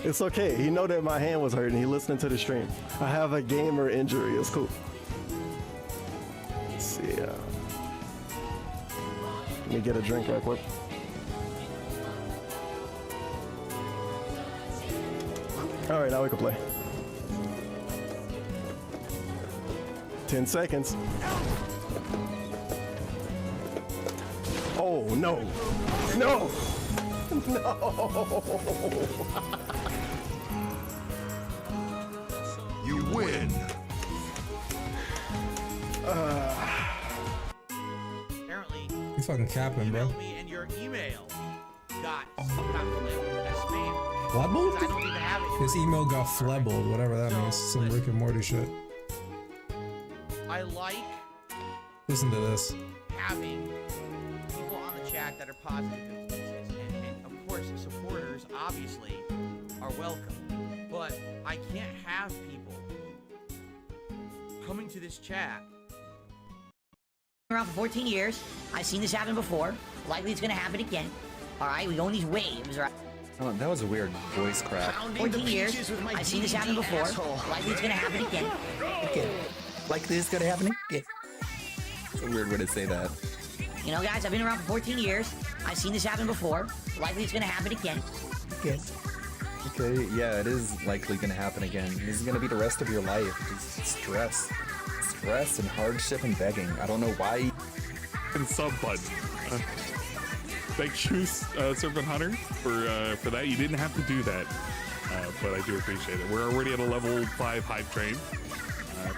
It's okay. He know that my hand was hurting. He listening to the stream. I have a gamer injury. It's cool. Let's see. Let me get a drink right quick. All right, now we can play. 10 seconds. Oh, no. No. No. You win. Apparently, You fucking capping, bro. emailed me and your email got flipped as spam. Flebbled? I don't even have it. His email got flebbled, whatever that means. Some Rick and Morty shit. I like Listen to this. having people on the chat that are positive influences, and of course, supporters obviously are welcome. But I can't have people coming to this chat. Around for 14 years. I've seen this happen before. Likely it's gonna happen again. Alright, we go in these waves, right? Oh, that was a weird voice crack. 14 years. I've seen this happen before. Likely it's gonna happen again. Like this is gonna happen again. It's a weird way to say that. You know, guys, I've been around for 14 years. I've seen this happen before. Likely it's gonna happen again. Okay, yeah, it is likely gonna happen again. This is gonna be the rest of your life. Just stress. Stress and hardship and begging. I don't know why. And sub button. Thank you, Serpent Hunter, for that. You didn't have to do that, but I do appreciate it. We're already at a level 5 hype train.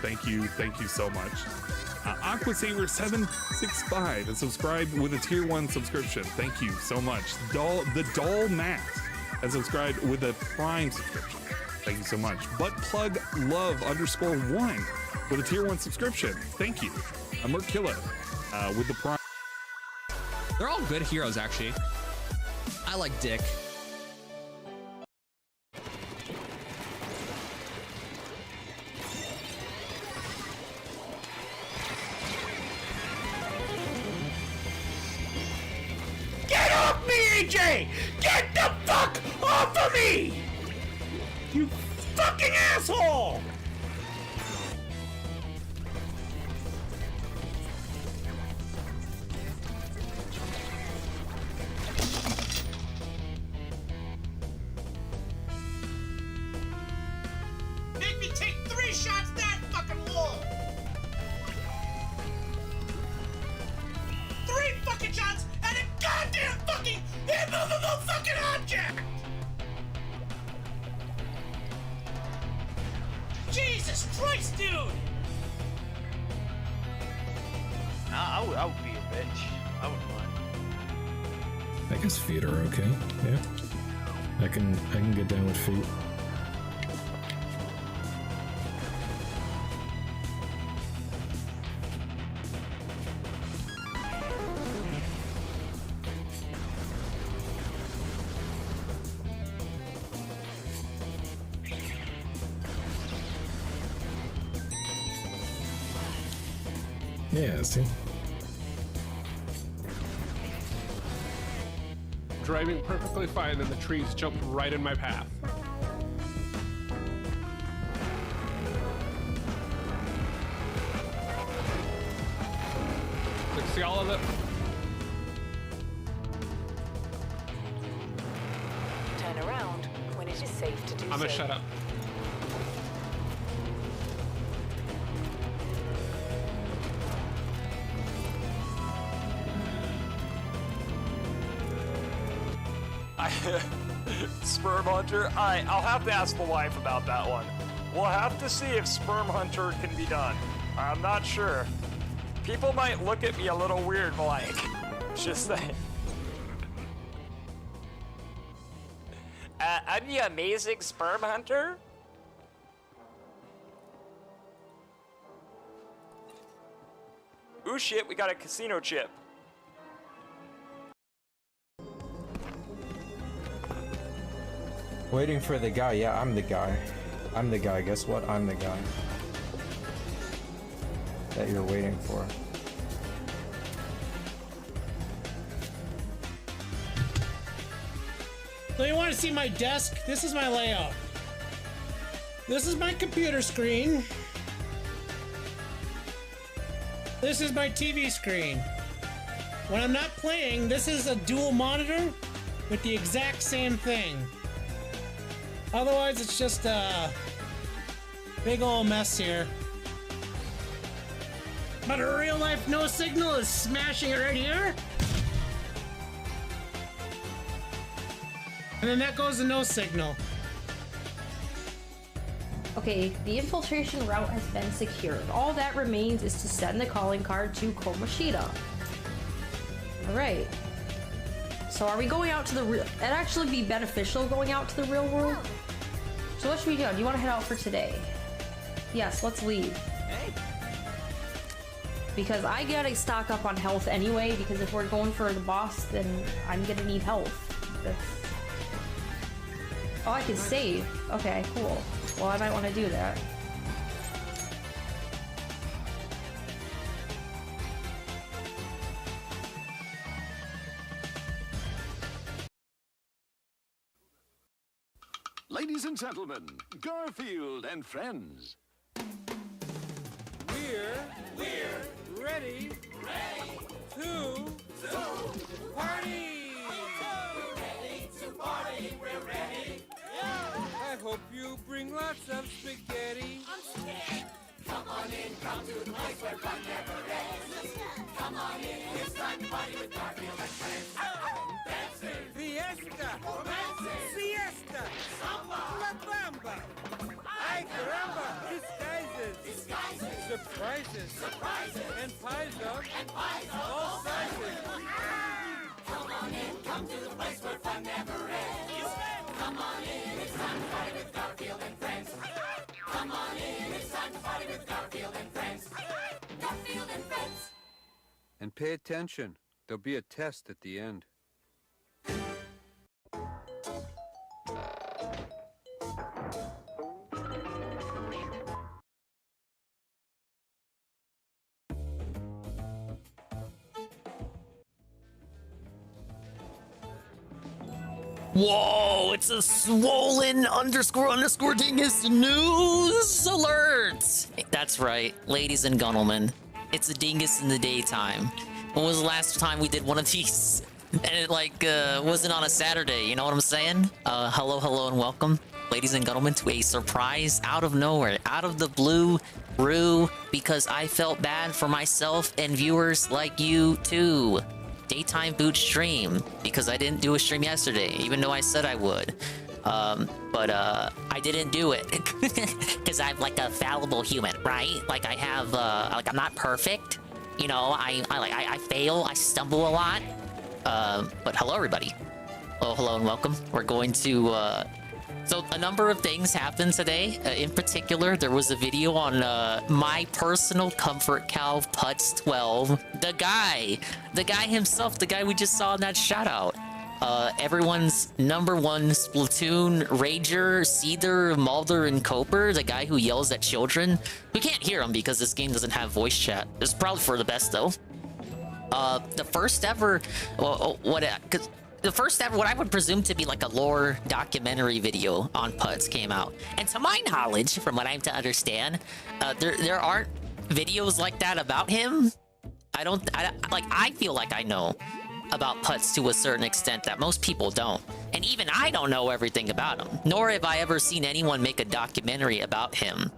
Thank you so much. Aquasaver 765 and subscribed with a tier 1 subscription. Thank you so much. The Doll Matt has subscribed with a Prime subscription. Thank you so much. Buttplug Love _1 with a tier 1 subscription. Thank you. Merkilla with the Prime. They're all good heroes, actually. I like Dick. Get off me, AJ! Get the fuck off of me! You fucking asshole! Make me take 3 shots that fucking wall! 3 fucking shots at a goddamn fucking immovable fucking object! Jesus Christ, dude! I would be a bitch. I wouldn't mind. I guess feet are okay. Yeah, I can get down with feet. Yeah, see. Driving perfectly fine, and the trees jumped right in my path. Let's see all of it. Turn around when it is safe to do so. I'm gonna shut up. Sperm Hunter? I'll have to ask the wife about that one. We'll have to see if Sperm Hunter can be done. I'm not sure. People might look at me a little weird, like, just saying. I'm the amazing Sperm Hunter? Ooh shit, we got a casino chip. Waiting for the guy. Yeah, I'm the guy. I'm the guy. Guess what? I'm the guy that you're waiting for. So you want to see my desk? This is my layout. This is my computer screen. This is my TV screen. When I'm not playing, this is a dual monitor with the exact same thing. Otherwise, it's just a big old mess here. But in real life, no signal is smashing it right here. And then that goes to no signal. Okay, the infiltration route has been secured. All that remains is to send the calling card to Komashita. Alright. So are we going out to the real... It'd actually be beneficial going out to the real world. So what should we do? Do you want to head out for today? Yes, let's leave. Hey. Because I gotta stock up on health anyway, because if we're going for the boss, then I'm gonna need health. That's... Oh, I can save. Okay, cool. Well, I might want to do that. Ladies and gentlemen, Garfield and friends. We're ready to party. We're ready. I hope you bring lots of spaghetti. I'm scared. Come on in, come to the place where fun never ends. Come on in, it's time to party with Garfield and friends. Dancing, Fiesta, romancing, siesta, samba, la bamba. Ay caramba, disguises, surprises, and pies of all sizes. Come on in, come to the place where fun never ends. Come on in, it's time to party with Garfield and friends. Come on in, it's time to party with Garfield and friends. Garfield and friends. And pay attention. There'll be a test at the end. Whoa, it's a swollen _ dingus news alert! That's right, ladies and gentlemen. It's a dingus in the daytime. When was the last time we did one of these? And it wasn't on a Saturday, you know what I'm saying? Hello and welcome, ladies and gentlemen, to a surprise out of nowhere, out of the blue, because I felt bad for myself and viewers like you too. Daytime boot stream, because I didn't do a stream yesterday, even though I said I would. But I didn't do it because I'm like a fallible human, right? Like I have, I'm not perfect. You know, I fail, I stumble a lot. But hello everybody. Oh, hello and welcome. We're going to, so a number of things happened today. In particular, there was a video on my personal comfort cow, Putz12. The guy himself, the guy we just saw in that shout out. Everyone's #1 Splatoon rager, Seether, Mulder, and Coper, the guy who yells at children. We can't hear him because this game doesn't have voice chat. It's probably for the best though. The first ever, the first ever, what I would presume to be like a lore documentary video on Putz came out. And to my knowledge, from what I'm to understand, there aren't videos like that about him. I feel like I know about Putz to a certain extent that most people don't. And even I don't know everything about him, nor have I ever seen anyone make a documentary about him.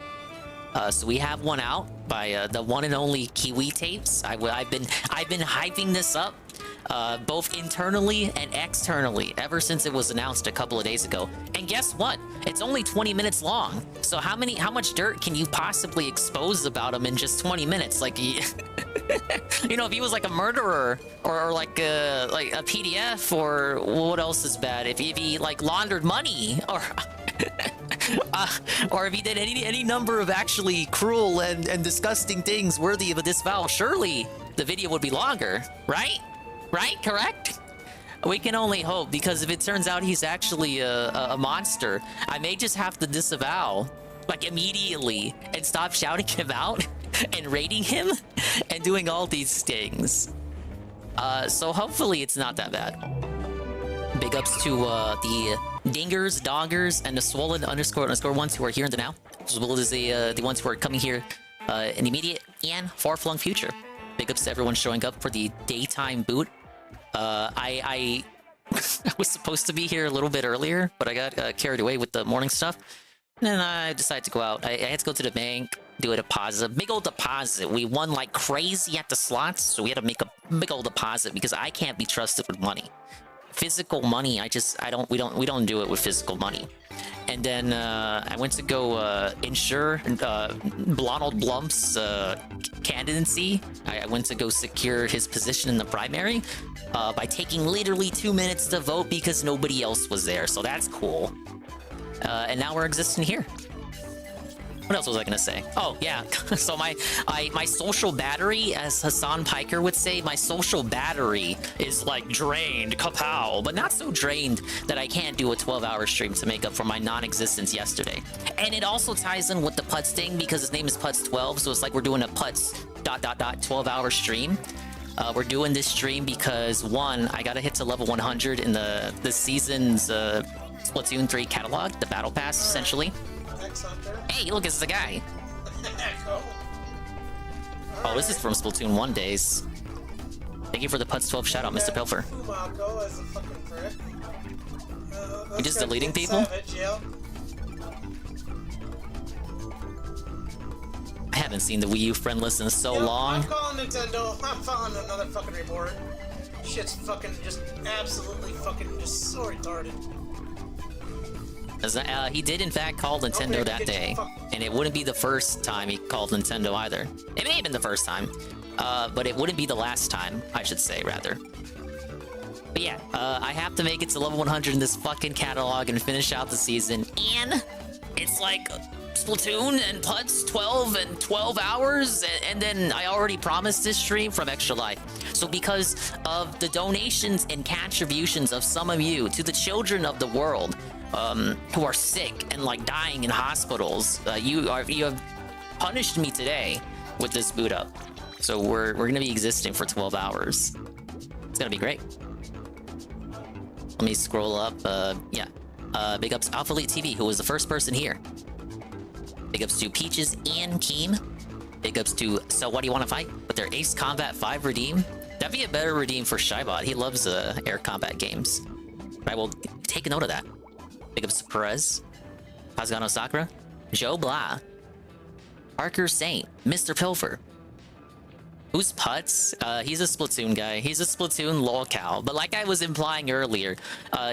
So we have one out by the one and only Kiwi Tapes. I've been hyping this up both internally and externally ever since it was announced a couple of days ago. And guess what? It's only 20 minutes long. So how much dirt can you possibly expose about him in just 20 minutes? Like, you know, if he was like a murderer or like a PDF, or what else is bad? If he like laundered money, or or if he did any number of actually cruel and disgusting things worthy of a disavow, surely the video would be longer, right? Right? Correct? We can only hope, because if it turns out he's actually a monster, I may just have to disavow, like, immediately, and stop shouting him out and rating him and doing all these things. So hopefully it's not that bad. Big ups to the Dingers, Doggers, and the Swollen _ ones who are here in the now, as well as the ones who are coming here in the immediate and far-flung future. Big ups to everyone showing up for the daytime boot. I was supposed to be here a little bit earlier, but I got carried away with the morning stuff. And then I decided to go out. I had to go to the bank, do a deposit. Big old deposit. We won like crazy at the slots, so we had to make a big old deposit because I can't be trusted with money. Physical money, we don't do it with physical money. And then I went to go ensure Donald Blump's candidacy. I went to go secure his position in the primary by taking literally 2 minutes to vote because nobody else was there. So that's cool. And now we're existing here. What else was I gonna say? Oh yeah, so my social battery, as Hassan Piker would say, my social battery is like drained, kapow, but not so drained that I can't do a 12-hour stream to make up for my non-existence yesterday. And it also ties in with the Putz thing because his name is Putz12, so it's like we're doing a Putz ... 12-hour stream. We're doing this stream because one, I gotta hit to level 100 in the season's Splatoon 3 catalog, the battle pass essentially. Hey, look, it's the guy. Oh, this is from Splatoon 1 days. Thank you for the Putz12 shout out, Mr. Pilfer. You just deleting people? I haven't seen the Wii U friend list in so long. I'm calling Nintendo. I'm filing another fucking report. Shit's fucking just absolutely fucking just so retarded. He did in fact call Nintendo that day, and it wouldn't be the first time he called Nintendo either. It may have been the first time, but it wouldn't be the last time, I should say, rather. But yeah, I have to make it to level 100 in this fucking catalog and finish out the season, and it's like Splatoon and Putz12 and 12 hours, and then I already promised this stream from Extra Life. So because of the donations and contributions of some of you to the children of the world, who are sick and like dying in hospitals, you have punished me today with this boot up. So we're gonna be existing for 12 hours. It's gonna be great. Let me scroll up. Yeah. Big ups to Alpha Elite TV, who was the first person here. Big ups to Peaches and Keem. Big ups to So What Do You Want to Fight with their Ace Combat 5 redeem. That'd be a better redeem for Shybot. He loves air combat games. I will take a note of that. Big ups to Perez, Pazgano Sakura, Joe Blah, Parker Saint, Mr. Pilfer. Who's Putz? He's a Splatoon guy. He's a Splatoon lol cow. But like I was implying earlier,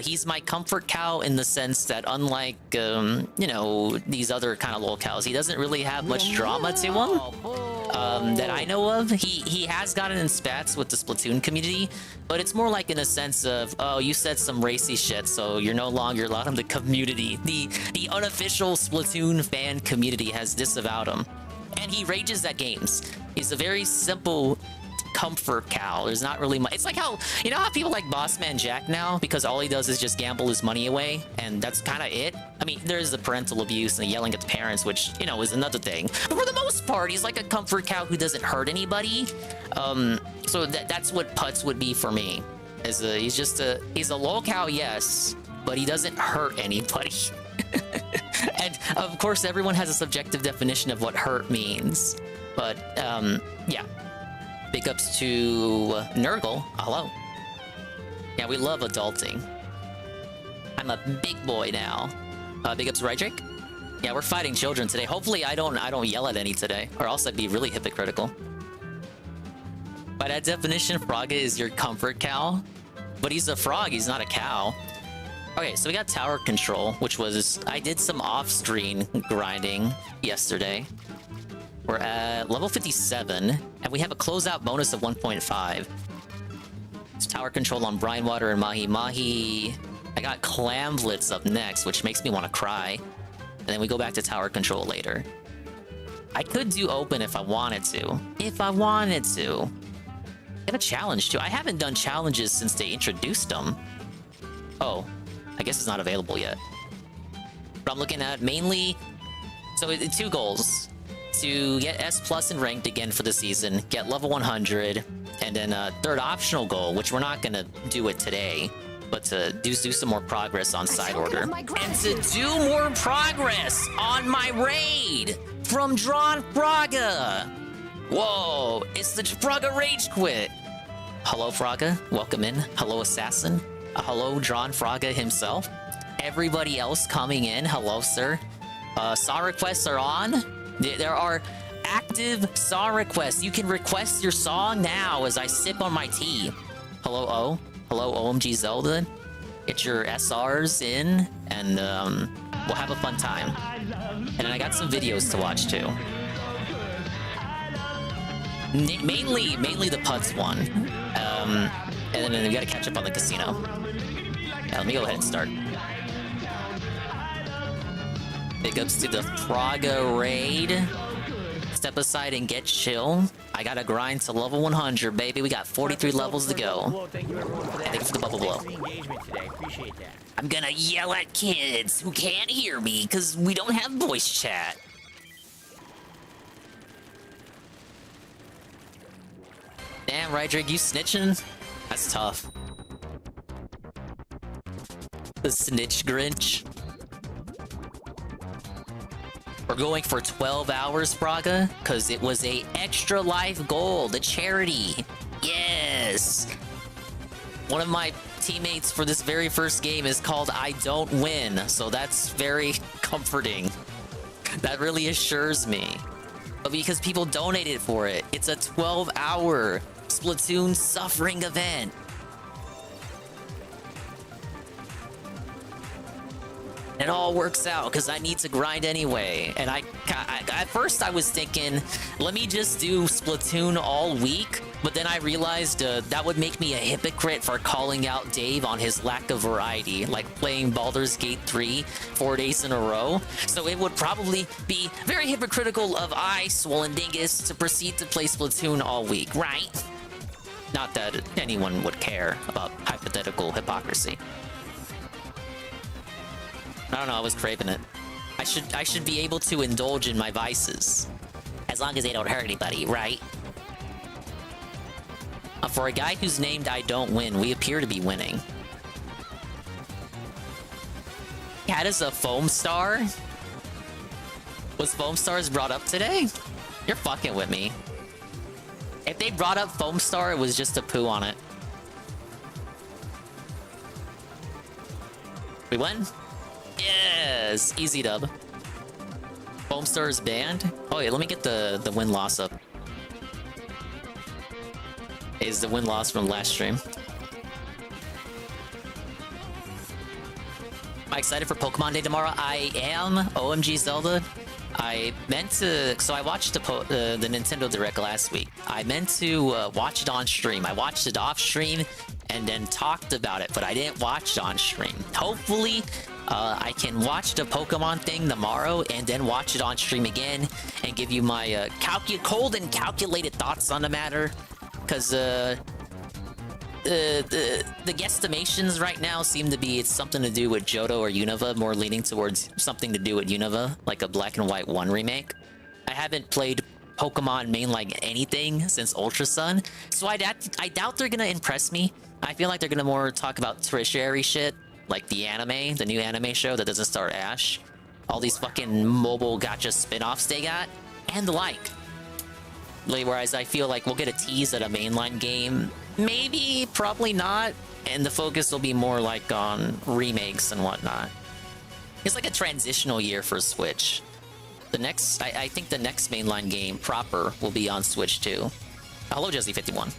he's my comfort cow in the sense that unlike, you know, these other kind of lol cows, he doesn't really have much drama to him. That I know of. He has gotten in spats with the Splatoon community, but it's more like in a sense of, oh, you said some racy shit, so you're no longer allowed in the community. The unofficial Splatoon fan community has disavowed him. And he rages at games. He's a very simple comfort cow. There's not really much. It's like how, you know how people like Bossman Jack now? Because all he does is just gamble his money away, and that's kind of it. I mean, there's the parental abuse and the yelling at the parents, which, you know, is another thing. But for the most part, he's like a comfort cow who doesn't hurt anybody. So that's what Putz would be for me. He's a lol cow, yes, but he doesn't hurt anybody. And of course, everyone has a subjective definition of what hurt means. But yeah. Big ups to Nurgle. Hello. Yeah, we love adulting. I'm a big boy now. Big ups, Rydrick. Yeah, we're fighting children today. Hopefully, I don't yell at any today, or else I'd be really hypocritical. By that definition, Frogga is your comfort cow, but he's a frog. He's not a cow. Okay, so we got tower control, which was I did some off-screen grinding yesterday. We're at level 57, and we have a closeout bonus of 1.5. It's tower control on Brinewater and Mahi Mahi. I got Clamblitz up next, which makes me want to cry. And then we go back to tower control later. I could do open if I wanted to. If I wanted to. I have a challenge too. I haven't done challenges since they introduced them. Oh, I guess it's not available yet. But I'm looking at mainly... So 2 goals. To get S+ in ranked again for the season, get level 100, and then a 3rd optional goal, which we're not going to do it today, but to do some more progress on side order. And to do more progress on my raid from Drawn Fraga. Whoa, it's the Fraga Rage Quit. Hello, Fraga. Welcome in. Hello, Assassin. Hello, Drawn Fraga himself. Everybody else coming in. Hello, sir. Saw requests are on. There are active saw requests. You can request your song now as I sip on my tea. Hello, O. Hello, OMG Zelda. Get your SRs in, and we'll have a fun time. And I got some videos to watch too. Mainly the Putz one. And then we gotta catch up on the casino. Let me go ahead and start. Big ups to the Fraga raid. Step aside and get chill. I gotta grind to level 100, baby. We got 43 levels to go. Thank you everyone for that. Thank you for the bubble blow. Engagement today. Appreciate that. I'm gonna yell at kids who can't hear me because we don't have voice chat. Damn, Rydrick, you snitching? That's tough. The snitch Grinch. We're going for 12 hours, Fraga, because it was a extra life goal, the charity. Yes! One of my teammates for this very first game is called I Don't Win, so that's very comforting. That really assures me. But because people donated for it, it's a 12-hour Splatoon suffering event. It all works out because I need to grind anyway. And at first I was thinking, let me just do Splatoon all week. But then I realized that would make me a hypocrite for calling out Dave on his lack of variety, like playing Baldur's Gate 3 4 days in a row. So it would probably be very hypocritical of I, Swollen Dingus, to proceed to play Splatoon all week, right? Not that anyone would care about hypothetical hypocrisy. I don't know, I was craving it. I should be able to indulge in my vices. As long as they don't hurt anybody, right? For a guy who's named I Don't Win, we appear to be winning. Cat is a foam star? Was foam stars brought up today? You're fucking with me. If they brought up foam star, it was just a poo on it. We win? Yes! Easy dub. Foam star is banned? Oh yeah, let me get the win-loss up. Is the win-loss from last stream. Am I excited for Pokemon Day tomorrow? I am. OMG Zelda. I meant to... So I watched the Nintendo Direct last week. I meant to watch it on stream. I watched it off stream and then talked about it, but I didn't watch it on stream. Hopefully, I can watch the Pokemon thing tomorrow and then watch it on stream again and give you my cold and calculated thoughts on the matter. Because the guesstimations right now seem to be it's something to do with Johto or Unova, more leaning towards something to do with Unova, like a Black and White 1 remake. I haven't played Pokemon mainline anything since Ultra Sun, so I doubt they're gonna impress me. I feel like they're gonna more talk about tertiary shit, like the anime, the new anime show that doesn't star Ash, all these fucking mobile gacha spin-offs they got, and the like. Whereas I feel like we'll get a tease at a mainline game. Maybe, probably not. And the focus will be more like on remakes and whatnot. It's like a transitional year for Switch. I think the next mainline game proper will be on Switch too. Hello, Jesse51.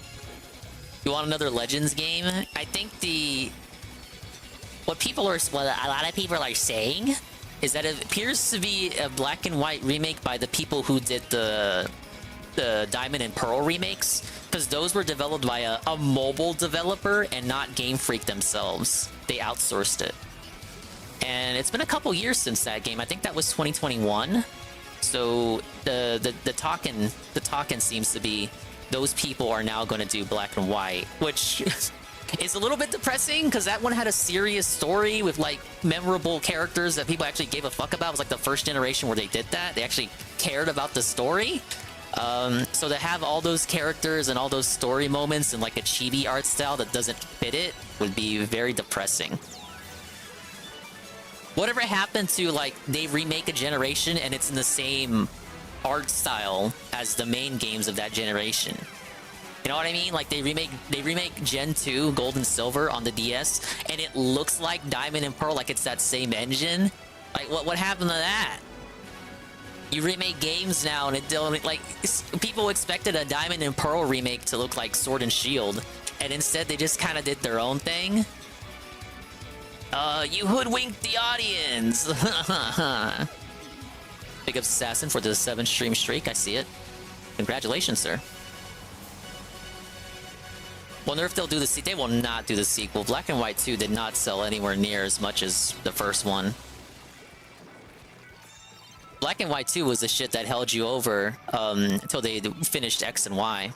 You want another Legends game? I think what a lot of people are saying is that it appears to be a Black and White remake by the people who did the Diamond and Pearl remakes, because those were developed by a mobile developer and not Game Freak themselves. They outsourced it. And it's been a couple years since that game. I think that was 2021. So the talking seems to be those people are now going to do Black and White, which is a little bit depressing because that one had a serious story with like memorable characters that people actually gave a fuck about. It was like the first generation where they did that. They actually cared about the story. So to have all those characters and all those story moments in like a chibi art style that doesn't fit it would be very depressing. Whatever happened to like they remake a generation and it's in the same art style as the main games of that generation? You know what I mean? Like they remake Gen 2 Gold and Silver on the DS and it looks like Diamond and Pearl, like it's that same engine. Like what happened to that? You remake games now and it don't, like, people expected a Diamond and Pearl remake to look like Sword and Shield, and instead they just kind of did their own thing. You hoodwinked the audience. Big up Assassin for the 7 stream streak. I see it. Congratulations, sir. Wonder if they'll do the they will not do the sequel. Black and White 2 did not sell anywhere near as much as the first one. Black and White 2 was the shit that held you over until they finished X and Y.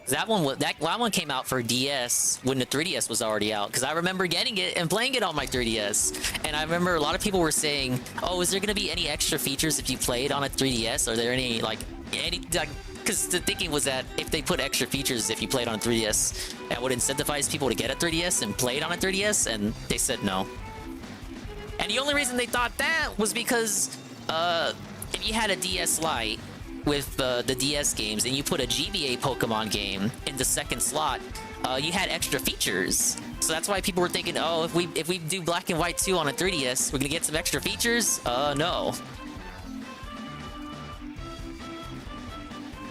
That one came out for DS when the 3DS was already out, because I remember getting it and playing it on my 3DS. And I remember a lot of people were saying, "Oh, is there going to be any extra features if you play it on a 3DS? Are there any because the thinking was that if they put extra features if you play it on a 3DS, that would incentivize people to get a 3DS and play it on a 3DS, and they said no. And the only reason they thought that was because if you had a DS Lite with the DS games and you put a GBA Pokemon game in the second slot, you had extra features. So that's why people were thinking, oh, if we do Black and White 2 on a 3DS, we're gonna get some extra features? No.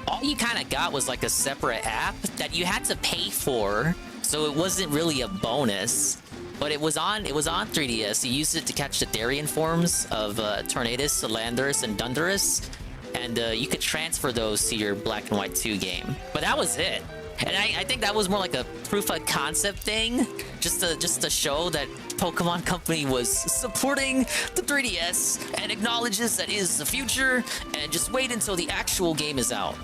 All you kind of got was like a separate app that you had to pay for, so it wasn't really a bonus. But it was on 3DS. You used it to catch the Therian forms of Tornadus, Landorus, and Dundurus, and you could transfer those to your Black and White 2 game. But that was it. And I think that was more like a proof of concept thing, just to show that Pokemon Company was supporting the 3DS and acknowledges that it is the future, and just wait until the actual game is out.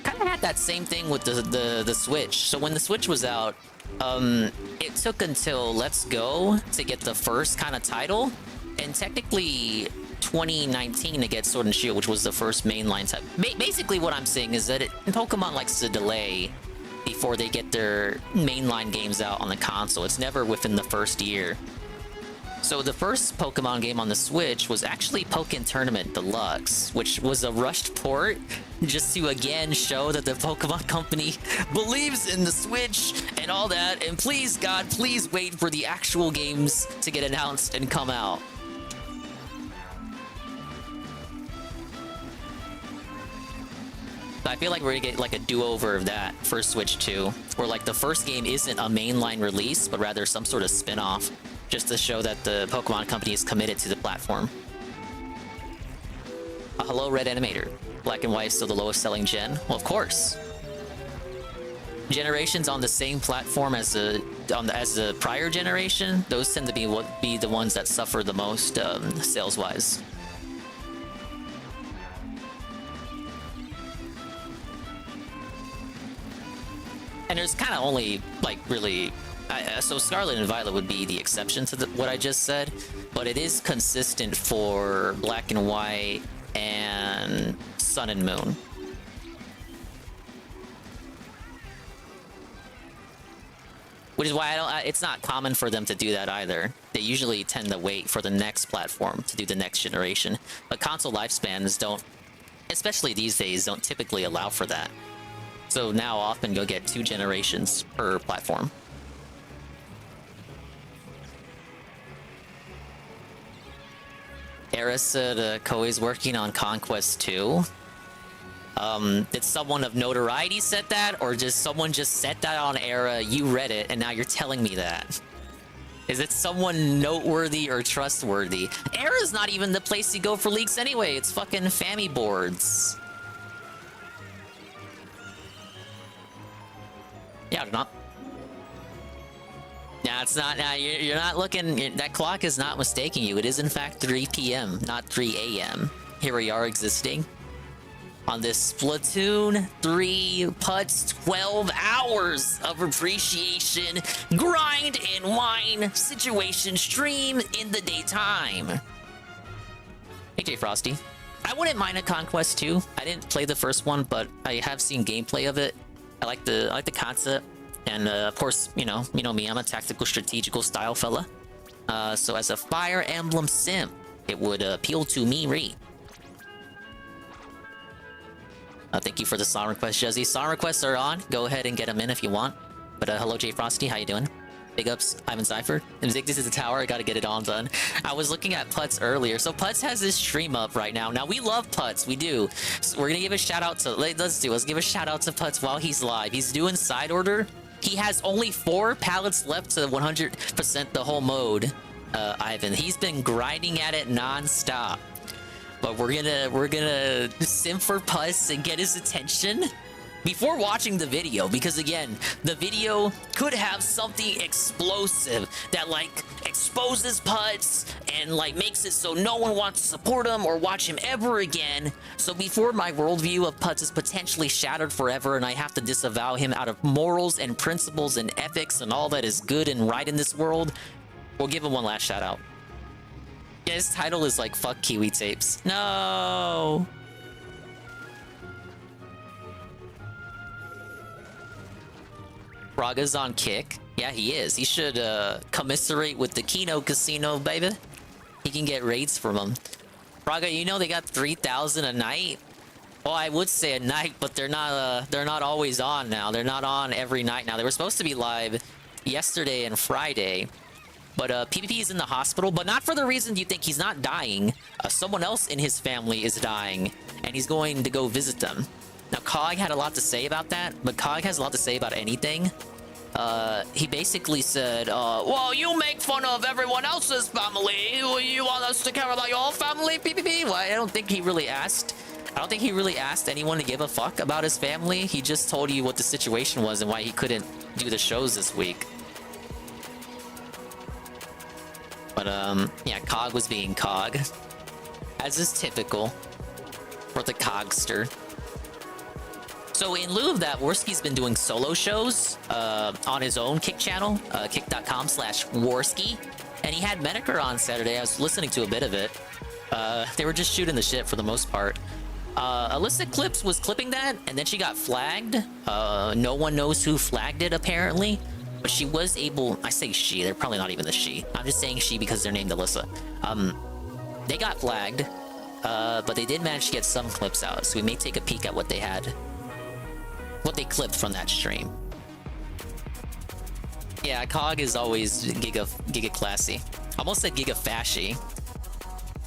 Kind of had that same thing with the Switch. So when the Switch was out, it took until Let's Go to get the first kind of title, and technically 2019 to get Sword and Shield, which was the first mainline type. Basically what I'm saying is that Pokemon likes to delay before they get their mainline games out on the console. It's never within the first year. So the first Pokemon game on the Switch was actually Pokken Tournament Deluxe, which was a rushed port just to again show that the Pokemon Company believes in the Switch and all that. And please, God, please wait for the actual games to get announced and come out. I feel like we're gonna get like a do-over of that for Switch 2, where like the first game isn't a mainline release, but rather some sort of spin-off, just to show that the Pokemon Company is committed to the platform. Hello, Red Animator. Black and White is still the lowest selling gen? Well, of course. Generations on the same platform as the prior generation, those tend to be the ones that suffer the most sales-wise. And there's kind of only, like, really... so Scarlet and Violet would be the exception to what I just said, but it is consistent for Black and White and Sun and Moon. Which is why it's not common for them to do that either. They usually tend to wait for the next platform to do the next generation. But console lifespans don't, especially these days, don't typically allow for that. So now often you'll get 2 generations per platform. Era said Koei's working on Conquest 2. Did someone of notoriety said that, or just someone just said that on Era, you read it, and now you're telling me that? Is it someone noteworthy or trustworthy? Era's not even the place you go for leaks anyway. It's fucking Fammy boards. Yeah, not. Yeah, it's not. You're not looking. That clock is not mistaking you. It is in fact 3 p.m., not 3 a.m. Here we are existing. on this Splatoon 3 Putz 12 hours of appreciation, grind and wine situation stream in the daytime. AJ Frosty. I wouldn't mind a Conquest 2. I didn't play the first one, but I have seen gameplay of it. I like the concept, and of course, you know me. I'm a tactical, strategical style fella. So as a Fire Emblem sim, it would appeal to me, Ree. Thank you for the song request, Jezzy. Song requests are on. Go ahead and get them in if you want. But hello, Jay Frosty. How you doing? Big ups, Ivan Cypher. And this is a tower. I gotta get it all done. I was looking at Putz earlier. So Putz has this stream up right now. Now, we love Putz. We do. So we're gonna give a shout out to... Let's give a shout out to Putz while he's live. He's doing side order. He has only 4 pallets left to 100% the whole mode, Ivan. He's been grinding at it non-stop. But we're gonna sim for Putz and get his attention before watching the video, because again, the video could have something explosive that like exposes Putz and like makes it so no one wants to support him or watch him ever again. So before my worldview of Putz is potentially shattered forever and I have to disavow him out of morals and principles and ethics and all that is good and right in this world, we'll give him one last shout out. Yeah, his title is like fuck Kiwi Tapes. No. Braga's on kick. Yeah, he is. He should commiserate with the Kino Casino, baby. He can get raids from him. Braga, you know they got 3,000 a night? Well, I would say a night, but they're not always on now. They're not on every night now. They were supposed to be live yesterday and Friday. But PvP is in the hospital, but not for the reason you think. He's not dying. Someone else in his family is dying, and he's going to go visit them. Now, Cog had a lot to say about that, but Cog has a lot to say about anything. He basically said, well, you make fun of everyone else's family. You want us to care about your family, PvP? Well, I don't think he really asked. I don't think he really asked anyone to give a fuck about his family. He just told you what the situation was and why he couldn't do the shows this week. But, yeah, Cog was being Cog. As is typical for the Cogster. So in lieu of that, Worski's been doing solo shows on his own Kick channel, kick.com/Worski. And he had Medeker on Saturday. I was listening to a bit of it. They were just shooting the shit for the most part. Alyssa Clips was clipping that, and then she got flagged. No one knows who flagged it, apparently. But she was able... I say she, they're probably not even the she. I'm just saying she because they're named Alyssa. They got flagged, but they did manage to get some clips out. So we may take a peek at what they had. What they clipped from that stream. Yeah, Cog is always giga classy. Almost said giga fashy.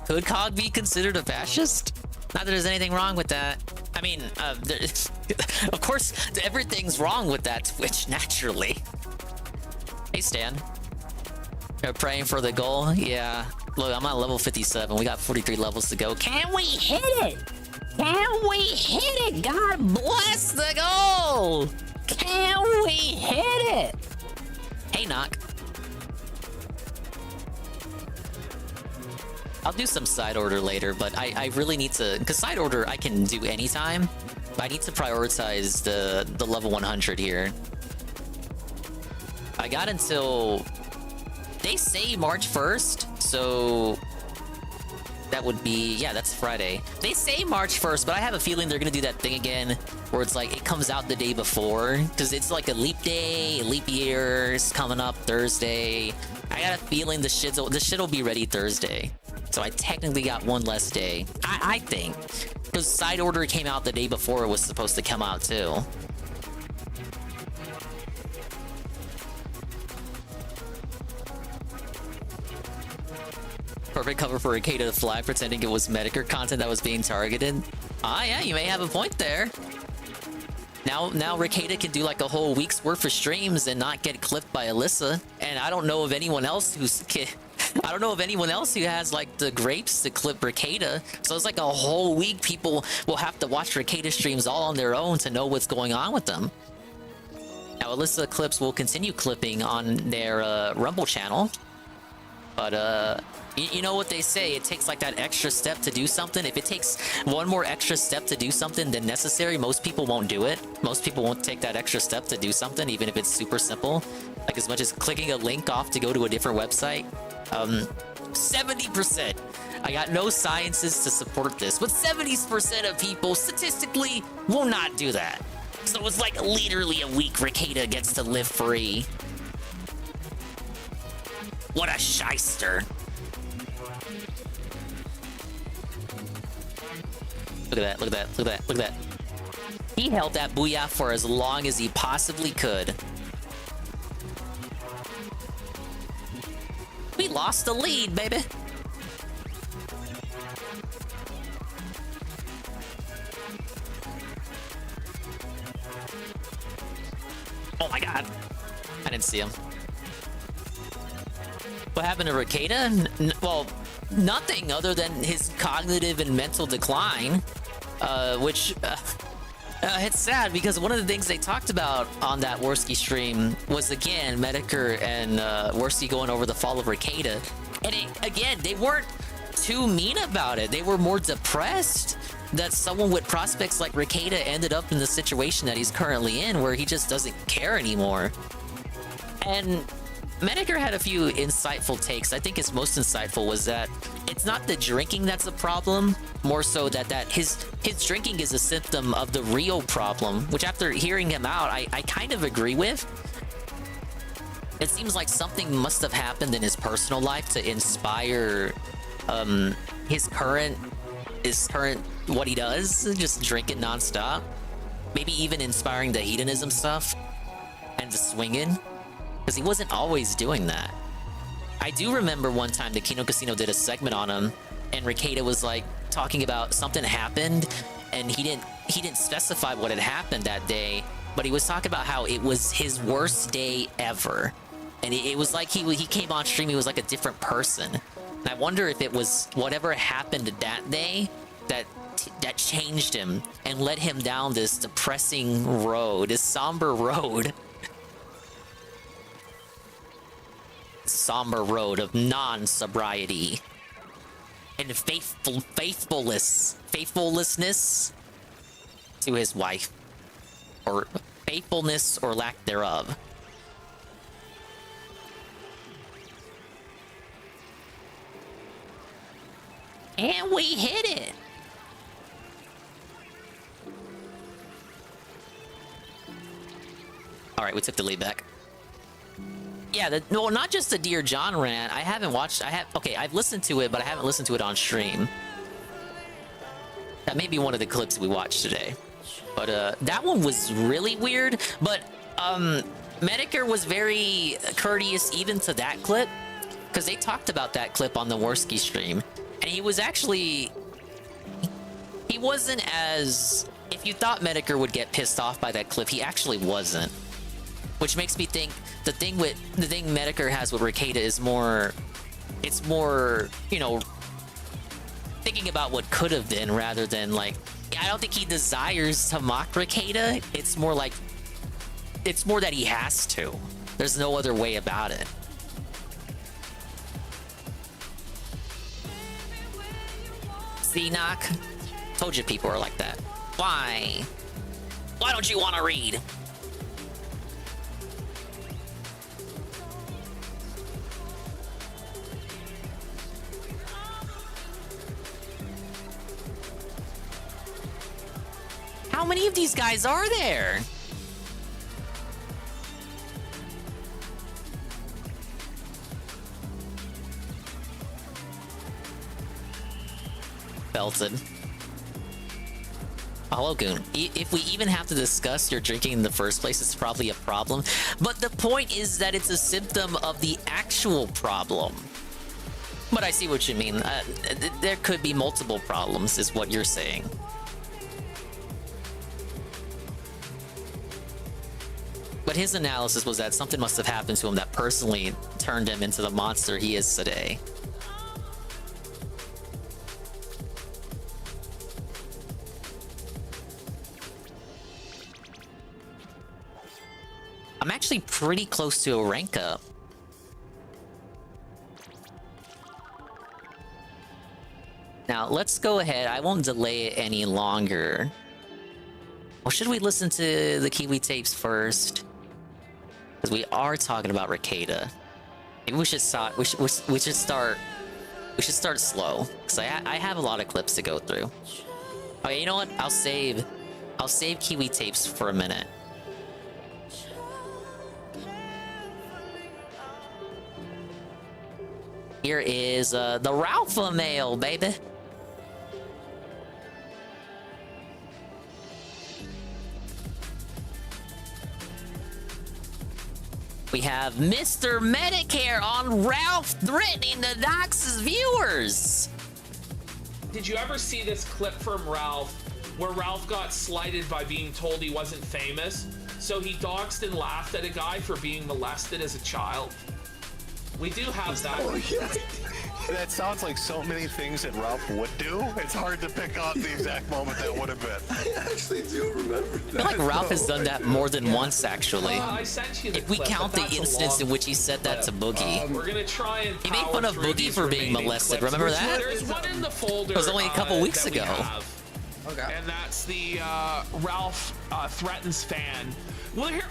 Could Cog be considered a fascist? Not that there's anything wrong with that. I mean, of course, everything's wrong with that Twitch, naturally. Hey, Stan. You're praying for the goal? Yeah. Look, I'm on level 57. We got 43 levels to go. Can we hit it? Can we hit it? God bless the goal! Can we hit it? Hey, Knock. I'll do some side order later, but I really need to... Because side order I can do anytime, but I need to prioritize the level 100 here. I got until... They say March 1st, so... That would be... Yeah, that's Friday. They say March 1st, but I have a feeling they're gonna do that thing again where it's like it comes out the day before. Because it's like a leap day, a leap year is coming up Thursday. I got a feeling the shit'll be ready Thursday. So I technically got one less day. I think. Because side order came out the day before it was supposed to come out too. Perfect cover for Arcade to fly, pretending it was Medeker content that was being targeted. Ah, yeah, you may have a point there. Now Ricada can do like a whole week's worth of streams and not get clipped by Alyssa. And I don't know of anyone else who has like the grapes to clip Ricada. So it's like a whole week people will have to watch Ricada streams all on their own to know what's going on with them. Now Alyssa clips will continue clipping on their Rumble channel. But you know what they say, it takes like that extra step to do something. If it takes one more extra step to do something than necessary, most people won't do it. Most people won't take that extra step to do something, even if it's super simple. Like as much as clicking a link off to go to a different website. 70%. I got no sciences to support this, but 70% of people statistically will not do that. So it's like literally a week Ricada gets to live free. What a shyster. Look at that, look at that, look at that, look at that. He held that booyah for as long as he possibly could. We lost the lead, baby. Oh my god. I didn't see him. What happened to Ricada? Well, nothing other than his cognitive and mental decline, which it's sad because one of the things they talked about on that Worski stream was, again, Medicare and Worski going over the fall of Ricada. And again, they weren't too mean about it. They were more depressed that someone with prospects like Ricada ended up in the situation that he's currently in, where he just doesn't care anymore. And Medicare had a few insightful takes. I think his most insightful was that it's not the drinking that's a problem, more so that his drinking is a symptom of the real problem, which after hearing him out, I kind of agree with. It seems like something must have happened in his personal life to inspire his current what he does, just drinking nonstop. Maybe even inspiring the hedonism stuff and the swinging. Because he wasn't always doing that. I do remember one time the Kino Casino did a segment on him, and Ricada was like talking about something happened, and he didn't specify what had happened that day, but he was talking about how it was his worst day ever, and it was like he came on stream, he was like a different person. And I wonder if it was whatever happened that day that changed him and led him down this depressing road, this somber road. Somber road of non-sobriety and faithfulness to his wife, or faithfulness or lack thereof. And we hit it. All right, we took the lead back. Yeah, well, not just the Dear John rant. I haven't watched. I've listened to it, but I haven't listened to it on stream. That may be one of the clips we watched today. But that one was really weird. But Medicare was very courteous even to that clip, because they talked about that clip on the Worski stream, and he was actually, he wasn't as, if you thought Medicare would get pissed off by that clip, he actually wasn't. Which makes me think the thing Medicare has with Ricada is more, it's more, you know, thinking about what could have been rather than like, I don't think he desires to mock Ricada. It's more like, it's more that he has to. There's no other way about it. See, Knock? Told you people are like that. Why? Why don't you want to read? How many of these guys are there? Belted. Hello, Goon. If we even have to discuss your drinking in the first place, it's probably a problem. But the point is that it's a symptom of the actual problem. But I see what you mean. There could be multiple problems, is what you're saying. But his analysis was that something must have happened to him that personally turned him into the monster he is today. I'm actually pretty close to a rank up. Now, let's go ahead. I won't delay it any longer. Or should we listen to the Kiwi tapes first? Because we are talking about Ricada. Maybe we should start. We should start slow. Because I have a lot of clips to go through. Okay, you know what? I'll save Kiwi tapes for a minute. Here is the Ralpha mail, baby. We have Mr. Medicare on Ralph threatening to dox his viewers. Did you ever see this clip from Ralph where Ralph got slighted by being told he wasn't famous? So he doxed and laughed at a guy for being molested as a child. We do have that. Oh, yeah. That sounds like so many things that Ralph would do. It's hard to pick out the exact moment that would have been. I actually do remember that. I feel like Ralph has done that more than once, actually. I sent you the If we clip, count but the that's a instance in long which he said that to Boogie. We're gonna try and He made power fun of through Boogie these for being remaining molested. clips. Remember that? There's one in the folder. It was only a couple weeks that we ago. have. Okay. And that's the Ralph threatens fan. Well, here,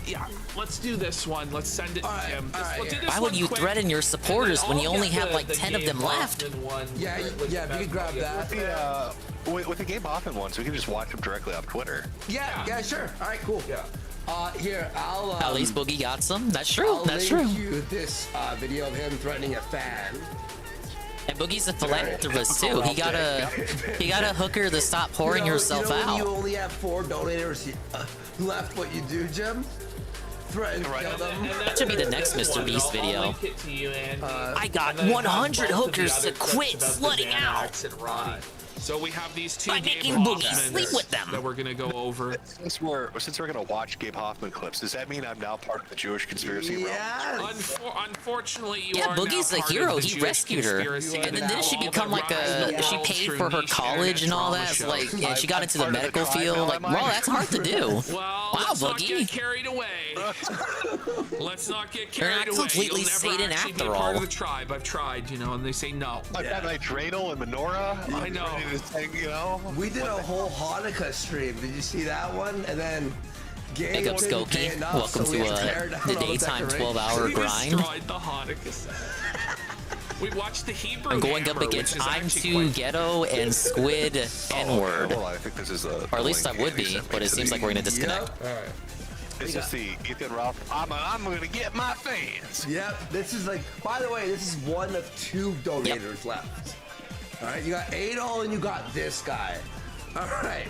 yeah, let's do this one. Let's send it to him. We'll do this Why would one you quick, threaten your supporters and when then you I'll only get have like the 10 of them Gabe left? Hoffman one Yeah, if you could grab that. With the Gabe Hoffman ones, we can just watch them directly off Twitter. Yeah, sure. All right, cool. Yeah. Here, I'll. At least Boogie got some. That's true. I'll That's link true. you this video of him threatening a fan. And Boogie's a philanthropist too. He got a hooker to stop pouring herself when out. you only have 4 donators left, what you do, Jim? Threaten to kill them. That should be the next Mr. Beast video. I got 100 hookers to quit slutting out. So we have these two By Gabe making Boogie Hoffmans sleep with them. that we're gonna go over. Since we're gonna watch Gabe Hoffman clips, does that mean I'm now part of the Jewish conspiracy realm? Unfortunately, you Yeah, are Boogie's now a part hero. of the He Jewish rescued her, conspiracy and then didn't she all become that like rise a? and She falls paid through for her niche college and all internet that. drama Like, shows. and she got into the part of the medical tribe field. now, Like, am I? well, that's hard to do. Well, Wow, let's not Boogie. get carried away. Let's not get You're carried not away. completely You'll never Satan actually after be part all. of the tribe. I've tried, and they say no. I've got my dreidel and menorah. I know. Ready to sing, We did a whole Hanukkah stream. Did you see that one? And then Gabe Big up didn't pay Skokie. enough, Welcome so we to had to tear down the all the daytime decorations. 12-hour We grind. destroyed the Hanukkah set. We watched the Hebrew I'm going Hammer, up against which is I'm actually too quite- ghetto and Squid N-word. Hold on, I think this is a. Or at least I would be, but it seems like we're gonna disconnect. Is this the Ethan Ralph? I'm gonna get my fans. Yep. This is like. By the way, this is one of 2 donators left. All right, you got Adol and you got this guy. All right.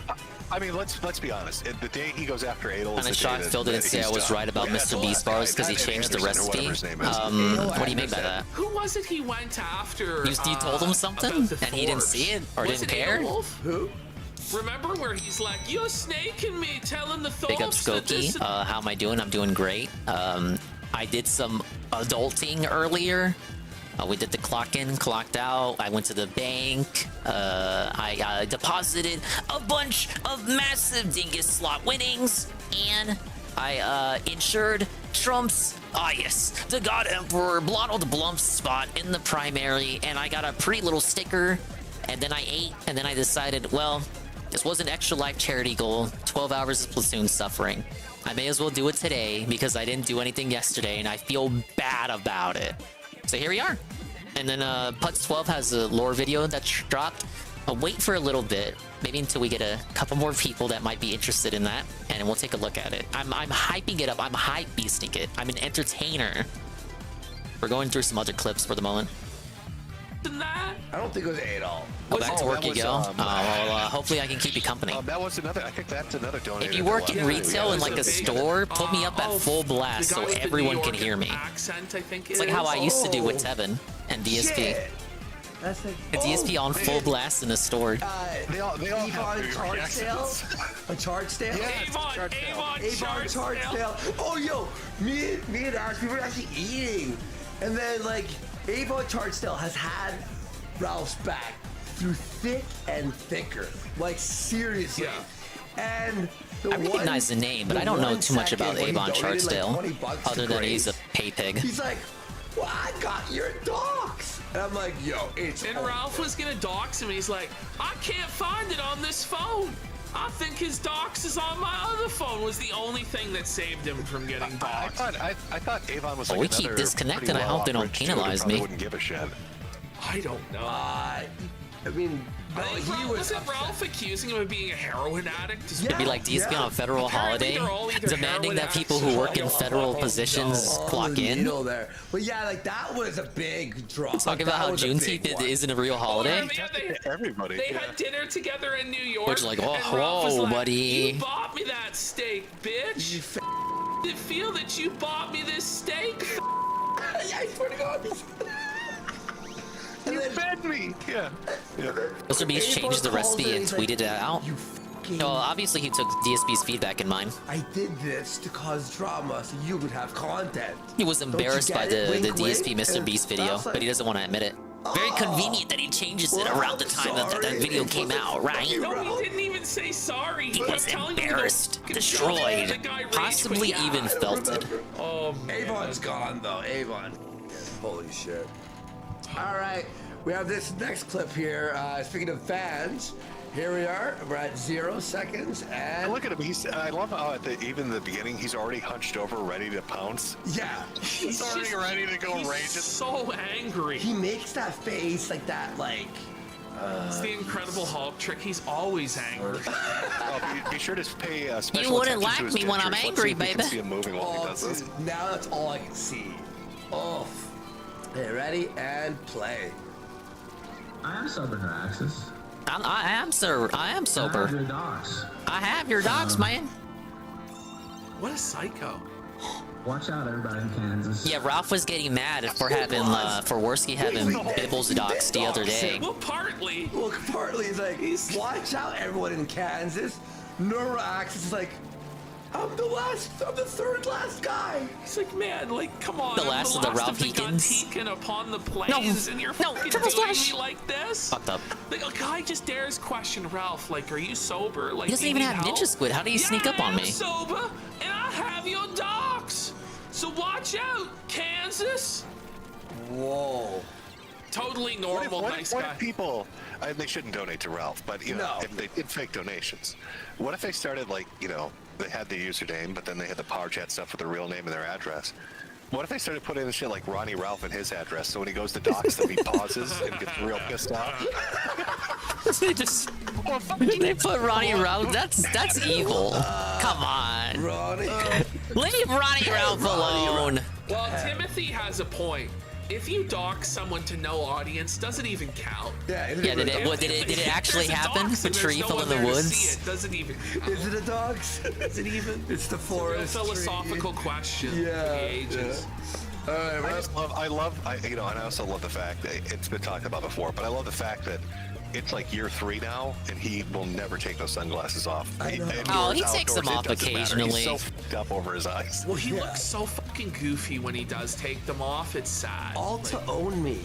I mean, let's be honest. The day he goes after Adol, Kind of shocked Phil didn't say I was right about Mr. Beast bars because he changed the recipe. What do you mean by that? Who was it he went after? You told him something about the and he didn't Forbes? see it or Was didn't it care? Adolf? Who? Remember where he's like, "You're snaking me, telling the Big up Thorpes that this Skokie. How am I doing? I'm doing great. I did some adulting earlier. We did the clock in, clocked out. I went to the bank. I deposited a bunch of massive dingus slot winnings, and I insured Trump's, the God Emperor Donald Blump's spot in the primary, and I got a pretty little sticker. And then I ate, and then I decided, well, this was an extra life charity goal. 12 hours of Splatoon suffering. I may as well do it today because I didn't do anything yesterday, and I feel bad about it. So here we are. And then Putz12 has a lore video that's dropped. I'll wait for a little bit, maybe until we get a couple more people that might be interested in that, and we'll take a look at it. I'm hyping it up. I'm hype beasting it. I'm an entertainer. We're going through some other clips for the moment. I don't think it was Adol. Oh, back to work you go. Hopefully I can keep you company. That was another. I think that's another donor. If you work in retail in like a store, put me up at full blast so everyone can hear me. It's like how I used to do with Tevin and DSP. Shit. That's like. A DSP on full blast in a store. They all Avon have charge sale? A charge sale? Avon charge sale. Oh, yo, me and Ars, we were actually eating. And then, like, Avon charge sale has had Ralph's back through thick and thicker. Like, seriously. And I recognize the name, but I don't know too much about Avon Chartsdale, other than he's a pay pig. He's like, well, I got your dogs. And I'm like, yo, it's And over. Ralph was gonna dox him, and he's like, I can't find it on this phone. I think his dox is on my other phone. Was the only thing that saved him from getting doxed. I thought Avon was like we keep another disconnected. pretty I hope they don't well-off rich dude who penalize probably me. Wouldn't give a shit. I don't know. I mean, wasn't Ralph accusing him of being a heroin addict? It'd be like DSP on a federal holiday, demanding that people who work in federal positions clock in. There. But yeah, like that was a big drop. Talking about how Juneteenth isn't a real holiday. Everybody. They had dinner together in New York. Which, like, oh, and Ralph was whoa, like, buddy. You bought me that steak, bitch. Did it feel that you bought me this steak? Yeah, I swear to God. You fed me. Yeah. Mr. Beast changed the recipe and tweeted it out. Well, obviously he took DSP's feedback in mind. I did this to cause drama so you would have content. He was Don't you embarrassed by get the it? Wink, DSP wink. Mr. And Beast video, Ralph's like, but he doesn't want to admit it. Very convenient that he changes it around the time that video came out, right? No, he didn't even say sorry. He was telling him to go embarrassed, fucking destroyed, the guy raged, possibly but yeah, even felted. Oh, man. Avon's gone though. Avon. Holy shit. All right, we have this next clip here. Speaking of fans, here we are. We're at 0 seconds, and look at him. I love how even in the beginning he's already hunched over, ready to pounce. Yeah, he's already ready to go rage. So angry. He makes that face like that, like. It's the Incredible Hulk trick. He's always angry. Be sure to pay special You wouldn't attention to like his me when I'm gestures. Let's see angry, if we can baby. see him moving while he does this. Dude, now that's all I can see. Oh. Okay, ready and play. I am sober, Axis. I am, sir. I am sober. I have your docs. I have your docs, man. What a psycho. Watch out, everybody in Kansas. Yeah, Ralph was getting mad for having, for Worski having Bibble's docs the other day. Well, partly. Well, partly is like, watch out, everyone in Kansas. Neurax is like, I'm the third last guy. He's like, man, like, come on. The I'm last of the Ralph the Eakins. Guntekin upon the plains, and you're fucking triple doing slash. me like this? Fucked up. Like, a guy just dares question Ralph, like, are you sober? Like, He doesn't do you even need have help? Ninja Squid. How do you sneak up on I'm me? sober, and I have your docs. So watch out, Kansas. Whoa. Totally normal, What nice if guy. people, they shouldn't donate to Ralph, but, you know, if they did fake donations, what if they started, like, you know, they had the username, but then they had the power chat stuff with their real name and their address? What if they started putting in shit like Ronnie Ralph and his address, so when he goes to docs, then he pauses and gets real pissed off? They put Ronnie Ralph. That's evil. Come on. Ronnie. Leave Ronnie Ralph alone. Well, Timothy has a point. If you dox someone to no audience, does it even count? Yeah, Yeah, did it actually happen? A tree fell in the woods? It doesn't even count. Is it a dogs? Is it even? It's the forest. It's a philosophical question for the ages. I love, you know, and I also love the fact that it's been talked about before, but I love the fact that it's like year 3 now, and he will never take those sunglasses off. Oh, he takes them off occasionally. He's so f***ed up over his eyes. Well, he looks so fucking goofy when he does take them off. It's sad. All to own me.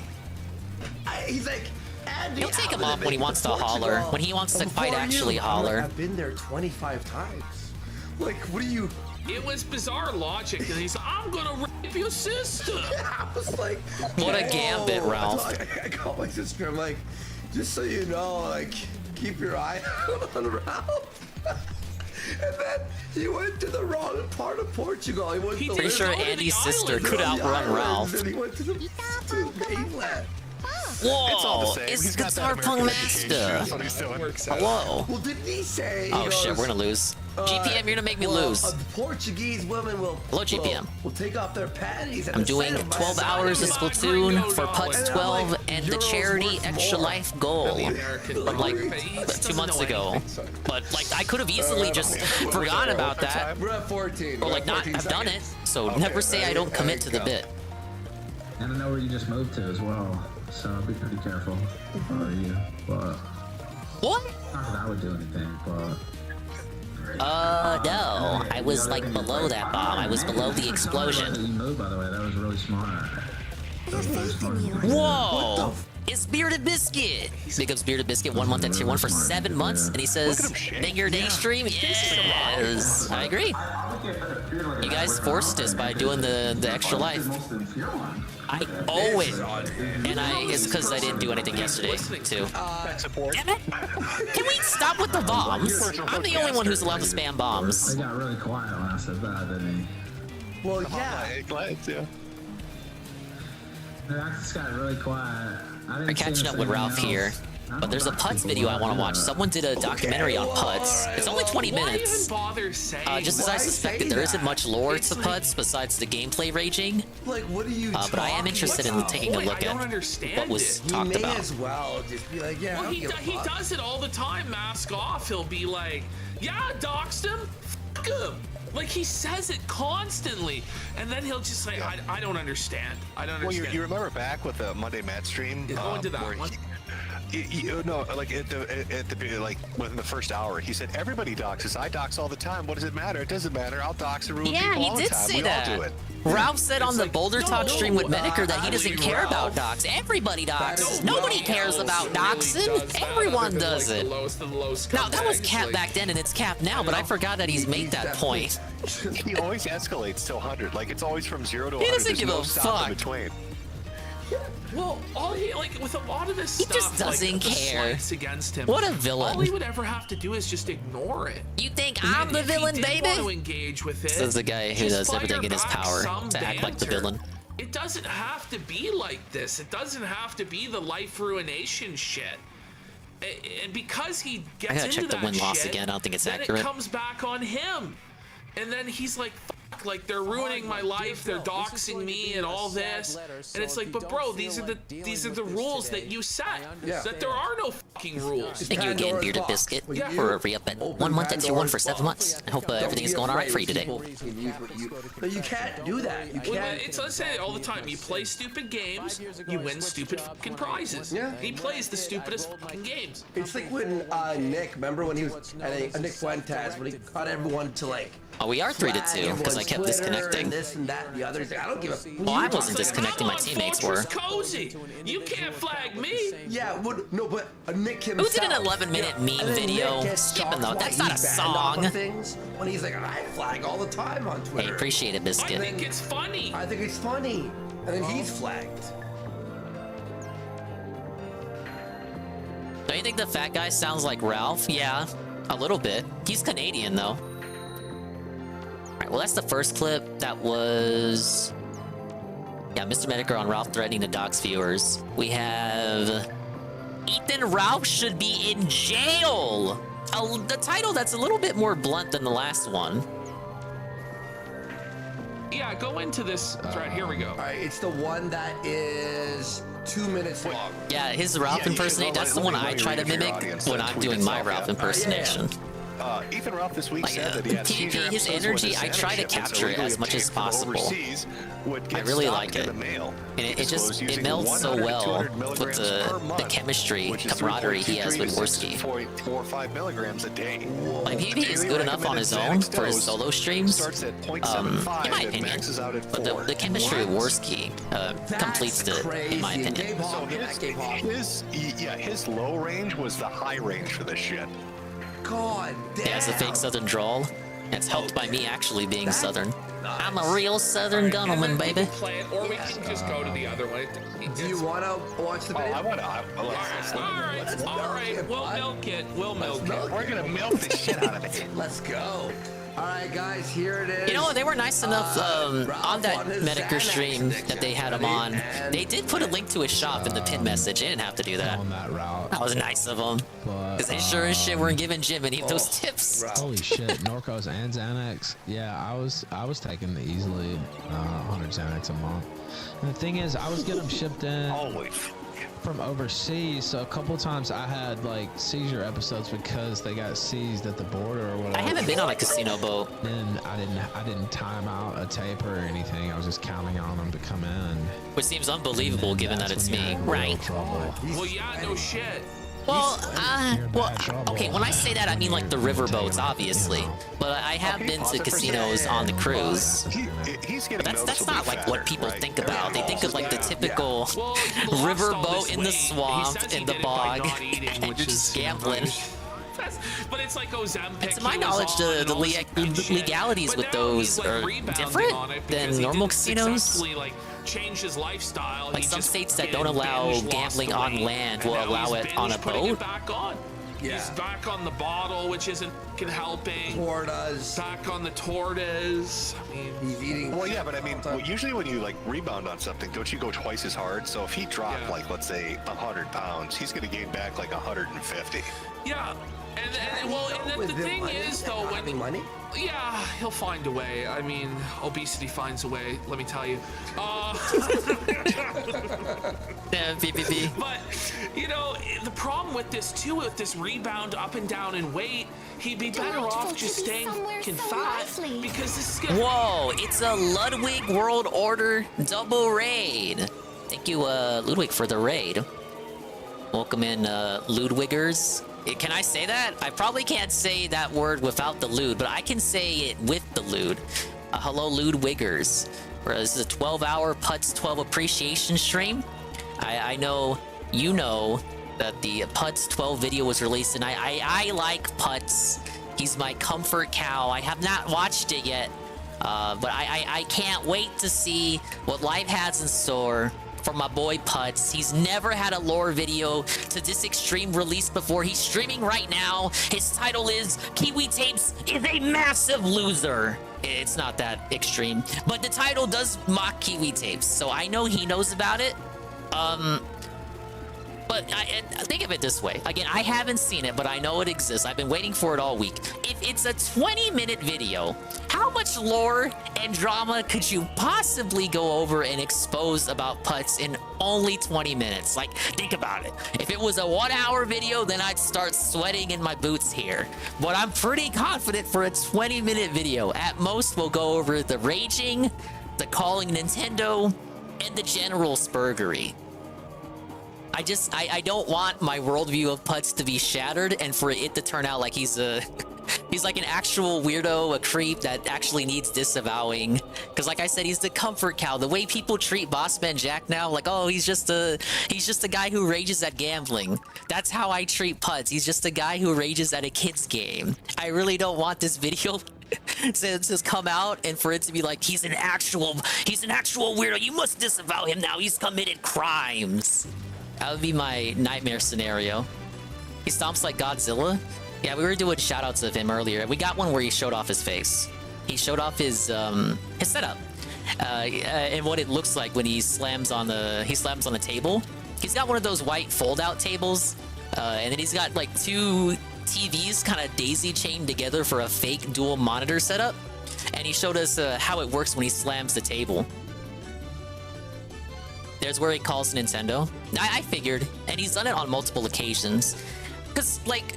He's like, Andy, He'll take them off when he wants to holler. When he wants to fight, actually holler. I've been there 25 times. Like, what do you? It was bizarre logic, and he's like, I'm gonna rape your sister. I was like, What a gambit, Ralph. I called my sister. I'm like, just so you know, like, keep your eye on Ralph. And then he went to the wrong part of Portugal. He went to Pretty sure Andy's sister could outrun Ralph. And he went to the mainland. Whoa, it's Guitar Punk Master. Hello. Well, didn't he say? Oh shit, we're gonna lose. GPM, you're gonna make me lose. The Portuguese women will. Hello, GPM. Will take off their panties. I'm doing 12 hours of Splatoon for Putz12 and the charity Extra Life goal from like 2 months ago. But like, I could have easily just forgotten about that. We're at 14. Or like not have done it. So never say I don't commit to the bit. And I know where you just moved to as well, so be pretty careful. Or you, but what? Not that I would do anything, but. No. I was like below that bomb. I was below the explosion. You moved, by the way. That was really smart. That was really smart. Whoa! is Bearded Biscuit. Big ups Bearded Biscuit, 1 month at tier 1 for 7 months. And he says, make your day stream. Yes, I agree. You guys forced us by doing the extra life. I owe it. And it's because I didn't do anything yesterday, too. Damn it. Can we stop with the bombs? I'm the only one who's allowed to spam bombs. They got really quiet when I said that, didn't he? Well, yeah. They just got really quiet. We're catching up with Ralph here. But there's a Putz video I want to watch. Someone did a documentary on Putz. It's only 20 minutes. Just as I suspected, there isn't much lore to Putz besides the gameplay raging. Like, what are you but I am interested in taking a look at what was talked about. As well, just be like, yeah. Well, he does it all the time. Mask off. He'll be like, yeah, doxed him. Fuck him. Like, he says it constantly, and then he'll just say, I don't understand. I don't understand. Well, you remember back with the Monday Matt stream? Go into that one. No, like at the like within the first hour, he said everybody doxes. I dox all the time. What does it matter? It doesn't matter. I'll dox and ruin people all the time. Say that. All do it. Ralph said on the Boulder Talk stream with Medeker that he doesn't care about dox. Everybody doxes. Nobody cares about doxing. Everyone does it. Now that was cap back then and it's cap now, but I forgot that he's made that point. He always escalates to 100. Like it's always from 0 to 100. He doesn't give a fuck in between. Well, all he with a lot of this he stuff, just doesn't care. Against him, what a villain! All he would ever have to do is just ignore it. You think I'm the villain, baby? Want to engage with it, this is the guy who does everything in his power to act like the villain. It doesn't have to be like this. It doesn't have to be the life ruination shit. And because he gets I gotta into check the that win-loss shit, again. I don't think it's then accurate. It comes back on him, and then he's like, like they're ruining my life, they're doxing me and all this, and it's like, but bro, these are the rules that you set. That there are no fucking rules. Thank you again, Bearded Biscuit, for a re-up at 1 month and tier 1 for 7 months. I hope everything is going all right for you today. But you can't do that. You can't. I say it all the time. You play stupid games, you win stupid fucking prizes. Yeah. He plays the stupidest fucking games. It's like when Nick, remember when he was Nick Fuentes, when he got everyone to like. Oh, we are 3-2 because I kept disconnecting. This and that and the other. I don't give a. Well, I wasn't disconnecting. My teammates were. Cozy. You can't flag me. Yeah, no, but Nick himself. Who did an 11-minute meme video? Skipping though, that's not a song. When he's like, I flag all the time on Twitter. Hey, appreciate it, Biscuit. I think it's funny. I think it's funny, and then he's flagged. Don't you think the fat guy sounds like Ralph? Yeah, a little bit. He's Canadian though. Alright, well that's the first clip. That was... yeah, Mr. Medeker on Ralph threatening to dox viewers. We have... Ethan Ralph should be in jail! The title that's a little bit more blunt than the last one. Yeah, go into this thread. Here we go. Alright, it's the one that is 2 minutes long. Yeah, his Ralph impersonation, that's the one I try to mimic when I'm doing my Ralph impersonation. Ethan Ralph this week said that he had seizure his energy, I try to capture it as much as possible. I really like it. And it melds so well with the chemistry, camaraderie he has with Worski. 4 or 5 milligrams a day. Like, maybe he's good enough on his own for his solo streams, in my opinion. But the chemistry of Worski completes it, in my opinion. So his low range was the high range for this shit. God damn. Yeah, it's a fake Southern drawl. It's helped by me actually being Southern. I'm a real Southern gunman, baby. Play it, or we can just go to the other one. Do you want to watch the video? I want to. All right. We'll milk it. We'll milk it. We're gonna milk the shit out of it. Let's go. All right, guys, here it is. You know, they were nice enough on that Medeker stream that they had him on. They did put a link to his shop in the pin message. They didn't have to do that. That was nice of them. Because they sure as shit weren't giving Jim any of those tips. Holy shit, Norcos and Xanax. Yeah, I was taking easily 100 Xanax a month. And the thing is, I was getting them shipped in from overseas, so a couple times I had like seizure episodes because they got seized at the border or whatever. I haven't been on a casino boat. Then I didn't time out a tape or anything. I was just counting on them to come in. Which seems unbelievable given that it's me. Right. Well, yeah, no shit. Okay, when I say that, I mean like the riverboats, obviously. But I have been to casinos on the cruise. But that's not like what people think about. They think of like the typical riverboat in the swamp, in the bog, and you're just gambling. But it's like Ozempic. To my knowledge, the legalities with those are different than normal casinos. Changed his lifestyle. Like some states that don't allow gambling on land will allow it on a boat. He's back on the bottle, which isn't helping. Tortas. Back on the tortas. I mean, he's eating. Well, yeah, but I mean, usually when you like rebound on something, don't you go twice as hard? So if he dropped like, let's say, 100 pounds, he's going to gain back like 150. Yeah. And the thing is, though, when money, yeah, he'll find a way. I mean, obesity finds a way. Let me tell you. Yeah, PPP. But you know, the problem with this too, with this rebound up and down in weight, he'd be better off just staying fat because this is gonna. Whoa! It's a Ludwig World Order double raid. Thank you, Ludwig, for the raid. Welcome in, Ludwigers. Can I say that? I probably can't say that word without the lewd, but I can say it with the lewd. Hello, Ludwigers. This is a 12-hour Putz12 appreciation stream. I know you know that the Putz12 video was released, and I like Putz. He's my comfort cow. I have not watched it yet, but I can't wait to see what life has in store for my boy Putz. He's never had a lore video to this extreme release before. He's streaming right now. His title is Kiwi Tapes is a Massive Loser. It's not that extreme, but the title does mock Kiwi Tapes, so I know he knows about it. But think of it this way. Again, I haven't seen it, but I know it exists. I've been waiting for it all week. If it's a 20-minute video, how much lore and drama could you possibly go over and expose about Putz in only 20 minutes? Like, think about it. If it was a 1-hour video, then I'd start sweating in my boots here. But I'm pretty confident for a 20-minute video. At most, we'll go over the raging, the calling Nintendo, and the general spurgery. I don't want my worldview of Putz to be shattered and for it to turn out like he's like an actual weirdo, a creep that actually needs disavowing. Because like I said, he's the comfort cow. The way people treat Bossman Jack now, like, oh, he's just a guy who rages at gambling. That's how I treat Putz. He's just a guy who rages at a kid's game. I really don't want this video to come out and for it to be like he's an actual weirdo. You must disavow him now. He's committed crimes. That would be my nightmare scenario. He stomps like Godzilla. Yeah, we were doing shoutouts of him earlier. We got one where he showed off his face. He showed off his setup and what it looks like when he slams on the table. He's got one of those white fold-out tables, and then he's got like 2 TVs kind of daisy-chained together for a fake dual monitor setup. And he showed us how it works when he slams the table. There's where he calls Nintendo. I figured, and he's done it on multiple occasions. Because, like,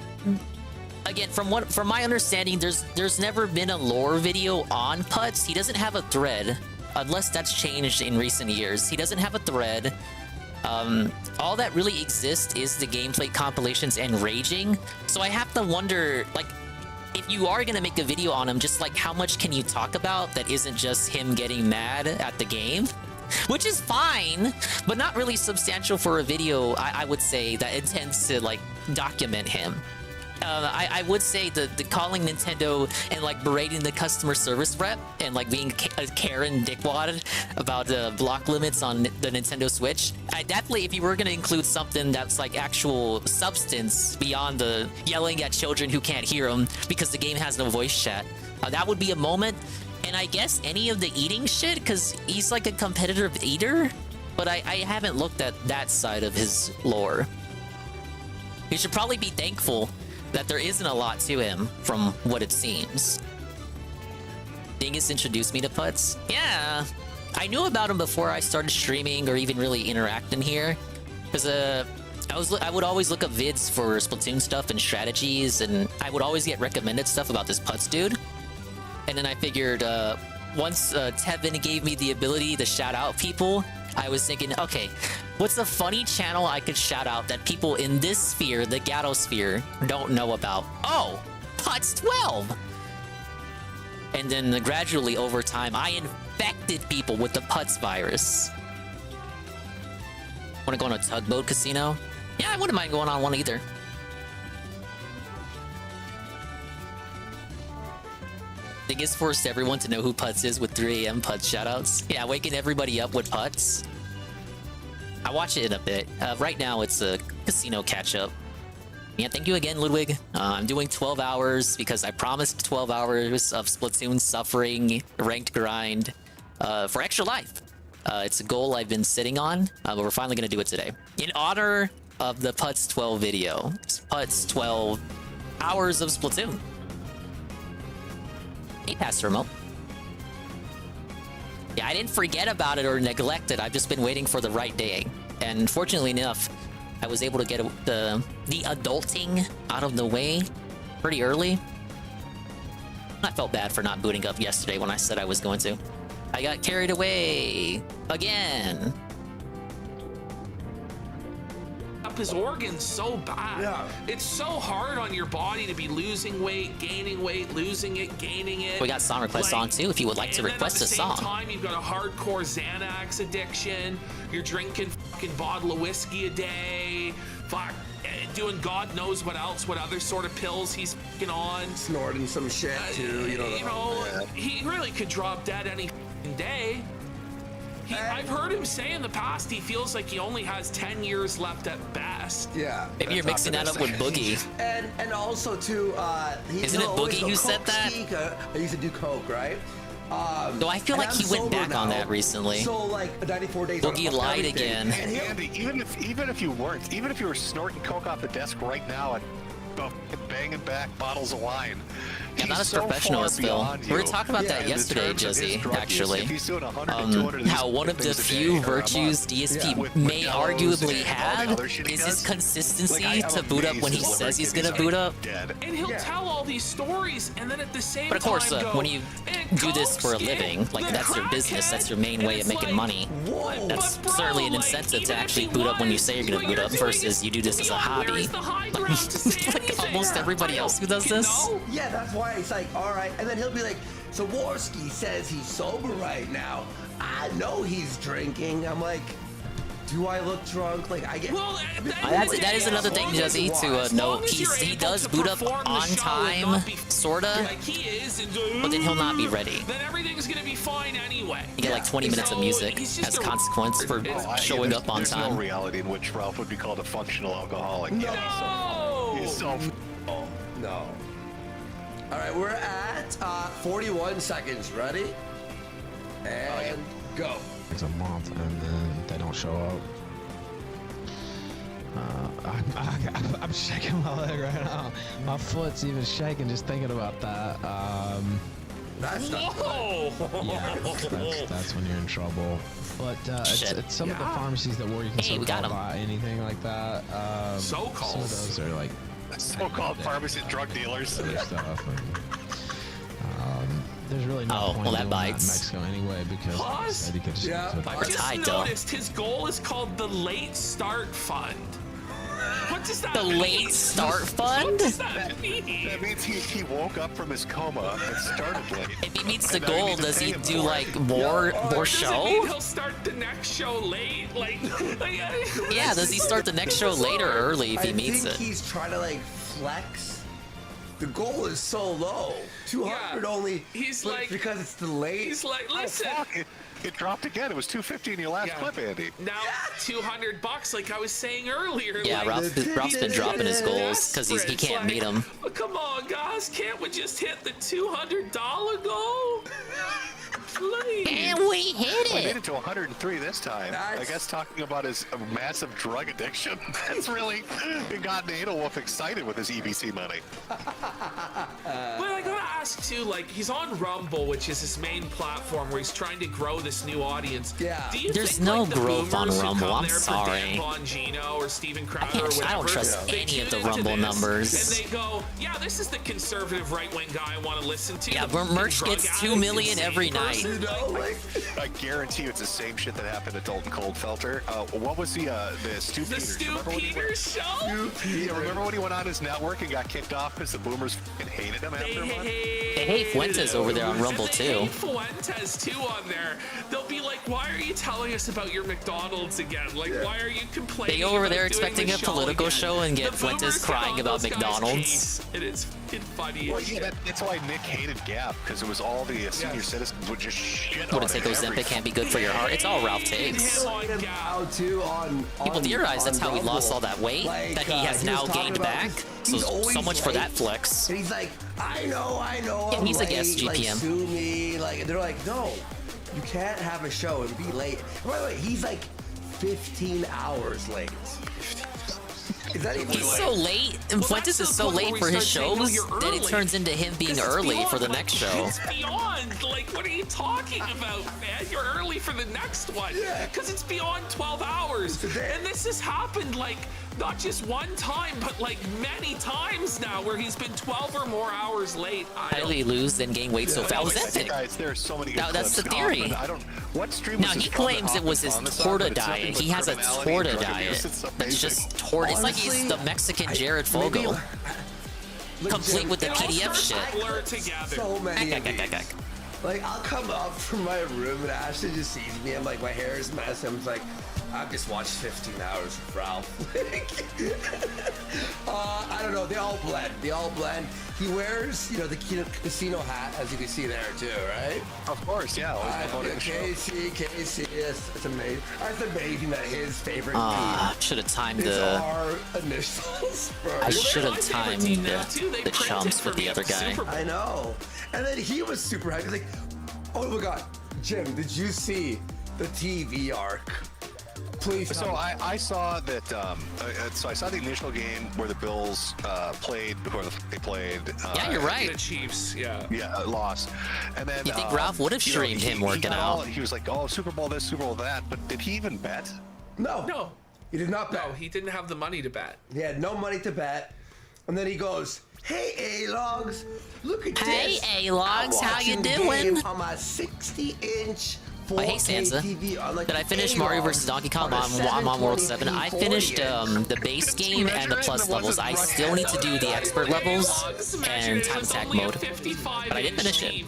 again, from my understanding, there's never been a lore video on Putz. He doesn't have a thread, unless that's changed in recent years. He doesn't have a thread. All that really exists is the gameplay compilations and raging. So I have to wonder, like, if you are gonna make a video on him, just like how much can you talk about that isn't just him getting mad at the game? Which is fine, but not really substantial for a video, I would say, that intends to, like, document him. I would say the calling Nintendo and, like, berating the customer service rep and, like, being a Karen dickwad about block limits on the Nintendo Switch. I definitely, if you were going to include something that's, like, actual substance beyond the yelling at children who can't hear them because the game has no voice chat, that would be a moment. And I guess any of the eating shit, because he's like a competitive eater, but I haven't looked at that side of his lore. You should probably be thankful that there isn't a lot to him from what it seems. Dingus introduced me to Putz. Yeah, I knew about him before I started streaming or even really interacting here. Because I would always look up vids for Splatoon stuff and strategies, and I would always get recommended stuff about this Putz dude. And then I figured once Tevin gave me the ability to shout out people, I was thinking, okay, what's a funny channel I could shout out that people in this sphere, the Gatto sphere, don't know about? Oh, Putz12! And then gradually over time, I infected people with the Putz virus. Want to go on a tugboat casino? Yeah, I wouldn't mind going on one either. I think it's forced everyone to know who Putz is with 3 a.m. Putz shoutouts. Yeah, waking everybody up with Putz. I watch it in a bit. Right now, it's a casino catch-up. Yeah, thank you again, Ludwig. I'm doing 12 hours because I promised 12 hours of Splatoon suffering, ranked grind for extra life. It's a goal I've been sitting on, but we're finally going to do it today. In honor of the Putz12 video. It's Putz12 hours of Splatoon. Hey, Pastor Remote. Yeah, I didn't forget about it or neglect it. I've just been waiting for the right day. And fortunately enough, I was able to get the adulting out of the way pretty early. I felt bad for not booting up yesterday when I said I was going to. I got carried away again. Up his organs so bad. Yeah. It's so hard on your body to be losing weight, gaining weight, losing it, gaining it. We got song requests on too if you would like to request a song. At the same time, you've got a hardcore Xanax addiction. You're drinking fucking bottle of whiskey a day. Fuck. Doing God knows what else, what other sort of pills he's fucking on. Snorting some shit too, you know. He really could drop dead any day. I've heard him say in the past he feels like he only has 10 years left at best. Yeah. Maybe you're mixing that up with Boogie. And also too, isn't it Boogie who said that? I used to do coke, right? Though I feel like he went back on that recently. So like 94 days. Boogie lied again. And Andy, even if you weren't, even if you were snorting coke off the desk right now and banging back bottles of wine. Yeah, not as professional as Phil. We were talking about that yesterday, Jesse, actually. How one of the few virtues DSP may arguably have is his consistency to boot up when he says he's gonna boot up. And he'll tell all these stories, and then at the same time, but of course, when you do this for a living, like that's your business, that's your main way of making money. That's certainly an incentive to actually boot up when you say you're gonna boot up versus you do this as a hobby. Like almost everybody else who does this. Yeah, that's why it's like, all right, and then he'll be like, Zaworski says he's sober right now. I know he's drinking. I'm like, do I look drunk? Like, I get. Well, that is another thing, Jesse, to note. He does boot up on time, sorta, but then he'll not be ready. Then everything's gonna be fine anyway. You get like 20 minutes of music as a consequence for showing up on time. There's no reality in which Ralph would be called a functional alcoholic. No! He's so no. All right, we're at 41 seconds. Ready? And go. It's a month, and then they don't show up. I'm shaking my leg right now. My foot's even shaking just thinking about that. That's Whoa! Yeah, that's when you're in trouble. But it's some of the pharmacies that where you can so-called buy anything like that. So-called. Some of those are like so-called pharmacy drug dealers. Other stuff. There's really no point in doing that in Mexico anyway because Plus, you could just I just noticed his goal is called the Late Start Fund. What does that mean? The Late Start Fund? What does that mean? That means he woke up from his coma and started late. If he meets the goal, does he do like more show? Does it mean he'll start the next show late? Yeah, does he start the next show late or early if he meets it? I think he's trying to like flex. The goal is so low. 200 only. He's like, because it's delayed. He's like, listen. Oh, fuck. It dropped again. It was 250 in your last clip, Andy. Now $200, like I was saying earlier. Yeah, like, Ralph's been dropping his goals because he can't meet them. Come on, guys, can't we just hit the $200 goal? Please. And we hit We it. made it to 103 this time. I guess talking about his massive drug addiction. That's really got Nadal Wolf excited with his EBC money. But I gotta ask too, like he's on Rumble, which is his main platform where he's trying to grow this new audience. Yeah. Do you There's think, no like, the growth on boomers who Rumble, come I'm there for sorry. Dan Bongino or Steven Crowder or whatever, I don't trust they any of the tune into Rumble this, numbers. And they go, yeah, this is the conservative right-wing guy I want to listen to. Yeah, the where merch drug gets 2 addict, million insane every night. person. You know, like I guarantee you it's the same shit that happened to Dalton Coldfelter. What was the Stu The Peters? Stu Remember when he went- Peters show? Yeah, remember when he went on his network and got kicked off because the boomers fucking hated him after a month? They hate Fuentes over there on Rumble And they too. hate Fuentes too on there. They'll be like, "Why are you telling us about your McDonald's again? Like, why are you complaining?" They go over about there doing expecting the a political again? show and get The Fuentes boomers get crying on about those guys' McDonald's. case, and it's fucking funny. Well, as yeah, shit. that's why Nick hated Gap, because it was all the senior citizens would just shit on Wouldn't take it Ozempic every- can't be good for your heart. It's all Ralph takes. out too on People theorize that's how he lost all that weight that he has now gained back. So much for that flex. And he's like, I know, Yeah, I'm he's a late, guest like, GPM. sue me. Like, they're like, no, you can't have a show and be late. By the way, he's like 15 hours late. Is that even He's so late, and Fuentes is so late for his shows that it turns into him being early for the next show. It's beyond. Like, what are you talking about, man? You're early for the next one. Because it's beyond 12 hours. And this has happened, like, not just one time, but, like, many times now where he's been 12 or more hours late. How do you lose then gain weight so fast? Ozempic. Guys, there are so many good That's the clips. theory. I don't. What stream Now was this he from that claims it was his Hoffman's on torta this on, but it's diet. nothing He has a but criminality torta and drug diet. abuse. It's That's amazing. just torta. It's like he's the Mexican Jared Fogle, complete with the PDF shit. Blur together. So many of these. Like, I'll come up from my room and Ashley just sees me. I'm like, my hair is messy. I'm like, I've just watched 15 hours of Ralph. I don't know. They all blend. They all blend. He wears, you know, the casino hat, as you can see there, too, right? Of course, yeah. Casey, it's amazing. It's amazing that his favorite Should have timed is the. our initials. I should have timed the chumps with the other guy. I know. And then he was super hyped. He's like, oh my god, Jim, did you see the TV arc? Please. So I saw that. So I saw the initial game where the Bills played, whoever they played. Yeah, you're right. The Chiefs, yeah. Yeah, lost. And then You think Ralph would have streamed him working out? He was like, "Oh, Super Bowl this, Super Bowl that," but did he even bet? No. He did not bet. No, he didn't have the money to bet. He had no money to bet. And then he goes, hey, A-Logs, look at Hey, this. A-Logs, I'm how you watching doing? game on my 60-inch 4K Oh, hey Sansa. TV on, like, Did I finish Mario vs. Donkey Kong? I'm on World 7. I finished the base game and the plus levels. I still need to do the expert levels and time attack mode. But I didn't finish it.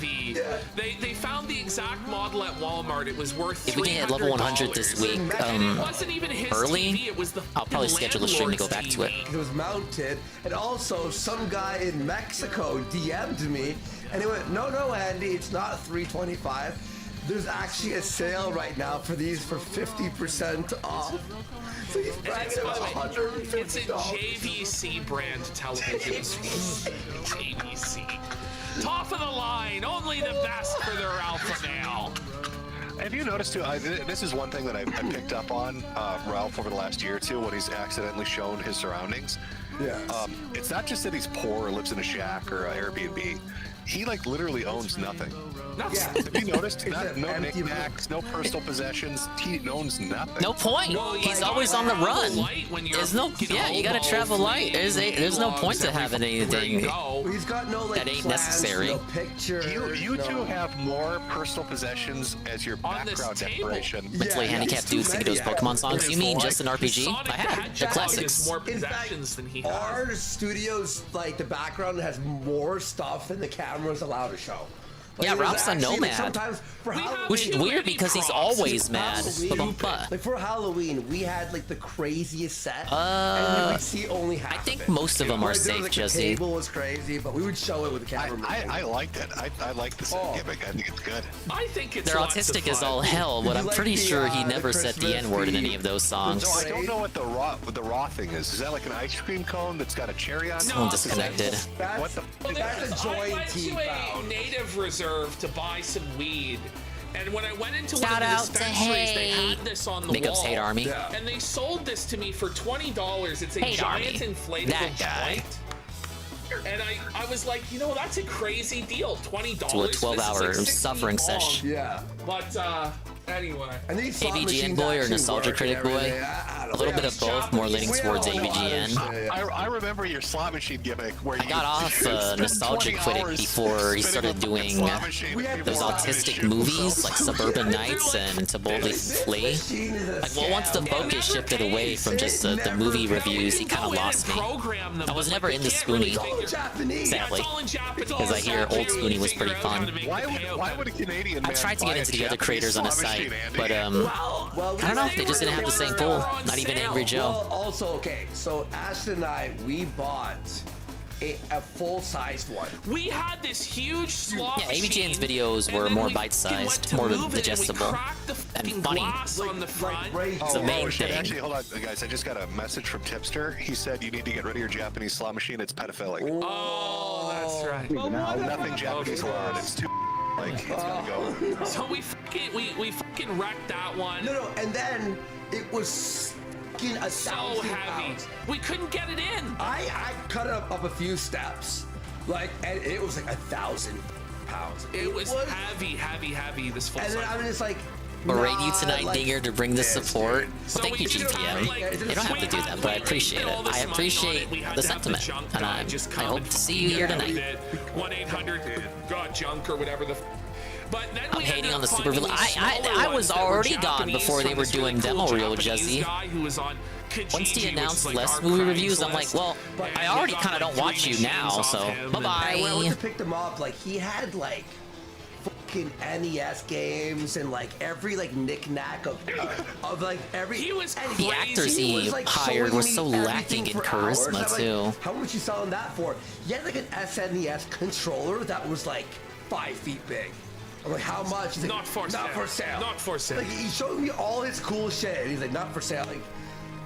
They found the exact model at Walmart. It was worth If we can hit level 100 this week, it wasn't even his early, TV, it was the I'll probably schedule a stream to go back to it. It was mounted, and also some guy in Mexico DM'd me, and he went, no, Andy, it's not $325. There's actually a sale right now for these for 50% off. So he's bragging about $150. It's a JVC brand television suite. JVC. Top of the line, only the best for their alpha male. Have you noticed too? This is one thing that I picked up on Ralph over the last year or two when he's accidentally shown his surroundings. Yeah. It's not just that he's poor or lives in a shack or an Airbnb. He like literally owns nothing. Nothing. Yeah. Have you noticed? No empty knickknacks, no personal possessions. He owns nothing. No point. He's always on the run. There's no, yeah, you gotta travel light. There's no point to having anything He's got no like that ain't plans, necessary. no pictures. You two have more personal possessions as your background decoration. Mentally handicapped dudes singing those Pokemon songs. You mean just an RPG? I had the classics. More possessions than he has. Our studios, like the background has more stuff than the camera's allowed to show. Like, Yeah, there's Ralph's a actually, like, nomad. sometimes for Halloween, Which is weird because he's always mad. Like for Halloween, we had like the craziest set, and we would see only half. I think of it. most of them are Like, there was, safe, like, Jesse. The table was crazy, but we would show it with the camera. I liked it. I like the set gimmick. I think it's good. I think it's They're lots of autistic as fun. all hell, but I'm like pretty the, sure he the never said the Christmas N-word in tree? any of those songs. So I don't know what the raw thing is. Is that like an ice cream cone that's got a cherry on it? Someone disconnected. What the? That's a I joint went to tea a found. native reserve to buy some weed. And when I went into Shout one of out the to dispensaries, they Hate. had this on the Makeup's wall. Hate Army. And they sold this to me for $20. It's a Hate giant Army. inflatable That guy. joint. And I was like, you know, that's a crazy deal. $20. To a 12-hour suffering session. Yeah. But anyway. And these slot AVGN machines boy or actually Nostalgia work Critic and boy? everything. A little bit of both, more leaning towards AVGN. I remember your slot machine gimmick where I got off Nostalgia Critic before he started doing those autistic movies like Suburban Nights and To Boldly Flee. Like, well, once the focus shifted away from just the movie reviews, he kind of lost me. I was never into Spoonie, sadly, because I hear old Spoonie was pretty fun. Why would a Canadian man I tried to get buy into a the other Japanese creators on the slot site, machine, Andy? but I don't know, they just didn't have the same pull. Not even Angry Joe. Well, also, okay, so Ashton and I, we bought a full-sized one. We had this huge slot Yeah, AVGN's machine, videos were and then more we bite-sized, went to more move it, and we digestible, cracked the and fucking funny. glass on the front. It's the main shit. thing. Actually, hold on, guys. I just got a message from Tipster. He said you need to get rid of your Japanese slot machine. It's pedophilic. Oh, that's right. Nothing Japanese allowed. It's too like it's gotta go. So we fucking wrecked that one. No, and then it was fucking so 1,000 heavy. pounds. We couldn't get it in. I cut it up a few steps, like, and it was like 1,000 pounds. It was heavy. This full And then size. I'm just like, Berate you tonight, like Dinger, to bring this support. So Well, thank you, we did GPM. like- You don't have to do that, but I appreciate it. I appreciate the sentiment, and I hope to see you here tonight. 1-800 got junk or whatever the. But then I'm hating on the super villain. I was already gone before they were doing demo reel, Jesse. Once he announced less movie reviews, I'm like, well, I already kind of don't watch you now, so And when I went bye-bye. to pick them up, like, he had like fucking NES games and like every like knick-knack of like every. He was and The actors he like, hired showing were me so everything lacking in for hours. charisma, I'm like, too. how much you selling that for? He had like an SNES controller that was like 5 feet big. I'm like, how much? He's like, Not for sale. Not for sale. Like, he showed me all his cool shit, and he's like, not for sale. Like,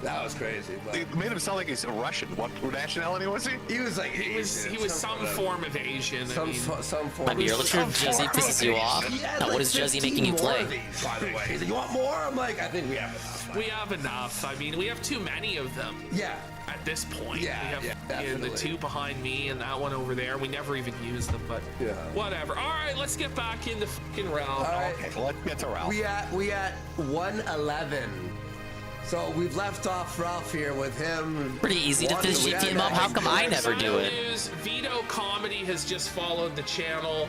that was crazy. But It made him sound like he's a Russian. What nationality was he? he was like, He was some form of Asian. I mean, some form. Might be your literature, Jesse pisses you off. He had, Now, like, what is Jesse 15 making you more play? of these, by the way, he's like, you want more? I'm like, I think we have enough. we have enough. I mean, we have too many of them. Yeah. At this point, Yeah, we have yeah, the definitely. two behind me and that one over there. We never even use them, but Yeah. whatever. All right, let's get back into fucking Ralph. All right. Okay, let's get to Ralph. We at 111. So we've left off Ralph here with him. Pretty easy to finish Yeah, GPM up. How come I never do it? News, Vito Comedy has just followed the channel.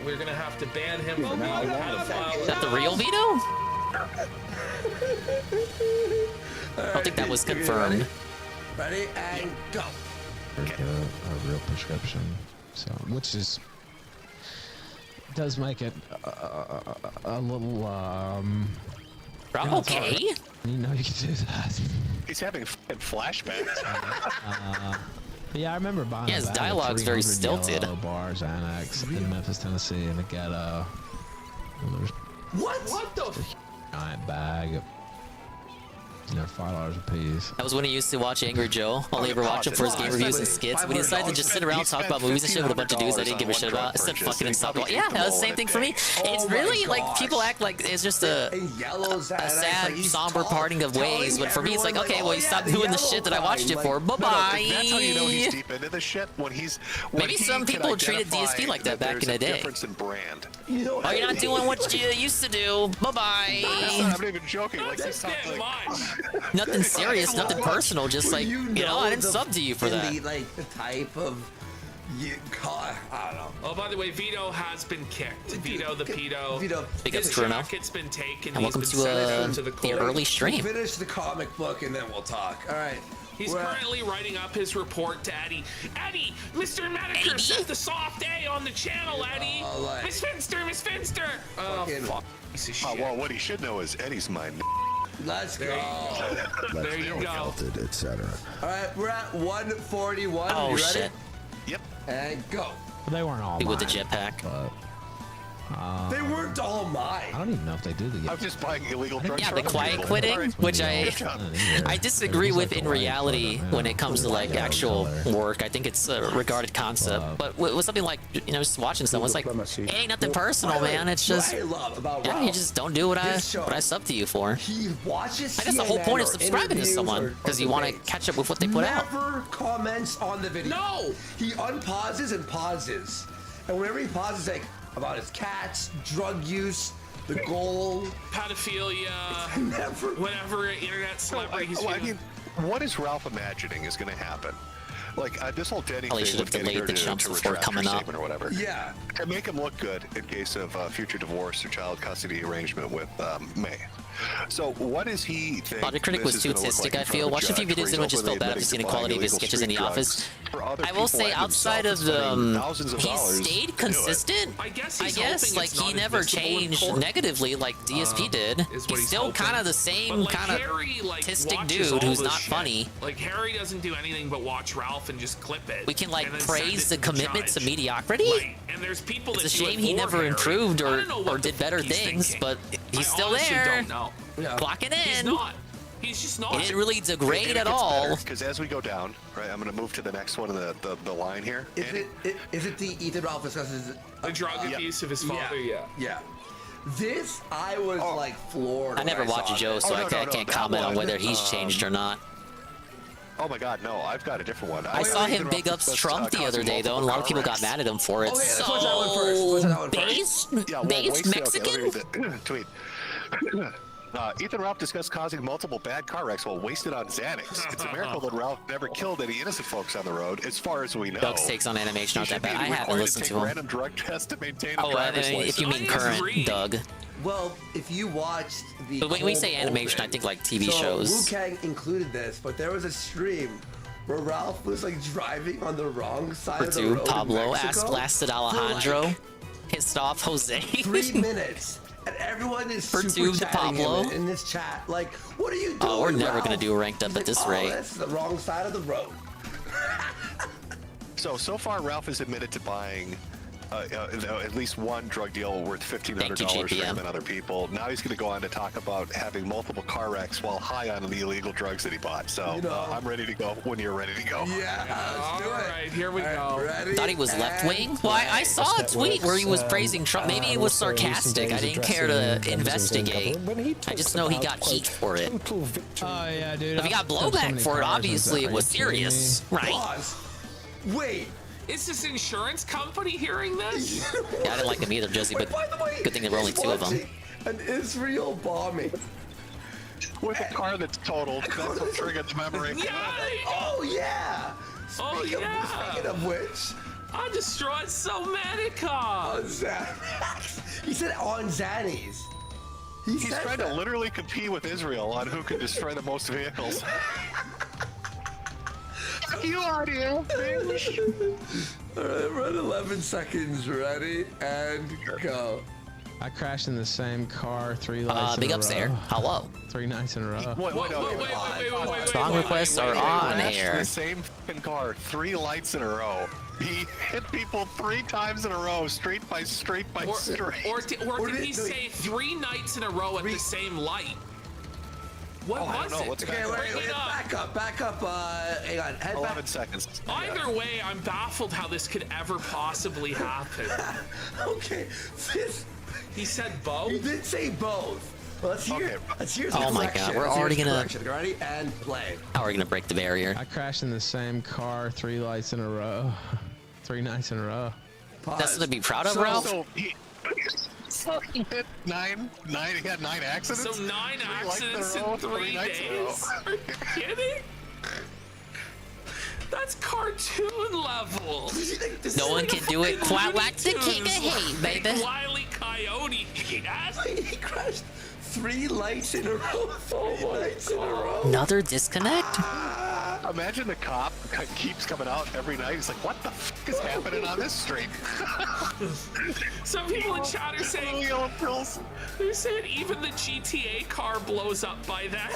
We're gonna have to ban him from being a pedophile. Is that the real Vito? I don't think that was confirmed. Ready and go. A real prescription, so which is does make it a little Okay. You know you can do that. He's having fucking flashbacks. But yeah, I remember buying. Yeah, his a bag of dialogue's very 300 stilted. Yellow bars Annex in Memphis, Tennessee, in the ghetto. And there's What the? giant bag. They're $5 a piece. That was when he used to watch Angry Joe. Only ever watch him for his game reviews and skits. We decided to just sit around, talk about movies and shit with a bunch of dudes I didn't give a shit about. I said fucking and stuff. Yeah, that was the same thing for me. It's really like people act like it's just a sad, somber parting of ways. But for me, it's like, okay, well, you stopped doing the shit that I watched it for. Bye bye. That's how you know he's deep into this shit. When Maybe he some can people treated identify DSP like that back in the day. Difference in brand. Oh, you're not doing what you used to do. Bye bye. I'm not even joking. Like this like Nothing serious, nothing personal. Just like you know, I didn't the- sub to you for in that. The, like the type of I don't know. Oh, by the way, Vito has been kicked. Vito the pedo. Vito. Big up His to Bruno. jacket's been taken. And welcome He's to been sent into the the court. early stream. Finish the comic book and then we'll talk. All right. He's currently writing up his report to Eddie. Eddie, Mr. Medicare says the soft A on the channel, Eddie. Miss Finster, Miss Finster. Oh, fuck. Piece of shit. Well, what he should know is Eddie's my. Let's go. There you go. Etc. All right, we're at 141. Oh you ready? shit. Yep. And go. They weren't all With the mine, jetpack. but They weren't all mine. I don't even know if they do the. I'm just buying illegal drugs. Yeah, for the other quiet people. quitting, Alright. which I disagree with in reality when it comes to like actual work. I think it's a regarded concept. But with something like just watching someone, it's like it ain't nothing personal, man. It's just What I love about you just don't do what I sub to you for. He watches. I guess the whole CNN point of or subscribing to interviews someone or because you want to debates. catch up with what they put out. Never comments on the video. No. He unpauses and pauses, and whenever he pauses, like about his cats, drug use, the goal, pedophilia, whatever internet celebrity he's I mean, what is Ralph imagining is going to happen? Like this whole Denny Probably thing should with have getting her delayed the to chumps before retract her coming up. statement or whatever. Yeah. To make him look good in case of future divorce or child custody arrangement with May. So what is he think? Logic Critic was too autistic, I feel. Watched a few videos and just felt bad after seeing the quality of his sketches in the office. I will say, outside of the, he stayed consistent. I guess like he never changed negatively like DSP did. He's still kind of the same kind of autistic dude who's not funny. Like Harry doesn't do anything but watch Ralph and just clip it. We can like and then praise send the it to commitment to judge. mediocrity. Right. And there's people It's a that do it shame he for never Harry. improved I don't know what or the did better fuck he's things, thinking. but he's I still honestly there. Don't know. Clocking He's in. not. He's just not. He didn't really degrade at all. Because as we go down, right, I'm going to move to the next one in the line here. Is it the Ethan Ralph discusses the drug abuse of his father? Yeah. This I was like floored. I never when watched saw Joe, this. so I can't comment on whether he's changed or not. Oh my God, no! I've got a different one. I saw him big up Trump the other day, though, and a lot of people got mad at him for it. Okay, so what's that one first? based Mexican. Tweet. Ethan Ralph discussed causing multiple bad car wrecks while wasted on Xanax. It's a miracle that Ralph never killed any innocent folks on the road, as far as we know. Doug's takes on animation aren't that bad. I haven't listened to him. Random drug tests to maintain a Oh, driver's license. if you mean current, Doug. Well, if you watched the. But when we cold say animation, open, I think like TV so shows. Wu Kang included this, but there was a stream where Ralph was like driving on the wrong side of the road. Pablo in Mexico ass blasted Alejandro, pissed off Jose. 3 minutes. And everyone is For super two to chatting Pablo. him in this chat. Like, what are you doing? Oh, we're never Ralph? gonna do a ranked up at this rate. That's the wrong side of the road. So far, Ralph has admitted to buying at least one drug deal worth $1,500 for him and other people. Now he's going to go on to talk about having multiple car wrecks while high on the illegal drugs that he bought. So I'm ready to go when you're ready to go. Yeah, let's do it. All right, here we go. Ready? Thought he was left wing? Well, I saw a tweet where he was praising Trump. Maybe it was sarcastic. I didn't care to investigate. I just know he got heat for it. Oh yeah, dude. If he got blowback for it, obviously it was serious, right? Pause. Wait. Is this insurance company hearing this? Yeah, I didn't like him either, Jesse, but By the way, good thing there were only two of them. An Israel bombing. With a car that's totaled. That's what triggered the memory. Oh yeah. Speaking of which, I destroyed so many cars. He said on Xannies. He's trying to literally compete with Israel on who can destroy the most vehicles. You audio, bitch. All right, we're at 11 seconds. Ready and go. I crashed in the same car 3 nights big in a ups row. there. Hello. 3 nights in a row. Wait. Song requests are on air. The same fucking car, 3 lights in a row. He hit people 3 times in a row, street by street by street. Or did he say 3 nights in a row at the same light? What was I don't know. it? Let's Back up. Hang on. Head 11 back. seconds. Either way, I'm baffled how this could ever possibly happen. Okay. He said both? He did say both. Well, let's hear. Let's hear. Oh my God, we're already gonna. Ready and play. How are we gonna break the barrier? I crashed in the same car 3 lights in a row. 3 nights in a row. That's something to be proud of, Ralph. So he hit 9. He had 9 accidents. So 9 accidents in 3 nights in a row. days? Are you kidding? That's cartoon level. No one can do it quite like the king of hate, baby. Wile E. Coyote. He crashed 3 lights in a row. 3 lights in a row. Another disconnect? Imagine the cop keeps coming out every night. He's like, what the fuck is happening on this street? Some people in chat are saying, they're saying even the GTA car blows up by that.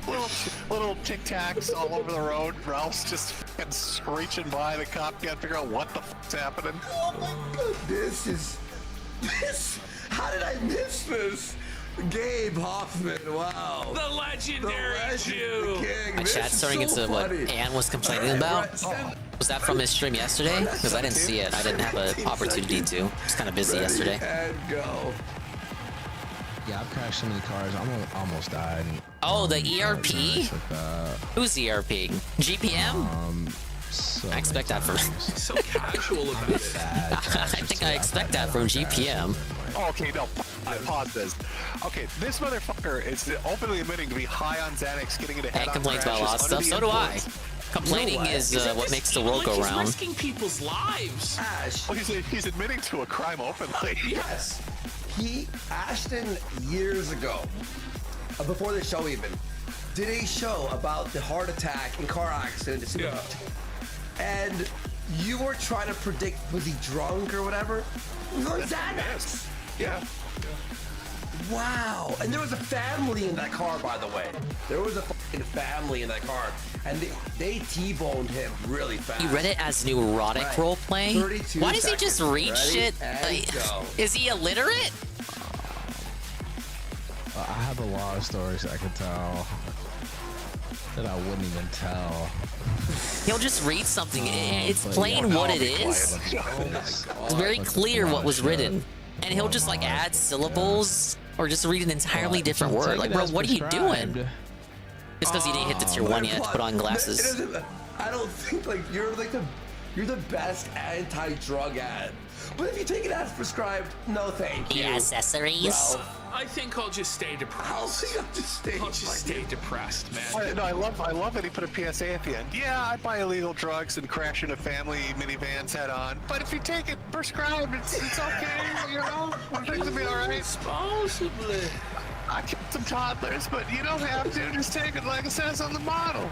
Little little Tic Tacs all over the road. Ralph's just fucking screeching by. The cop can't figure out what the fuck's happening. Oh my god, this. How did I miss this? Gabe Hoffman, wow. The legendary Jew. My chat's turning into what Ann was complaining about. Was that from his stream yesterday? Because I didn't see it. I didn't have an opportunity to. I was kind of busy yesterday. And go. Yeah, I've crashed so many cars. I almost died. Oh, the ERP? Who's ERP? GPM? I expect that from. So casual about it. I think I expect that from GPM. Okay, no, pause this. Okay, this motherfucker is openly admitting to be high on Xanax, getting into head-on complains about a lot of crashes stuff. So do I. Complaining is what makes the world go round. He's risking people's lives. Ash. Well, he's admitting to a crime openly. Yes. Ashton, years ago, before the show even, did a show about the heart attack and car accident. Yeah. And you were trying to predict, was he drunk or whatever? It was on Xanax. Yeah. Wow. And there was a family in that car, by the way. There was a fucking family in that car. And they T-boned him really fast. You read it as neurotic roleplay? Why does he just read shit? Is he illiterate? I have a lot of stories I could tell that I wouldn't even tell. He'll just read something. It's plain what it is. It's very clear what was written. And he'll just like add syllables or just read an entirely different word. Like, bro, what are you doing? It's because you didn't hit the tier 1 yet to put on glasses. I don't think like you're the best anti-drug ad. But if you take it as prescribed, no thank you. The accessories. I think I'll just stay depressed. I'll just stay depressed, man. No, I love that he put a PSA at the end. Yeah, I buy illegal drugs and crash into family minivans head on. But if you take it prescribed, it's okay, you know? Things will be all right. Responsibly. I killed some toddlers, but you don't have to. Just take it like it says on the bottle.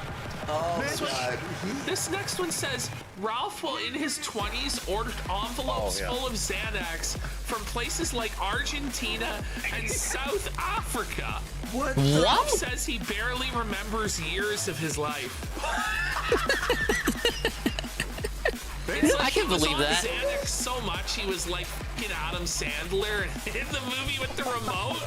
Oh, God. This next one says, Ralph, while in his 20s, ordered envelopes full of Xanax from places like Argentina and South Africa. What? Ralph says he barely remembers years of his life. Like I can believe that. Xanax so much he was like fucking Adam Sandler in the movie with the remote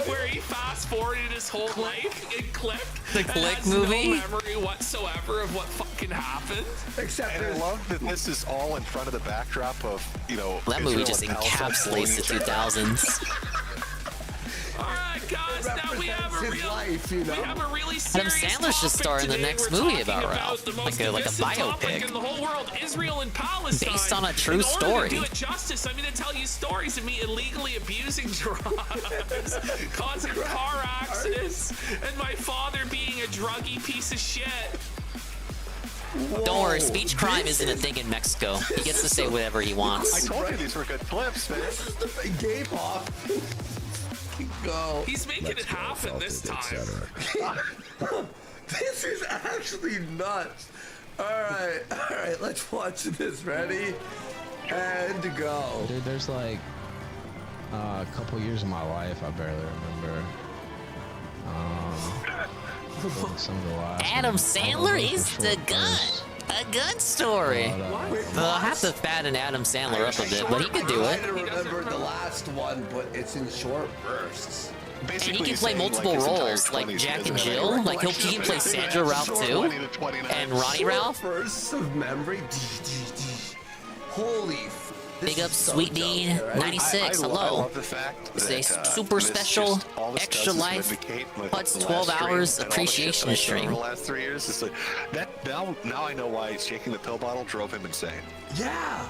where he fast forwarded his whole life and clicked. The Click movie? No memory whatsoever of what fucking happened. And I love that this is all in front of the backdrop of, you know, that movie just encapsulates the 2000s. Alright guys, now we have a really serious Adam Sandler's just starring in the next movie about Ralph. Like a biopic. In the whole world, Israel and Palestine. Based on a true story. To do it justice, I'm going to tell you stories of me illegally abusing drugs, causing car accidents, and my father being a druggy piece of shit. Don't worry, speech crime isn't a thing in Mexico. He gets to say whatever he wants. I told you these were good clips, man. This is the game off. Go. He's making it happen this time. This is actually nuts. All right, let's watch this. Ready? And go. Dude, there's like a couple years of my life I barely remember. Some of the last Adam Sandler is the gun. A gun story. I'll have to fatten Adam Sandler up a bit, but he could do it. I remember the last one, but it's in short bursts. And he can play multiple roles, like Jack and Jill. Like he can play Sandra Ralph too, and Ronnie Ralph. Bursts of memory. Holy. Big up Sweet Bean 96. Hello. I love the fact it's a that, super special, extra life, Putz 12 hours appreciation stream. The last 3 years, it's like that. Now I know why shaking the pill bottle drove him insane. Yeah.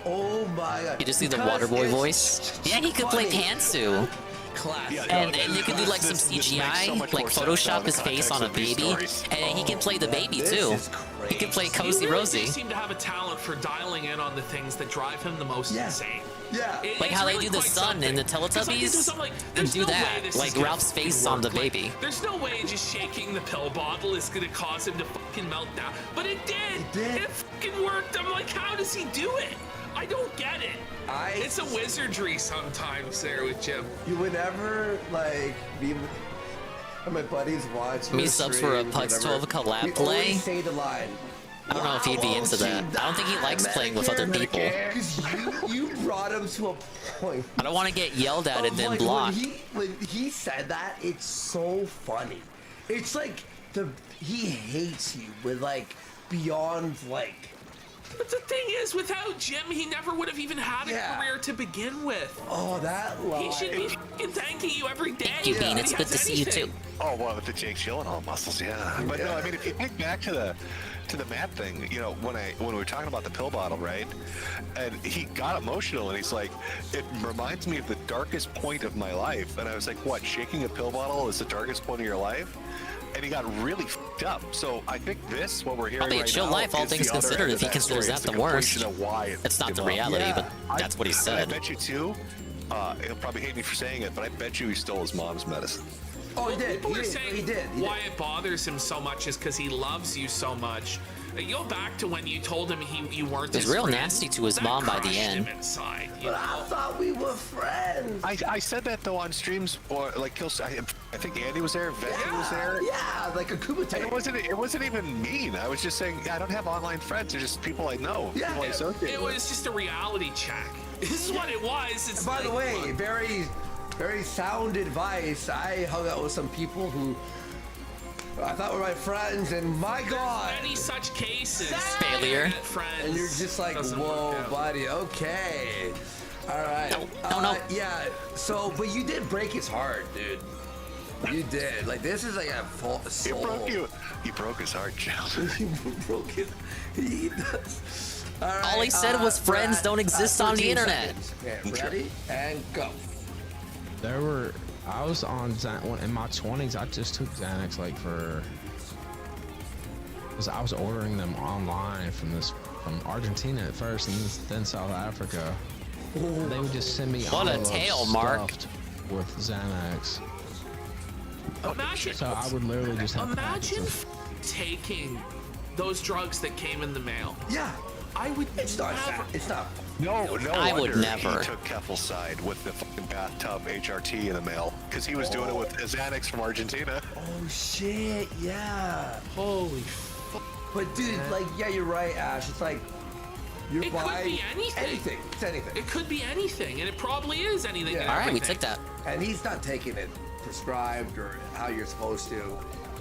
Oh my God. You just see the Waterboy voice. Yeah, he could play Pantsu. And you can do like some CGI, like Photoshop his face on a baby, and he can play the baby too. He can play Cozy Rosie. He seems to have a talent for dialing in on the things that drive him the most insane. Yeah. Like how they do the sun in the Teletubbies. Do that, like Ralph's face on the baby. There's no way just shaking the pill bottle is gonna cause him to fucking melt down. But it did. It fucking worked. I'm like, how does he do it? I don't get it. It's a wizardry sometimes there with Jim. You would never like be. and my buddies watch. Me subs for a Putz12 collab we play. always say the line. I don't know if he'd be into that. I don't think he likes playing with other people. Because you brought him to a point. I don't want to get yelled at and then Like, blocked. when he said that, it's so funny. It's like he hates you with like beyond like. But the thing is, without Jim, he never would have even had a career to begin with. Oh, that line. He should be fucking thanking you every day. Thank you, Bean. It's good to see you too. Oh, well, with the Jake Gyllenhaal muscles, yeah. But no, I mean, if you think back to the Matt thing, you know, when we were talking about the pill bottle, right? And he got emotional, and he's like, it reminds me of the darkest point of my life. And I was like, what? Shaking a pill bottle is the darkest point of your life? And he got really f***ed up. So I think what we're hearing Probably a chill life, all things considered, if he considers that the worst. It's not the reality, but that's what he said. I bet you too, he'll probably hate me for saying it, but I bet you he stole his mom's medicine. Oh, he did. People are saying why it bothers him so much is because he loves you so much. You go back to when you told him you weren't. He was real nasty to his mom by the end. Inside, but I thought we were friends. I said that though on streams, or like I think Andy was there, Vecchi was there. Yeah, like a Kumite. It wasn't even mean. I was just saying I don't have online friends. They're just people I know. Yeah, people I associate it with. was just a reality check. This is what it was. It's by the way, very, very sound advice. I hung out with some people who I thought were my friends, and my God, many such cases. Failure. And you're just like, whoa, buddy. Okay. All right. No. Yeah. So, but you did break his heart, dude. You did. Like, this is like a full soul. You broke his heart, Joe. You broke it. He does. All he said was friends don't exist on the internet. Okay, ready and go. I was on in my 20s. I just took Xanax because I was ordering them online from Argentina at first, and then South Africa. They would just send me what a tale, Mark, with Xanax. Imagine. So I would literally just have imagine taking those drugs that came in the mail. Yeah. I would. It's not. No I would wonder never. He took Keffel's side with the fucking bathtub HRT in the mail because he was doing it with Xanax from Argentina. Oh shit! Yeah. Holy fuck. But dude, like, yeah, you're right, Ash. It's like you're it buying could be anything. It's anything. It could be anything, and it probably is anything. Yeah. All right, we took that. And he's not taking it prescribed or how you're supposed to.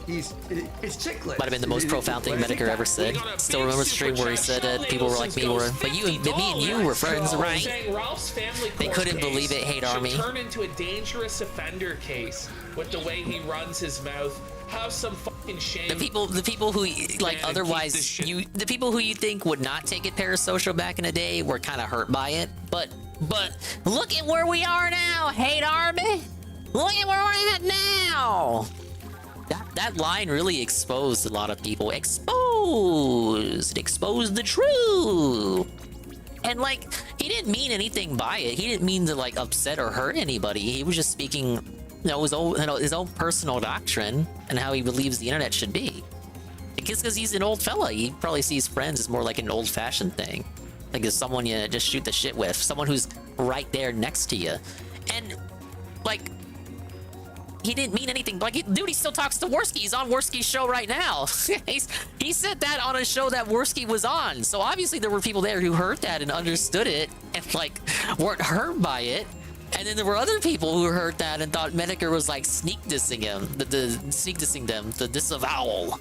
It's chicklets. Might have been the most profound thing Medicare ever said. Still remember the stream where he said that people were like me but me and you were friends, right? Ralph's family they couldn't believe it. Hate Army. Turn into a dangerous offender case with the way he runs his mouth. Have some fucking shame. The people who like otherwise the people who you think would not take it parasocial back in the day were kind of hurt by it. But look at where we are now. Hate Army. Look at where we're at now. That line really exposed a lot of people. Exposed the truth. And like, he didn't mean anything by it. He didn't mean to like upset or hurt anybody. He was just speaking, his own personal doctrine and how he believes the internet should be. Because he's an old fella, he probably sees friends as more like an old-fashioned thing. Like as someone you just shoot the shit with, someone who's right there next to you. And like, he didn't mean anything. Like, dude, he still talks to Worski. He's on Worski's show right now. He said that on a show that Worski was on. So obviously there were people there who heard that and understood it and like weren't hurt by it. And then there were other people who heard that and thought Medicare was like sneak dissing him, sneak dissing them, the disavowal.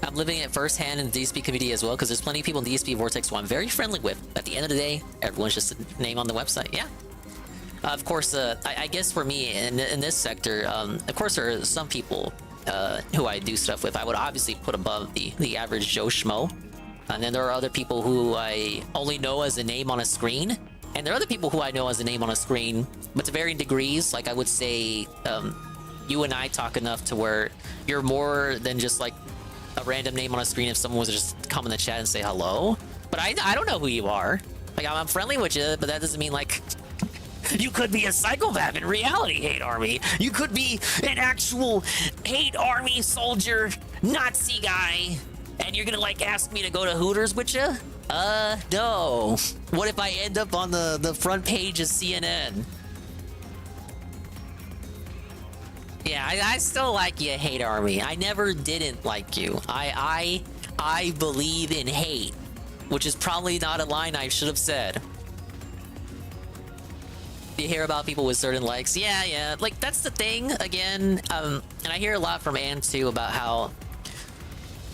I'm living it firsthand in the DSP community as well, because there's plenty of people in the DSP Vortex who I'm very friendly with. At the end of the day, everyone's just a name on the website. Yeah. Of course, I guess for me in this sector, of course there are some people who I do stuff with. I would obviously put above the average Joe Schmo. And then there are other people who I only know as a name on a screen. And there are other people who I know as a name on a screen, but to varying degrees. Like I would say, you and I talk enough to where you're more than just like a random name on a screen if someone was to just come in the chat and say hello. But I don't know who you are. Like I'm friendly with you, but that doesn't mean like you could be a psychopath in reality, Hate Army. You could be an actual Hate Army soldier, Nazi guy, and you're gonna like ask me to go to Hooters with you? No. What if I end up on the front page of CNN? Yeah, I still like you, Hate Army. I never didn't like you. I believe in hate, which is probably not a line I should have said. You hear about people with certain likes. Yeah. Like, that's the thing, again. And I hear a lot from Ann, too, about how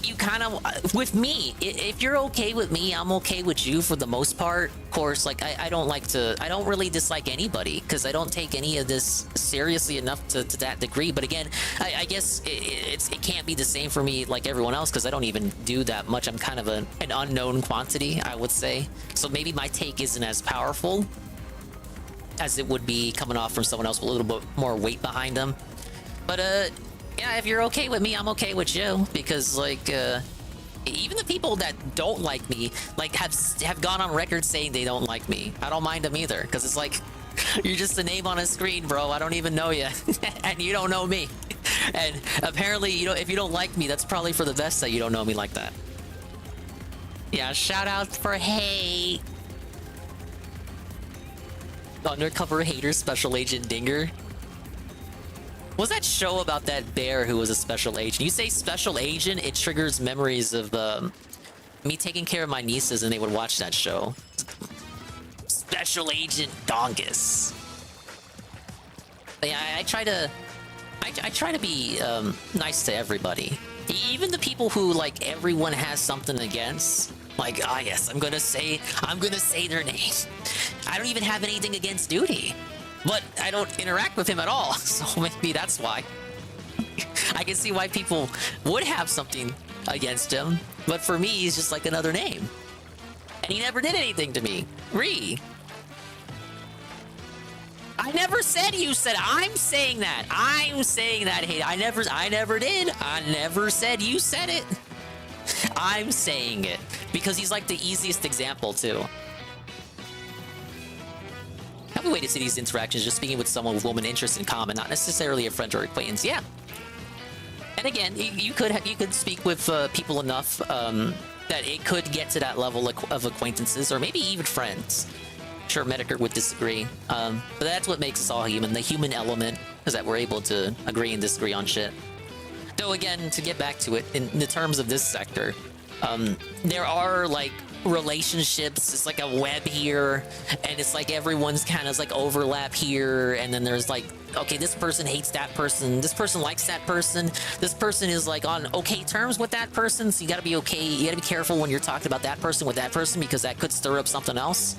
you kind of... With me, if you're okay with me, I'm okay with you for the most part. Of course, like, I don't like to... I don't really dislike anybody, because I don't take any of this seriously enough to that degree. But again, I guess it can't be the same for me like everyone else, because I don't even do that much. I'm kind of an unknown quantity, I would say. So maybe my take isn't as powerful as it would be coming off from someone else with a little bit more weight behind them. But yeah, if you're okay with me, I'm okay with you, because like even the people that don't like me like have gone on record saying they don't like me. I don't mind them either, because it's like, you're just a name on a screen, bro. I don't even know you and you don't know me, and apparently, you know, if you don't like me, that's probably for the best that you don't know me like that. Yeah, shout out for hate. Undercover hater Special Agent Dinger. What's that show about that bear who was a special agent? You say special agent, it triggers memories of me taking care of my nieces, and they would watch that show. Special Agent Dongus. But yeah, I try to be nice to everybody, even the people who like everyone has something against. Like, ah, yes, I'm gonna say their name. I don't even have anything against Duty, but I don't interact with him at all, so maybe that's why. I can see why people would have something against him, but for me, he's just like another name. And he never did anything to me. I never said you said. I'm saying that. I'm saying that, hey, I never did. I never said you said it. I'm saying it because he's like the easiest example too. Have a way to see these interactions, just speaking with someone with woman interests in common, not necessarily a friend or acquaintance. Yeah. And again, you could speak with people enough that it could get to that level of acquaintances, or maybe even friends. Sure, Medicare would disagree, but that's what makes us all human. The human element is that we're able to agree and disagree on shit. Though again, to get back to it, in the terms of this sector, there are like relationships. It's like a web here, and it's like everyone's kind of like overlap here, and then there's like, okay, this person hates that person, this person likes that person, this person is like on okay terms with that person, so you gotta be okay, you gotta be careful when you're talking about that person with that person, because that could stir up something else.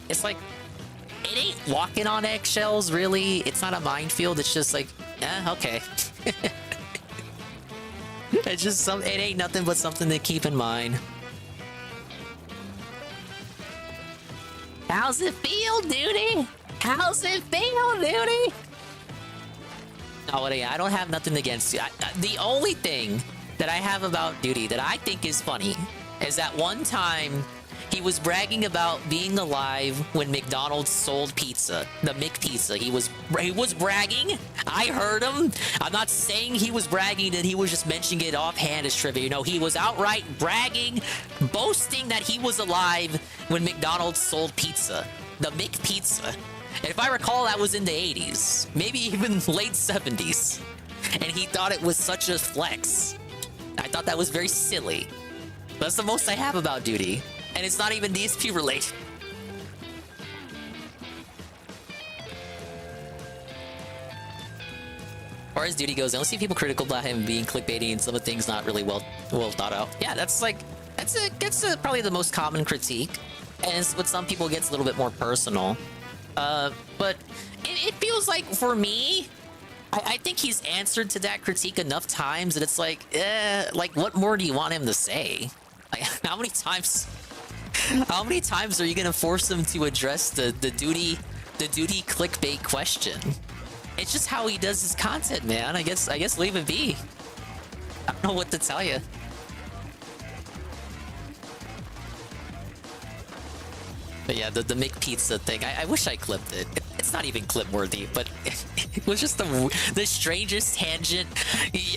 It's like, it ain't walking on eggshells, really. It's not a minefield. It's just like, okay. It's just it ain't nothing but something to keep in mind. How's it feel, Duty? How's it feel, Duty? No, I don't have nothing against you. The only thing that I have about Duty that I think is funny is that one time he was bragging about being alive when McDonald's sold pizza, the McPizza. He was bragging. I heard him. I'm not saying he was bragging and he was just mentioning it offhand as trivia. You know, he was outright bragging, boasting that he was alive when McDonald's sold pizza, the McPizza. And if I recall, that was in the 80s, maybe even late 70s. And he thought it was such a flex. I thought that was very silly. That's the most I have about Duty. And it's not even DSP related. As far as Duty goes, I don't see people critical about him being clickbaity and some of the things not really well thought out. Yeah, that's probably the most common critique, and it's with some people it gets a little bit more personal. But it feels like, for me, I think he's answered to that critique enough times that it's like, what more do you want him to say? Like, how many times are you gonna force him to address the duty clickbait question? It's just how he does his content, man. I guess leave it be. I don't know what to tell you. But yeah, the McPizza thing, I wish I clipped it. It's not even clip worthy, but it was just the strangest tangent.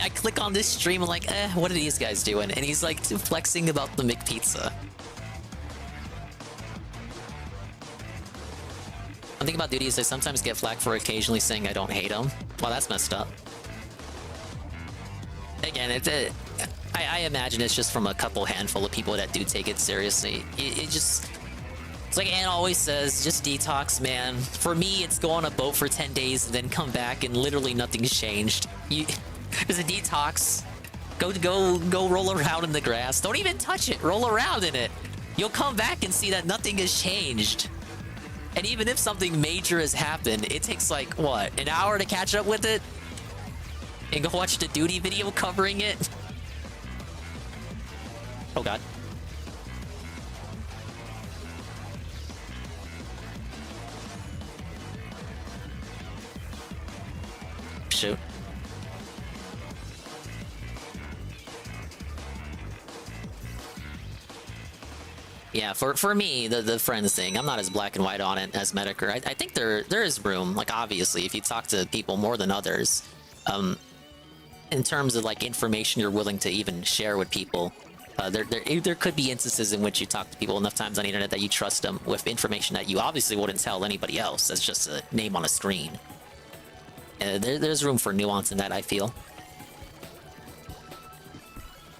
I click on this stream, I'm like, what are these guys doing? And he's like flexing about the McPizza. One thing about Duty is I sometimes get flack for occasionally saying I don't hate him. Well, that's messed up. Again, I imagine it's just from a couple handful of people that do take it seriously. It's like Ann always says, just detox, man. For me, it's go on a boat for 10 days and then come back and literally nothing's changed. There's a detox. Go roll around in the grass. Don't even touch it. Roll around in it. You'll come back and see that nothing has changed. And even if something major has happened, it takes like, what, an hour to catch up with it? And go watch the Duty video covering it? Oh god. Shoot. Yeah, for me, the friends thing, I'm not as black and white on it as Mediker. I think there is room, like obviously, if you talk to people more than others, in terms of like information you're willing to even share with people, there could be instances in which you talk to people enough times on the internet that you trust them with information that you obviously wouldn't tell anybody else. That's just a name on a screen. There's room for nuance in that, I feel.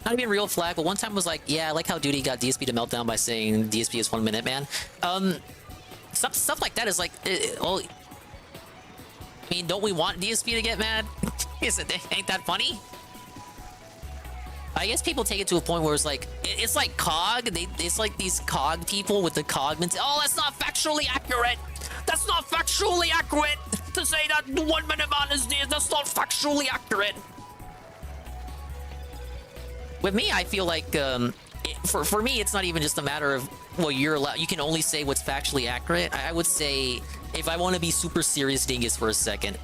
Not even real flag, but one time was like, yeah, I like how Duty got DSP to meltdown by saying DSP is 1 minute, man. Stuff like that is like, well, I mean, don't we want DSP to get mad? Ain't that funny? I guess people take it to a point where it's like COG. It's like these COG people with the COG mentality. Oh, that's not factually accurate. That's not factually accurate to say that 1 minute man is that's not factually accurate. With me, I feel like for me, it's not even just a matter of, well, you can only say what's factually accurate. I would say, if I want to be super serious dingus for a second,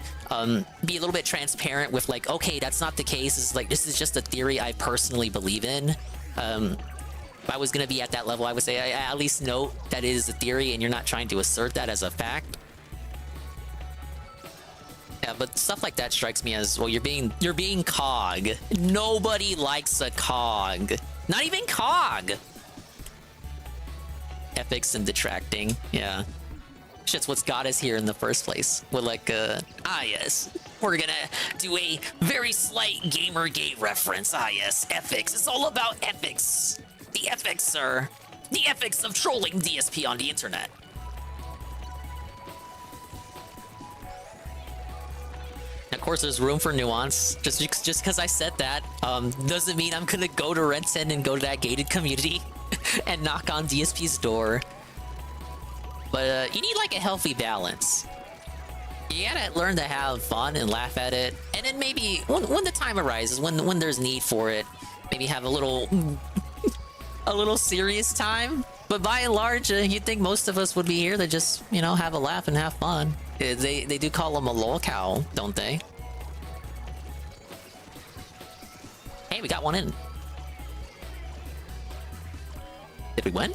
be a little bit transparent with like, okay, that's not the case. It's like, this is just a theory I personally believe in. If I was going to be at that level, I would say I at least note that it is a theory and you're not trying to assert that as a fact. Yeah, but stuff like that strikes me as, well, you're being COG. Nobody likes a COG. Not even COG. Ethics and detracting, yeah. Shit's what's got us here in the first place. We're like, yes, we're gonna do a very slight Gamergate reference. Yes, ethics. It's all about ethics. The ethics, sir. The ethics of trolling DSP on the internet. Of course, there's room for nuance. Just because I said that doesn't mean I'm gonna go to Red 10 and go to that gated community and knock on DSP's door. But you need like a healthy balance. You gotta learn to have fun and laugh at it, and then maybe when the time arises, when there's need for it, maybe have a little serious time. But by and large, you'd think most of us would be here to just, you know, have a laugh and have fun. They do call him a lolcow, don't they? Hey, we got one in. Did we win?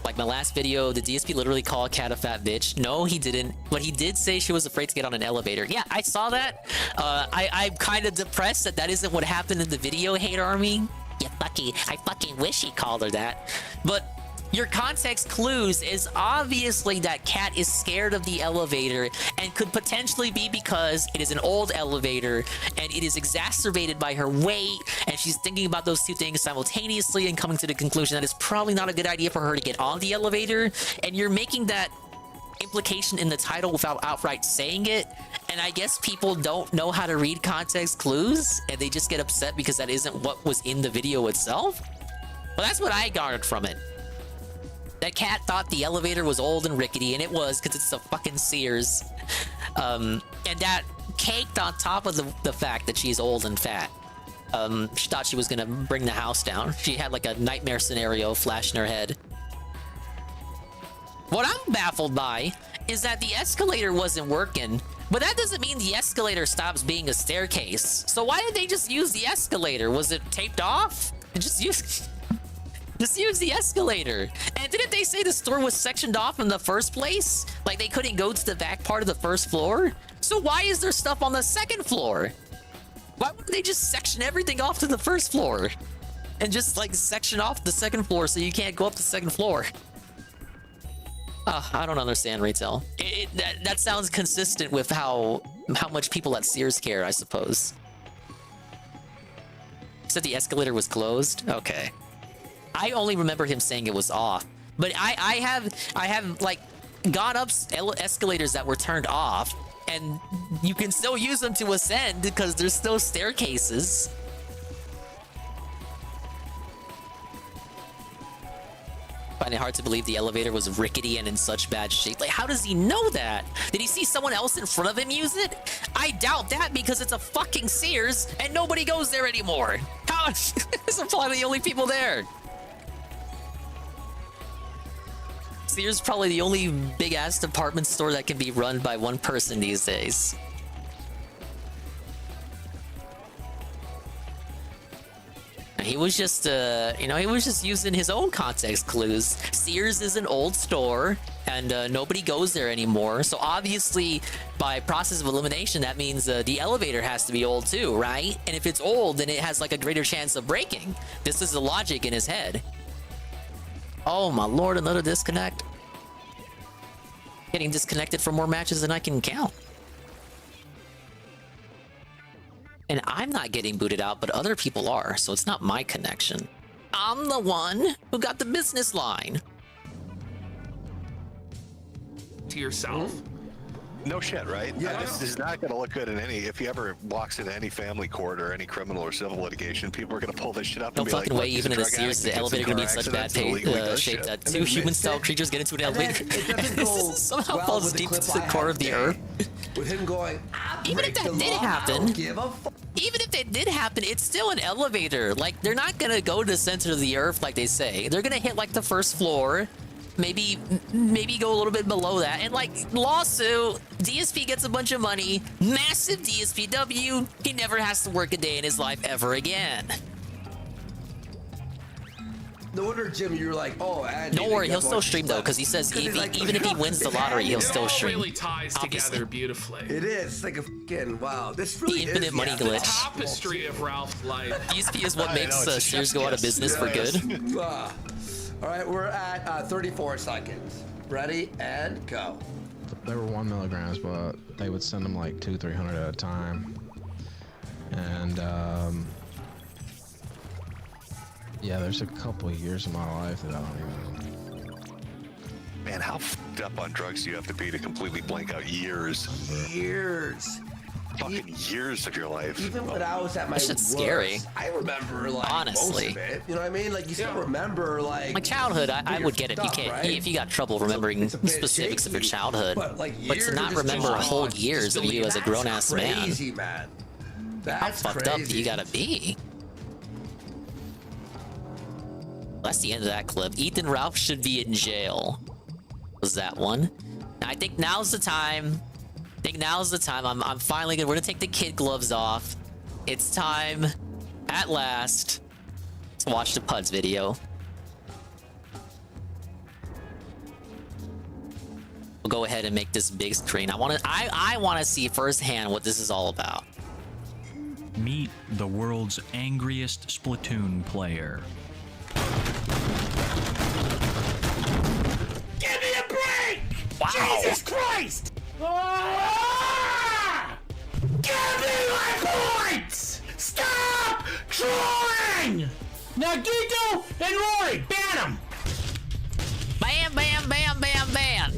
Like my last video, did DSP literally call a cat a fat bitch? No, he didn't. But he did say she was afraid to get on an elevator. Yeah, I saw that. I'm kind of depressed that isn't what happened in the video, Hate Army. Yeah, I fucking wish he called her that. But your context clues is obviously that Cat is scared of the elevator and could potentially be because it is an old elevator and it is exacerbated by her weight, and she's thinking about those two things simultaneously and coming to the conclusion that it's probably not a good idea for her to get on the elevator. And you're making that implication in the title without outright saying it, and I guess people don't know how to read context clues and they just get upset because that isn't what was in the video itself. Well, that's what I garnered from it. That Cat thought the elevator was old and rickety, and it was, because it's a fucking Sears. And that caked on top of the fact that she's old and fat. She thought she was gonna bring the house down. She had like a nightmare scenario flash in her head. What I'm baffled by is that the escalator wasn't working, but that doesn't mean the escalator stops being a staircase. So why did they just use the escalator? Was it taped off? Just use the escalator. And didn't they say the store was sectioned off in the first place? Like they couldn't go to the back part of the first floor? So why is there stuff on the second floor? Why wouldn't they just section everything off to the first floor? And just like section off the second floor so you can't go up the second floor? I don't understand retail. That sounds consistent with how much people at Sears care, I suppose. Said the escalator was closed? Okay. I only remember him saying it was off. But I have like gone up escalators that were turned off, and you can still use them to ascend because there's still staircases. Find it hard to believe the elevator was rickety and in such bad shape. Like, how does he know that? Did he see someone else in front of him use it? I doubt that because it's a fucking Sears and nobody goes there anymore. How is probably the only people there? Sears probably the only big ass department store that can be run by one person these days. He was just, he was just using his own context clues. Sears is an old store, and nobody goes there anymore. So obviously, by process of elimination, that means the elevator has to be old too, right? And if it's old, then it has like a greater chance of breaking. This is the logic in his head. Oh my lord, another disconnect. Getting disconnected for more matches than I can count. And I'm not getting booted out, but other people are, so it's not my connection. I'm the one who got the business line. To yourself. No shit, right? Yeah. This is not going to look good in any. If he ever walks into any family court or any criminal or civil litigation, people are going to pull this shit up. No and be fucking like, way, even in a Sears, the elevator gonna be in such bad shape that two human-style creatures get into an elevator. This somehow falls deep into the core of the earth. With him going, even if that did happen, even if it did happen, it's still an elevator. Like, they're not gonna go to the center of the earth like they say. They're gonna hit like the first floor. Maybe go a little bit below that, and like lawsuit, DSP gets a bunch of money, massive DSPW, he never has to work a day in his life ever again. No wonder, Jim, you're like, oh, Andy, don't worry, he'll still stream though, because he says even if he wins the lottery, he'll still stream. It all really ties together beautifully. It is like a fucking wow. This really the infinite money glitch. The tapestry of Ralph's life. DSP is what makes Sears go out of business for good. All right, we're at 34 seconds. Ready and go. They were 1 milligrams, but they would send them like 200-300 at a time. And yeah, there's a couple of years of my life that I don't even. Man, how fucked up on drugs do you have to be to completely blank out years? Years. Fucking years of your life. Even when I was at my worst, scary. I remember like honestly. Most of it. You know what I mean? Like you still remember like my childhood. I would get it. You can't if you got trouble remembering specifics of your childhood, but to not remember whole years of you as a grown ass man. Crazy, man. That's how fucked up do you gotta be? That's the end of that clip. Ethan Ralph should be in jail. Was that one? I think now's the time. I'm finally good. We're gonna take the kid gloves off. It's time, at last, to watch the Putz video. We'll go ahead and make this big screen. I wanna see firsthand what this is all about. Meet the world's angriest Splatoon player. Give me a break! Wow. Jesus Christ! Ah! Give me my points! Stop trolling! Now Gito and Rory, ban them! Bam, bam, bam, bam, bam!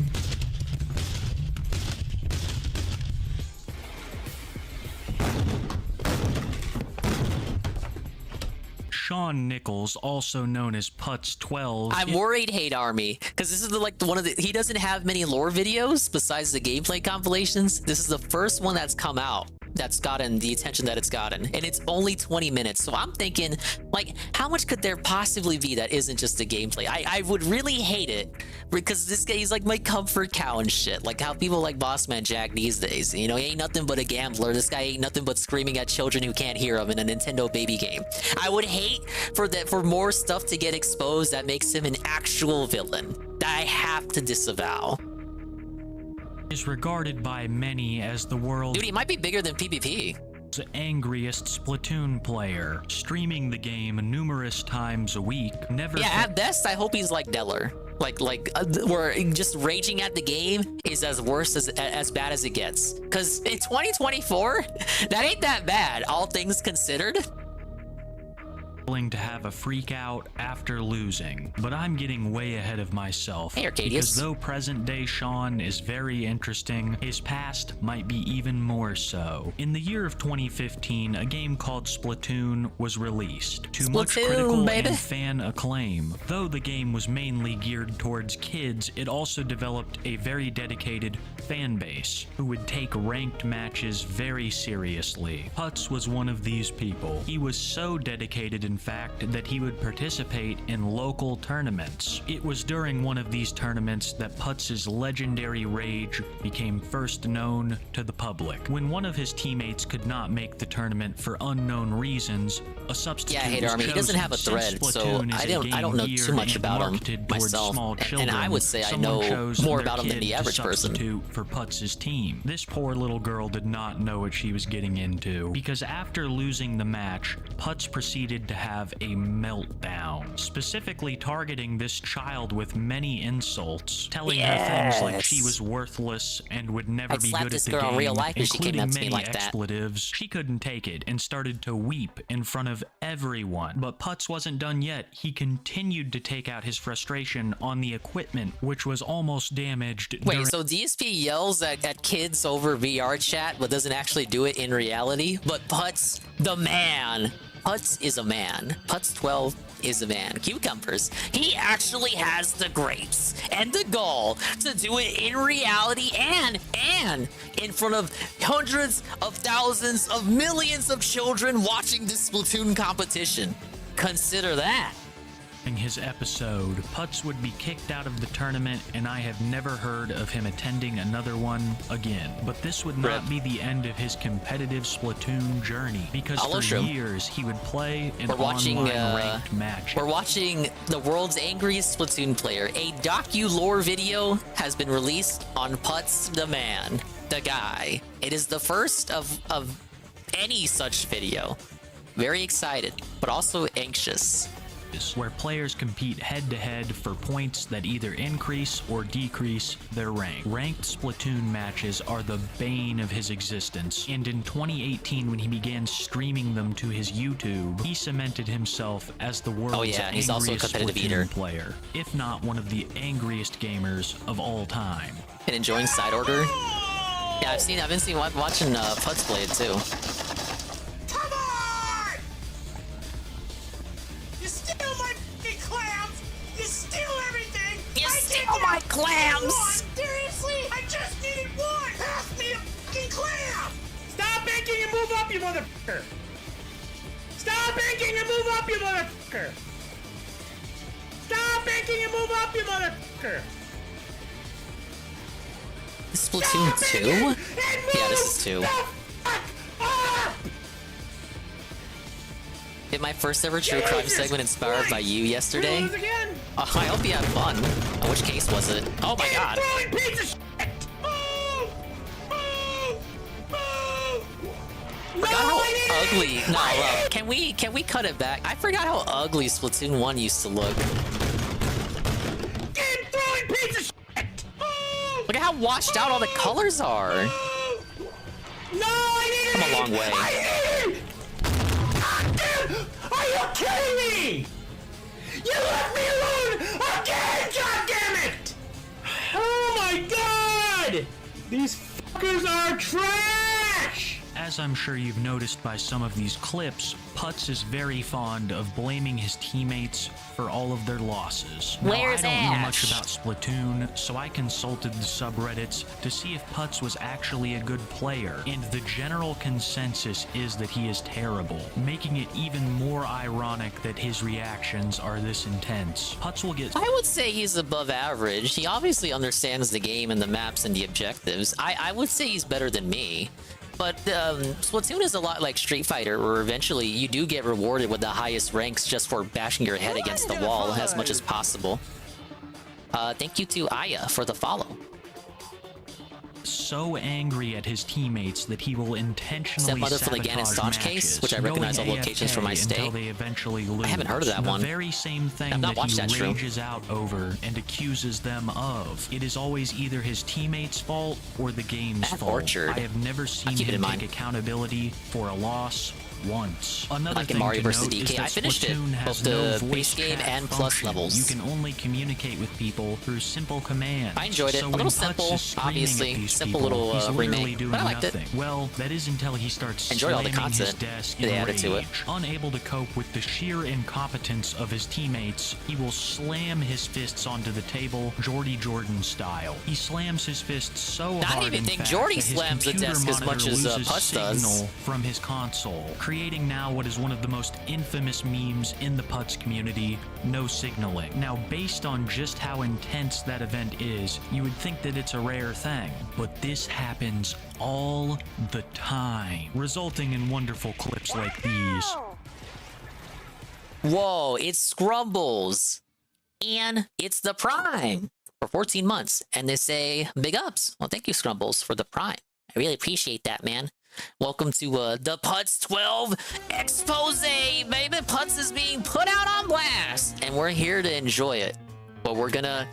Sean Nichols, also known as Putz12. I'm worried, Hate Army, because this is one of the. He doesn't have many lore videos besides the gameplay compilations. This is the first one that's come out that's gotten the attention that it's gotten, and it's only 20 minutes. So I'm thinking, like, how much could there possibly be that isn't just the gameplay? I would really hate it because this guy, he's like my comfort cow and shit. Like how people like Bossman Jack these days. You know, he ain't nothing but a gambler. This guy ain't nothing but screaming at children who can't hear him in a Nintendo baby game. I would hate for more stuff to get exposed that makes him an actual villain that I have to disavow. Is regarded by many as the world's Dude, he might be bigger than PvP. Angriest Splatoon player, streaming the game numerous times a week. Yeah, at best, I hope he's like Deller. where just raging at the game is as worse as bad as it gets. Cause in 2024, that ain't that bad, all things considered. To have a freak out after losing, but I'm getting way ahead of myself. Hey, Arcadius. Because though present day Sean is very interesting, his past might be even more so. In the year of 2015, a game called Splatoon was released to much critical and fan acclaim. Though the game was mainly geared towards kids, it also developed a very dedicated fan base who would take ranked matches very seriously. Putz was one of these people. He was so dedicated, in fact, that he would participate in local tournaments. It was during one of these tournaments that Putz's legendary rage became first known to the public. When one of his teammates could not make the tournament for unknown reasons, a substitute yeah, Hate Army. He doesn't have a thread, so I don't know too much about him myself. And I would say I know more about him than the average person. For Putz's team. This poor little girl did not know what she was getting into, because after losing the match, Putz proceeded to have a meltdown, specifically targeting this child with many insults, telling her things like she was worthless and would never be good at the game, real life including many expletives. She couldn't take it and started to weep in front of everyone. But Putz wasn't done yet. He continued to take out his frustration on the equipment, which was almost damaged. Wait, so DSP yells at kids over VR chat, but doesn't actually do it in reality? But Putz, the man. Putz is a man. Putz12 is a man. Cucumbers. He actually has the grapes and the gall to do it in reality and in front of hundreds of thousands of millions of children watching this Splatoon competition. Consider that. In his episode, Putz would be kicked out of the tournament, and I have never heard of him attending another one again. But this would not be the end of his competitive Splatoon journey, because for years he would play in online ranked matches. We're watching the world's angriest Splatoon player. A docu-lore video has been released on Putz the man, the guy. It is the first of any such video. Very excited, but also anxious. Where players compete head-to-head for points that either increase or decrease their rank. Ranked Splatoon matches are the bane of his existence, and in 2018 when he began streaming them to his YouTube, he cemented himself as the world's he's also a competitive eater player, if not one of the angriest gamers of all time. And enjoying side order? Yeah, I've been watching Putz play it too. Oh my clams! Seriously? I just need one! Pass me a fucking clam! Stop banking and move up, you motherfucker! Stop banking and move up, you motherfucker! Stop banking and move up, you motherfucker! Splatoon 2? Yeah, this is 2. Did my first ever true crime segment inspired by you yesterday? I hope you had fun. In which case was it? Oh my god. Forgot how ugly. No, can we cut it back? I forgot how ugly Splatoon 1 used to look. Look at how washed out all the colors are. Come a long way. Are you kidding me? You left me alone again, goddammit! Oh my god! These fuckers are trash! As I'm sure you've noticed by some of these clips, Putz is very fond of blaming his teammates for all of their losses. Now, I don't know much about Splatoon, so I consulted the subreddits to see if Putz was actually a good player, and the general consensus is that he is terrible, making it even more ironic that his reactions are this intense. Putz will get... I would say he's above average. He obviously understands the game and the maps and the objectives. I would say he's better than me. But Splatoon is a lot like Street Fighter, where eventually you do get rewarded with the highest ranks just for bashing your head against the wall as much as possible. Thank you to Aya for the follow. so angry at his teammates that he will intentionally Stepmother for the Ganon sabotage Staunch matches, case, which I recognize all going locations from my AFK state. until they eventually lose. I haven't heard of that one. The very same thing I've not that watched he that show. rages out over and accuses them of. It is always either his teammates' fault or the game's fault. Orchard. I have never seen keep it him in take mind. accountability for a loss once. Another Like in thing Mario to vs. note is DK, that I finished it, Splatoon has both the no base voice game chat and plus function. levels. You can only communicate with people through simple commands. I enjoyed it. So A when little Putz simple, is screaming obviously. at these Simple people, little, he's literally remake, doing but I liked it. nothing. Well, that is until he starts Enjoyed all the slamming his content desk they in added to it. rage. Unable to cope with the sheer incompetence of his teammates, he will slam his fists onto the table, Jordy Jordan style. He slams his fists so I hard, don't even in think fact, Jordy that his slams the computer desk as much monitor as loses Putz does. signal from his console, creating now what is one of the most infamous memes in the Putz community: no signaling. Now, based on just how intense that event is, you would think that it's a rare thing, but this happens all the time, resulting in wonderful clips like these. Whoa, it's Scrumbles. And it's the Prime for 14 months. And they say, big ups. Well, thank you, Scrumbles, for the Prime. I really appreciate that, man. Welcome to the Putz12 expose, baby. Putz is being put out on blast, and we're here to enjoy it. But we're gonna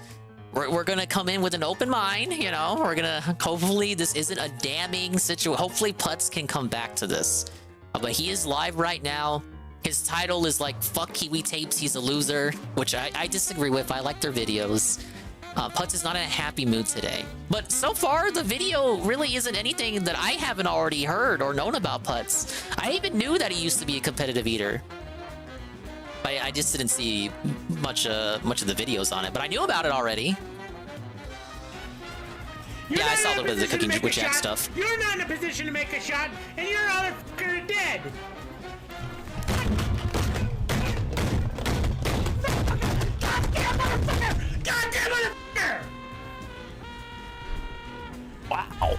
come in with an open mind, you know. We're gonna hopefully this isn't a damning situation. Hopefully Putz can come back to this. But he is live right now. His title is like "Fuck Kiwi Tapes, he's a loser," which I disagree with. I like their videos. Putz is not in a happy mood today. But so far, the video really isn't anything that I haven't already heard or known about Putz. I even knew that he used to be a competitive eater. I just didn't see much of the videos on it, but I knew about it already. Yeah, I saw a little bit of the Cooking with Jack stuff. You're not in a position to make a shot, and your other fucker dead. Goddamn motherfucker! Wow.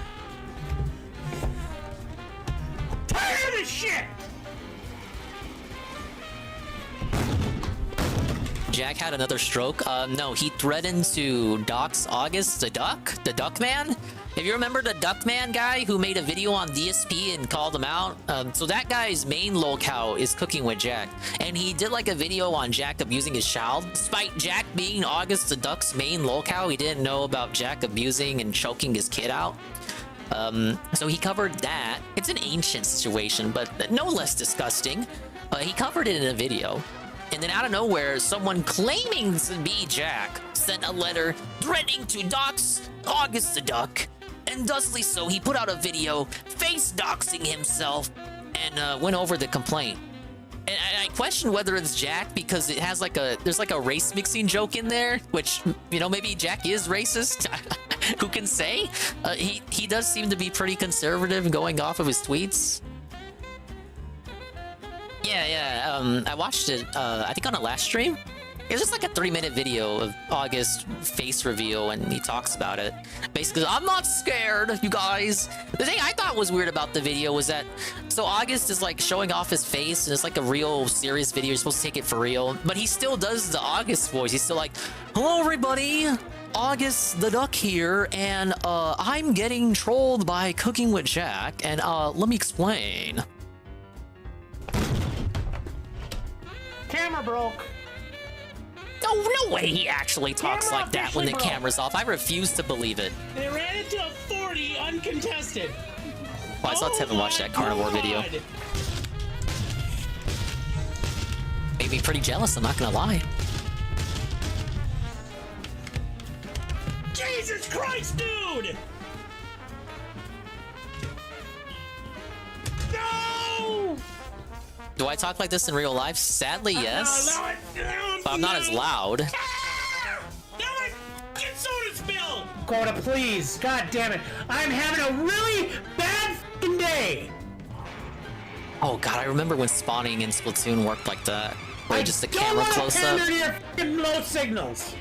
Tired of this shit! Jack had another stroke. No, he threatened to dox August the Duck Man. If you remember the Duck Man guy who made a video on DSP and called him out, so that guy's main locale is Cooking with Jack, and he did like a video on Jack abusing his child. Despite Jack being August the Duck's main locale, he didn't know about Jack abusing and choking his kid out. So he covered that. It's an ancient situation, but no less disgusting. He covered it in a video. And then out of nowhere, someone claiming to be Jack sent a letter threatening to dox August the Duck. And thusly so, he put out a video face doxing himself and went over the complaint. And I question whether it's Jack because it has there's like a race mixing joke in there, which, you know, maybe Jack is racist. Who can say? He does seem to be pretty conservative going off of his tweets. Yeah. I watched it, I think on a last stream. It was just like a 3-minute video of August's face reveal, and he talks about it. Basically, I'm not scared, you guys. The thing I thought was weird about the video was that, so August is like showing off his face, and it's like a real serious video. You're supposed to take it for real, but he still does the August voice. He's still like, hello, everybody. August the Duck here, and I'm getting trolled by Cooking with Jack, and let me explain. Camera broke. No way he actually talks like that when the camera's off. I refuse to believe it. They ran it to a 40 uncontested. Oh, I saw Tevin watch that carnivore video. Made me pretty jealous, I'm not gonna lie. Jesus Christ, dude! No! Do I talk like this in real life? Sadly, yes. But I'm not as loud. Get soda spill! Coda, please. God damn it. I'm having a really bad f***ing day. Oh god, I remember when spawning in Splatoon worked like that. Where just the camera close up. Your f***ing low signals.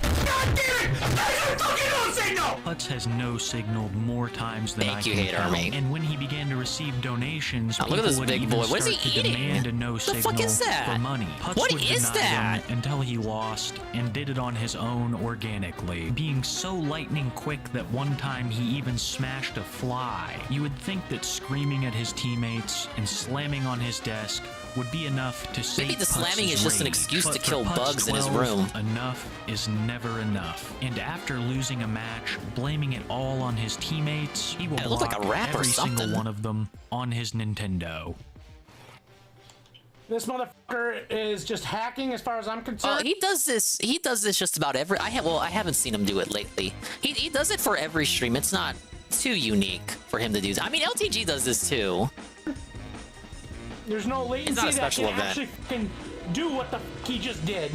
No! God damn it! I fucking don't say no! Putz has no signaled more times than Thank I you, can Hate count. Army. And when he began to receive donations, Oh, look at people this would big even boy. What is start he to eating? demand a no The signal fuck is that? for money. Putz What would is deny that? them until he lost and did it on his own organically, being so lightning quick that one time he even smashed a fly. You would think that screaming at his teammates and slamming on his desk would be enough to save Maybe the slamming Putz's is just an rage, excuse but to for kill bugs in his Putz12, room. Enough is never enough. And after losing a match, blaming it all on his teammates, he will It looked block like a rap or every single something. one of them on his Nintendo. This motherfucker is just hacking, as far as I'm concerned. He does this. He does this just about every. I haven't seen him do it lately. He does it for every stream. It's not too unique for him to do that. I mean, LTG does this too. There's no latency not a that special can event. actually fucking do what the fuck he just did.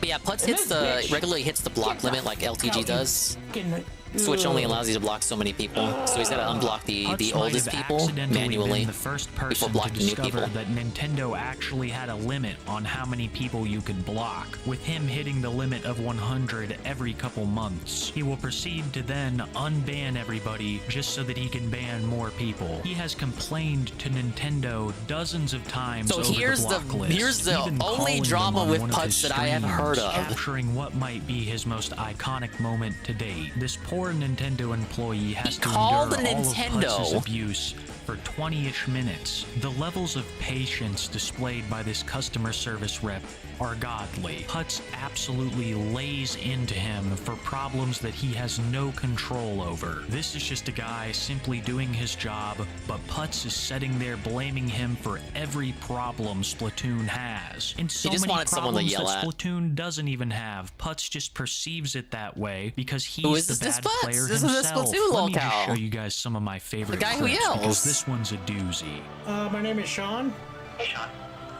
But yeah, Putz And hits this the bitch regularly hits the block gets limit the like fuck LTG out, does. fucking- Switch only Ugh. allows you to block so many people, so he's got to unblock the Putz might oldest have people accidentally manually been the first before person to blocking new discover people. that Nintendo actually had a limit on how many people you could block, with him hitting the limit of 100 every couple months. He will proceed to then unban everybody just so that he can ban more people. He has complained to Nintendo dozens of times So over here's the the- block list, here's the even only calling them drama on with one of Putz his that I have heard streams, of. capturing what might be his most iconic moment to date. This poor Nintendo employee has to called endure all Nintendo. of Putz's abuse for 20-ish minutes. The levels of patience displayed by this customer service rep are godly. Putz absolutely lays into him for problems that he has no control over. This is just a guy simply doing his job, but Putz is sitting there blaming him for every problem Splatoon has. And so just many wanted someone to problems yell that at. Splatoon doesn't even have. Putz just perceives it that way because he's Who is the this bad Putz? player This is the himself. Splatoon Let me just lolcow. show you guys some of my favorite guy who clips yells. because this one's a doozy. My name is Sean. Hey, Sean.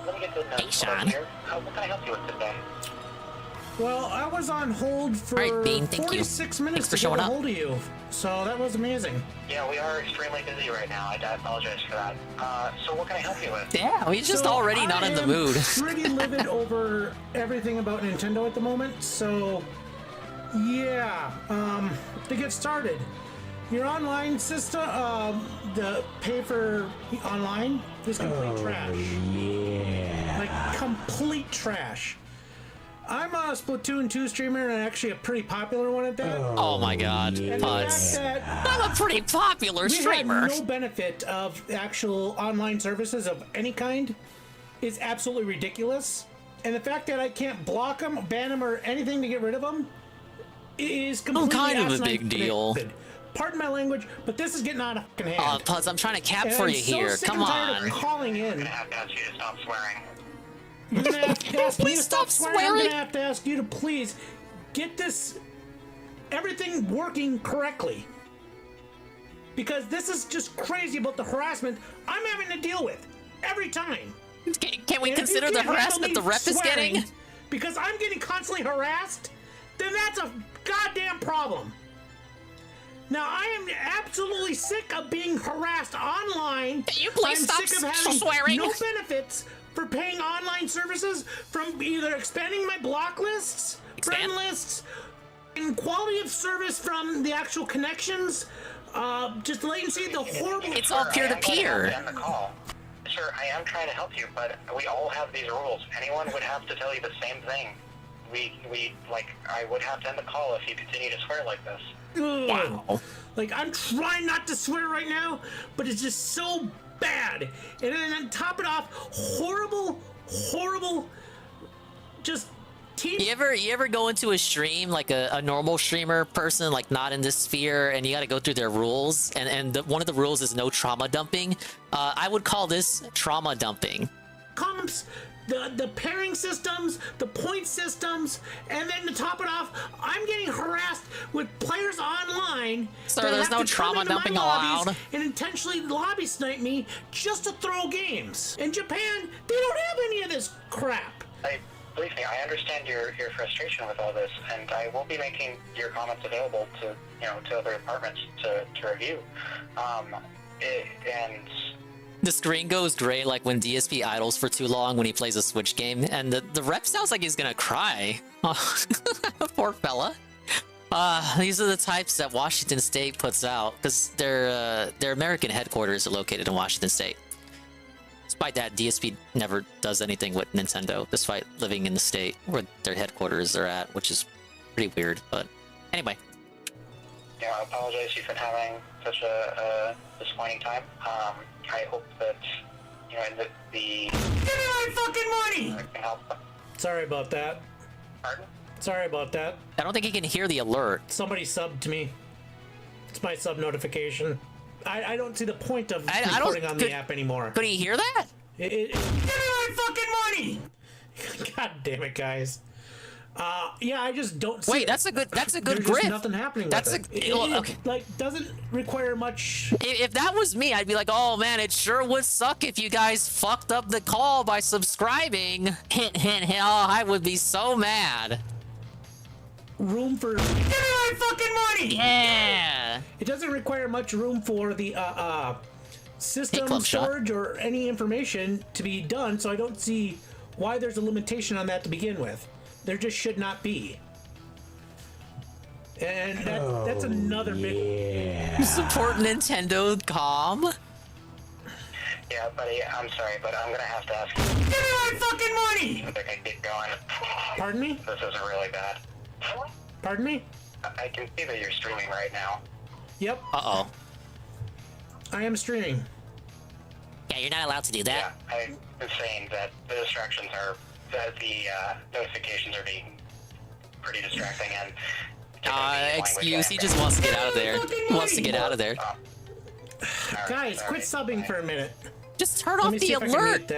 Let me get the notes Hey, Sean. here. What can I help you with today? Well, I was on hold for All right, Bean, thank you. 46 minutes Thanks for to showing get a up. hold of you. So that was amazing. Yeah, we are extremely busy right now. I apologize for that. So what can I help you with? Yeah, he's just So already not in the mood. I am pretty livid over everything about Nintendo at the moment. So, yeah, to get started, your online system, the pay for online is complete trash. Yeah. Like complete trash. I'm a Splatoon 2 streamer and actually a pretty popular one at that. Oh my god, And the Putz. fact that I'm a pretty popular streamer. we had no benefit of actual online services of any kind is absolutely ridiculous. And the fact that I can't block them, ban them, or anything to get rid of them is completely kind of a asinine big deal. stupid. Pardon my language, but this is getting out of fucking hand. Putz, I'm trying to cap And for I'm you so here. sick Come and tired on. of calling in. I'm gonna have to ask you to stop swearing. You're gonna have to ask me Please to stop stop swearing. I'm swearing. gonna have to ask you to please get this everything working correctly. Because this is just crazy about the harassment I'm having to deal with every time. Can we And if you consider the can't handle harassment me the rep is swearing getting? Because I'm getting constantly harassed, then that's a goddamn problem. Now, I am absolutely sick of being harassed online. Can you please I'm stop sick of having swearing? no benefits for paying online services from either expanding my block lists, friend lists, and quality of service from the actual connections, just latency, the horrible... It's all peer-to-peer. On the call. Sir, I am trying to help you, but we all have these rules. Anyone would have to tell you the same thing. I would have to end the call if you continue to swear like this. Wow. Like, I'm trying not to swear right now, but it's just so bad. And then on top it off, horrible, just team. You ever go into a stream like a normal streamer person, like not in this sphere, and you got to go through their rules, and one of the rules is no trauma dumping. I would call this trauma dumping. Comps, the pairing systems, the point systems, and then to top it off, I'm getting harassed with players online. Sir, that there's have no to come trauma into my dumping lobbies allowed. and intentionally lobby snipe me just to throw games. In Japan, they don't have any of this crap. Believe me, I understand your frustration with all this, and I will be making your comments available to other departments to review. And The screen goes gray like when DSP idles for too long when he plays a Switch game, and the rep sounds like he's gonna cry. Oh, poor fella. These are the types that Washington State puts out, because their American headquarters are located in Washington State. Despite that, DSP never does anything with Nintendo, despite living in the state where their headquarters are at, which is pretty weird, but anyway. Yeah, I apologize you've been having such a disappointing time. I hope that, you know, the Give me my fucking money! can help. Sorry about that. Pardon? Sorry about that. I don't think he can hear the alert. Somebody subbed to me. It's my sub notification. I don't see the point of recording on the app anymore. Could he hear that? Give me my fucking money! God damn it, guys. Yeah, I just don't see. Wait, that's a good There's grip. just nothing happening That's with it. okay. Like, doesn't require much. If that was me, I'd be like, oh man, it sure would suck if you guys fucked up the call by subscribing. Hint, hint, hint. Oh, I would be so mad. Room for. Give me my fucking money! Yeah! It doesn't require much room for the system storage or any information to be done, so I don't see why there's a limitation on that to begin with. There just should not be. And that's another big. You support Nintendo.com? Yeah, buddy, I'm sorry, but I'm gonna have to ask you. Give me my fucking money! I think I keep going. Pardon me? This is really bad. Pardon me? I can see that you're streaming right now. Yep. Uh-oh. I am streaming. Yeah, you're not allowed to do that. Yeah, I'm saying that the distractions are, that the notifications are being pretty distracting and... Excuse, he just wants to get out of there. He wants to get out of there. Guys, quit subbing for a minute. Just turn off the alert.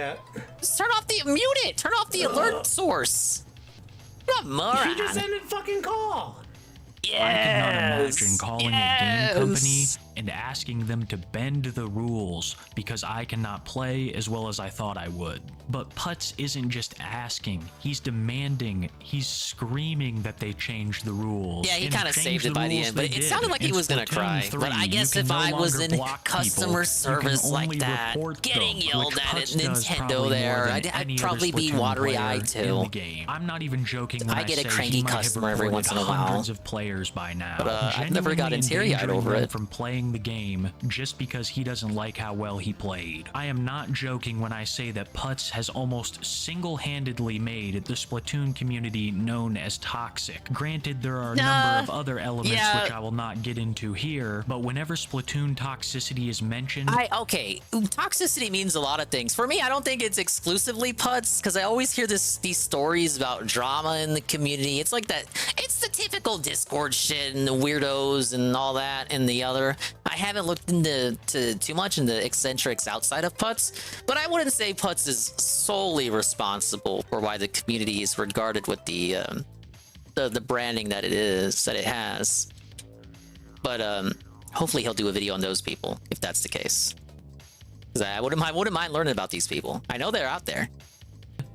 Just turn off the, mute it. Turn off the alert source. What a moron. He just ended fucking call. I cannot imagine calling a game company and asking them to bend the rules because I cannot play as well as I thought I would. But Putz isn't just asking, he's demanding, he's screaming that they change the rules. Yeah, he kind of saved it by the end, but it sounded like he was gonna cry. But I guess if I was in customer service like that, getting yelled at Nintendo there, I'd probably be watery-eyed too. I'm not even joking when I get a say cranky he might have customer every once in a while. hundreds of players by now. But I've never got teary-eyed over it. From playing the game just because he doesn't like how well he played. I am not joking when I say that Putz has almost single-handedly made the Splatoon community known as toxic. Granted, there are a number of other elements which I will not get into here, but whenever Splatoon toxicity is mentioned... Okay, toxicity means a lot of things. For me, I don't think it's exclusively Putz, because I always hear these stories about drama in the community. It's like that, it's the typical Discord shit and the weirdos and all that and the other. I haven't looked into too much into eccentrics outside of Putz, but I wouldn't say Putz is solely responsible for why the community is regarded with the branding that it has. But hopefully he'll do a video on those people if that's the case. Because I wouldn't mind learning about these people. I know they're out there.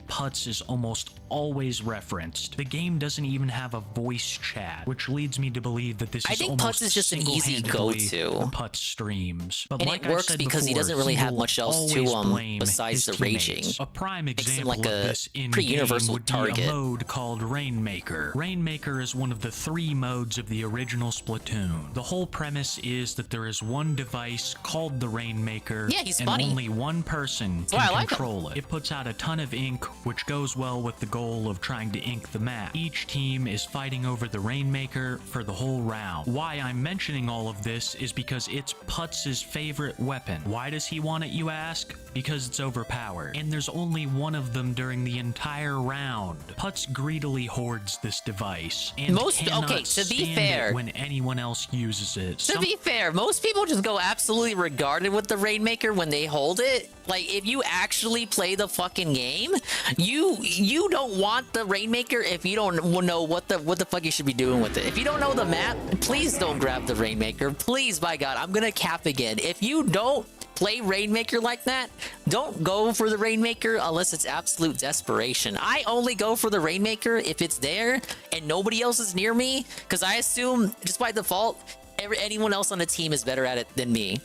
Putz is almost always referenced. The game doesn't even have a voice chat, which leads me to believe that this is almost Putz is just an easy go-to. Putz streams, but and like it works because he doesn't really have much else to blame besides the raging. A prime example like of this in pretty universal would target. be a mode called Rainmaker. Rainmaker is one of the 3 modes of the original Splatoon. The whole premise is that there is one device called the Rainmaker, and only one person can control it. It puts out a ton of ink, which goes well with the goal of trying to ink the map. Each team is fighting over the Rainmaker for the whole round. Why I'm mentioning all of this is because it's Putz's favorite weapon. Why does he want it, you ask? Because it's overpowered, and there's only one of them during the entire round. Putz greedily hoards this device, and cannot to be stand fair, it when anyone else uses it. To be fair, most people just go absolutely regarded with the Rainmaker when they hold it. Like, if you actually play the fucking game, you don't want the Rainmaker if you don't know what the fuck you should be doing with it. If you don't know the map, please don't grab the Rainmaker. Please, by God, I'm gonna cap again. If you don't play Rainmaker like that, don't go for the Rainmaker unless it's absolute desperation. I only go for the Rainmaker if it's there and nobody else is near me, because I assume, just by default, anyone else on the team is better at it than me.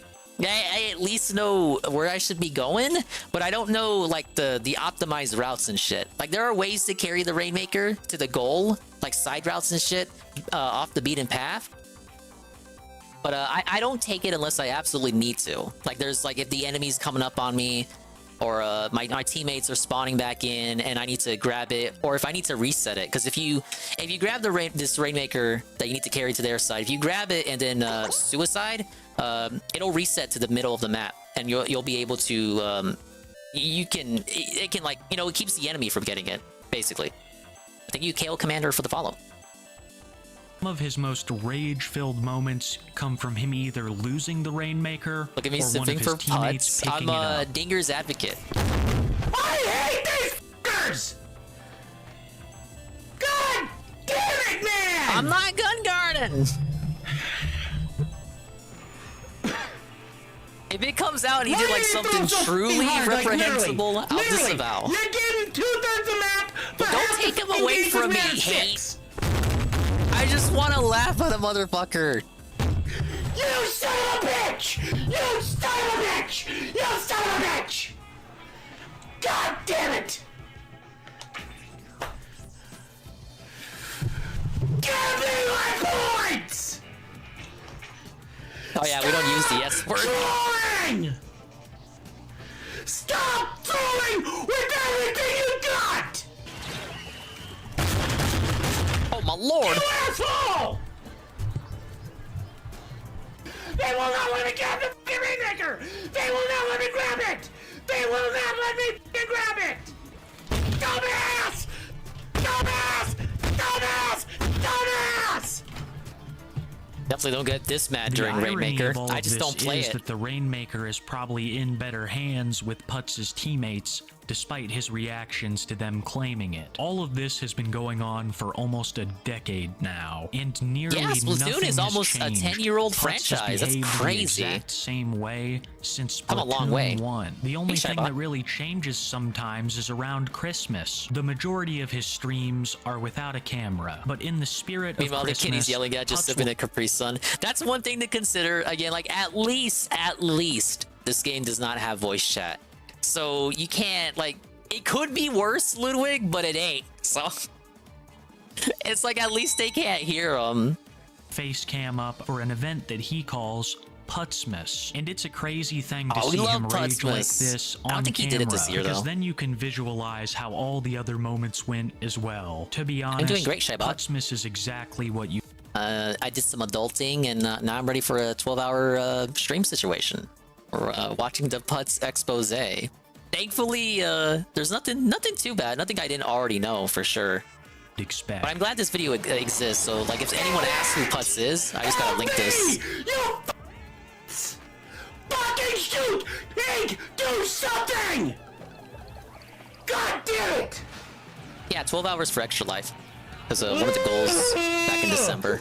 I at least know where I should be going, but I don't know like the optimized routes and shit. Like there are ways to carry the Rainmaker to the goal, like side routes and shit, off the beaten path. But I don't take it unless I absolutely need to. Like there's like if the enemy's coming up on me, or my teammates are spawning back in and I need to grab it, or if I need to reset it. Because if you grab this Rainmaker that you need to carry to their side, if you grab it and then suicide, it'll reset to the middle of the map, and you'll be able to it can like, you know, it keeps the enemy from getting it, basically. Thank you, Kale Commander, for the follow. Some of his most rage-filled moments come from him either losing the Rainmaker Look at me or one of sipping his for teammates Putz. picking I'm it a up. Dinger's advocate. I hate these fuckers! God damn it, man! I'm not gun guarding. If it comes out and he did like something truly reprehensible, I'll disavow. You're getting 2/3 of the map. But don't take him away from me, hate. I just want to laugh at a motherfucker. You son of a bitch! You son of a bitch! You son of a bitch! God damn it! Give me my points! Oh yeah, we don't use the S word. Trolling! Stop trolling with everything you got! Oh my lord! You asshole! They will not let me grab the fucking Rainmaker! They will not let me grab it! They will not let me fucking grab it! Dumbass! Dumbass! Dumbass! Dumbass! Definitely don't get this mad The during irony Rainmaker. of all I of just this don't play is it. that the Rainmaker is probably in better hands with Putz' teammates, despite his reactions to them claiming it. All of this has been going on for almost a decade now, and nearly Yeah, Splatoon nothing is almost has a changed. 10-year-old Putz has franchise. That's behaved crazy. The exact same way since Come a long Splatoon way. 1. The only Hey, thing Shybot. that really changes sometimes is around Christmas. The majority of his streams are without a camera, but in the spirit Meanwhile, of the Christmas, kitty's yelling at just Putz sipping a Capri Sun. That's one thing to consider. Again, like at least, this game does not have voice chat. So you can't, like, it could be worse, Ludwig, but it ain't. So it's like at least they can't hear them. Face cam up for an event that he calls Putzmas, and it's a crazy thing to Oh, we see love him rage like Putzmas. this on I don't think he did it this year, because though. then you can visualize how all the other moments went as well. To be honest, I'm doing great, Shybot. Putzmas is exactly what you. I did some adulting, and now I'm ready for a 12-hour stream situation. We're watching the Putz expose. Thankfully, there's nothing too bad. Nothing I didn't already know for sure. Expect. But I'm glad this video exists. So, like, if anyone asks who Putz is, I just gotta link this. You fucking shoot! Hank, do something! God damn it! Yeah, 12 hours for Extra Life. Because one of the goals back in December.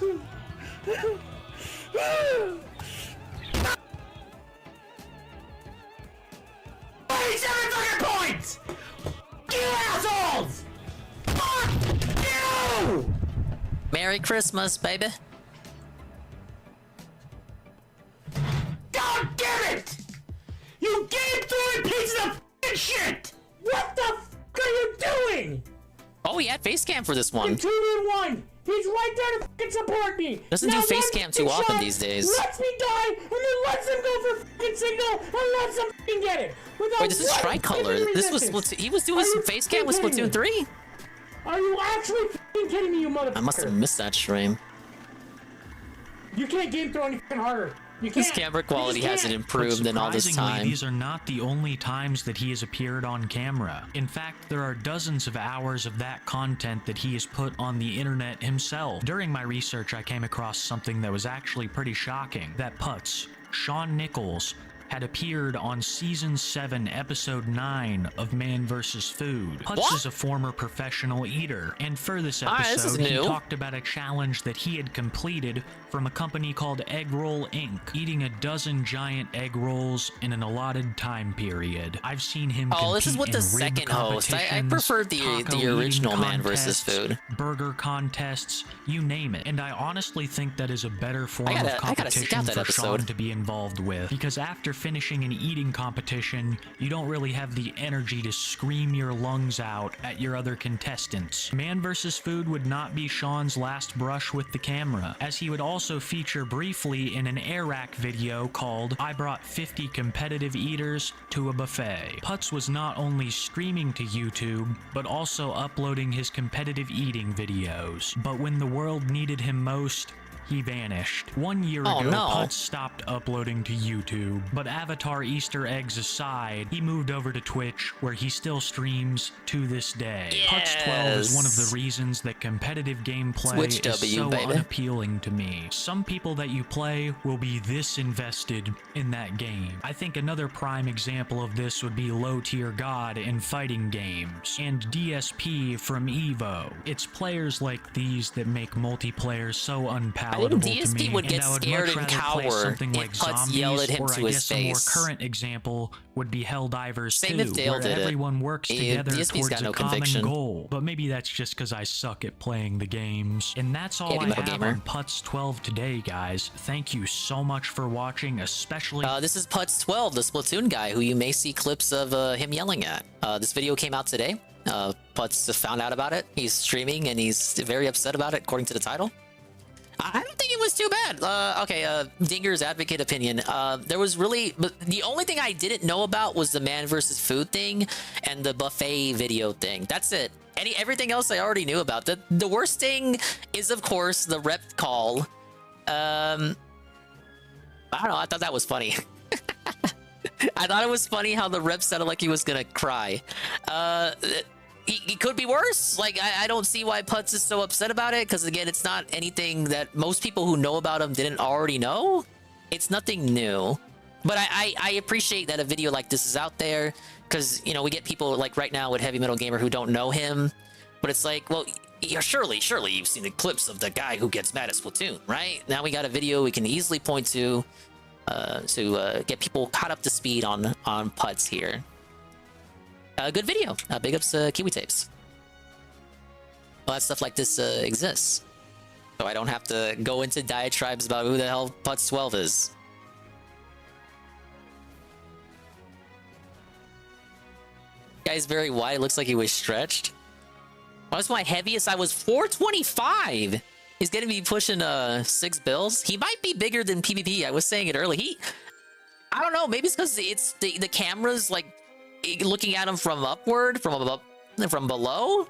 27 fucking points! You assholes! Fuck you! Merry Christmas, baby. God damn it! You game throwing pieces of fucking shit! What the fuck are you doing? Oh, he had face cam for this one. 2v1! He's right there to fucking support me! Doesn't Now do face one cam too fucking often shot these days. Lets me die, and then lets him go for fucking signal, and lets him fucking get it! Without Wait, this is one Tricolor. fucking This was resistance. he was doing Are some you face cam with fucking kidding Splatoon me? 3. Are you actually fucking kidding me, you motherfucker? I must have missed that stream. You can't game throw any fucking harder. You can't. His camera quality You just hasn't can't. improved in all this Surprisingly, time. these are not the only times that he has appeared on camera. In fact, there are dozens of hours of that content that he has put on the internet himself. During my research, I came across something that was actually pretty shocking. That Putz, Shawn Nichols, had appeared on Season 7, Episode 9 of Man vs. Food. Putz is a former professional eater, and for this episode, he talked about a challenge that he had completed from a company called Egg Roll Inc., eating a dozen giant egg rolls in an allotted time period. I've seen him compete this is with the second host. I prefer the original Man vs. Food. Burger contests, you name it. And I honestly think that is a better form of competition for Sean to be involved with, because after finishing an eating competition, you don't really have the energy to scream your lungs out at your other contestants. Man vs. Food would not be Sean's last brush with the camera, as he would also feature briefly in an Air-Rack video called I Brought 50 Competitive Eaters to a Buffet. Putz was not only streaming to YouTube, but also uploading his competitive eating videos. But when the world needed him most, he vanished. 1 year ago, Putz stopped uploading to YouTube, but Avatar Easter eggs aside, he moved over to Twitch, where he still streams to this day. Putz12 is one of the reasons that competitive gameplay is so unappealing to me. Some people that you play will be this invested in that game. I think another prime example of this would be Low Tier God in fighting games, and DSP from Evo. It's players like these that make multiplayer so unpalatable. I think DSP would get scared and cower if Putz yelled at him to his face. A more current example would be Helldivers 2, where everyone works together towards a common goal. But maybe that's just because I suck at playing the games. And that's all I have on Putz12 today, guys. Thank you so much for watching, especially... this is Putz12, the Splatoon guy, who you may see clips of him yelling at. This video came out today. Putz found out about it. He's streaming, and he's very upset about it, according to the title. I don't think it was too bad. Dinger's advocate opinion. There was really... the only thing I didn't know about was the Man vs. Food thing and the buffet video thing. That's it. Everything else I already knew about. The worst thing is, of course, the rep call. I don't know. I thought that was funny. I thought it was funny how the rep sounded like he was gonna cry. He could be worse. Like, I don't see why Putz is so upset about it, because again, it's not anything that most people who know about him didn't already know. It's nothing new. But I appreciate that a video like this is out there, because, you know, we get people like right now with Heavy Metal Gamer who don't know him, but it's like, well, yeah, surely you've seen the clips of the guy who gets mad at Splatoon, right? Now we got a video we can easily point to get people caught up to speed on Putz here. Good video. Big ups Kiwi Tapes. Well, that stuff like this exists, so I don't have to go into diatribes about who the hell Putz12 is. Guy's very wide. It looks like he was stretched. Well, that's my heaviest. I was 425. He's gonna be pushing 6 bills. He might be bigger than PvP. I was saying it early. I don't know. Maybe it's because it's the camera's like looking at him from upward, from below.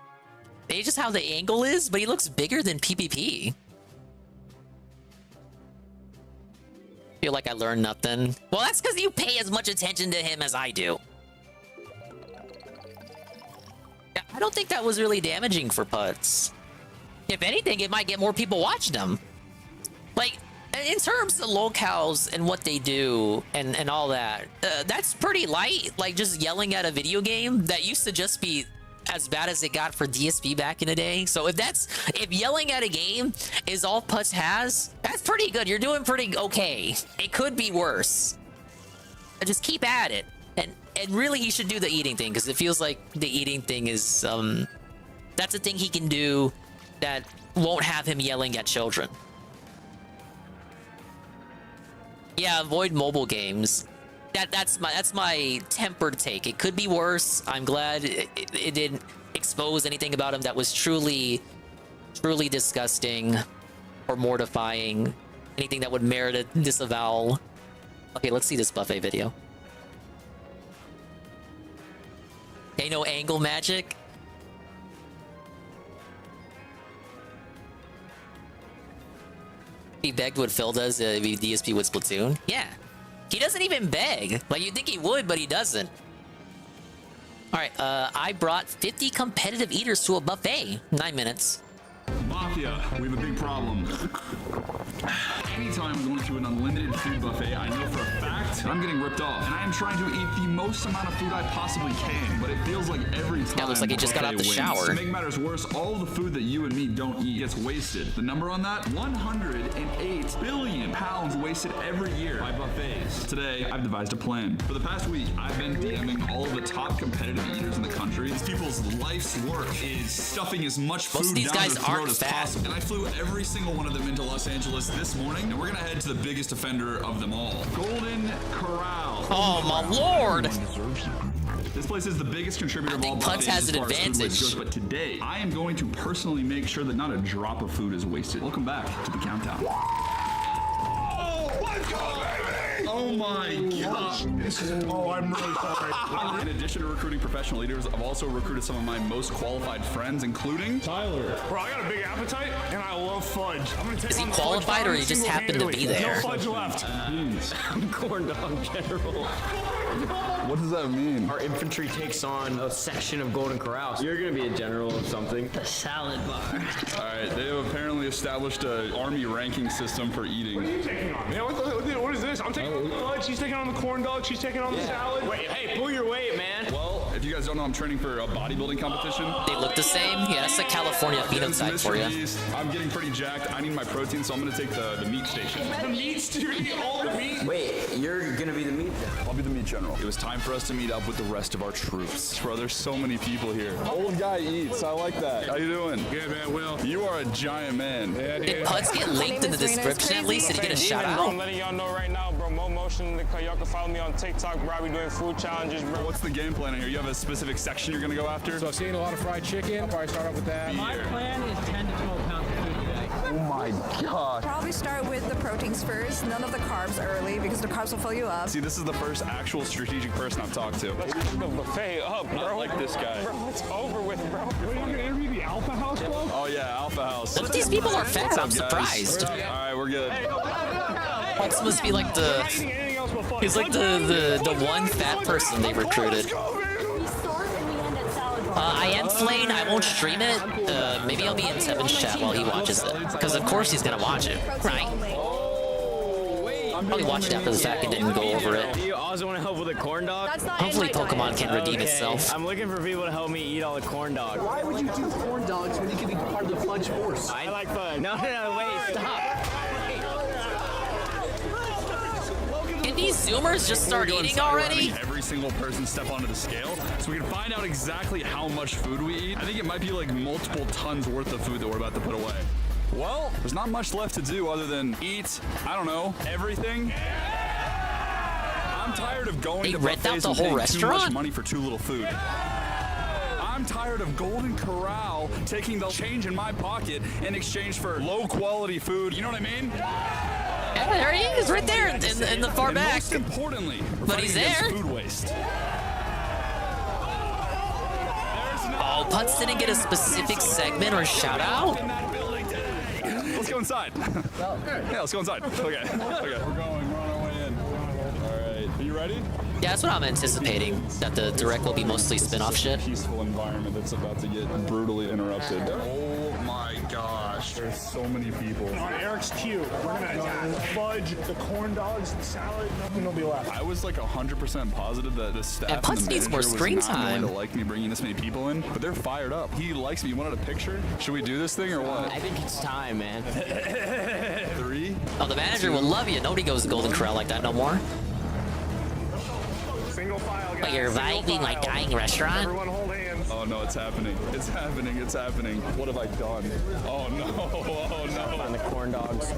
Maybe just how the angle is, but he looks bigger than PvP. Feel like I learned nothing. Well, that's because you pay as much attention to him as I do. I don't think that was really damaging for Putz. If anything, it might get more people watching him. Like, in terms of locales and what they do and all that, that's pretty light. Like, just yelling at a video game that used to just be as bad as it got for DSP back in the day. So if yelling at a game is all Putz has, that's pretty good. You're doing pretty okay. It could be worse. Just keep at it. And really, he should do the eating thing, because it feels like the eating thing is that's a thing he can do that won't have him yelling at children. Yeah, avoid mobile games. That's my tempered take. It could be worse. I'm glad it didn't expose anything about him that was truly disgusting or mortifying. Anything that would merit a disavowal. Okay, let's see this buffet video. Okay, no angle magic. He begged what Phil does if he DSP with Splatoon. Yeah. He doesn't even beg. Like, you'd think he would, but he doesn't. Alright, I brought 50 competitive eaters to a buffet. 9 minutes. Mafia, we have a big problem. anytime I'm going to an unlimited food buffet, I know for a fact that I'm getting ripped off. And I am trying to eat the most amount of food I possibly can, but it feels like every time. Yeah, looks like he just got out the shower. To make matters worse, all of the food that you and me don't eat gets wasted. The number on that? 108 billion pounds wasted every year by buffets. Today, I've devised a plan. For the past week, I've been DMing all of the top competitive eaters in the country. These people's life's work is stuffing as much food Most of these down guys their throat aren't as fat. possible. And I flew every single one of them into Los Angeles this morning, and we're gonna head to the biggest offender of them all, Golden Corral. Oh my lord! This place is the biggest contributor of all Putz has an advantage. But today, I am going to personally make sure that not a drop of food is wasted. Welcome back to the countdown. Oh my god. Oh, I'm really sorry. In addition to recruiting professional leaders, I've also recruited some of my most qualified friends, including Tyler. Bro, I got a big appetite and I love fudge. I'm gonna take Is he on qualified or he just happened to be there? No fudge left. I'm corn dog general. What does that mean? Our infantry takes on a section of Golden Corral. You're gonna be a general of something. The salad bar. All right, they have apparently established an army ranking system for eating. What are you taking on? Man, what is this? I'm taking on the fudge. She's taking on the corn dog. She's taking on the salad. Wait, hey, pull your weight, man. Well, if you guys don't know, I'm training for a bodybuilding competition. They look the same? Yeah, that's a California phenotype for you. I'm getting pretty jacked. I need my protein, so I'm gonna take the meat station. The meat? You're eating all the meat? Wait, you're gonna be the meat general. I'll be the meat general. It was time for us to meet up with the rest of our troops. Bro, there's so many people here. Old guy eats. I like that. How you doing? Good, man. Will. You are a giant man. Yeah, Did Putz get linked in the description at least? Did he get a shout Bro, I'm out? letting y'all know right now, bro. Mo Motion, y'all can follow me on TikTok, bro. I be doing food challenges, bro. What's the game plan here? You have a specific section you're gonna go after? So I've seen a lot of fried chicken. I'll probably start off with that. My plan is 10 to 12 pounds of food today. Oh my god. Probably start with the proteins first, none of the carbs early because the carbs will fill you up. See, this is the first actual strategic person I've talked to. Let's get the buffet up, bro. Not like this guy. Bro, it's over with, bro. What, you're gonna interview the Alpha House, bro? Oh yeah, Alpha House. Look, these people are fat. What's up, I'm guys? surprised. All right, we're good. Putz must be like the... He's like the one fat person they recruited. I am Flane. I won't stream it. Maybe I'll be in Tevin's chat while he watches it. Because of course he's gonna watch it, right? Probably watched it after the fact and didn't go over it. Do you also want to help with a corn dog? Hopefully Pokemon can redeem itself. I'm looking for people to help me eat all the corn dogs. Why would you do corn dogs when you could be part of the fudge force? I like fudge. No, wait, stop. Can these Zoomers just start eating already? Every single person step onto the scale so we can find out exactly how much food we eat. I think it might be like multiple tons worth of food that we're about to put away. Well, there's not much left to do other than eat, I don't know, everything. I'm tired of going to rent out buffets the and whole paying too restaurant? much money for too little food. I'm tired of Golden Corral taking the change in my pocket in exchange for low quality food. You know what I mean? Yeah, there he is, right there in the far And back. most importantly, we're But he's fighting against there. Food waste. Oh, Putz didn't get a specific segment or shout out? Let's go inside. Yeah, let's go inside. Okay. We're going. We're on our way in. All right. Are you ready? Yeah, that's what I'm anticipating. That the direct will be mostly spin-off shit. Peaceful environment that's about to get brutally interrupted. Oh my gosh. There's so many people. On Eric's cue, we're gonna fudge, the corn dogs, the salad, nothing will be left. I was like 100% positive that the staff And Putz and the needs more manager screen was not time. going to like me bringing this many people in, but they're fired up. He likes me. You wanted a picture? Should we do this thing or what? I think it's time, man. 3. Oh, the manager will love you. Nobody goes to Golden Corral like that no more. Single file, guys. But you're vibing like dying restaurant? Everyone hold hands. Oh no, it's happening. It's happening. It's happening. What have I done? Oh no. Oh no. Find the corn dogs.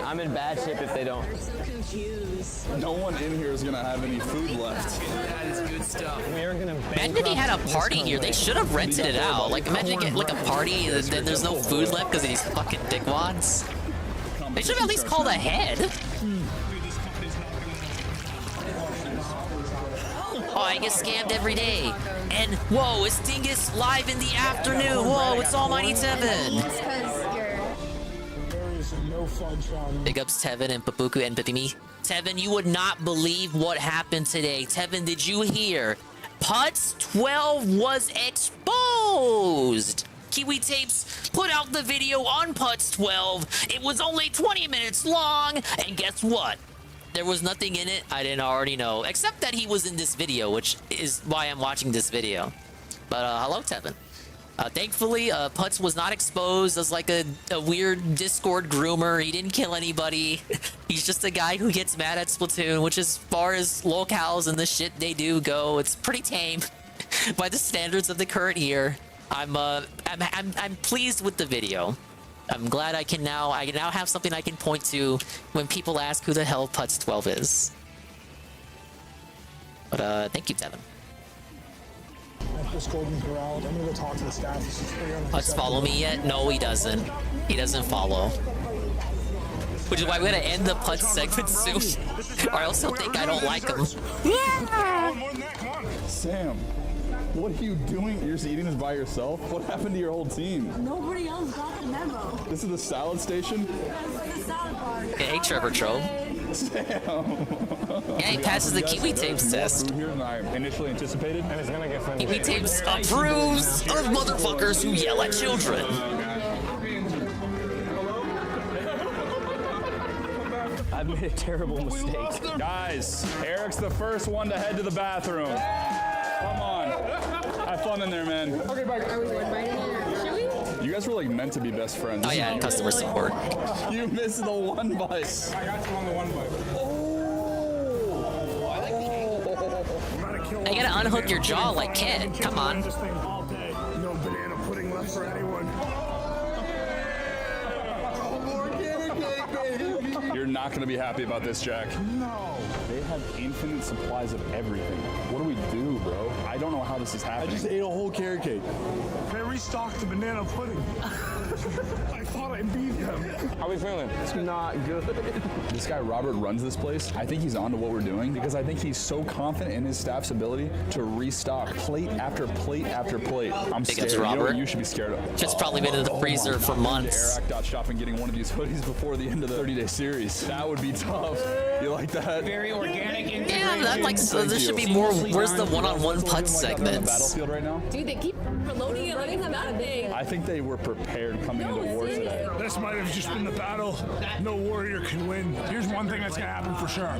I'm in bad shape if they don't. I'm so confused. No one in here is gonna have any food left. That is good stuff. We are gonna Imagine if he had a party here. They should have rented it out. Like, imagine getting like a party and then there's no food left because of these fucking dickwads. They should have at least called ahead. Oh, I get scammed every day. And whoa, it's Dingus live in the afternoon. Whoa, it's Almighty Tevin. Big ups Tevin and Papuku and Pipimi. Tevin, you would not believe what happened today. Tevin, did you hear? Putz12 was exposed. Kiwi Tapes put out the video on Putz12. It was only 20 minutes long, and guess what? There was nothing in it I didn't already know, except that he was in this video, which is why I'm watching this video. But hello, Tevin. Thankfully, Putz was not exposed as like a weird Discord groomer. He didn't kill anybody. He's just a guy who gets mad at Splatoon, which as far as locales and the shit they do go, it's pretty tame by the standards of the current year. I'm pleased with the video. I'm glad I can now have something I can point to when people ask who the hell Putz12 is. But thank you, Devin. This Golden Corral. I'm gonna go talk to the staff. Putz follow me yet? No, he doesn't. He doesn't follow. Which is why we're gonna end the Putz segment soon, or else he'll think I don't like him. Sam, what are you doing? You're just eating this by yourself? What happened to your whole team? Nobody else got the memo. This is the salad station? The salad bar. Hey, Trevor Troll. Sam. Yeah, he passes the Kiwi Tapes test. Here than I initially anticipated, and it's gonna get friendly. Kiwi Tapes approves of motherfuckers who yell at children. I've made a terrible mistake. Guys, Eric's the first one to head to the bathroom. Come on. Have fun in there, man. Okay, bye. Are we inviting it? Should we? You guys were like meant to be best friends. Oh yeah, customer support. You missed the one bite. I got you on the one bite. Oh, I like the You gotta unhook your jaw like Kid. Come on. No banana pudding left for anyone. You're not going to be happy about this, Jack. No. They have infinite supplies of everything. What do we do, bro? I don't know how this is happening. I just ate a whole carrot cake. They restocked the banana pudding. I thought I beat them. How are we feeling? It's not good. This guy, Robert, runs this place. I think he's on to what we're doing because I think he's so confident in his staff's ability to restock plate after plate after plate. I'm scared. Robert. You know what you should be scared of? Just probably been in the freezer for months. Shop and getting one of these hoodies before the end of the 30-day series. That would be tough. You like that? Very organic integration. Yeah, that like so there should be more. Where's the one-on-one Putz segments? Battlefield right now. Dude, they keep reloading it like it's that big. I think they were prepared coming into war today. This might have just been the battle no warrior can win. Here's one thing that's gonna happen for sure.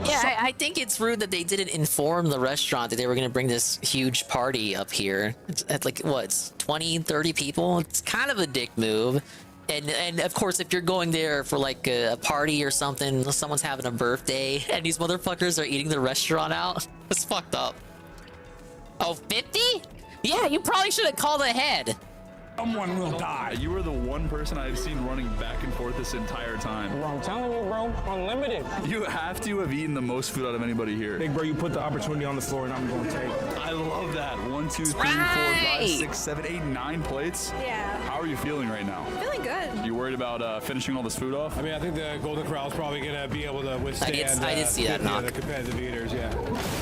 Yeah, I think it's rude that they didn't inform the restaurant that they were going to bring this huge party up here. It's like, what, it's 20, 30 people? It's kind of a dick move. And of course, if you're going there for like a party or something, someone's having a birthday, and these motherfuckers are eating the restaurant out, it's fucked up. Oh, 50? Yeah, you probably should have called ahead. Someone will die. You were the one person I've seen running back and forth this entire time. Bro, I'm telling you, bro, unlimited. You have to have eaten the most food out of anybody here. Big bro, you put the opportunity on the floor and I'm going to take. I love that. 1, 2, 3, 4, 5, 6, 7, 8, 9 plates. Yeah. How are you feeling right now? Feeling good. You worried about finishing all this food off? I mean, I think the Golden Corral's probably gonna be able to withstand. I did see that knock. The competitive eaters, yeah.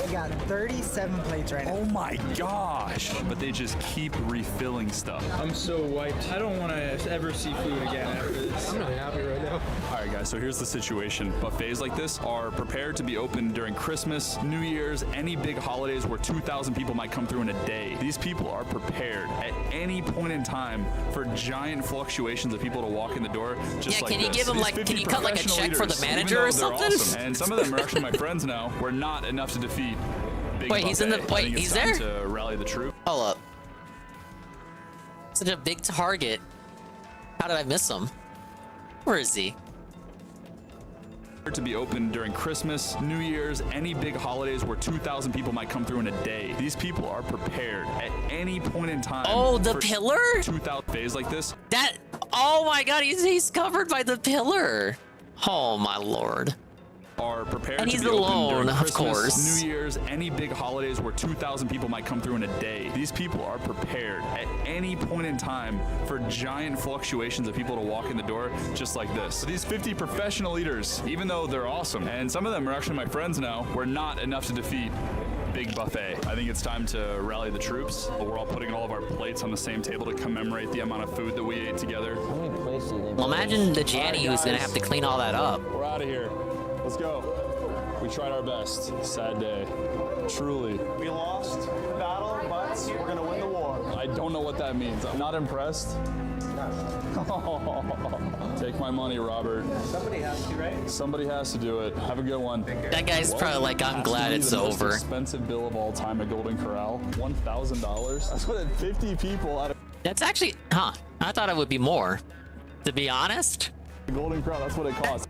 We got 37 plates right now. Oh my gosh! But they just keep refilling stuff. I'm so wiped. I don't want to ever see food again after this. I'm really happy right now. All right, guys, so here's the situation. Buffets like this are prepared to be open during Christmas, New Year's, any big holidays where 2,000 people might come through in a day. These people are prepared at any point in time for giant fluctuations of people to walk in the door just like can you this. give them These like, 50 can you cut like a professional check for the leaders, manager even or though they're something? awesome, and some of them are actually my friends now. We're not enough to defeat Big Wait, he's in the, Buffet. I wait, think it's he's time there? to rally the troop. Hold up. Such a big target. How did I miss him? Where is he? To be open during Christmas, New Year's, any big holidays where 2,000 people might come through in a day. These people are prepared at any point in time. Oh, the for pillar? 2,000 days like this. That, oh my god, he's covered by the pillar. Oh my lord. Are prepared And to he's be open alone, during of Christmas, course. New Year's, any big holidays where 2,000 people might come through in a day. These people are prepared at any point in time for giant fluctuations of people to walk in the door just like this. So these 50 professional eaters, even though they're awesome, and some of them are actually my friends now, we're not enough to defeat Big Buffet. I think it's time to rally the troops. We're all putting all of our plates on the same table to commemorate the amount of food that we ate together. Well, imagine the Janny who's gonna have to clean all that up. We're out of here. Let's go. We tried our best. Sad day. Truly. We lost the battle, but we're gonna win the war. I don't know what that means. I'm not impressed. Take my money, Robert. Somebody has to, right? Somebody has to do it. Have a good one. That guy's probably like, I'm glad it's over. Most expensive bill of all time at Golden Corral. $1,000. That's what 50 people out of. That's actually, huh? I thought it would be more. To be honest. Golden Corral. That's what it costs.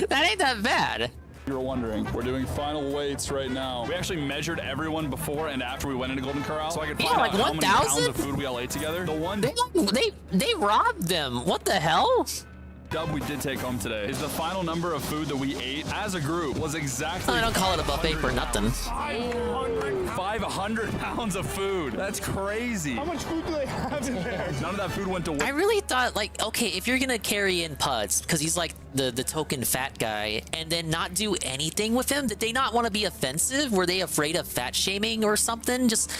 That ain't that bad. You were wondering, we're doing final weights right now. We actually measured everyone before and after we went into Golden Corral, so I could find out how many pounds of food we all ate together. The one they robbed them. What the hell? Dub we did take home today is the final number of food that we ate as a group was exactly. I don't call it a buffet for nothing. 500 pounds of food. That's crazy. How much food do they have in there? None of that food went to waste. I really thought, like, okay, if you're gonna carry in Putz, because he's like the token fat guy, and then not do anything with him, did they not want to be offensive? Were they afraid of fat shaming or something? Just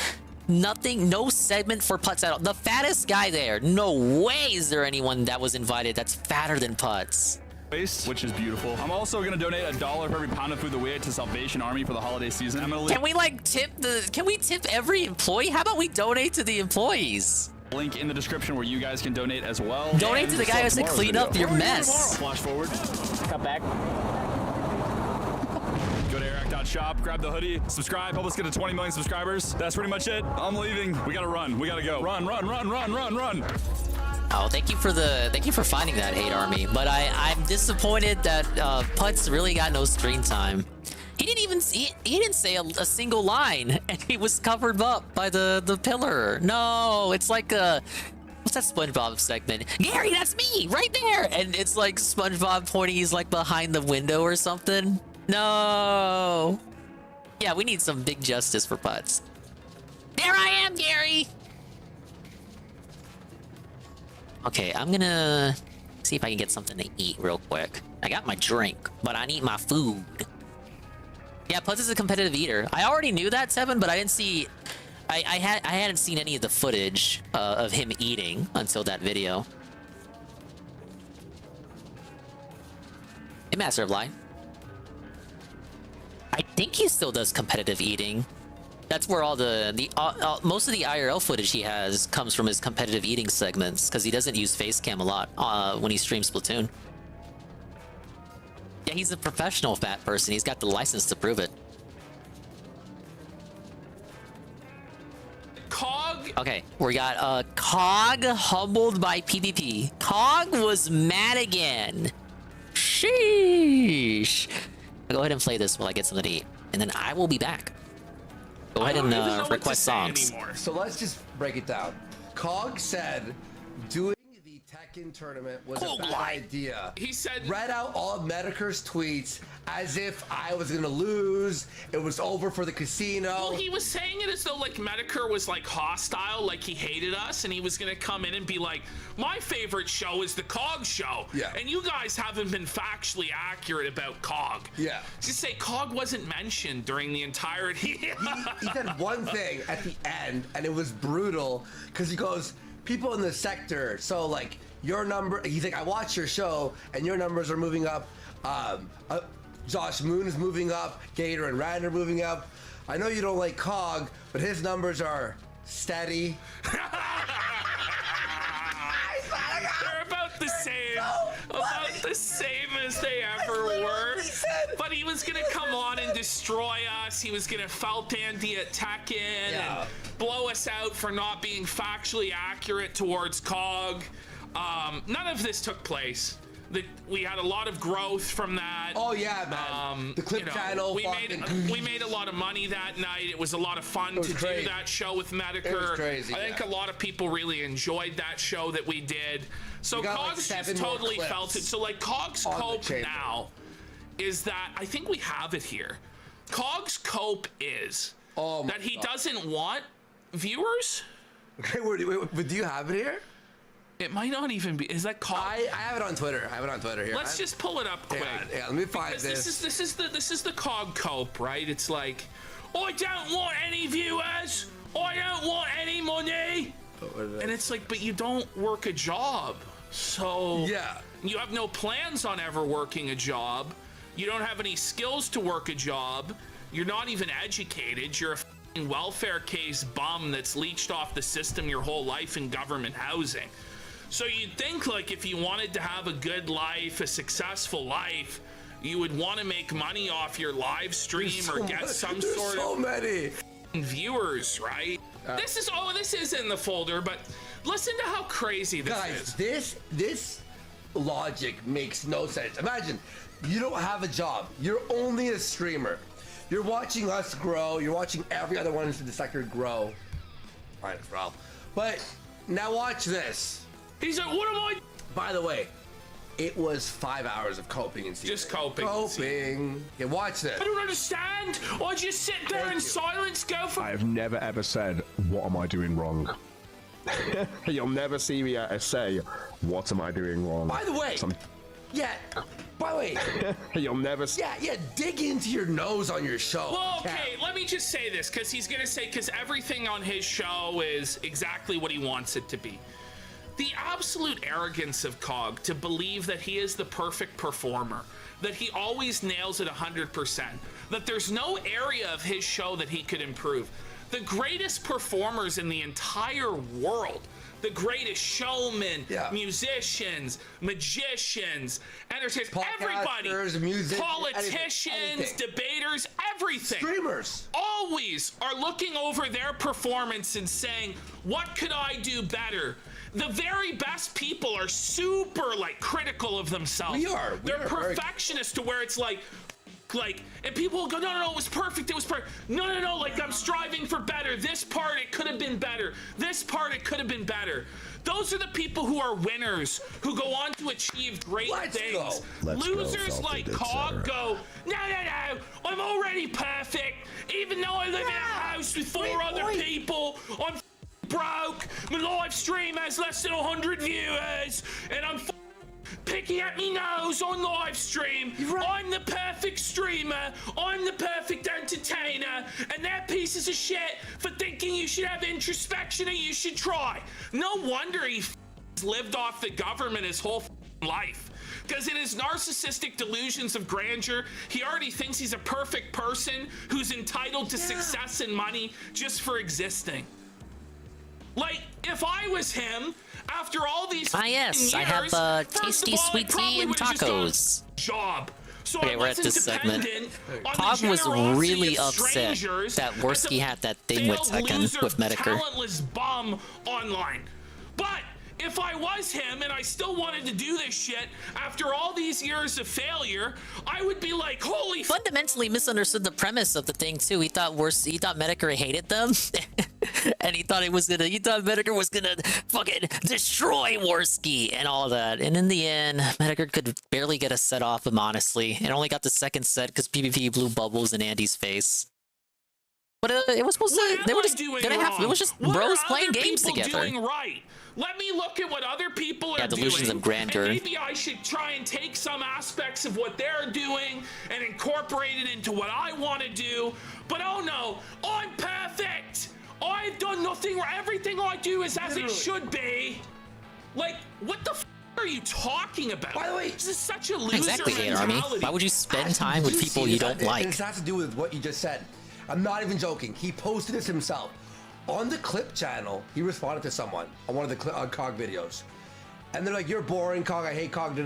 nothing, no segment for Putz at all. The fattest guy there, no way is there anyone that was invited that's fatter than Putz. Which is beautiful. I'm also gonna donate $1 for every pound of food that we ate to Salvation Army for the holiday season. I'm gonna leave. Can we like can we tip every employee? How about we donate to the employees? Link in the description where you guys can donate as well. Donate to the guy who has to clean up your mess. Flash forward. Come back. Go to Eric.shop, grab the hoodie, subscribe, help us get to 20 million subscribers. That's pretty much it. I'm leaving. We gotta run. We gotta go. Run, run, run, run, run, run. Oh, thank you for finding that, Hate Army. But I'm disappointed that Putz really got no screen time. He didn't say a single line, and he was covered up by the pillar. No, it's like what's that SpongeBob segment? Gary, that's me right there, and it's like SpongeBob pointing. He's like behind the window or something. No. Yeah, we need some big justice for Putz. There I am, Gary. Okay, I'm gonna see if I can get something to eat real quick. I got my drink, but I need my food. Yeah, Putz is a competitive eater. I already knew that, Seven, but I didn't see. I hadn't seen any of the footage of him eating until that video. Hey, Master of Light. I think he still does competitive eating. That's where all most of the IRL footage he has comes from his competitive eating segments, because he doesn't use face cam a lot when he streams Splatoon. Yeah, he's a professional fat person. He's got the license to prove it. Cog. Okay, we got Cog humbled by PvP. Cog was mad again. Sheesh. I'll go ahead and play this while I get something to eat, and then I will be back. Go ahead and request songs. So let's just break it down. Cog said doing the Tekken tournament was a bad idea. He said, read out all of Medicare's tweets as if I was gonna lose. It was over for the casino. Well, he was saying it as though like Medicare was like hostile, like he hated us, and he was gonna come in and be like, my favorite show is the Cog show. Yeah. And you guys haven't been factually accurate about Cog. Yeah. Just say Cog wasn't mentioned during the entirety. He said one thing at the end, and it was brutal, because he goes, people in the sector, so like your number, he's like, I watch your show, and your numbers are moving up. Josh Moon is moving up, Gator and Rand are moving up. I know you don't like Cog, but his numbers are steady. They're about the same. About the same as they ever were. But he was gonna come on and destroy us. He was gonna felt Andy at Tekken and blow us out for not being factually accurate towards Cog. None of this took place. We had a lot of growth from that. Oh yeah, man. The clip channel. We made a lot of money that night. It was a lot of fun to do that show with Medicare. It was crazy. I think a lot of people really enjoyed that show that we did. So Cog's just totally felt it. So like Cog's cope now is that I think we have it here. Cog's cope is that he doesn't want viewers. Okay, wait, do you have it here? It might not even be. Is that Cog? I have it on Twitter. Here. Let's just pull it up quick. Yeah, let me find this is the Cog cope, right? It's like, I don't want any viewers. I don't want any money. And it's like, but you don't work a job, so yeah, you have no plans on ever working a job. You don't have any skills to work a job. You're not even educated. You're a f***ing welfare case bum that's leached off the system your whole life in government housing. So you'd think, like, if you wanted to have a good life, a successful life, you would want to make money off your live stream or get some sort of viewers, right? This is in the folder, but listen to how crazy this is. Guys, this logic makes no sense. Imagine you don't have a job. You're only a streamer. You're watching us grow. You're watching every other one in the sector grow. Minus Ralph. But now watch this. He's like, what am I? By the way, it was 5 hours of coping and just coping. Yeah, watch this. I don't understand. I just sit there in silence, go for. I have never ever said, "What am I doing wrong?" You'll never see me say, "What am I doing wrong?" By the way, you'll never. Yeah, dig into your nose on your show. Well, okay, let me just say this, because he's gonna say, because everything on his show is exactly what he wants it to be. The absolute arrogance of Cog to believe that he is the perfect performer, that he always nails it 100%, that there's no area of his show that he could improve. The greatest performers in the entire world, the greatest showmen, musicians, magicians, entertainers, everybody, politicians, debaters, everything. Streamers. Always are looking over their performance and saying, what could I do better? The very best people are super critical of themselves. They're perfectionists to where it's like, and people will go, no, it was perfect, it was perfect. No, I'm striving for better. This part, it could have been better. This part, it could have been better. Those are the people who are winners, who go on to achieve great things. Losers like Cog go, no, I'm already perfect. Even though I live in a house with four other people, I'm broke. My live stream has less than 100 viewers, and I'm picking at me nose on live stream. I'm the perfect streamer. I'm the perfect entertainer, and they're pieces of shit for thinking you should have introspection and you should try. No wonder he lived off the government his whole life. Because in his narcissistic delusions of grandeur, he already thinks he's a perfect person who's entitled to success and money just for existing. Like, if I was him, after all these years, I have tasty sweet tea and tacos. Job. So okay, we're at this segment. Cog was really upset that Worski had that thing with Tekken with Medicare. Talentless bum online. But if I was him and I still wanted to do this shit after all these years of failure, I would be like, holy. Fundamentally misunderstood the premise of the thing too. He thought Medicare hated them. And he thought Medicare was gonna fucking destroy Worski and all that. And in the end, Medicare could barely get a set off him, honestly. And only got the second set because PvP blew bubbles in Andy's face. But it was supposed to, they were just gonna have, it was just bros playing games together. Right. Let me look at what other people are delusions doing. of grandeur. And maybe I should try and take some aspects of what they're doing and incorporate it into what I want to do. But oh no, I'm perfect. I've done nothing wrong. Everything I do is as it should be. Like, what the f are you talking about? By the way, this is such a loser exactly, Hate Army. Why would you spend time with people you don't like? This has to do with what you just said. I'm not even joking. He posted this himself. On the Clip channel, he responded to someone on one of the Cog videos. And they're like, you're boring, Cog, I hate Cog,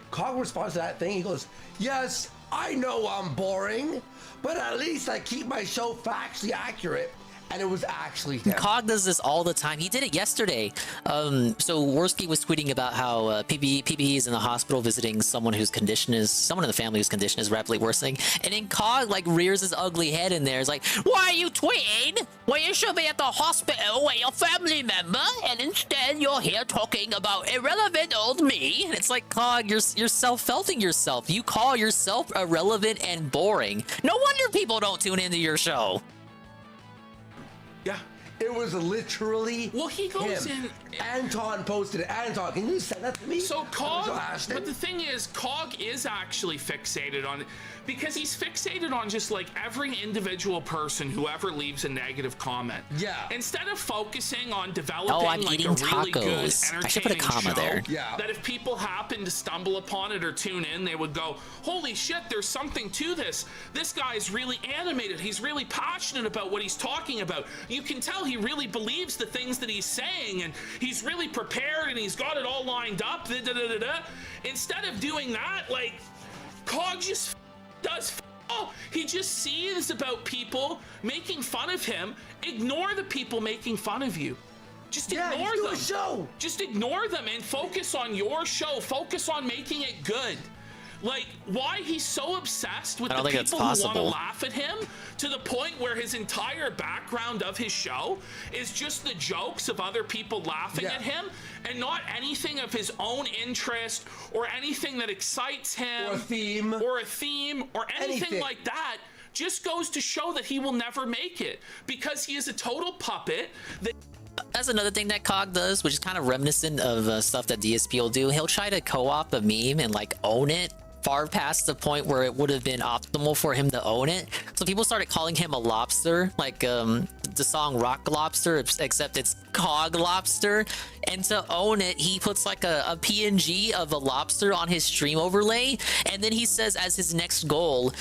Cog responds to that thing, he goes, yes, I know I'm boring, but at least I keep my show factually accurate. And it was actually him. Cog does this all the time. He did it yesterday. So Worski was tweeting about how PBE is in the hospital visiting someone in the family whose condition is rapidly worsening. And then Cog rears his ugly head in there. It's like, why are you tweeting? Well, you should be at the hospital with your family member, and instead you're here talking about irrelevant old me. And it's like, Cog, you're self-felting yourself. You call yourself irrelevant and boring. No wonder people don't tune into your show. Yeah, It was literally he goes him. in. Anton posted it. Anton, can you send that to me? So Cog, but the thing is, Cog is actually fixated on it because he's fixated on just like every individual person who ever leaves a negative comment. Yeah. Instead of focusing on developing I'm like eating a really good, tacos. I should put a entertaining comma show, there. Yeah. that if people happen to stumble upon it or tune in, they would go, "Holy shit, there's something to this. This guy's really animated. He's really passionate about what he's talking about. You can tell he really believes the things that he's saying, and he's really prepared, and he's got it all lined up." Instead of doing that, like, Cog just does. He just sees about people making fun of him. Ignore the people making fun of you. Just ignore them. Show. Just ignore them and focus on your show. Focus on making it good. Like, why he's so obsessed with the people who want to laugh at him to the point where his entire background of his show is just the jokes of other people laughing at him and not anything of his own interest or anything that excites him or a theme or anything like that. Just goes to show that he will never make it because he is a total puppet. That's another thing that Cog does, which is kind of reminiscent of stuff that DSP will do. He'll try to co-op a meme and like own it far past the point where it would have been optimal for him to own it. So people started calling him a lobster, like the song Rock Lobster, except it's Cog Lobster. And to own it, he puts like a PNG of a lobster on his stream overlay, and then he says as his next goal,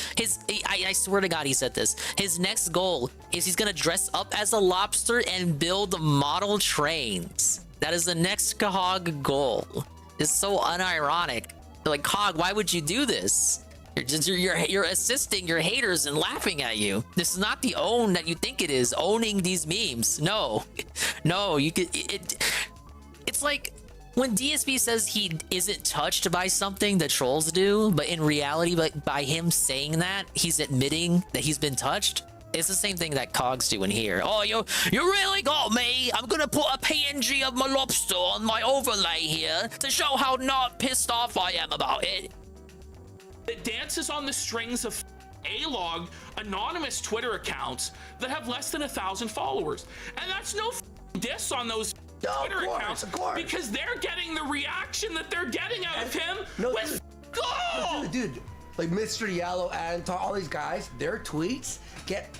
I swear to God he said this, his next goal is he's gonna dress up as a lobster and build model trains. That is the next Cog goal. It's so unironic. Like, Cog, why would you do this? You're assisting your haters and laughing at you. This is not the own that you think it is. Owning these memes. No, you could. It's like when DSP says he isn't touched by something the trolls do, but in reality, by him saying that, he's admitting that he's been touched. It's the same thing that Cog's doing here. Oh, you really got me. I'm gonna put a PNG of my lobster on my overlay here to show how not pissed off I am about it. It dances on the strings of A-log anonymous Twitter accounts that have less than 1,000 followers. And that's no diss on those Twitter accounts because they're getting the reaction that they're getting out of him with dude, like Mr. Yellow and all these guys, their tweets get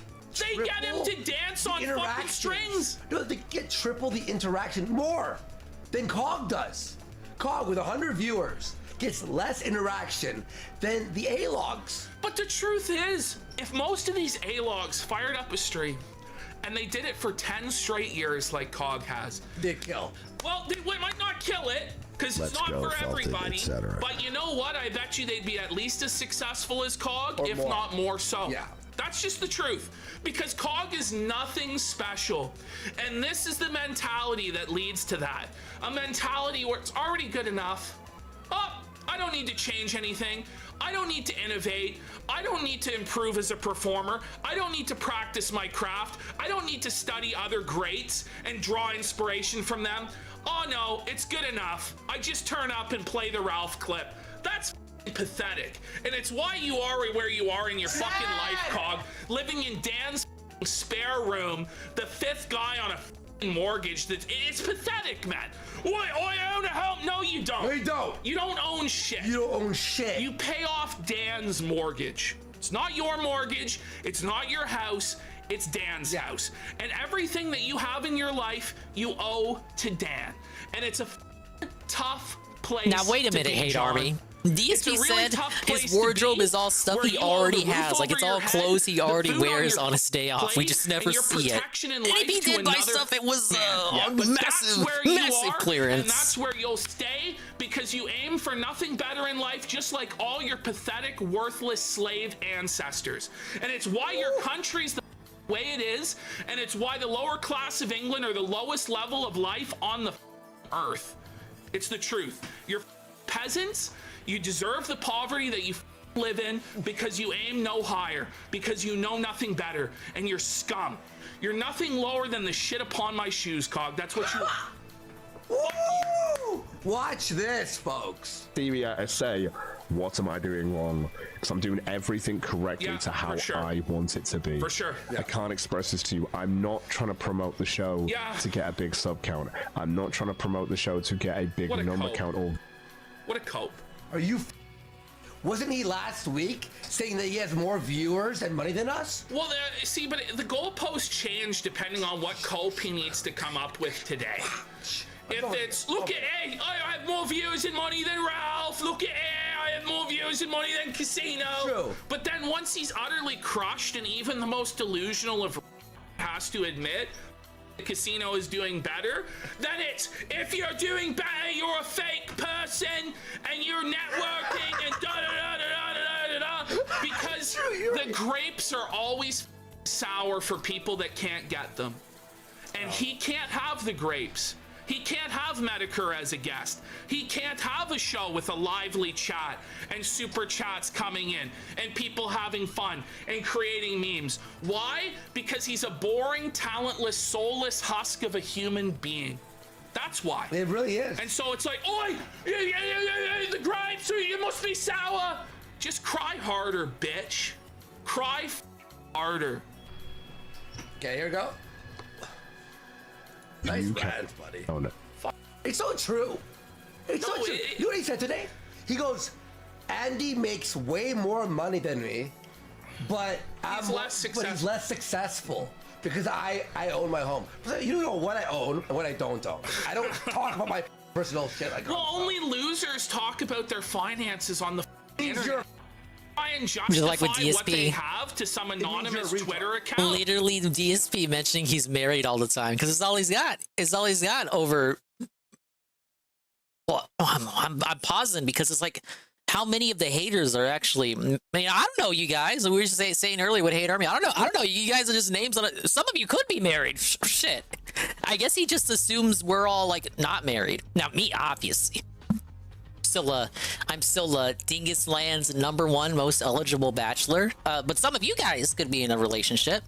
get him to dance on fucking strings. No, they get triple the interaction more than Cog does. Cog with 100 viewers gets less interaction than the A-logs. But the truth is, if most of these A-logs fired up a stream and they did it for 10 straight years like Cog has, they'd kill. Well, they might not kill it because it's not for everybody. But you know what? I bet you they'd be at least as successful as Cog, if not more so. Yeah. That's just the truth, because Cog is nothing special. And this is the mentality that leads to that. A mentality where it's already good enough. Oh, I don't need to change anything. I don't need to innovate. I don't need to improve as a performer. I don't need to practice my craft. I don't need to study other greats and draw inspiration from them. Oh no, it's good enough. I just turn up and play the Ralph clip. That's pathetic. And it's why you are where you are in your fucking life, Cog. Living in Dan's spare room, the 5th guy on a mortgage. It's pathetic, man. I own a home. No, you don't. No, you don't. You don't own shit. You don't own shit. You pay off Dan's mortgage. It's not your mortgage. It's not your house. It's Dan's house. And everything that you have in your life, you owe to Dan. And it's a tough place. Now wait a minute, Hate Army. DSP said his wardrobe is all stuff he already has. Like, it's all clothes he already wears on his day off. We just never see it. And if he did buy stuff, it was massive clearance. And that's where you'll stay, because you aim for nothing better in life, just like all your pathetic, worthless slave ancestors. And it's why your country's the way it is, and it's why the lower class of England are the lowest level of life on the earth. It's the truth. You're peasants. You deserve the poverty that you live in because you aim no higher, because you know nothing better, and you're scum. You're nothing lower than the shit upon my shoes, Cog. That's what you are. Woo! Watch this, folks. Syria say, what am I doing wrong? Because I'm doing everything correctly to how I want it to be. For sure. I can't express this to you. I'm not trying to promote the show to get a big sub count. I'm not trying to promote the show to get a big number count. Or what a cope. Are you? Wasn't he last week saying that he has more viewers and money than us? Well, see, but the goalposts change depending on what cope he needs to come up with today. If it's, look at, hey, I have more views and money than Ralph. Look at, hey, I have more views and money than Casino. True. But then once he's utterly crushed, and even the most delusional of has to admit the Casino is doing better, then it's, if you're doing better, you're a fake person, and you're networking, and da-da-da-da-da-da-da-da, because the grapes are always sour for people that can't get them. And he can't have the grapes. He can't have Medicare as a guest. He can't have a show with a lively chat and super chats coming in and people having fun and creating memes. Why? Because he's a boring, talentless, soulless husk of a human being. That's why. It really is. And so it's like, oi, the grapes, you must be sour. Just cry harder, bitch. Cry harder. Okay, here we go. Nice rant, buddy. Oh, no. It's so true. It's so true. You know what he said today? He goes, Andy makes way more money than me, but he's less successful because I own my home. You don't know what I own and what I don't own. I don't talk about my personal shit. Well, only losers talk about their finances on the internet. Try and justify Just like with what they DSP. have to some anonymous Twitter account. Literally, DSP mentioning he's married all the time because it's all he's got. It's all he's got over. Well, I'm pausing because it's like, how many of the haters are actually? I mean, I don't know, you guys. We were just saying earlier what hate army. I don't know. You guys are just names on it. Some of you could be married. Shit. I guess he just assumes we're all like not married. Now, me, obviously. I'm still Dingus Land's #1 most eligible bachelor. But some of you guys could be in a relationship.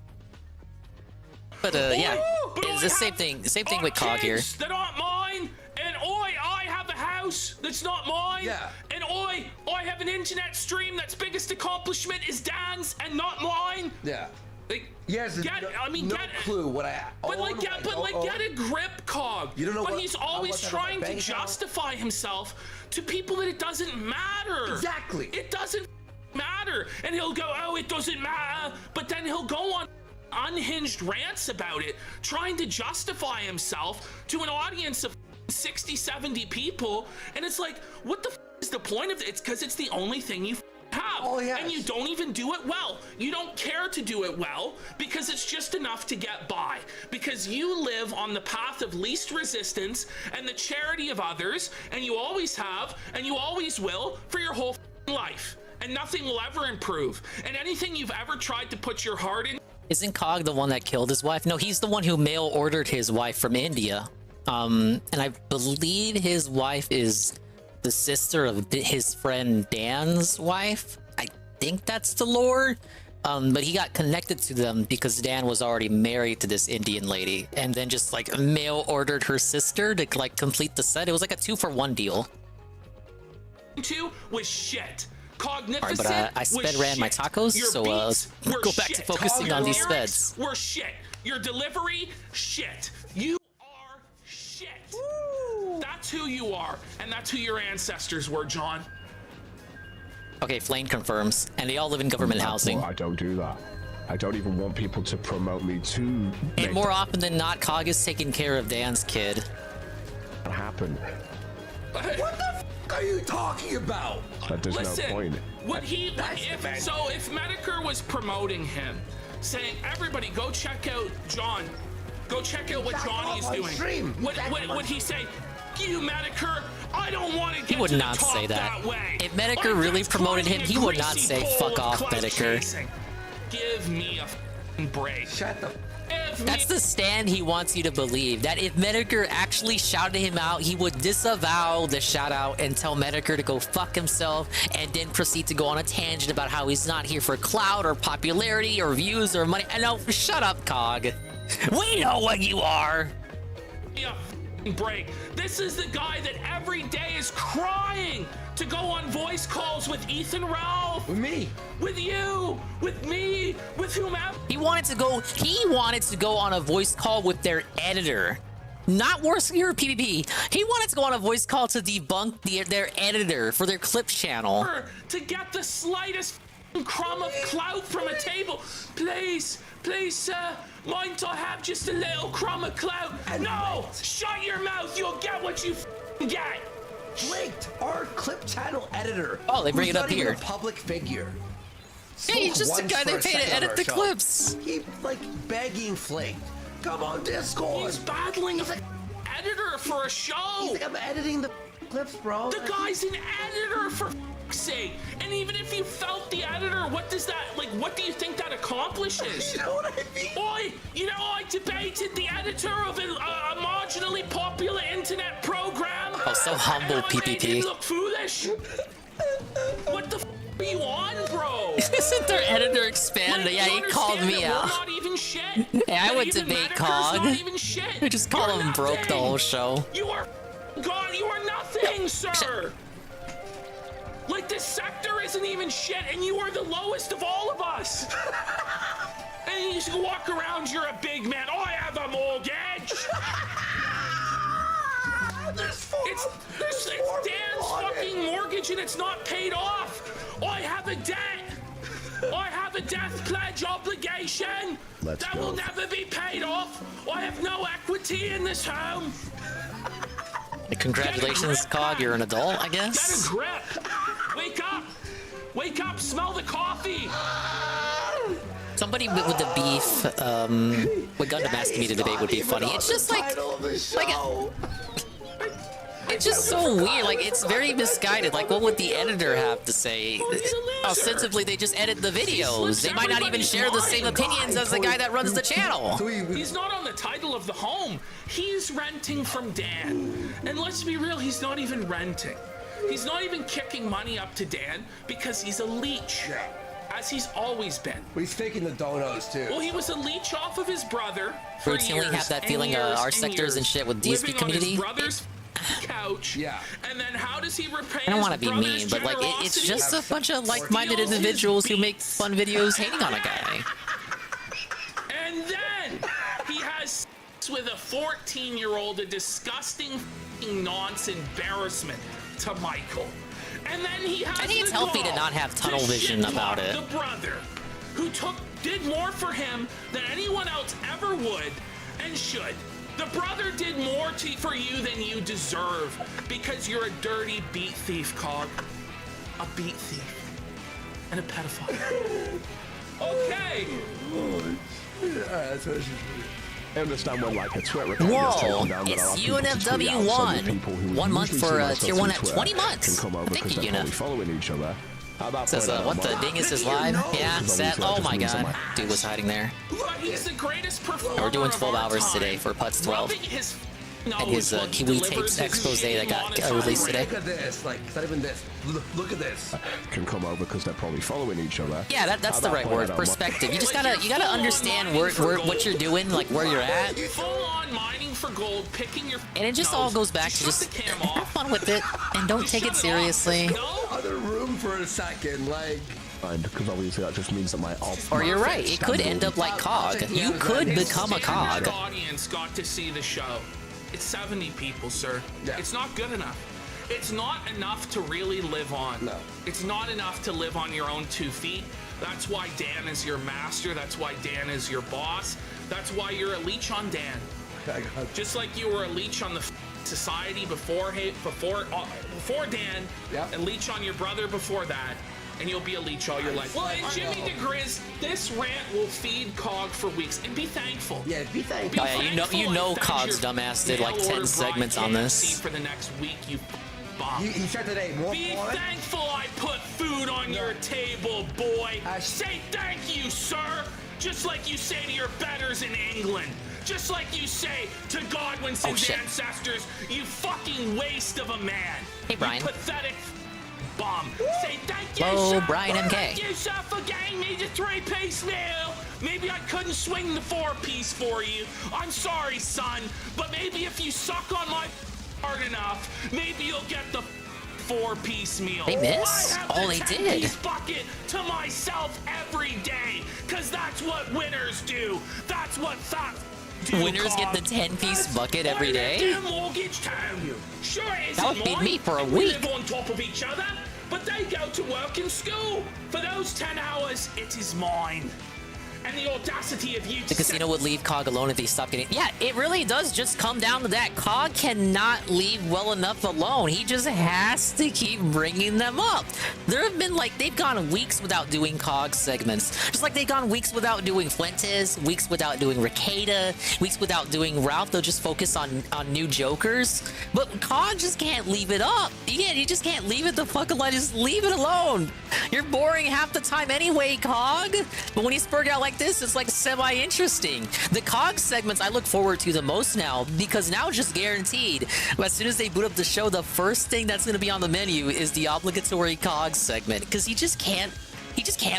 But yeah, it's the same thing. Same thing with Cog here. That aren't mine. And I have a house that's not mine. Yeah. And I have an internet stream that's biggest accomplishment is Dan's and not mine. Yeah. Like, yes, no clue what I own. Get a grip, Cog. You don't know but what, he's always trying to justify himself to people that it doesn't matter. Exactly. It doesn't matter. And he'll go, oh, it doesn't matter. But then he'll go on unhinged rants about it, trying to justify himself to an audience of 60, 70 people. And it's like, what the is the point of it? It's because it's the only thing you have. Oh, yes. And you don't even do it well. You don't care to do it well because it's just enough to get by. Because you live on the path of least resistance and the charity of others, and you always have, and you always will for your whole life. And nothing will ever improve. And anything you've ever tried to put your heart in. Isn't Cog the one that killed his wife? No, he's the one who mail ordered his wife from India. And I believe his wife is the sister of his friend Dan's wife. I think that's the lore. But he got connected to them because Dan was already married to this Indian lady, and then just like mail ordered her sister to like complete the set. It was like a 2-for-1 deal. Two was shit. Cognificent. All right, but I sped ran my tacos, so let's go back to focusing on these speds. We're shit. Your delivery, shit. You are shit. Woo. That's who you are, and that's who your ancestors were, John. Okay, Flame confirms, and they all live in government housing. I don't do that. I don't even want people to promote me to. And more often than not, Cog is taking care of Dan's kid. That happened. What the f are you talking about? There's Listen, no point. If Medicare was promoting him, saying everybody go check out John, go check out what Johnny's doing. Would he say, you Medicare, I don't want to get He would to not the top say that. way. If Medicare really promoted him, he would not say fuck off, Medicare. Give me a f***ing break. Shut the. That's the stand he wants you to believe. That if Medicare actually shouted him out, he would disavow the shout out and tell Medicare to go fuck himself, and then proceed to go on a tangent about how he's not here for clout or popularity or views or money. No, shut up, Cog. We know what you are. Break. This is the guy that every day is crying to go on voice calls with Ethan Ralph. With me. With you. With me. With whomever. He wanted to go on a voice call with their editor. Not Warrior PvP. He wanted to go on a voice call to debunk their editor for their clips channel. To get the slightest crumb of clout from a table. Please, sir. Might I have just a little crumb of clout? No! Shut your mouth. You'll get what you get. Flaked, our clip channel editor. Oh, they bring who's it up not even here. A public figure. Yeah, he's just a guy they pay to edit the clips. He like begging Flaked. Come on, Discord. He's battling an editor for a show. He's like, I'm editing the clips, bro. The guy's an editor for f***'s sake. And even if you felt the editor, what does that, like, what do you think that accomplishes? You know what I mean? I debated the editor of a marginally popular internet program. Oh, so humble, and I made PPP. him look foolish. What the f*** are you on, bro? Isn't their editor expanded? Like, yeah, he called me out. We're not even shit. Yeah, I would Even debate Medicre's Cog. not even shit. I just call You're him broke the nothing. whole show. You are God. You are nothing, sir. Like, this sector isn't even shit, and you are the lowest of all of us. And you just walk around, you're a big man. Oh, I have a mortgage. It's Dan's fucking mortgage, and it's not paid off. Oh, I have a debt. Oh, I have a death pledge obligation that will never be paid off. Oh, I have no equity in this home. Congratulations, Cog. You're an adult, I guess. Get a grip. Wake up. Wake up. Smell the coffee. Somebody with the beef, with Gundam asking me to debate would be funny. It's just like it's just so weird. Like, it's very misguided. Like, what would the editor have to say? Ostensibly, they just edit the videos. They might not even share the same opinions as the guy that runs the channel. He's not on the title of the home. He's renting from Dan. And let's be real, he's not even renting. He's not even kicking money up to Dan because he's a leech. As he's always been. But he's faking the donuts too. Well, he was a leech off of his brother for Routinely years have that and feeling years our and sectors and years, shit with DSP living community. on his brother's couch. Yeah. And then how does he repay I don't want to be mean, but like it's just a bunch of like-minded individuals who make fun videos hating on a guy. And then he has sex with a 14-year-old, a disgusting nonce embarrassment to Michael. And then he has I think it's the healthy to gall not have tunnel vision shit about talk it. The brother who did more for him than anyone else ever would and should. The brother did more for you than you deserve because you're a dirty beat thief, Cog. A beat thief. And a pedophile. Okay. That's what I understand when like a Twitter account gets taken Whoa, down, but it's I'll have people to tweet out, so many people who 1 month usually for see my tier stuff 1 on at Twitter 20 months. can come over Thank because you, they're Yuna. probably following each other. At that Says, point, I what don't the mind. dingus is live? Yeah, Because Seth. obviously I Oh just my lose god. my- Dude was hiding there. But he's the greatest performer. We're doing 12 of our hours time. today for Putz 12. Rubbing his And his nose while Kiwi delivers Tapes his expose shitty that got monetized released today. Look at this. Like, it's not even this. Look at this. Can come over because they're probably following each other. Yeah, that's At the that right point, I word. don't mind. Perspective. You just gotta understand where what you're doing, like where you're at. Full on mining for gold, picking your And it just all goes back to just have fun with it and don't take it seriously. Other room for a second, like. Because obviously that just means that my Or you're right, it could end up like Cog. You could become a Cog. The audience got to see the show. It's 70 people, sir. It's not good enough. It's not enough to really live on. No. It's not enough to live on your own 2 feet. That's why Dan is your master. That's why Dan is your boss. That's why you're a leech on Dan. Just like you were a leech on the society before Dan, and leech on your brother before that, and you'll be a leech all your life. Well, and Jimmy DeGriz, this rant will feed Cog for weeks, and be thankful. Yeah, be thankful. Oh yeah, you know Cog's dumbass did like 10 segments on this. For the next week, you bomb. He said today, more Be fun. thankful I put food on your table, boy. Say thank you, sir. Just like you say to your betters in England. Just like you say to Godwinson's ancestors, you fucking waste of a man. Hey, Brian. You pathetic bum. Say thank you, Hello, sir. Brian MK. Thank you, sir, for getting me the 3-piece meal. Maybe I couldn't swing the 4-piece for you. I'm sorry, son. But maybe if you suck on my hard enough, maybe you'll get the 4-piece meal. They miss? I have Oh, the they 10-piece did. bucket to myself every day, because that's what winners do. That's what fat do. Winners get the 10-piece bucket every day? Mortgage town. Sure, it isn't That would feed mine. me for a We week. live on top of each other, but they go to work and school. For those 10 hours, it is mine. And the audacity of you The casino would leave Cog alone if he stopped getting... Yeah, it really does just come down to that. Cog cannot leave well enough alone. He just has to keep bringing them up. There have been, like, they've gone weeks without doing Cog segments. Just like they've gone weeks without doing Flintis, weeks without doing Ricada, weeks without doing Ralph. They'll just focus on new jokers. But Cog just can't leave it up. You just can't leave it the fuck alone. Just leave it alone. You're boring half the time anyway, Cog. But when you spurred out like this, it's like semi-interesting. The Cog segments I look forward to the most now, because now it's just guaranteed. As soon as they boot up the show, the first thing that's going to be on the menu is the obligatory Cog segment, because he just can't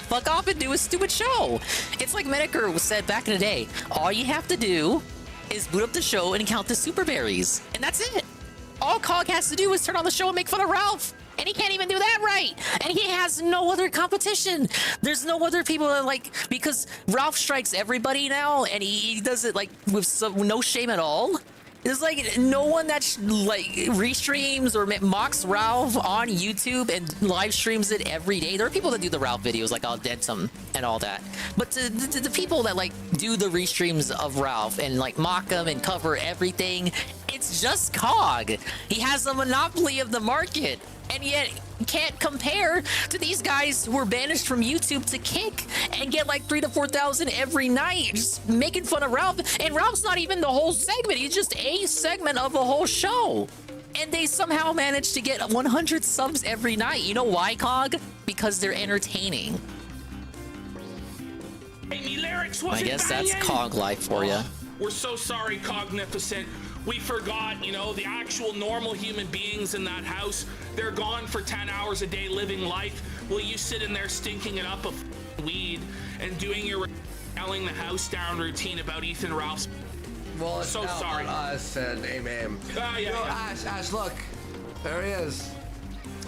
fuck off and do a stupid show. It's like Medicare said back in the day, all you have to do is boot up the show and count the super berries, and that's it. All Cog has to do is turn on the show and make fun of Ralph. And he can't even do that right. And he has no other competition. There's no other people that, like, because Ralph strikes everybody now, and he does it, like, with no shame at all. There's, like, no one that, like, restreams or mocks Ralph on YouTube and live streams it every day. There are people that do the Ralph videos, like Dentum and all that. But the people that, like, do the restreams of Ralph and, like, mock him and cover everything, it's just Cog. He has a monopoly of the market. And yet can't compare to these guys who were banished from YouTube to Kick and get like 3,000 to 4,000 every night, just making fun of Ralph. And Ralph's not even the whole segment. He's just a segment of a whole show. And they somehow managed to get 100 subs every night. You know why, Cog? Because they're entertaining. I guess that's Cog life for you. We're so sorry, Cognificent. We forgot, you know, the actual normal human beings in that house. They're gone for 10 hours a day living life. While you sit in there stinking it up of weed and doing your yelling the house down routine about Ethan Ralph's. Well, it's so now sorry. On us and amen. Ash, look. There he is.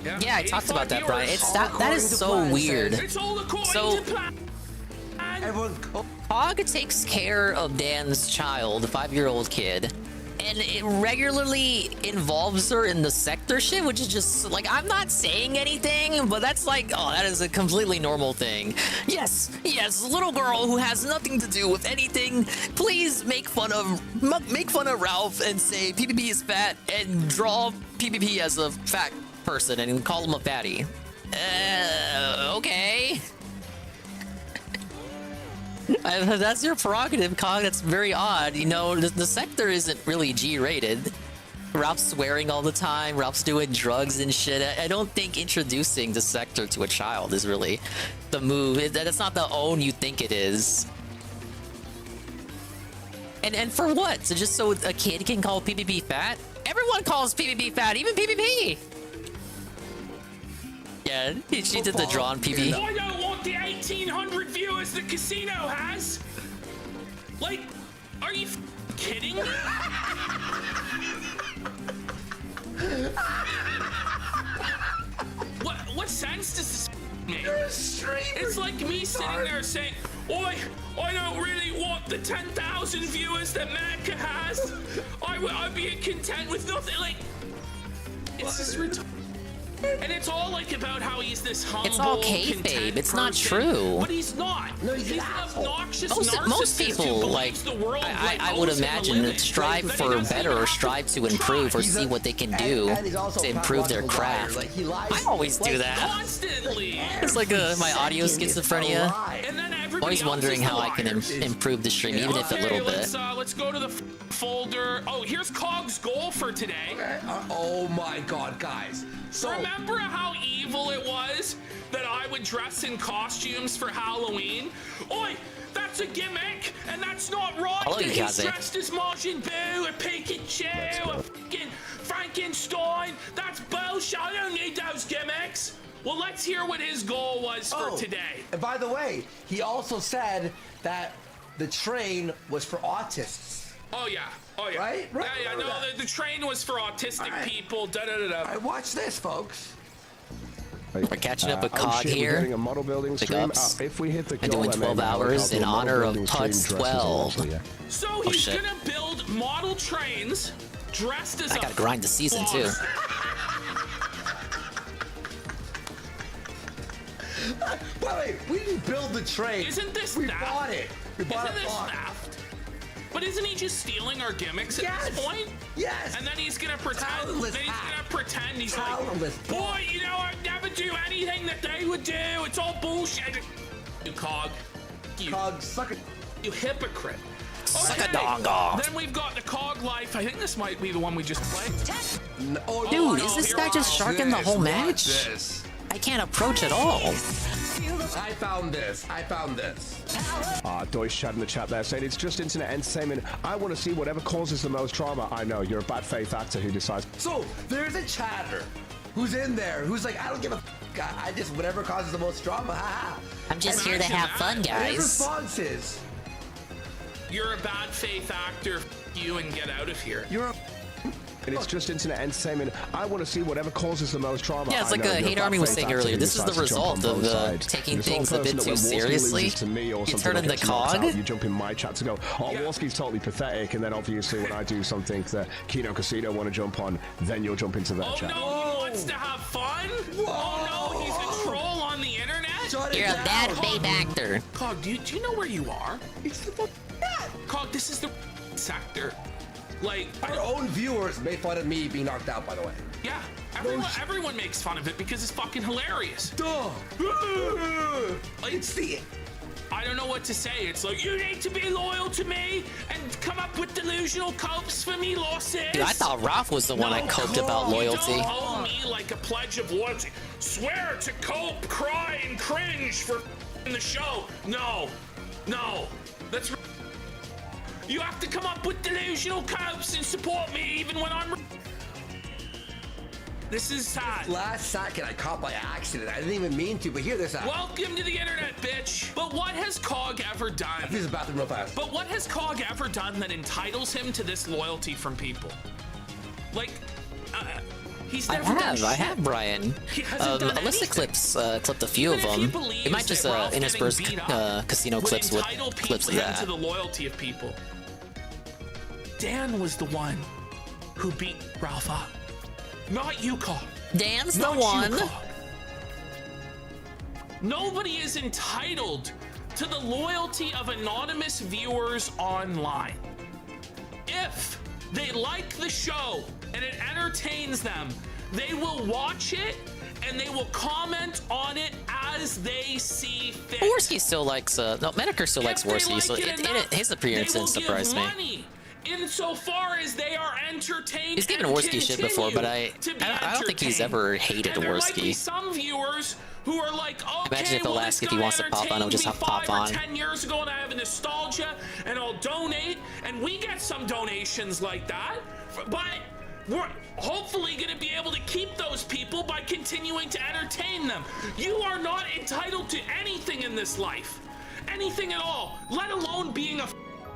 Yeah, I talked about that, Brian. It's that is so weird. It's all according So, to plan. Cog takes care of Dan's child, 5-year-old kid, and it regularly involves her in the sector shit, which is just like, I'm not saying anything, but that's like, oh, that is a completely normal thing. Yes, little girl who has nothing to do with anything, please make fun of Ralph and say PPP is fat and draw PPP as a fat person and call him a fatty. Okay. That's your prerogative, Cog. That's very odd. You know, the sector isn't really G-rated. Ralph's swearing all the time. Ralph's doing drugs and shit. I don't think introducing the sector to a child is really the move. That's not the own you think it is. And for what? So just so a kid can call PPP fat? Everyone calls PPP fat, even PPP. Yeah, she did the drawn PPP. I don't want the 1,800 viewers the casino has. Like, are you kidding? What sense does this make? It's like me sitting there saying, "Oi, I don't really want the 10,000 viewers that Macca has. I'd be content with nothing." Like, it's just retarded. And it's all like about how he's this humble, It's all kayfabe. It's not true. But he's not. No, he's an Most obnoxious narcissist people, who like, believes the world I would imagine, strive for better or strive to improve or see what they can do to improve their craft. I always do that. Constantly. It's like my audio schizophrenia. I'm always wondering how I can improve the stream, even if a little bit. Let's go to the folder. Oh, here's Cog's goal for today. Oh my god, guys. So remember how evil it was that I would dress in costumes for Halloween? Oi, that's a gimmick, and that's not right. That he's dressed as Majin Buu, a Pikachu, a fucking Frankenstein. That's bullshit. I don't need those gimmicks. Well, let's hear what his goal was for today. And by the way, he also said that the train was for autists. Oh yeah. Oh yeah. Right? Yeah. No, the train was for autistic people. Da da da da. All right, watch this, folks. We're catching up with oh Cog shit, here. We're getting a model building stream. Pickups. If we hit the And doing 12 hours in honor of Putz12. So he's gonna build model trains dressed as I gotta grind the season too. By the way, we didn't build the train. Isn't this we theft? bought it. We bought Isn't it. this theft? But isn't he just stealing our gimmicks at this point? Yes. And then he's gonna pretend. Talentless Then he's hack. gonna pretend he's Talentless like, boy, you know, I'd never do anything that they would do. It's all bullshit. You Cog. Cog, suck it. You hypocrite. Suck a dong dong. Then we've got the Cog Life. I think this might be the one we just played. No, Dude, no, is this here guy we just go. sharking the whole Watch match? this. I can't approach at all. I found this. Deutsch chat in the chat there saying it's just internet entertainment. I want to see whatever causes the most drama. I know, you're a bad faith actor who decides. So, there's a chatter who's in there who's like, I don't give a I just, whatever causes the most drama, haha. I'm just here to have fun, His guys. response is, You're a bad faith actor. You and get out of here. you're a And it's just internet entertainment. I want to see whatever causes the most drama. Yeah, it's I like know, a you're Hate bad Army was faith saying actor earlier. who This is the decides to jump on result both of sides. taking You're the sort things of a bit person that too when Warski seriously. loses to me or You something turn or into gets knocked Cog. out, you jump in my chat to go, oh, Warski's totally pathetic. And then obviously when I do something that Kino Casino want to jump on, then you'll jump into their Oh chat. no, he wants to have fun? Oh no, he's a troll on the internet? You're a bad faith actor. Cog, do you know where you are? It's the Cog, this is the sector. Like, Our own viewers made fun of me being knocked out, by the way. yeah, everyone makes fun of it because it's fucking hilarious. Duh. It's the... I don't know what to say. It's like, you need to be loyal to me and come up with delusional copes for me losses. Dude, I thought Ralph was the one I coped about loyalty. You don't owe me like a pledge of loyalty. Swear to cope, cry, and cringe for the show. No. That's... You have to come up with delusional copes and support me even when I'm... This is sad. Last second, I caught by accident. I didn't even mean to, but here this happened. Welcome to the internet, bitch. But what has Cog ever done? I use the bathroom real fast. But what has Cog ever done that entitles him to this loyalty from people? Like, he's never done shit. I have, Brian. He hasn't done Alyssa anything. clipped a few of Even if he them. believes It might just that Ralph intersperse getting beat up casino would clips with entitle clips of people that. to the loyalty of people. Dan was the one who beat Ralph up. Not you, Cog. Dan's the Not one. you, Cog. Nobody is entitled to the loyalty of anonymous viewers online. If they like the show and it entertains them, they will watch it and they will comment on it as they see fit. Worski still likes, no, Menaker still likes Worski, so his appearance didn't surprise me. Money insofar as they are entertained. He's given and Worski shit before, but I don't think he's ever hated and there might be Worski. some viewers who are like, okay, Imagine if he'll well, ask this if he guy wants to pop on, he'll just entertained pop me on. 5 or 10 years ago and I have a nostalgia and I'll donate, and we get some donations like that, but we're hopefully going to be able to keep those people by continuing to entertain them. You are not entitled to anything in this life. Anything at all, let alone being a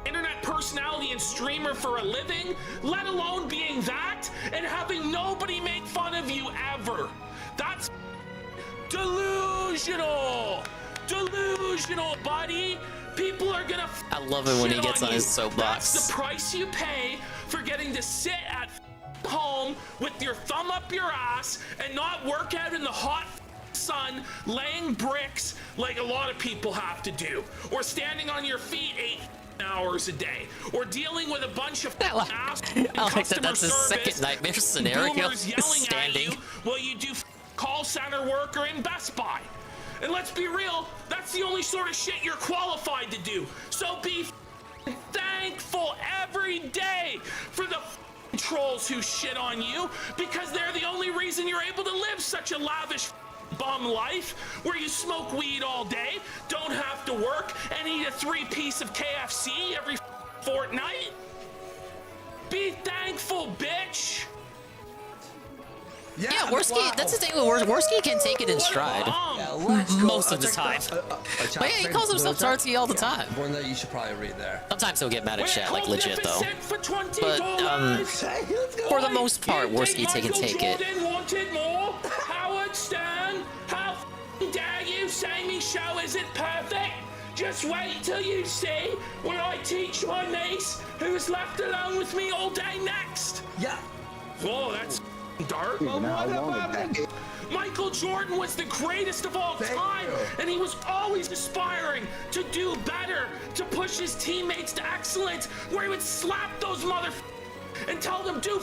internet personality and streamer for a living, let alone being that and having nobody make fun of you ever. That's delusional. Delusional, buddy. People are gonna I love it when he shit gets on you. his soapbox. That's the price you pay for getting to sit at home with your thumb up your ass and not work out in the hot sun laying bricks like a lot of people have to do, or standing on your feet 8 hours a day, or dealing with a bunch of ass That's his second nightmare scenario. boomers yelling Standing. at you while you do call center worker in Best Buy. And let's be real, that's the only sort of shit you're qualified to do. So be thankful every day for the trolls who shit on you, because they're the only reason you're able to live such a lavish bum life where you smoke weed all day, don't have to work, and eat a 3-piece of KFC every fortnight. Be thankful, bitch. Yeah, Worski, that's the thing with Worski can take it in stride. Most of the time. But yeah, he calls himself Tartsky all the time. One that you should probably read there. Sometimes he'll get mad at chat, like legit though. But for the most part, Worski can take it. Wanted more? Howard Stern? How dare you say me show isn't perfect? Just wait till you see when I teach my niece, who is left alone with me all day next. Yeah. Whoa, that's dark. Michael Jordan was the greatest of all time, and he was always aspiring to do better, to push his teammates to excellence, where he would slap those and tell them, do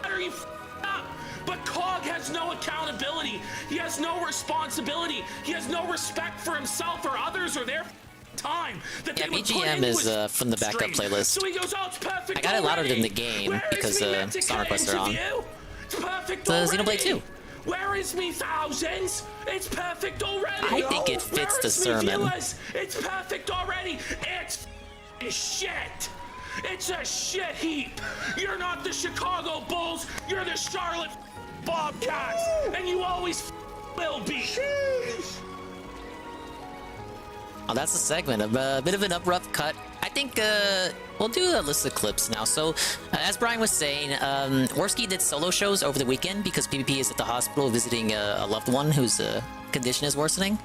better, you up. But Cog has no accountability. He has no responsibility. He has no respect for himself or others or their time. Yeah, BGM is from the backup playlist. So he goes, oh, it's perfect. I got it louder than the game because song requests are on. It's perfect the Xenoblade 2. Where is me thousands? It's perfect already. I think it fits the sermon. Viewers? It's perfect already. It's shit. It's a shit heap. You're not the Chicago Bulls. You're the Charlotte Bobcats, and you always will be. Oh, that's a segment, a bit of an abrupt cut. I think we'll do a list of clips now. So, as Brian was saying, Worski did solo shows over the weekend because PvP is at the hospital visiting a loved one whose condition is worsening.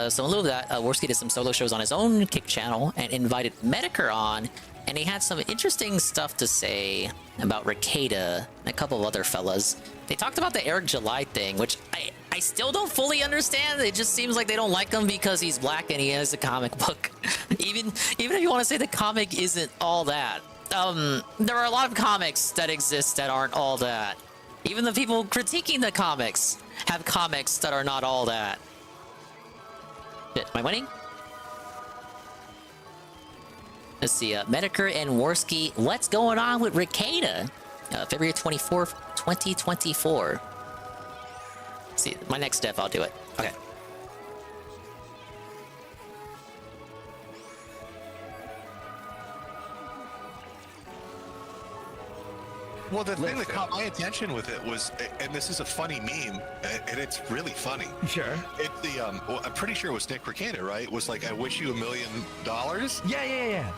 So in lieu of that, Worski did some solo shows on his own Kick channel and invited Medicare on, and he had some interesting stuff to say about Ricada and a couple of other fellas. They talked about the Eric July thing, which I still don't fully understand. It just seems like they don't like him because he's black and he has a comic book. even if you want to say the comic isn't all that. There are a lot of comics that exist that aren't all that. Even the people critiquing the comics have comics that are not all that. Shit, am I winning? Let's see, Medicare and Worski, what's going on with Ricada? February 24th, 2024. Let's see, my next step, I'll do it. Okay. Well, the thing that caught my attention with it was, and this is a funny meme, and it's really funny. Sure. It's the well, I'm pretty sure it was Nick Ricada, right? It was like, I wish you $1 million. Yeah.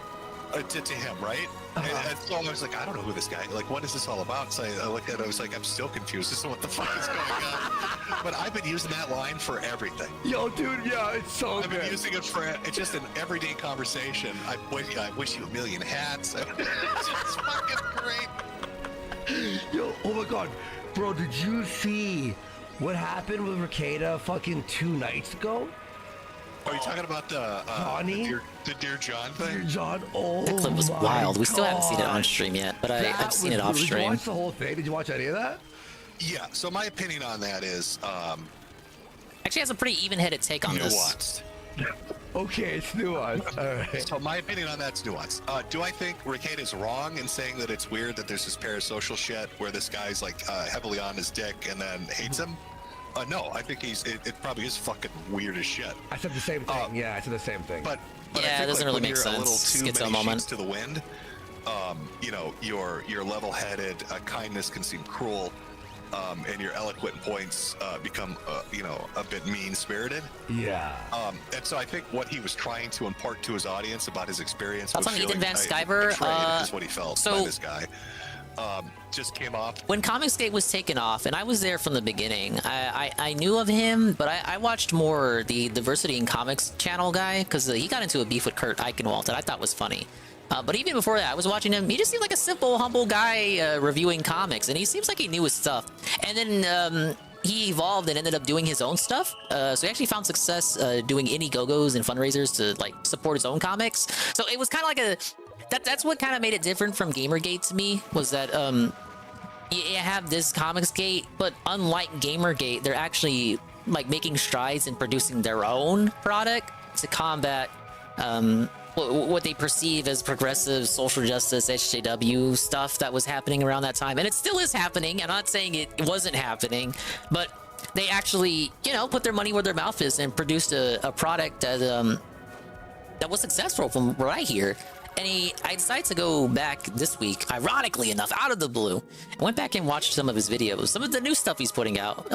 To him, right? And so I was like, I don't know who this guy. Like, what is this all about? So I looked at it. I was like, I'm still confused as to what the fuck is going on. But I've been using that line for everything. Yo, dude, yeah, it's so I've been using it for it's just an everyday conversation. I wish you $1 million hats. It's just fucking great. Yo, oh my god, bro, did you see what happened with Ricada fucking 2 nights ago? Are you talking about the Dear John thing? Dear John, oh That clip was wild. We still haven't seen it on stream yet, but I've seen it off stream. Did you watch the whole thing? Did you watch any of that? Yeah, so my opinion on that is... actually has a pretty even-headed take on nuanced. this. Okay, it's nuanced. All right. So my opinion on that's nuanced. Do I think Ricada is wrong in saying that it's weird that there's this parasocial shit where this guy's like heavily on his dick and then hates him? No, I think it probably is fucking weird as shit. I said the same thing. Yeah, I said the same thing. But yeah, I think, it doesn't really make sense. A little too many moment. sheets to the wind. You know, your level-headed kindness can seem cruel. And your eloquent points become, you know, a bit mean-spirited. Yeah. And so I think what he was trying to impart to his audience about his experience That's was on Ethan feeling Van Sciver. is what he felt by this guy. Just came off. When Comicsgate was taken off, and I was there from the beginning, I knew of him, but I watched more the Diversity in Comics channel guy, because he got into a beef with Kurt Eichenwald that I thought was funny. But even before that, I was watching him. He just seemed like a simple, humble guy reviewing comics, and he seems like he knew his stuff. And then he evolved and ended up doing his own stuff. So he actually found success doing Indiegogos and fundraisers to like support his own comics. So it was kind of like a that's what kind of made it different from Gamergate to me, was that you have this Comicsgate, but unlike Gamergate, they're actually like making strides in producing their own product to combat what they perceive as progressive social justice SJW stuff that was happening around that time. And it still is happening. I'm not saying it wasn't happening, but they actually, you know, put their money where their mouth is and produced a product that was successful from what I hear. I decided to go back this week, ironically enough, out of the blue. I went back and watched some of his videos. Some of the new stuff he's putting out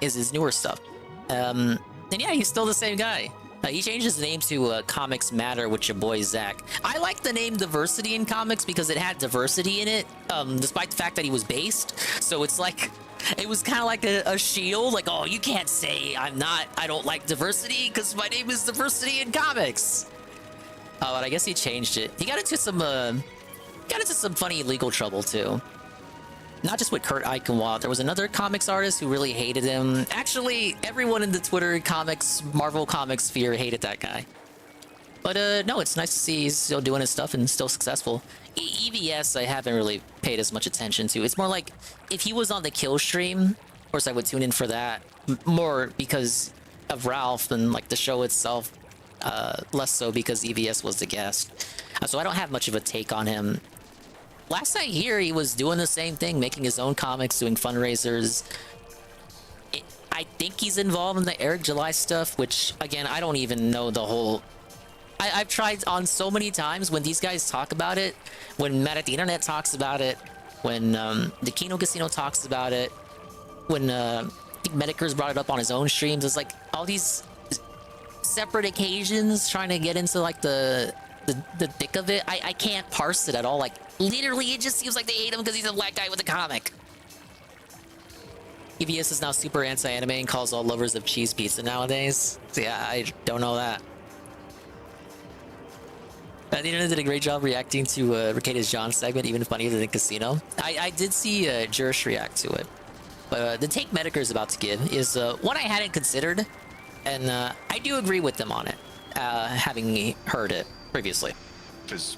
is his newer stuff. And yeah, he's still the same guy. He changed his name to Comics Matter with your boy Zach. I like the name Diversity in Comics because it had diversity in it, despite the fact that he was based. So it's like, it was kind of like a shield, like, oh, you can't say I don't like diversity because my name is Diversity in Comics. But I guess he changed it. He got into some funny legal trouble too. Not just with Kurt Eichenwald. There was another comics artist who really hated him. Actually, everyone in the Twitter comics, Marvel comics sphere hated that guy. But no, it's nice to see he's still doing his stuff and still successful. EVS, I haven't really paid as much attention to. It's more like if he was on the Kill stream, of course I would tune in for that. More because of Ralph and like the show itself. Less so because EVS was the guest. So I don't have much of a take on him. Last I hear, he was doing the same thing, making his own comics, doing fundraisers. I think he's involved in the Eric July stuff, which, again, I don't even know the whole... I've tried on so many times when these guys talk about it, when Matt at the Internet talks about it, when the Kino Casino talks about it, when I think Medicur's brought it up on his own streams. It's like all these separate occasions trying to get into like the thick of it. I can't parse it at all. Like, literally, it just seems like they hate him because he's a black guy with a comic. EVS is now super anti-anime and calls all lovers of cheese pizza nowadays. So yeah, I don't know that. The Internet did a great job reacting to Ricade's John segment, even funnier than Casino. I did see Jurish react to it. But the take Medicur is about to give is one I hadn't considered, and I do agree with them on it, having heard it previously. Is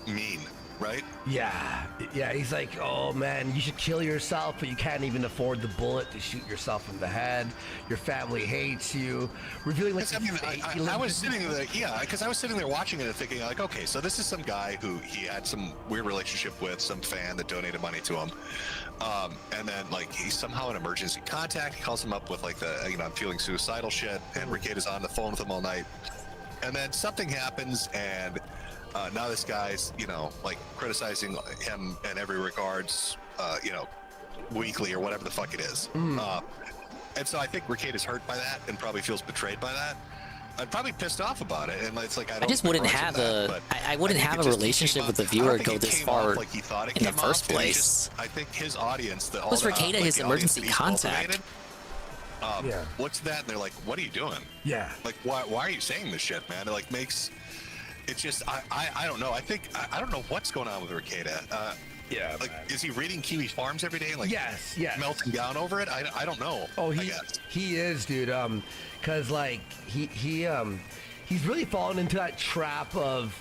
mean, right? Yeah, he's like, oh man, you should kill yourself, but you can't even afford the bullet to shoot yourself in the head. Your family hates you. Revealing like, I was sitting there, because I was sitting there watching it and thinking like, okay, so this is some guy who he had some weird relationship with, some fan that donated money to him. And then like he's somehow an emergency contact. He calls him up with like the, I'm feeling suicidal shit, and Ricade is on the phone with him all night. And then something happens, and now this guy's, like criticizing him in every regards, weekly or whatever the fuck it is. And so I think Ricade is hurt by that and probably feels betrayed by that. I'm probably pissed off about it, and it's like I just wouldn't have I wouldn't have a relationship with the viewer go this far like he thought it in the first place. I think his audience, was Ricade his emergency contact? Looks at that and they're like, "What are you doing?" Yeah. Like, why are you saying this shit, man? It like makes it's just I don't know. I think I don't know what's going on with Ricade. Like, is he reading Kiwi Farms every day? Like, yes, melting down over it. I don't know. Oh, he is, dude. Cause like he's really fallen into that trap of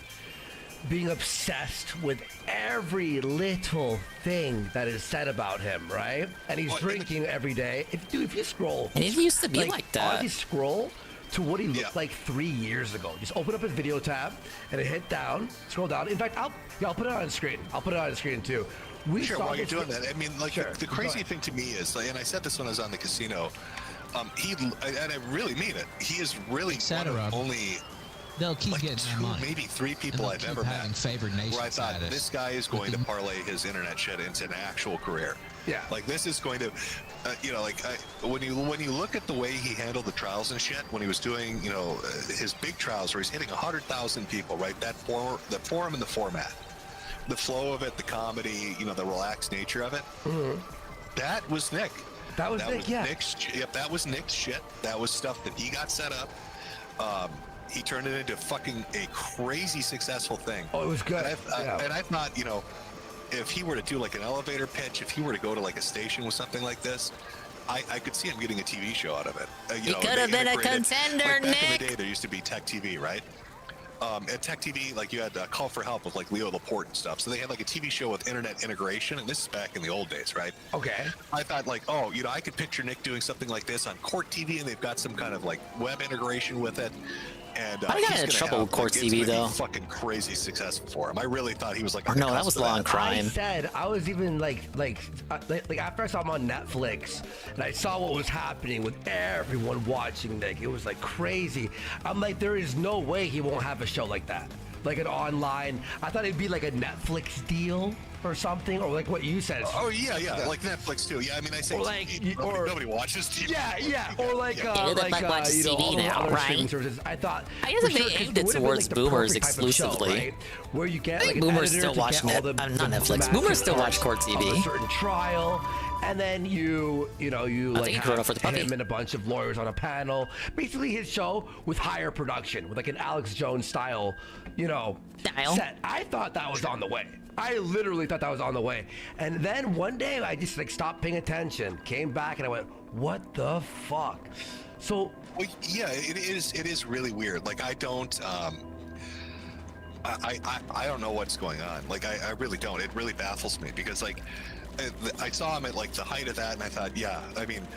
being obsessed with every little thing that is said about him, right? And he's drinking every day. If you scroll, and it used to be like that. If you scroll to what he looked like 3 years ago, just open up his video tab and hit down, scroll down. In fact, I'll put it on the screen. I'll put it on the screen too. While you're doing that, I mean, like the crazy thing to me is, like, and I said this when I was on the casino. And I really mean it. He is really one of only. They'll keep getting two, money. maybe three people I've ever met favored nations where I thought this guy is going to parlay his internet shit into an actual career. Yeah. Like this is going to, when you look at the way he handled the trials and shit, when he was doing, his big trials where he's hitting 100,000 people, right? The forum and the format, the flow of it, the comedy, the relaxed nature of it. Mm-hmm. That was Nick. That was Nick. That was Nick's shit. That was stuff that he got set up. He turned it into fucking a crazy successful thing. Oh, it was good. And I thought, if he were to do like an elevator pitch, if he were to go to like a station with something like this, I could see him getting a TV show out of it. He could have been a contender, like Nick. Back in the day, there used to be Tech TV, right? At Tech TV, like you had Call for Help with like Leo Laporte and stuff. So they had like a TV show with internet integration, and this is back in the old days, right? Okay. I thought like, I could picture Nick doing something like this on Court TV, and they've got some kind of like web integration with it. And I got in trouble with Court TV though. Fucking crazy successful for him. I really thought he was like. No, that was Law and Crime. I was even like after I saw him on Netflix and I saw what was happening with everyone watching Nick, it was like crazy. I'm like, there is no way he won't have a show like that. like an online. I thought it'd be like a Netflix deal or something, or like what you said. Oh yeah, like Netflix too. Yeah, I mean, I say or like TV, nobody watches TV. Yeah, or like watches you know, TV all the now, other right? streaming services. I thought I guess for if they sure, 'cause aimed it it would've been, towards like, the boomers perfect type of show, exclusively. right? Where you get I think like an boomers editor still to watch get all Net, the not the Netflix. massive Boomers still watch parts Core of a TV. certain trial, and then you like think Corona for the puppy. him and a bunch of lawyers on a panel. Basically, his show with higher production, with like an Alex Jones style, set. I thought that was on the way. I literally thought that was on the way. And then one day I just like stopped paying attention, came back, and I went, "What the fuck?" So well, yeah, it is really weird. Like I don't I don't know what's going on. Like I really don't. It really baffles me because like I saw him at like the height of that, and I thought, yeah, I mean,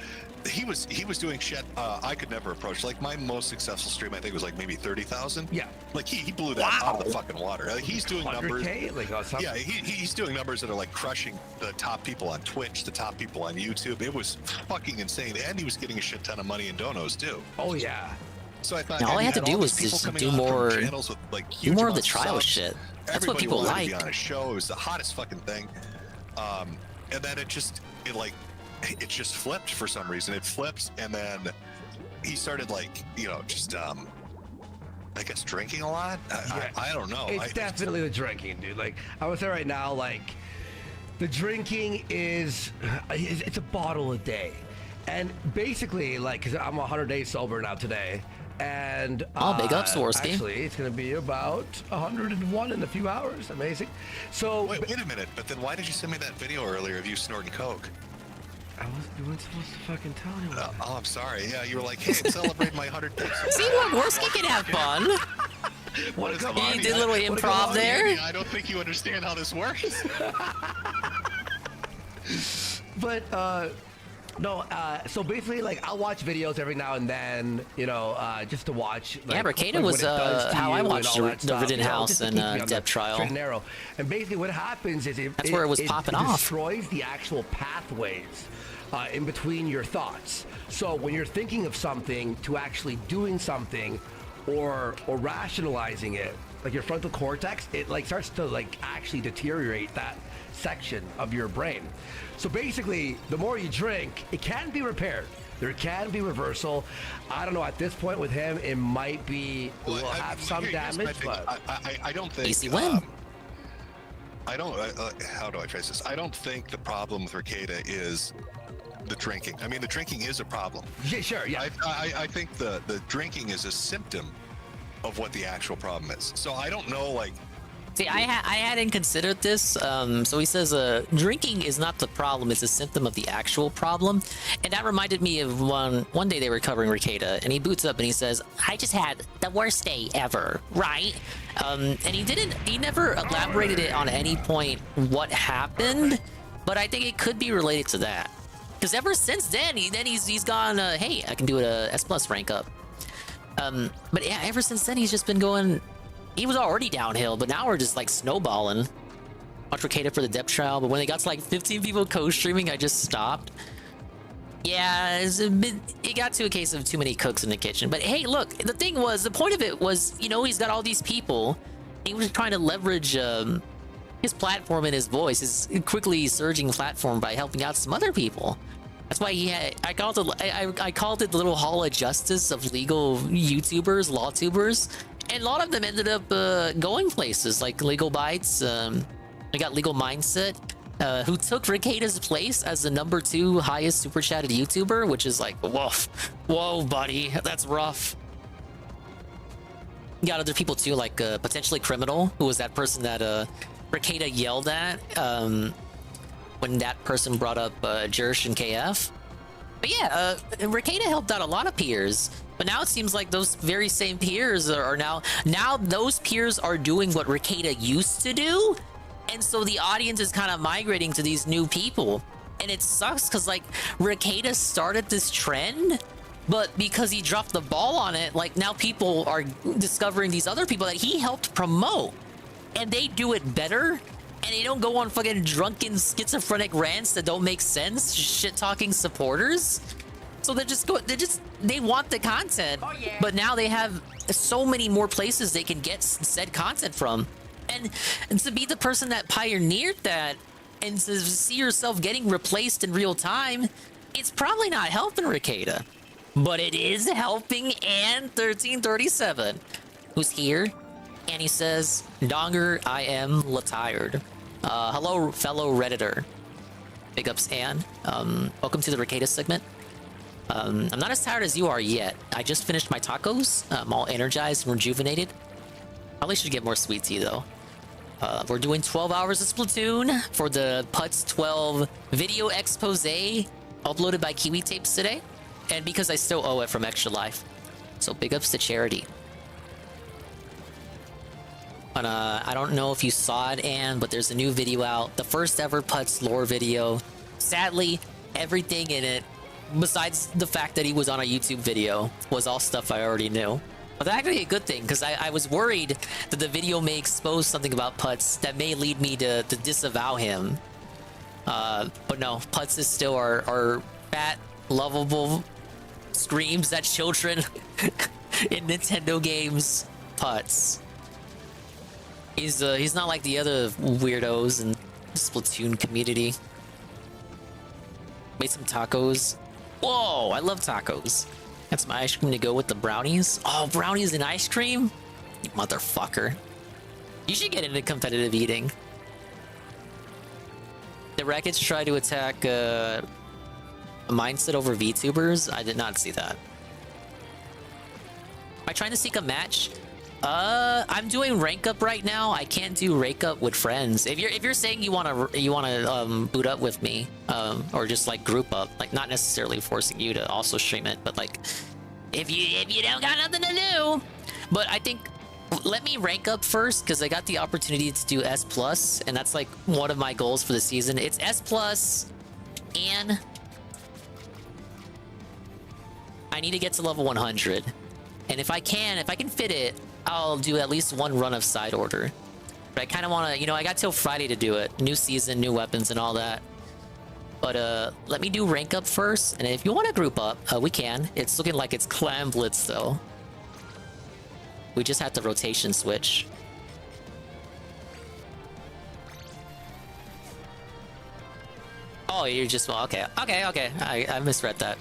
he was doing shit I could never approach. Like my most successful stream, I think, was like maybe 30,000. Yeah, like he blew that out of the fucking water. Like, he's doing numbers. Like, yeah, he's doing numbers that are like crushing the top people on Twitch, the top people on YouTube. It was fucking insane, and he was getting a shit ton of money in donos too. Oh yeah. So I thought all I had to do was just do more, with, like, do more of the huge trial subs. shit. That's Everybody what people wanted like. to be on a show. It was the hottest fucking thing. And then it just flipped for some reason. It flipped, and then he started like, just I guess drinking a lot. I don't know. It's definitely the drinking, dude. Like I would say right now, like the drinking it's a bottle a day, and basically like because I'm 100 days sober now today. And big up, Swarovski. Actually, it's going to be about 101 in a few hours. Amazing. So wait a minute. But then why did you send me that video earlier of you snorting coke? You weren't supposed to fucking tell anyone. I'm sorry. Yeah, you were like, hey, I'm celebrating my 100 days. See, look, Worski can have fun. You did a little improv there. I don't think you understand how this works. But no, so basically, like, I'll watch videos every now and then, just to watch. Like, Ricada was how I watched the Rittenhouse and Depp trial. Straight and narrow. And basically, what happens is that's where it was popping off. Destroys the actual pathways in between your thoughts. So when you're thinking of something to actually doing something, or rationalizing it, like your frontal cortex, it like starts to like actually deteriorate that section of your brain. So basically, the more you drink, it can be repaired. There can be reversal. I don't know, at this point with him, it might be, will have some damage, but I don't think... Easy win. I don't, how do I phrase this? I don't think the problem with Ricada is the drinking. I mean, the drinking is a problem. Yeah, sure, yeah. I think the drinking is a symptom of what the actual problem is. So I don't know, like... See, I hadn't considered this. So he says, drinking is not the problem; it's a symptom of the actual problem. And that reminded me of one day they were covering Ricada, and he boots up and he says, "I just had the worst day ever," right? And he never elaborated it on any point what happened, but I think it could be related to that. Because ever since then, he's gone, hey, I can do a S+ rank up. But yeah, ever since then, he's just been going. He was already downhill, but now we're just like snowballing. Watch Ricada for the Depp trial, but when they got to like 15 people co-streaming, I just stopped. Yeah, it got to a case of too many cooks in the kitchen. But hey, look, the point of it was, he's got all these people. He was trying to leverage his platform and his voice, his quickly surging platform, by helping out some other people. That's why I called it the little hall of justice of legal YouTubers, lawtubers. And a lot of them ended up going places, like Legal Bites. We got Legal Mindset, who took Ricada's place as the #2 highest super chatted YouTuber, which is like, whoa, buddy, that's rough. You got other people too, like Potentially Criminal, who was that person that Ricada yelled at when that person brought up Jersh and KF. But yeah, Ricada helped out a lot of peers. But now it seems like those very same peers are now those peers are doing what Ricada used to do, and so the audience is kind of migrating to these new people, and it sucks because like Ricada started this trend, but because he dropped the ball on it, like now people are discovering these other people that he helped promote, and they do it better, and they don't go on fucking drunken schizophrenic rants that don't make sense, shit talking supporters. So they want the content, but now they have so many more places they can get said content from. And to be the person that pioneered that and to see yourself getting replaced in real time, it's probably not helping Ricada. But it is helping Ann1337, who's here, and he says, Donger, I am tired. Hello, fellow Redditor. Big ups, Ann. Welcome to the Ricada segment. I'm not as tired as you are yet. I just finished my tacos. I'm all energized and rejuvenated. Probably should get more sweet tea, though. We're doing 12 hours of Splatoon for the Putz12 video expose uploaded by Kiwi Tapes today. And because I still owe it from Extra Life. So big ups to charity. And I don't know if you saw it, Ann, but there's a new video out. The first ever Putz lore video. Sadly, everything in it, besides the fact that he was on a YouTube video, was all stuff I already knew. But that's actually a good thing, because I was worried that the video may expose something about Putz that may lead me to disavow him. But no, Putz is still our fat, lovable screams at children in Nintendo games. Putz. He's not like the other weirdos in the Splatoon community. Made some tacos. Whoa, I love tacos. Got some ice cream to go with the brownies. Oh, brownies and ice cream? You motherfucker. You should get into competitive eating. The Rackets try to attack a mindset over VTubers. I did not see that. Am I trying to seek a match? I'm doing rank up right now. I can't do rank up with friends. If you're saying you wanna boot up with me, or just like group up, like not necessarily forcing you to also stream it, but like if you don't got nothing to do. But I think let me rank up first, because I got the opportunity to do S+, and that's like one of my goals for the season. It's S+, and I need to get to level 100. And if I can fit it, I'll do at least one run of side order. But I kind of want to, I got till Friday to do it. New season, new weapons and all that. But let me do rank up first. And if you want to group up, we can. It's looking like it's Clan Blitz though. We just have to rotation switch. Oh, you're just, okay. I misread that.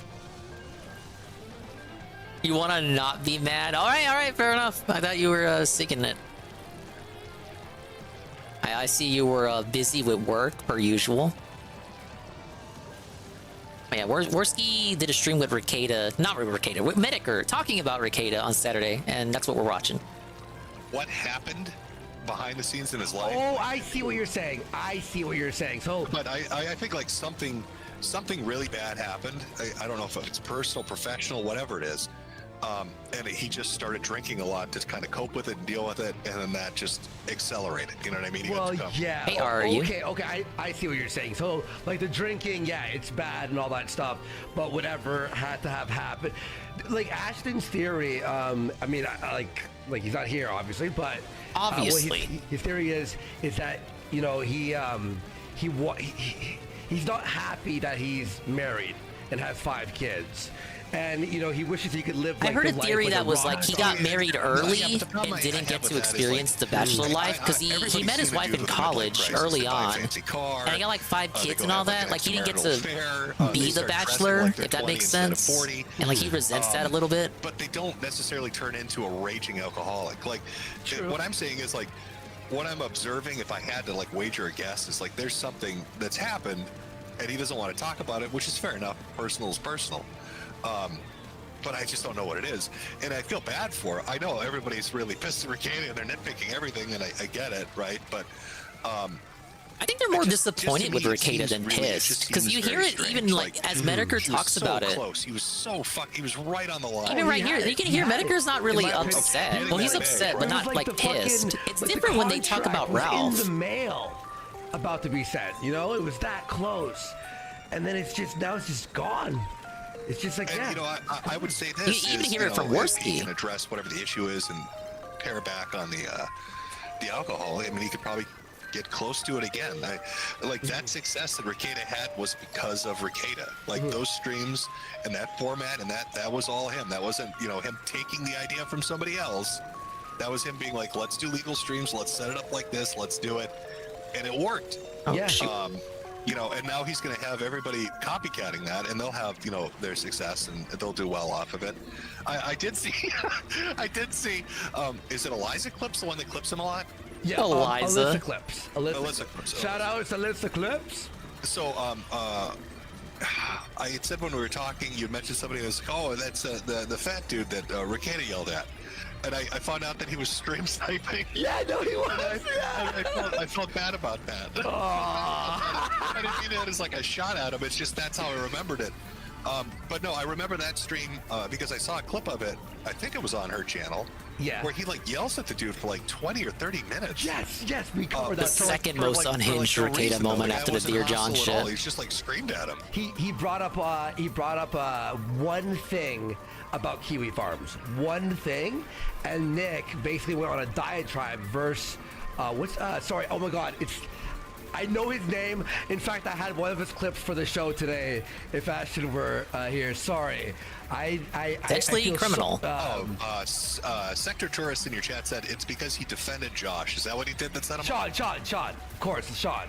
You want to not be mad? All right, fair enough. I thought you were seeking it. I see you were busy with work, per usual. Oh, yeah, Worski did a stream with Ricada, not with Ricada, with Mediker, talking about Ricada on Saturday, and that's what we're watching. What happened behind the scenes in his life? Oh, I see what you're saying. So, but I think like something really bad happened. I don't know if it's personal, professional, whatever it is. And he just started drinking a lot to kind of cope with it and deal with it, and then that just accelerated. You know what I mean? Well, yeah. Hey, are you? Okay. I see what you're saying. So, like the drinking, yeah, it's bad and all that stuff. But whatever had to have happened, like Ashton's theory. I mean, like he's not here, obviously, but obviously, his theory is that he's not happy that he's married and has 5 kids. And he wishes he could live. Like, I heard a theory that was rock like he got married early and didn't get to experience the bachelor life because he met his wife in college early on, and he got like 5 kids and all that. Like he didn't get to be the bachelor, if that makes sense. And like he resents that a little bit. But they don't necessarily turn into a raging alcoholic. Like what I'm saying is like what I'm observing. If I had to like wager a guess, is like there's something that's happened, and he doesn't want to talk about it, which is fair enough. Personal is personal. But I just don't know what it is, and I feel bad for it. I know everybody's really pissed at Ricada and they're nitpicking everything, and I get it, right? But I think they're more disappointed with Ricada than pissed, because you hear it even like as Mediker talks about it. Close. He was so he was right on the line. Even right here, you can hear Mediker's not really upset. Well, he's upset, but not like pissed. It's different when they talk about Ralph. In the mail, about to be sent. It was that close, and then it's just gone. It's just like that. I would say this. You even hear it from Worski. He can address whatever the issue is and pare back on the alcohol. I mean, he could probably get close to it again. Like that success that Ricada had was because of Ricada. Like those streams and that format and that was all him. That wasn't, you know, him taking the idea from somebody else. That was him being like, let's do legal streams, let's set it up like this, let's do it. And it worked. Yeah. You know, and now he's going to have everybody copycatting that, and they'll have, you know, their success, and they'll do well off of it. I did see, is it Eliza Clips, the one that clips him a lot? Yeah, Eliza. Alyssa Clips. Alyssa Clips. Shout out to Alyssa Clips. So, I had said when we were talking, you mentioned somebody who was like, oh, that's the fat dude that Ricada yelled at. And I found out that he was stream sniping. Yeah, no, he was. I felt bad about that. I didn't mean it as like a shot at him. It's just that's how I remembered it. But no, I remember that stream because I saw a clip of it. I think it was on her channel. Yeah. Where he like yells at the dude for like 20 or 30 minutes. Yes, we covered that. The second most unhinged Ricada moment after the Dear John shit. He's just like screamed at him. He brought up one thing about Kiwi Farms. One thing, and Nick basically went on a diatribe verse. Sorry, oh my God, I know his name. In fact, I had one of his clips for the show today. If Ashton were here, sorry. It's actually criminal. Sector Tourist in your chat said it's because he defended Josh. Is that what he did that set him up? Sean. Of course, it's Sean.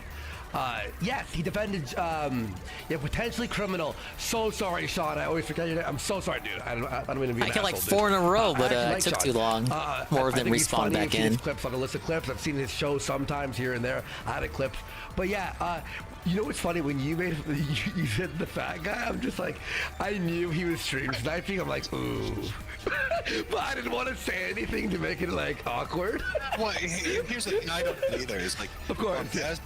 Yes, he defended, potentially criminal. So sorry, Sean. I always forget your name. I'm so sorry, dude. I don't mean to be an I get like asshole, 4 in a row, but it took too long. More of them respawned back in. His clips on a list of clips. I've seen his show sometimes here and there. I had a clip. But yeah, you know what's funny? When you said the fat guy, I'm just like, I knew he was stream sniping. I'm like, ooh. But I didn't want to say anything to make it like awkward. Well, here's the thing I don't either. Is like, of course, as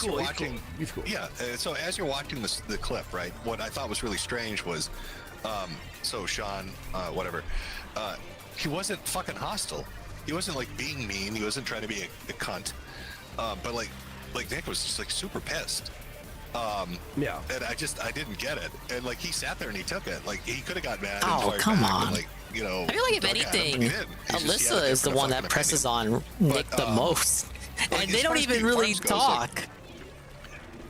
you're watching, he's cool. Yeah. So as you're watching the clip, right? What I thought was really strange was, so Sean, he wasn't fucking hostile. He wasn't like being mean. He wasn't trying to be a cunt. But like Nick was just like super pissed. Yeah. And I didn't get it. And like he sat there and he took it. Like he could have got mad. Oh, come on. And, like, you know, I feel like if anything, Alyssa is the one that presses on Nick the most. And they don't even really talk.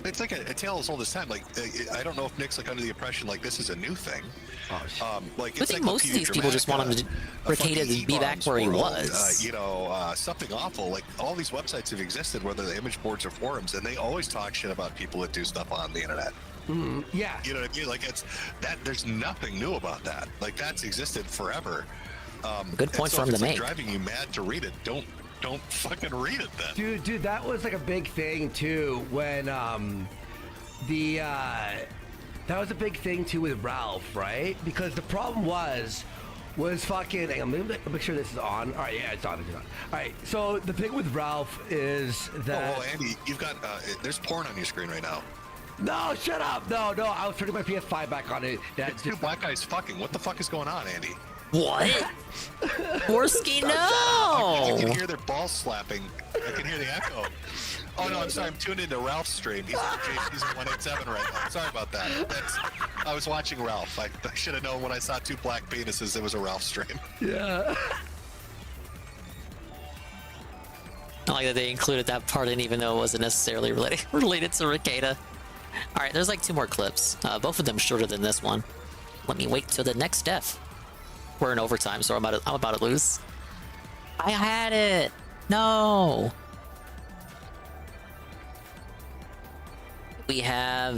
It's like a tale as old as time. Like I don't know if Nick's like under the impression like this is a new thing. Like I think most of these people just want him to Ricada to be back where he was. Something awful. Like all these websites have existed, whether the image boards or forums, and they always talk shit about people that do stuff on the internet. Yeah. You know what I mean? Like it's that. There's nothing new about that. Like that's existed forever. Good point for him to make. Driving you mad to read it. Don't fucking read it then. Dude, that was like a big thing too when that was a big thing too with Ralph, right? Because the problem was fucking. Hang on, let me make sure this is on. All right, yeah, it's on. All right, so the thing with Ralph is that. Oh, Andy, you've got there's porn on your screen right now. No, shut up. No, I was turning my PS5 back on it. It's two black guys fucking. What the fuck is going on, Andy? What? Worski, no! You can hear their balls slapping. I can hear the echo. Oh no, I'm sorry. I'm tuned into Ralph's stream. He's on season 187 right now. Sorry about that. I was watching Ralph. I should have known when I saw two black penises it was a Ralph stream. Yeah. I like that they included that part in, even though it wasn't necessarily related to Ricada. All right, there's like 2 more clips. Both of them shorter than this one. Let me wait till the next death. We're in overtime, so I'm about to lose. I had it. No. We have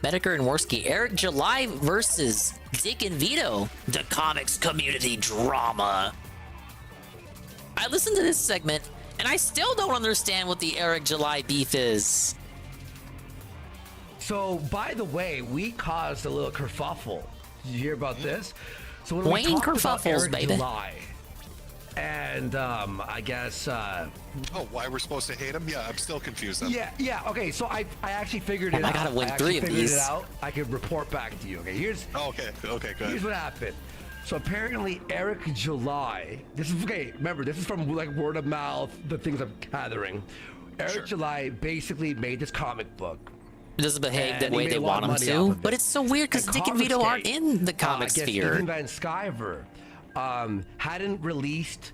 Medicare and Worski. Eric July versus Dick and Vito. The comics community drama. I listened to this segment, and I still don't understand what the Eric July beef is. So, by the way, we caused a little kerfuffle. Did you hear about this? So when Wayne we talked kerfuffles, about Eric baby. July, and I guess. Why we're supposed to hate him? Yeah, I'm still confused. Yeah. Okay, so I actually figured it out. I gotta win 3 of these. I could report back to you. Okay, here's. Okay, good. Here's what happened. So apparently Eric July. This is okay. Remember, this is from like word of mouth. The things I'm gathering. Eric July basically made this comic book. It doesn't behave the way they want him to, but it's so weird because Dick and Vito aren't in the comic sphere. Van Sciver hadn't released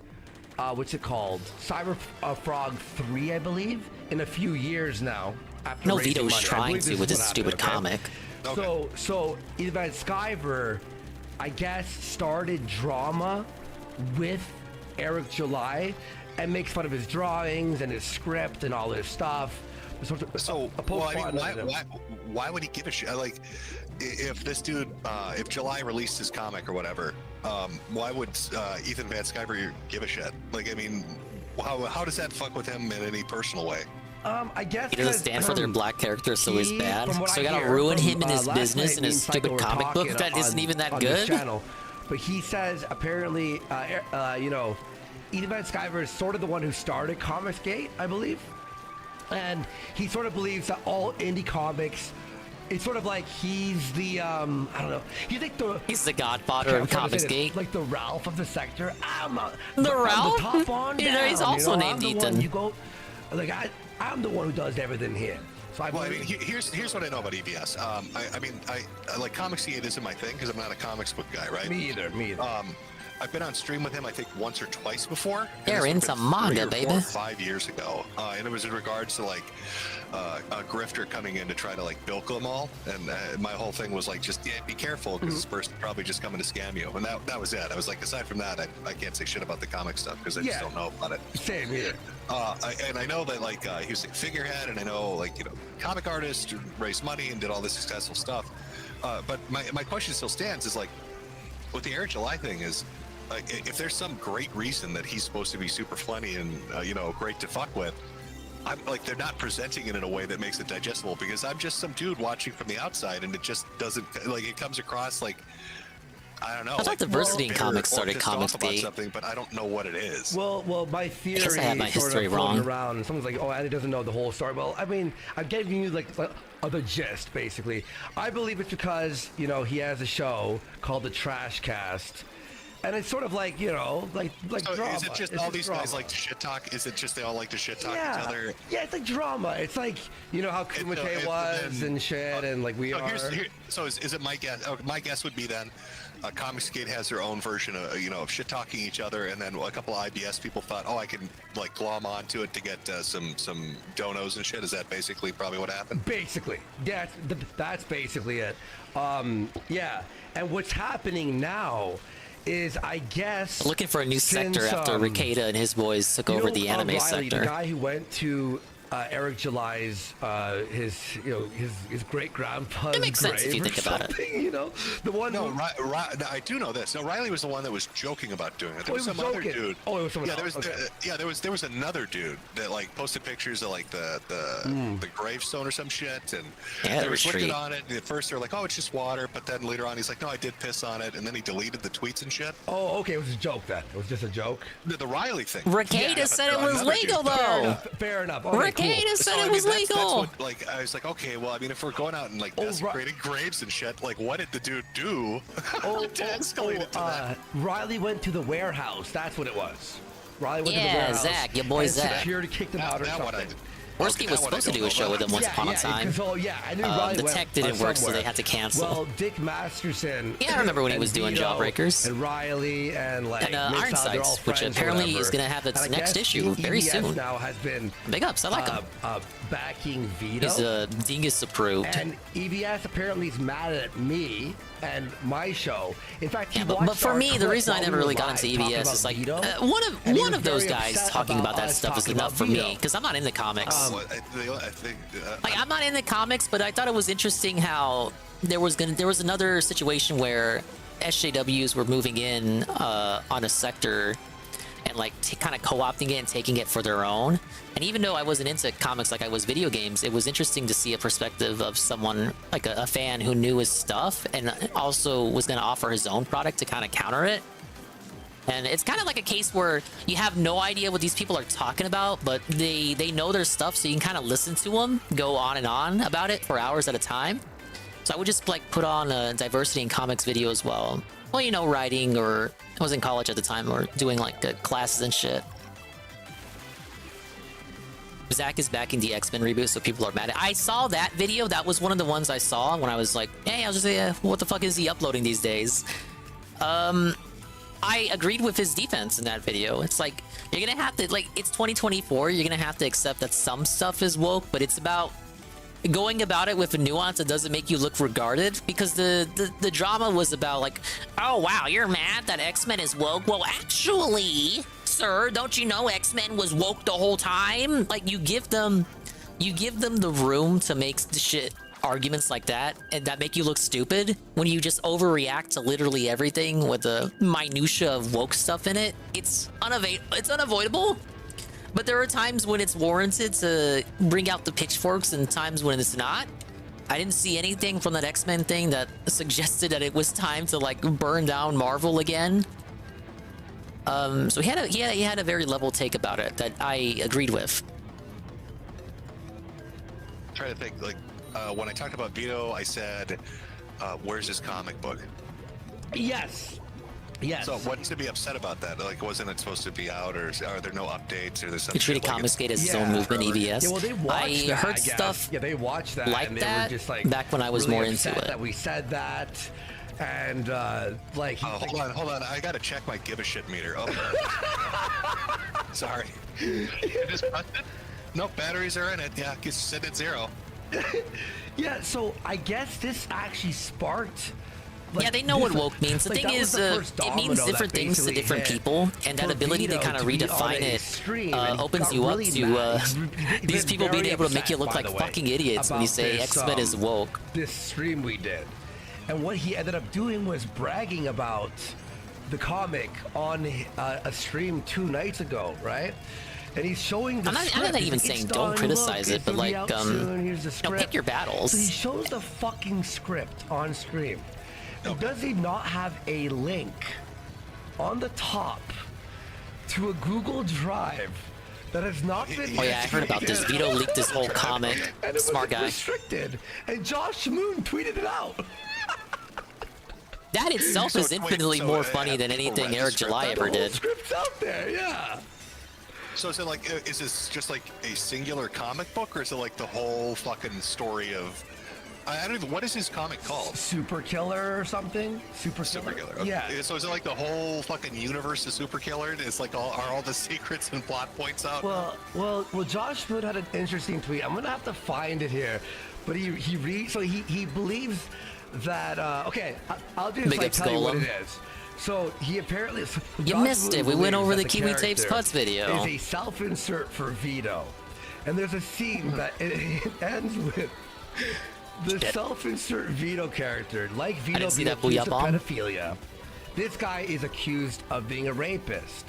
what's it called? Cyber Frog 3, I believe, in a few years now. After No, raising Vito's money. I trying believe to this with is his what stupid happened, comic. Okay? So Event Skyver, I guess, started drama with Eric July and makes fun of his drawings and his script and all his stuff. So, well, I mean, why would he give a shit? Like, if this dude, if July released his comic or whatever, why would Ethan Van Sciver give a shit? Like, I mean, how does that fuck with him in any personal way? I guess He doesn't stand for their black character, so he's bad. from what So you I gotta hear ruin from, him in his last business night, and me his and Psycho stupid were comic book talking that isn't even that on this good. channel. But he says apparently, you know, Ethan Van Sciver is sort of the one who started Comicsgate, I believe, and he sort of believes that all indie comics. It's sort of like he's the I don't know. He's the godfather of Comicsgate. Like the Ralph of the sector. I'm The I'm Ralph? the top on You know, he's down, also I'm named the one Ethan. You go, like I'm the one who does everything here. So Well, I mean, here's what I know about EVS. I mean, I like Comicsgate isn't my thing because I'm not a comics book guy, right? Me either. I've been on stream with him, I think, once or twice before. and They're this into would've been manga, 3 or 4 baby. or 5 years ago, and it was in regards to like a grifter coming in to try to like bilk them all, and my whole thing was like, just be careful because this person's probably just coming to scam you, and that was it. I was like, aside from that, I can't say shit about the comic stuff because I just don't know about it. Same here. And I know that like he was a figurehead, and I know like comic artist who raised money and did all this successful stuff. But my question still stands is like, with the Eric July thing is. If there's some great reason that he's supposed to be super funny and great to fuck with, I'm like they're not presenting it in a way that makes it digestible because I'm just some dude watching from the outside and it just doesn't like it comes across like I don't know. I thought diversity in comics started Comicsgate. Something, but I don't know what it is. Well, my theory I guess I had my history wrong. Around, and someone's like, "Oh, Andy doesn't know the whole story." Well, I mean, I'm giving you like the gist, basically. I believe it's because he has a show called The Trash Cast. And it's sort of like, like so drama. Is it just all these guys like to shit talk? Is it just they all like to shit talk each other? Yeah, it's like drama. It's like, how Kumite was and shit, and like we are. So is it my guess? My guess would be then, Comicsgate has their own version of of shit talking each other, and then a couple of IBS people thought, oh, I can like glom onto it to get some donos and shit. Is that basically probably what happened? Basically, yeah, that's basically it. Yeah, and what's happening now is I guess looking for a new sector after Ricada and his boys took over the anime Riley, sector. The guy who went to Eric July's his great grandpa's It makes sense if you grave think or about it. something, the one. No, I do know this. No, Riley was the one that was joking about doing it. There was he was some other joking. dude. Oh, it was someone yeah, else. There was another dude that like posted pictures of like the gravestone or some shit, and Yeah, they were clicking retreat. on it. And at first they're like, oh, it's just water, but then later on he's like, no, I did piss on it, and then he deleted the tweets and shit. Oh, okay, it was a joke then. It was just a joke. The Riley thing. Ricada said it was legal though. Fair enough. Okay, Ricada cool. said So, I it mean, was that's legal. what, like, I was like, okay, well, I mean, if we're going out and like desecrating graves and shit, like, what did the dude do to escalate it to that? Riley went to the warehouse. That's what it was. Riley went to the Yeah, warehouse. Zach, your boy and Zach. Security kicked him out or That one something. Worski was supposed to do a show with him once upon a time. I knew Riley the went, tech didn't work, so somewhere. they had to cancel. Well, Dick Masterson. Yeah, I remember when he and was doing Vito Jawbreakers. And Riley and like And Nick Sal, they're all Ironsides, which friends or apparently whatever. is going to have its And I next guess issue very EBS soon. now has been Big ups, I like him. Backing Vito. He's dingus approved. And EBS apparently is mad at me and my show. In fact, he but watched for our me, the clip reason I while never we were really got live into talking EBS about is like Vito, and one he of was those very guys upset talking about that us stuff is talking enough about for me Vito. because I'm not into comics. I think, Like I'm not into comics, but I thought it was interesting how there was another situation where SJWs were moving in on a sector and like kind of co-opting it and taking it for their own. And even though I wasn't into comics like I was video games, it was interesting to see a perspective of someone like a fan who knew his stuff and also was going to offer his own product to kind of counter it. And it's kind of like a case where you have no idea what these people are talking about, but they know their stuff, so you can kind of listen to them go on and on about it for hours at a time. So I would just like put on a diversity in comics video as well. Well, writing, or I was in college at the time, or doing like classes and shit. Zach is backing the X-Men reboot, so people are mad. I saw that video. That was one of the ones I saw when I was like, hey, I was just what the fuck is he uploading these days? I agreed with his defense in that video. It's like, you're gonna have to, like, it's 2024, you're gonna have to accept that some stuff is woke, but it's about going about it with a nuance that doesn't make you look regarded, because the drama was about like, oh wow, you're mad that X-Men is woke. Well, actually, sir, don't you know X-Men was woke the whole time? Like, you give them the room to make the shit arguments like that, and that make you look stupid when you just overreact to literally everything with the minutia of woke stuff in it. It's unavoidable. But there are times when it's warranted to bring out the pitchforks and times when it's not. I didn't see anything from that X-Men thing that suggested that it was time to like burn down Marvel again. So he had a very level take about it that I agreed with. I'm trying to think, like, when I talked about Vito, I said, where's his comic book? Yes. Yes. So what's to be upset about that? Like, wasn't it supposed to be out, or are there no updates, or there's something? He treated Comicsgate as his own movement, EVS. Yeah, well, they watched that, heard stuff. Yeah, they watched that, like and they that were just like back when I was really more into upset it. that we said that, and like. Hold on. I gotta check my give a shit meter. Oh. Sorry. You just pressed it? Nope, batteries are in it. Yeah, it's set at 0. Yeah, so I guess this actually sparked. Like, yeah, they know what woke means. The thing is, it means different things to different people, and that ability to kind of redefine it opens you up to these people being able to make you look like fucking idiots when you say X-Men is woke. This stream we did, and what he ended up doing was bragging about the comic on a stream 2 nights ago, right? And he's showing the I'm not even saying don't criticize it, but like, pick your battles. So he shows the fucking script on stream. Does he not have a link on the top to a Google Drive that has not been? Oh yeah, I heard about this. Vito leaked this whole comic. And it Smart guy. Restricted, and Josh Moon tweeted it out. That itself is infinitely more funny than anything Eric July ever did. Script's out there, yeah. So is it like, is this just like a singular comic book, or is it like the whole fucking story of? I don't even. What is his comic called? Super Killer or something? Super Killer. Okay. Yeah. So is it like the whole fucking universe is Super Killer? It's like are all the secrets and plot points out? Well, Josh Moon had an interesting tweet. I'm gonna have to find it here, but he believes that. Okay, I'll do this. Tell you what it is. So he apparently. You missed it. We went over the Kiwi Tapes Putz video. Is a self-insert for Vito, and there's a scene that it ends with. The self-insert Vito character, like Vito being accused of pedophilia, this guy is accused of being a rapist.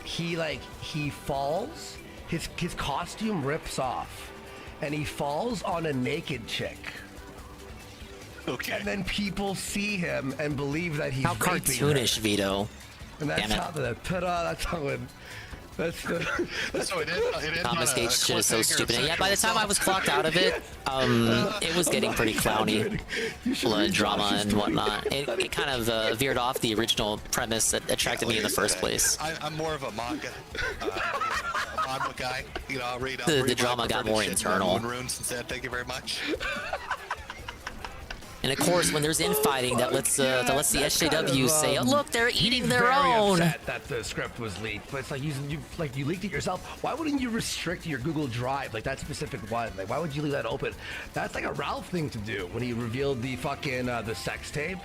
He falls, his costume rips off, and he falls on a naked chick. Okay. And then people see him and believe that he's raping cartoonish, her. Vito. And that's how that's how it. That's the. So it is Comicsgate shit is so stupid. And yeah, by the time I was clocked out of it, it was getting pretty clowny, drama and whatnot. It kind of veered off the original premise that attracted me in the first place. I'm more of a manga, manga guy. You know, I'll read. The drama got more internal. Runes instead. Thank you very much. And of course, when there's infighting, that lets the SJW say, "Oh, look, they're eating their own." Upset that the script was leaked, but it's like you leaked it yourself. Why wouldn't you restrict your Google Drive, like that specific one? Like, why would you leave that open? That's like a Ralph thing to do when he revealed the fucking the sex tape,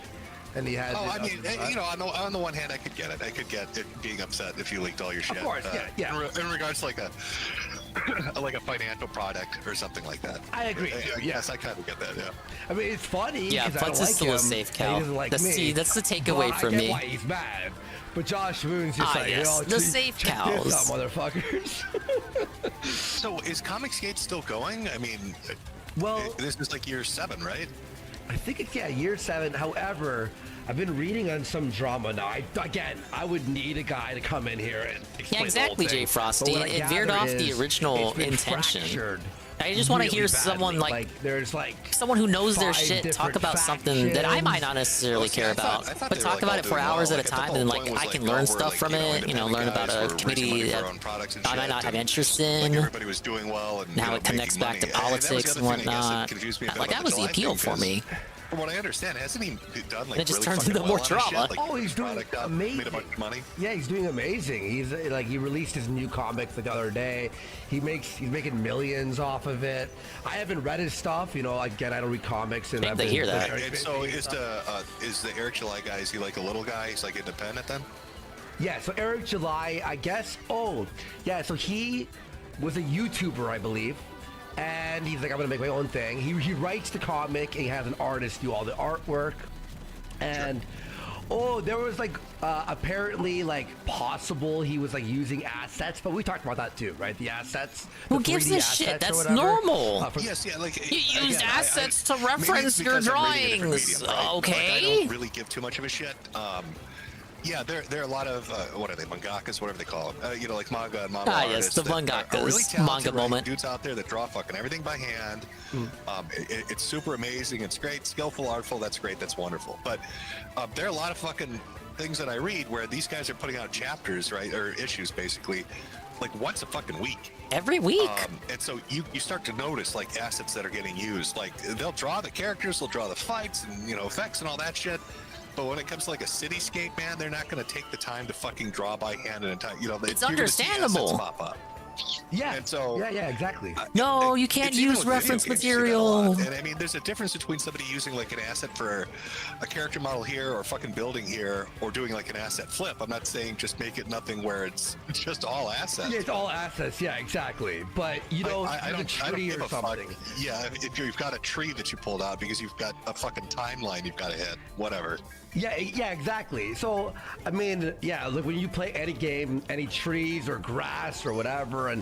and he had. Oh, I mean, you know, on the one hand, I could get it. I could get it being upset if you leaked all your shit. Of course, yeah. In regards to like a financial product or something like that. I agree. Yes, I kind of get that. Yeah. I mean, it's funny. Yeah, Putz is still a safe cow. That's the takeaway for me. I get why he's mad, but Josh Moon's just like, yes, the safe cows, this out, motherfuckers. So is Comicsgate still going? I mean, this is like year 7, right? I think it's year 7. However, I've been reading on some drama now. I would need a guy to come in here and explain. Yeah, exactly, Jay Frosty. It veered off the original intention. I just want to hear someone someone who knows their shit talk about something that I might not necessarily care about, but talk about it for hours at a time, and like I can learn stuff from it. You know, learn about a committee that I might not have interest in. Everybody was doing well, and how it connects back to politics and whatnot. Like that was the appeal for me. From what I understand, hasn't he done like It just really turns fucking into more well on his drama. shit? Like, Oh, he's doing amazing. Made a bunch of money. Yeah, he's doing amazing. He's like he released his new comics the other day. He's making millions off of it. I haven't read his stuff. You know, again, I don't read comics. And They hear that. And so is the Eric July guy? Is he like a little guy? He's like independent then? Yeah. So Eric July, I guess. Oh, yeah. So he was a YouTuber, I believe. And he's like, I'm gonna make my own thing. He writes the comic and he has an artist do all the artwork. And there was like apparently like possible he was like using assets, but we talked about that too, right? The assets. Who gives a shit? That's normal. Yes, yeah, like you use again, assets to maybe reference it's your because I'm reading a different drawings. medium, right? Okay. Like, I don't really give too much of a shit. Yeah, there are a lot of what are they, mangakas, whatever they call them. You know, like manga and manga yes, artists the that are mangakas. really talented, Manga right? moment. Dudes out there that draw fucking everything by hand. It's super amazing. It's great, skillful, artful. That's great. That's wonderful. But there are a lot of fucking things that I read where these guys are putting out chapters, right, or issues, basically, like once a fucking week. Every week. And so you start to notice like assets that are getting used. Like they'll draw the characters, they'll draw the fights and effects and all that shit. But when it comes to like a cityscape, man, they're not going to take the time to fucking draw by hand and It's understandable. Pop up. Yeah. And so yeah, exactly. No, you can't use reference material. And I mean, there's a difference between somebody using like an asset for a character model here or fucking building here or doing like an asset flip. I'm not saying just make it nothing where it's just all assets. Yeah, it's all assets. Yeah, exactly. But I don't give or a fuck. something. Yeah, if you've got a tree that you pulled out because you've got a fucking timeline you've got to hit, whatever. Yeah, exactly. So, I mean, yeah, look, when you play any game, any trees or grass or whatever, and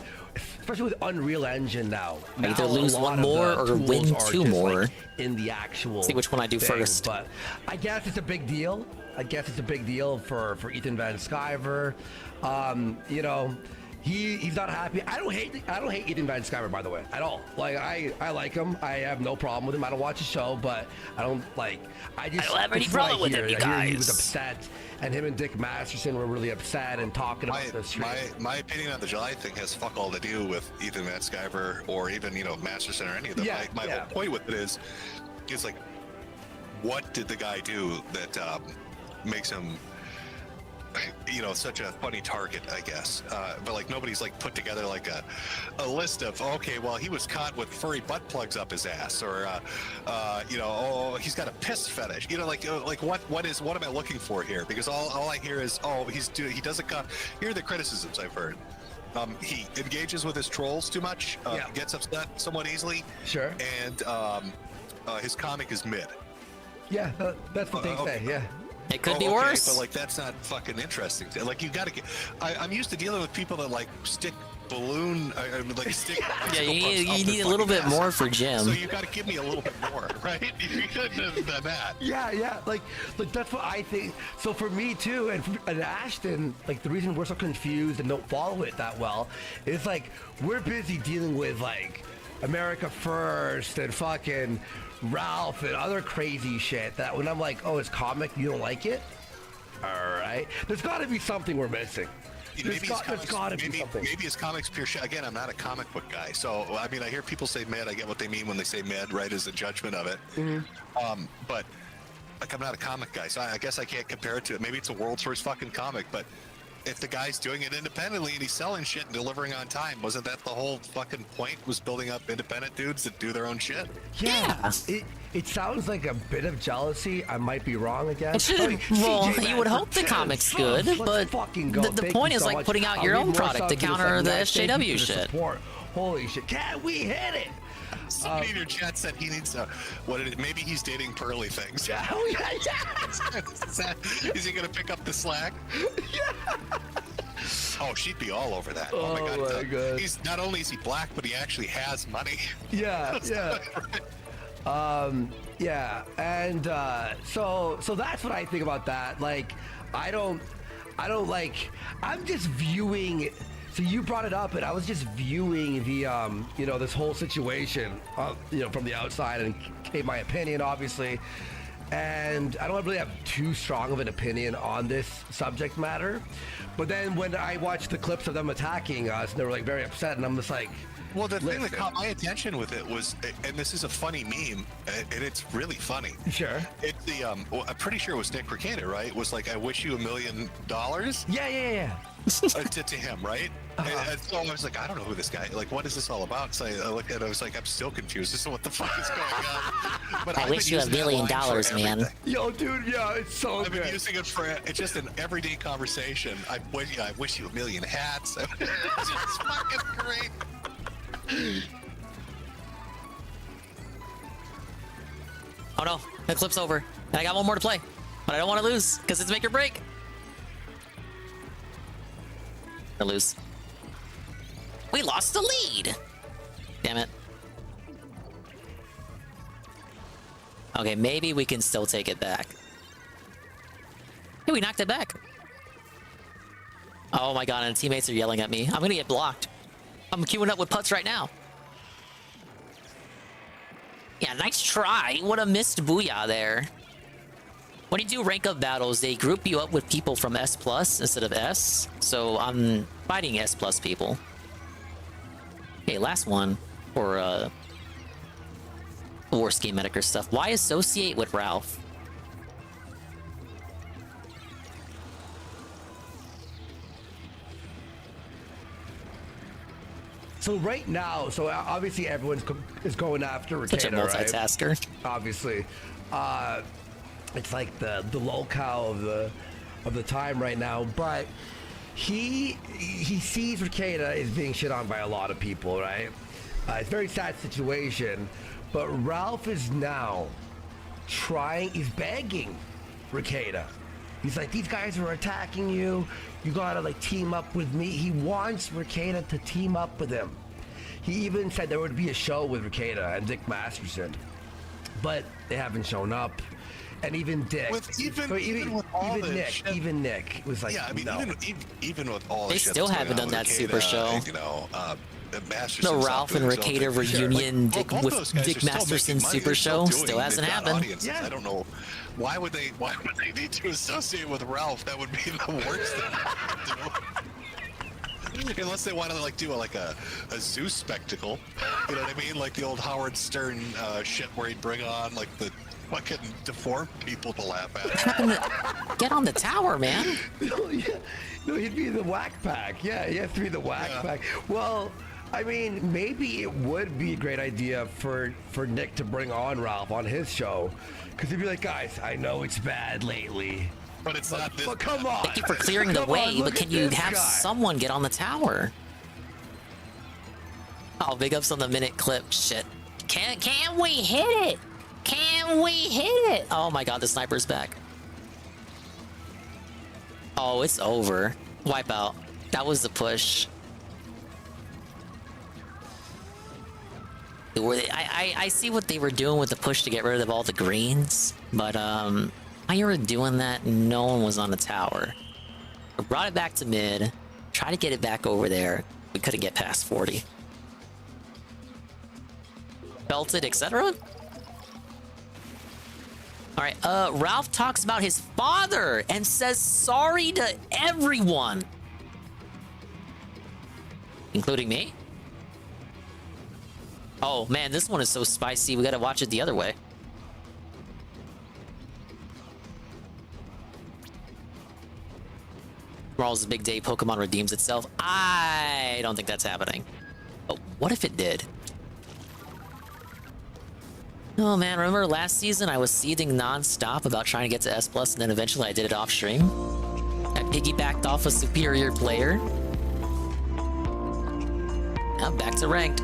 especially with Unreal Engine now Either lose a lot one of more the or tools win are two just, more. like, in the actual See which one I do thing. first. But I guess it's a big deal. For Ethan Van Sciver. He's not happy. I don't hate Ethan Van Sciver, by the way, at all. Like I like him. I have no problem with him. I don't watch his show, but I don't have any problem with him, you guys. He was upset, and him and Dick Masterson were really upset and talking about this. My opinion on the July thing has fuck all to do with Ethan Van Sciver or even Masterson or any of them. My whole point with it is like, what did the guy do that makes him such a funny target, I guess. But like nobody's like put together like a list of, okay, well, he was caught with furry butt plugs up his ass, or he's got a piss fetish. What am I looking for here? Because all I hear is, he doesn't come. Here are the criticisms I've heard. He engages with his trolls too much. Gets upset somewhat easily. Sure. And his comic is mid. Yeah, that's what they say. Yeah. It could be worse. But like that's not fucking interesting. Like you gotta get. I'm used to dealing with people that like stick balloon, stick. Yeah, you need a little bit more for Jim. So you gotta give me a little bit more, right? You couldn't have done that. Yeah. Like that's what I think. So for me too, and Ashton, like the reason we're so confused and don't follow it that well is like we're busy dealing with like America First and fucking Ralph and other crazy shit that when I'm like, oh, it's comic, you don't like it? All right. There's got to be something we're missing. There's got to be something. Maybe his comics pure shit. Again, I'm not a comic book guy. So, I mean, I hear people say mid. I get what they mean when they say mid, right, as a judgment of it. Mm-hmm. But, like, I'm not a comic guy. So I guess I can't compare it to it. Maybe it's a world's first fucking comic, but if the guy's doing it independently and he's selling shit and delivering on time, wasn't that the whole fucking point, was building up independent dudes that do their own shit? Yeah. It sounds like a bit of jealousy. I might be wrong again. You would hope the comic's good, but the point is like putting out your own product to counter the SJW shit. Holy shit. Can we hit it? Somebody in your chat said he needs maybe he's dating Pearly Things. Is he gonna pick up the slack? Oh, she'd be all over that. Oh my god. He's not only is he black, but he actually has money. Yeah. And so that's what I think about that. Like, I don't like. I'm just viewing. So you brought it up, and I was just viewing the this whole situation from the outside and gave my opinion, obviously. and I don't really have too strong of an opinion on this subject matter. But then when I watched the clips of them attacking us, and they were like very upset, and I'm just like, well, the thing that caught my attention with it was, and this is a funny meme, and it's really funny. Sure. It's the well, I'm pretty sure it was Nick Ricada, right? It was like, I wish you $1 million. Yeah. To him, right? And so I was like, I don't know who this guy. Like, what is this all about? So I looked at it. I was like, I'm still confused as to what the fuck is going on. But I wish you $1 million, man. Yo, dude, yeah, it's so I've been using it for it's just an everyday conversation. I wish you $1 million hats. It's just fucking great. Oh no, the clip's over. And I got one more to play. But I don't want to lose, because it's make or break. I lose. We lost the lead. Damn it. Okay, maybe we can still take it back. Hey, we knocked it back. Oh my god, and teammates are yelling at me. I'm gonna get blocked. I'm queuing up with Putz right now. Yeah, nice try. What a missed booyah there. When you do rank up battles, they group you up with people from S+ instead of S. So I'm fighting S+ people. Okay, last one for war scheme medic stuff. Why associate with Ralph? So right now, so obviously everyone's is going after Ricada, Such a multitasker. Right? Obviously, it's like the locale of the time right now. But he sees Ricada is being shit on by a lot of people, right? It's a very sad situation. But Ralph is now he's begging Ricada. He's like, these guys are attacking you. You gotta like team up with me. He wants Ricada to team up with him. He even said there would be a show with Ricada and Dick Masterson, but they haven't shown up. And even Dick, even Nick was like, yeah, I mean, no. even with all they the shit still that's haven't going done on that with super Ricada, show. you know, Masterson The Ralph and Ricada reunion both with Dick Masterson super show still hasn't happened. Yeah. I don't know. Why would they need to associate with Ralph? That would be the worst thing to do. Unless they want to like do a Zeus spectacle. You know what I mean? Like the old Howard Stern shit where he'd bring on like the fucking deformed people to laugh at. Get on the tower, man. No, he'd be the whack pack. Yeah, he has to be the whack pack. Well, I mean, maybe it would be a great idea for Nick to bring on Ralph on his show. Because he'd be like, guys, I know it's bad lately. But it's not this. But come on. Thank you for clearing the way, but can you have someone get on the tower? Oh, big ups on the minute clip. Shit. Can we hit it? Can we hit it? Oh my god, the sniper's back. Oh, it's over. Wipeout. That was the push. I see what they were doing with the push to get rid of all the greens, but while you were doing that, no one was on the tower. We brought it back to mid, tried to get it back over there. We couldn't get past 40. Belted, etc. All right, Ralph talks about his father and says sorry to everyone, including me. Oh man, this one is so spicy. We gotta watch it the other way. Tomorrow's a big day. Pokemon redeems itself. I don't think that's happening. Oh, what if it did? Oh man, remember last season I was seething non-stop about trying to get to S+, and then eventually I did it off stream? I piggybacked off a superior player. Now back to ranked.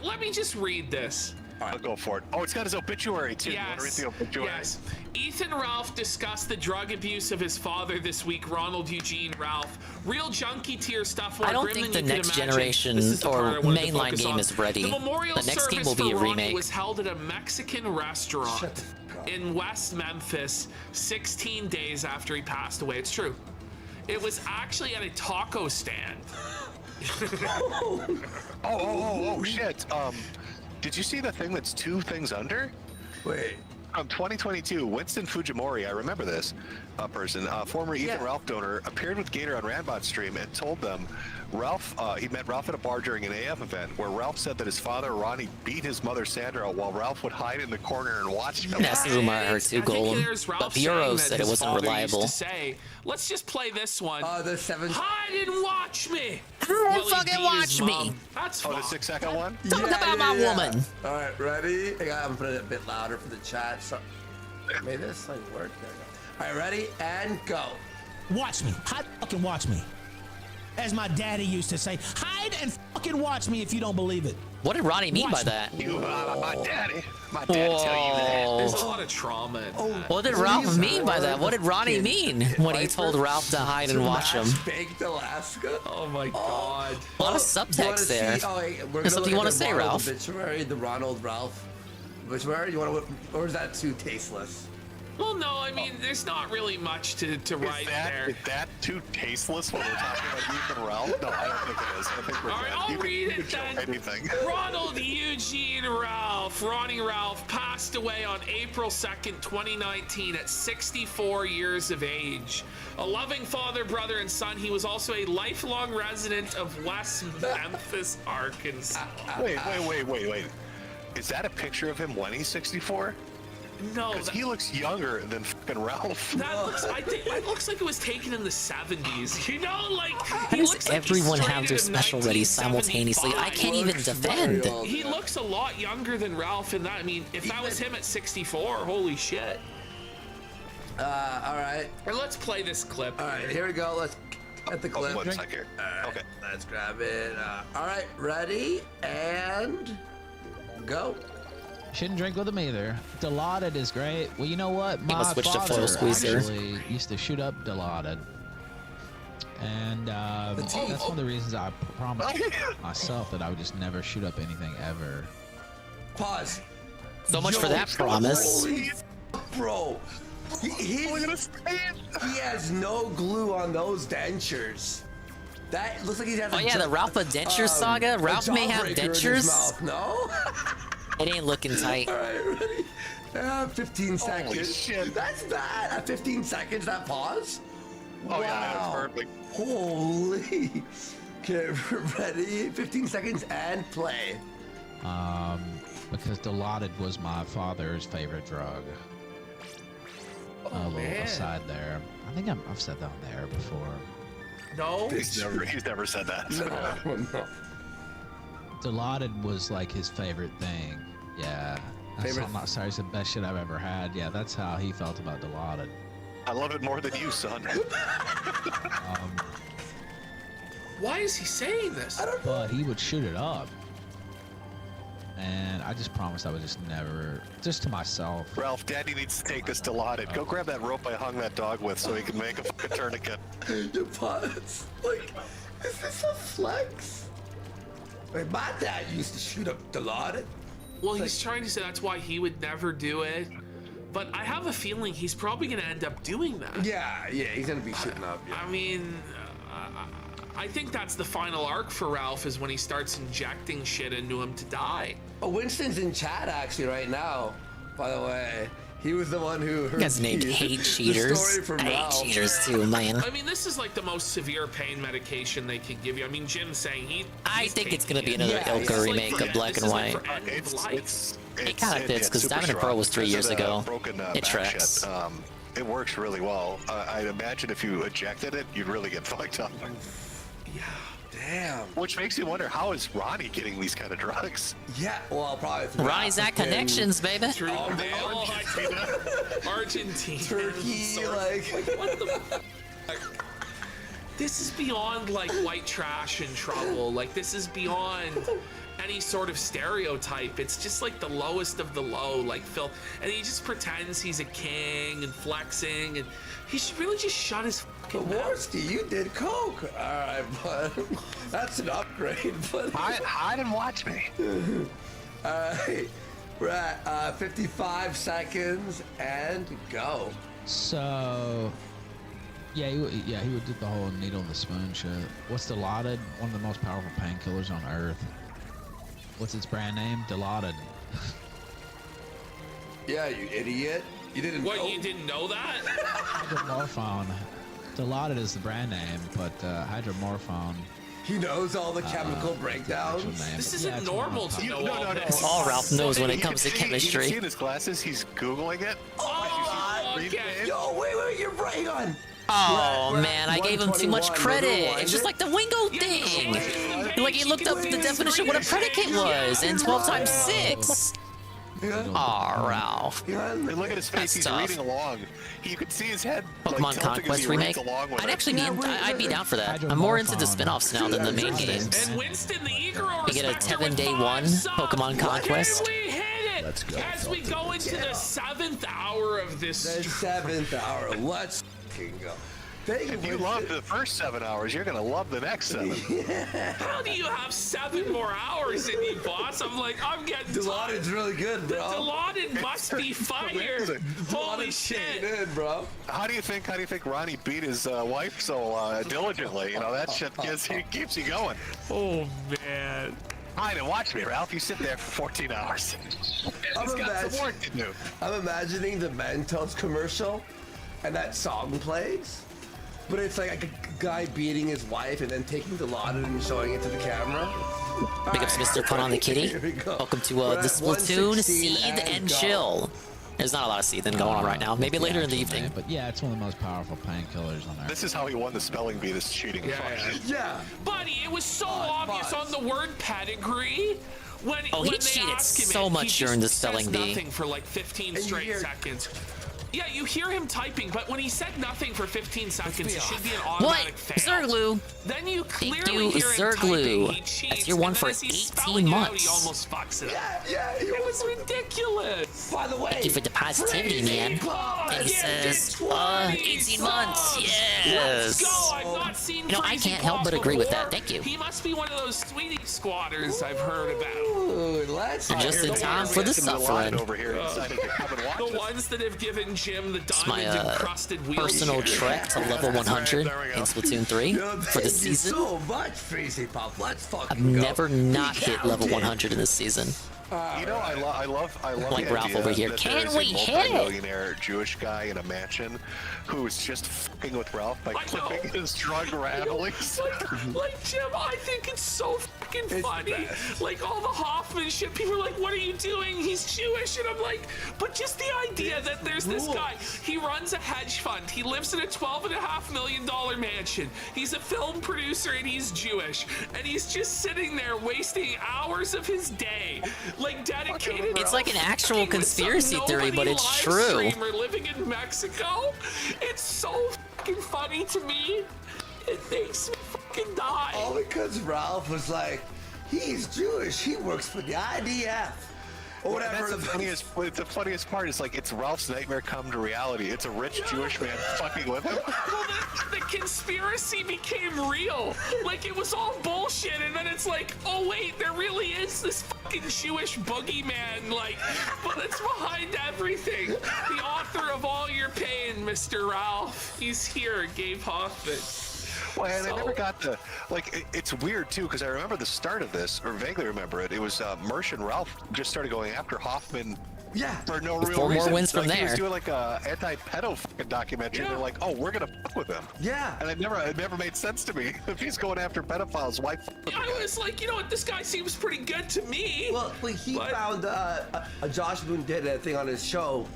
Let me just read this. All right, I'll go for it. Oh, it's got his obituary too. Yes. You want to read the obituary? Yes. Ethan Ralph discussed the drug abuse of his father this week. Ronald Eugene Ralph. Real junkie tier stuff. I don't think the next generation or mainline game is ready. The memorial the next game service will be a for Ronnie remake. was held at a Mexican restaurant in West Memphis 16 days after he passed away. It's true. It was actually at a taco stand. Oh, shit. Did you see the thing that's 2 things under? Wait. From 2022, Winston Fujimori, I remember this person, former Ethan Ralph donor, appeared with Gator on Ranbot's stream and told them he met Ralph at a bar during an AF event where Ralph said that his father, Ronnie, beat his mother, Sandra, while Ralph would hide in the corner and watch him. That's the rumor I heard too, Golem. But Bureau said it wasn't reliable. Let's just play this one. The 7. Hide and watch me. Fucking watch me. That's the 6-second one? Talk about my woman. All right, ready? I'm gonna put it a bit louder for the chat. So, may this like work? There we go. All right, ready and go. Watch me. Hide fucking watch me. As my daddy used to say, hide and fucking watch me if you don't believe it. What did Ronnie mean by that? My daddy tell you that. There's a lot of trauma. What did Ralph mean by that? What did Ronnie mean when he told Ralph to hide and watch him? Baked Alaska. Oh my god. A lot of subtext there. There's something you want to say, Ralph? Obituary, the Ronald Ralph obituary. You want to? Or is that too tasteless? Well, no, I mean, there's not really much to write there. Is that too tasteless when we're talking about Ethan Ralph? No, I don't think it is. I think we're All right, I'll read it then. Anything. Ronald Eugene Ralph, Ronnie Ralph, passed away on April 2nd, 2019 at 64 years of age. A loving father, brother, and son, he was also a lifelong resident of West Memphis, Arkansas. Wait. Is that a picture of him when he's 64? No, because he looks younger than fucking Ralph. I think it looks like it was taken in the 70s. You know, like how does everyone have their special ready simultaneously? I can't even defend. He looks a lot younger than Ralph in that. I mean, if that was him at 64, holy shit. All right. Or let's play this clip. All right, here we go. Let's get the clip. 1 second. Right, okay. Let's grab it. All right, ready and go. Shouldn't drink with him either. Dilaudid is great. Well, you know what? My switch to father foil squeezer. actually used to shoot up Dilaudid. And that's one of the reasons I promised myself that I would just never shoot up anything ever. Pause. So much for that promise. Holy bro. He has no glue on those dentures. That looks like he has Oh yeah, the Ralph denture saga? Ralph may have dentures? No? It ain't looking tight. All right, ready? 15 seconds. Holy shit. That's bad. At 15 seconds, that pause? Oh, yeah, that's perfect. Holy. Okay, ready? 15 seconds and play. Because Dilaudid was my father's favorite drug. A little aside there. I think I've said that on the air before. No. He's never said that. No. Dilaudid was like his favorite thing. Yeah. I'm not sorry, it's the best shit I've ever had. Yeah, that's how he felt about Dilaudid. I love it more than you, son. Why is he saying this? But he would shoot it up. And I just promised I would just never, just to myself. Ralph, Daddy needs to take this Dilaudid. Go grab that rope I hung that dog with so he can make a fucking tourniquet. Your pause. Like, is this a flex? Like, my dad used to shoot up Dilaudid. Well, he's trying to say that's why he would never do it. But I have a feeling he's probably going to end up doing that. Yeah, he's going to be shooting up. Yeah. I mean, I think that's the final arc for Ralph is when he starts injecting shit into him to die. Oh, Winston's in chat actually right now, by the way. He was the one who heard That's named Hate Cheaters. I hate cheaters too, man. I mean, this is like the most severe pain medication they could give you. I mean, Jim's saying I think it's going to be another Ilka remake of Black and White. It kind of fits because Diamond and Pearl was 3 years ago. It tracks. It works really well. I'd imagine if you ejected it, you'd really get fucked up. Yeah, damn. Which makes you wonder, how is Ronnie getting these kind of drugs? Yeah, well, probably through Ronnie's at Connections, baby. Through Argentina. Turkey, like what the fuck? This is beyond like white trash and trouble. Like this is beyond any sort of stereotype. It's just like the lowest of the low, like Phil. And he just pretends he's a king and flexing, and he should really just shut his fucking mouth. Jaworski, you did coke. All right, but that's an upgrade. But hide and watch me. All right, we're at 55 seconds and go. So, yeah, he would do the whole needle in the spoon shit. What's Dilaudid? One of the most powerful painkillers on earth. What's its brand name? Dilaudid. Yeah, you idiot. You didn't know? What, you didn't know that? Hydromorphone. Dilaudid is the brand name, but hydromorphone. He knows all the chemical breakdowns. This isn't normal to know all this. That's all Ralph knows when it comes to You chemistry. can see in his glasses, he's Googling it. Yo, wait, you're right on. Oh man, I gave him too much credit. It's just like the Wingo thing. Like he looked up the definition of what a predicate was, and 12 times 6. Aw, Ralph. And look at his face, he's tough. reading along. You could see his head. Pokemon Conquest remake. I'd be down for that. I'm more into the spin-offs now than the main games. And Winston, the eager You get a 7-day one Pokemon Conquest. Let's go. As we go into the 7th hour of this. The 7th hour. Let's fucking go. If you loved the first 7 hours, you're gonna love the next 7. How do you have 7 more hours in you, boss? I'm getting Dilaudid's really good, bro. Dilaudid must be fire. Holy shit, in, bro. How do you think Ronnie beat his wife so diligently? You know, that shit keeps you going. Oh man. Fine, and watch me, Ralph. You sit there for 14 hours. He's got some work to do. I'm imagining the Mentos commercial, and that song plays, but it's like a guy beating his wife and then taking Dilaudid and showing it to the camera. Big ups, Mr. Pun on the Kitty. Welcome to the Splatoon Seed and Chill. There's not a lot of seething going on right now. Maybe later in the evening. But yeah, it's one of the most powerful painkillers on there. This is how he won the spelling bee. This cheating. Yeah. Buddy, it was so obvious on the word pedigree. When he cheated so much during the spelling bee. Nothing for like 15 straight seconds. Yeah, you hear him typing, but when he said nothing for 15 seconds, it should be an automatic fail. Zerglue. Then you clearly Thank you, hear him Zerglue. typing. He cheats, That's your one and for then as he's 18 spelling months. It out, he almost fucks it up. Yeah, it was ridiculous. By the way, thank you for the positivity, man. And he says, 18 months. Yes. Let's go. I've not seen I can't help but agree with that. Thank you. He must be one of those sweetie squatters I've heard about. Ooh, let's just in time for the suffering. Over here the ones that have given Jim the diamond encrusted wheelchair. Personal trek to level 100 in Splatoon 3 for the season. So much, Freezy Pop. Let's fucking I've never not hit level 100 in this season. You know, I love like the Ralph idea over here. that Can there's we a hit it? multi-millionaire Jewish guy in a mansion who is just fucking with Ralph by clipping his drug ramblings. Like Jim, I think it's so fucking funny. Like all the Hoffman shit, people are like, "What are you doing? He's Jewish," and I'm like, "But just the idea that there's this guy. He runs a hedge fund. He lives in a $12.5 million mansion. He's a film producer and he's Jewish, and he's just sitting there wasting hours of his day." Like dedicated. It's like an actual conspiracy theory, but it's true. Streamer living in Mexico. It's so fucking funny to me. It makes me fucking die. All because Ralph was like, he's Jewish. He works for the IDF. Or whatever. That's the funniest part is like it's Ralph's nightmare come to reality. It's a rich Jewish man fucking with him. Well, the conspiracy became real. Like it was all bullshit, and then it's like, oh wait, there really is this fucking Jewish boogeyman. Like, but it's behind everything. The author of all your pain, Mr. Ralph. He's here, Gabe Hoffman. Well, and I never got the, like, it's weird too, because I remember the start of this, or vaguely remember it. It was Mersh and Ralph just started going after Hoffman. Yeah. For no real 4 reason. more wins from He was there. doing like a anti-pedo fucking documentary. Yeah. They're like, oh, we're gonna fuck with him. Yeah. And it never made sense to me. If he's going after pedophiles, why fuck with I was like, you know what, this guy seems pretty good to me. Well, he found Josh Boone did a thing on his show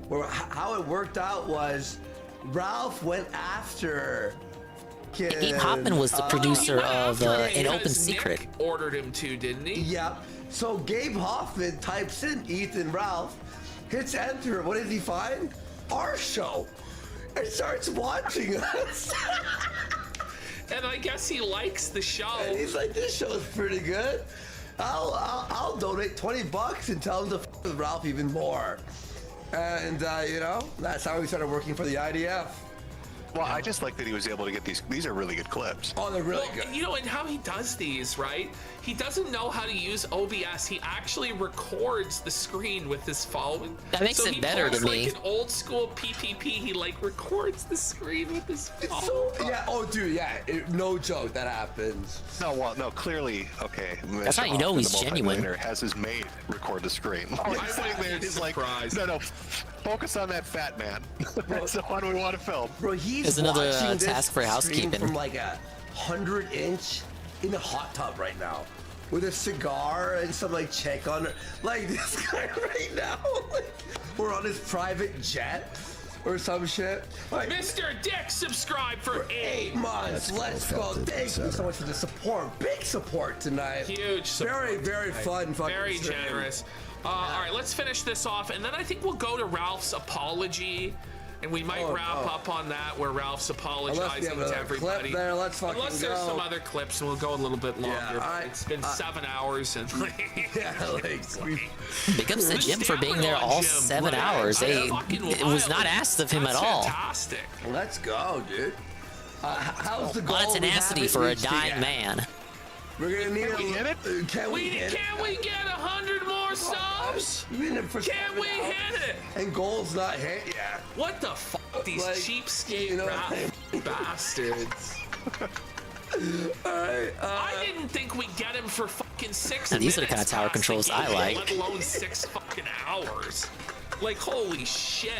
where how it worked out was Ralph went after. Gabe Hoffman was the producer of An Open Secret. Nick ordered him to, didn't he? Yeah. So Gabe Hoffman types in Ethan Ralph, hits enter. What does he find? Our show. And starts watching us. And I guess he likes the show. And he's like, this show's pretty good. I'll donate $20 and tell him to f with Ralph even more. And you know, that's how we started working for the IDF. Well, I just like that he was able to get these. These are really good clips. Oh, they're really good. You know, and how he does these, right? He doesn't know how to use OBS. He actually records the screen with his phone. That makes it better to me. Like an old school PPP. He like records the screen with his phone. Yeah. Oh, dude. Yeah. No joke. That happens. No. Well, no. Clearly, okay. That's how you know he's genuine. Has his maid record the screen. He's sitting there. He's like, no. Focus on that fat man. That's the one we want to film. Bro, he's There's another watching this task for housekeeping. stream from like a 100-inch in a hot tub right now, with a cigar and some like chick on it. Like this guy right now, like we're on his private jet or some shit. Like, Mr. Dick, subscribe for 8 months. Let's go. Thank you so much for the support. Big support tonight. Huge support. Very fun. Very generous. All right, let's finish this off, and then I think we'll go to Ralph's apology, and we might wrap up on that where Ralph's apologizing to everybody. There, let's fucking Unless there's some other clips, and we'll go a little bit longer. It's been 7 hours, and Big ups to Jim for being there all 7 hours. It was not asked of him at all. Fantastic. Let's go, dude. How's the goal? A lot of tenacity for a dying man. We're gonna need Can we hit it? Can we hit it? Can we get 100 more subs? Can we hit it? And goals not hit yet. What the fuck? These cheapskate bastards. I didn't think we'd get him for fucking 6 Now, these minutes. are the kind of tower controls I like. Let alone 6 fucking hours. Like, holy shit.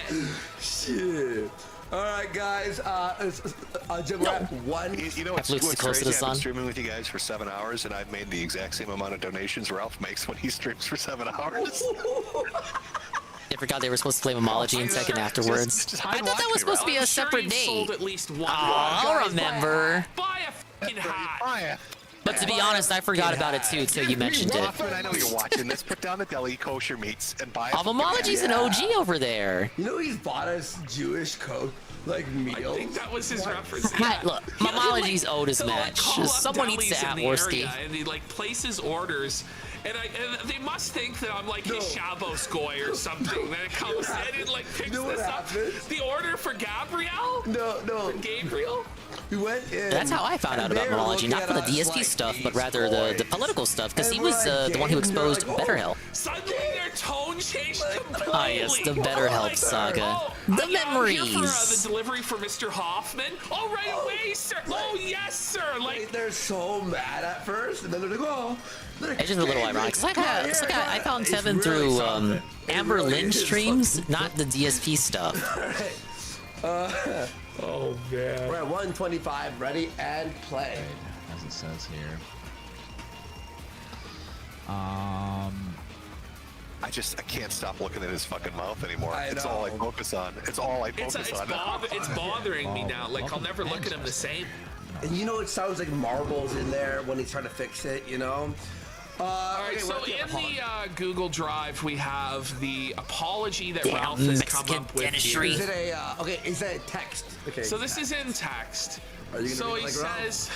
All right, guys. Jim, we're at 1. You know what's crazy? I've been streaming with you guys for 7 hours, and I've made the exact same amount of donations Ralph makes when he streams for 7 hours. I forgot they were supposed to play Momology in second afterwards. I thought that was supposed to be a separate date. Sold at least one. I'll remember. Buy a fucking hat. But to be honest, I forgot about it too till you mentioned it. I know you're watching this. Put down the deli kosher meats and buy. Momology's an OG over there. You know he's bought us Jewish meals. I think that was his reference. Look, Momology's owed his match. Someone needs to at Worski. And he like places orders. And they must think that I'm like his Shabbos goy or something. Then it comes in and like picks this up. The order for Gabrielle? No. For Gabriel? We went in. That's how I found out about Momology, not for the DSP stuff, but rather the political stuff, because he was the one who exposed BetterHelp. Suddenly their tone changed completely. Ah, yes, the BetterHelp saga. The memories. I'm here for the delivery for Mr. Hoffman. Oh, right away, sir. Oh, yes, sir. Like they're so mad at first, and then they're like, oh. It's just a little ironic. I found Tevin through Amber Lynn streams, not the DSP stuff. Oh man. We're at 125, ready and play. As it says here. I can't stop looking at his fucking mouth anymore. It's all I focus on. It's bothering me now. Like I'll never look at him the same. And you know it sounds like marbles in there when he's trying to fix it, you know? Alright, so in the Google Drive we have the apology that Ralph has come up with here. Is it is that a text? Okay. So this is in text. Are you gonna he says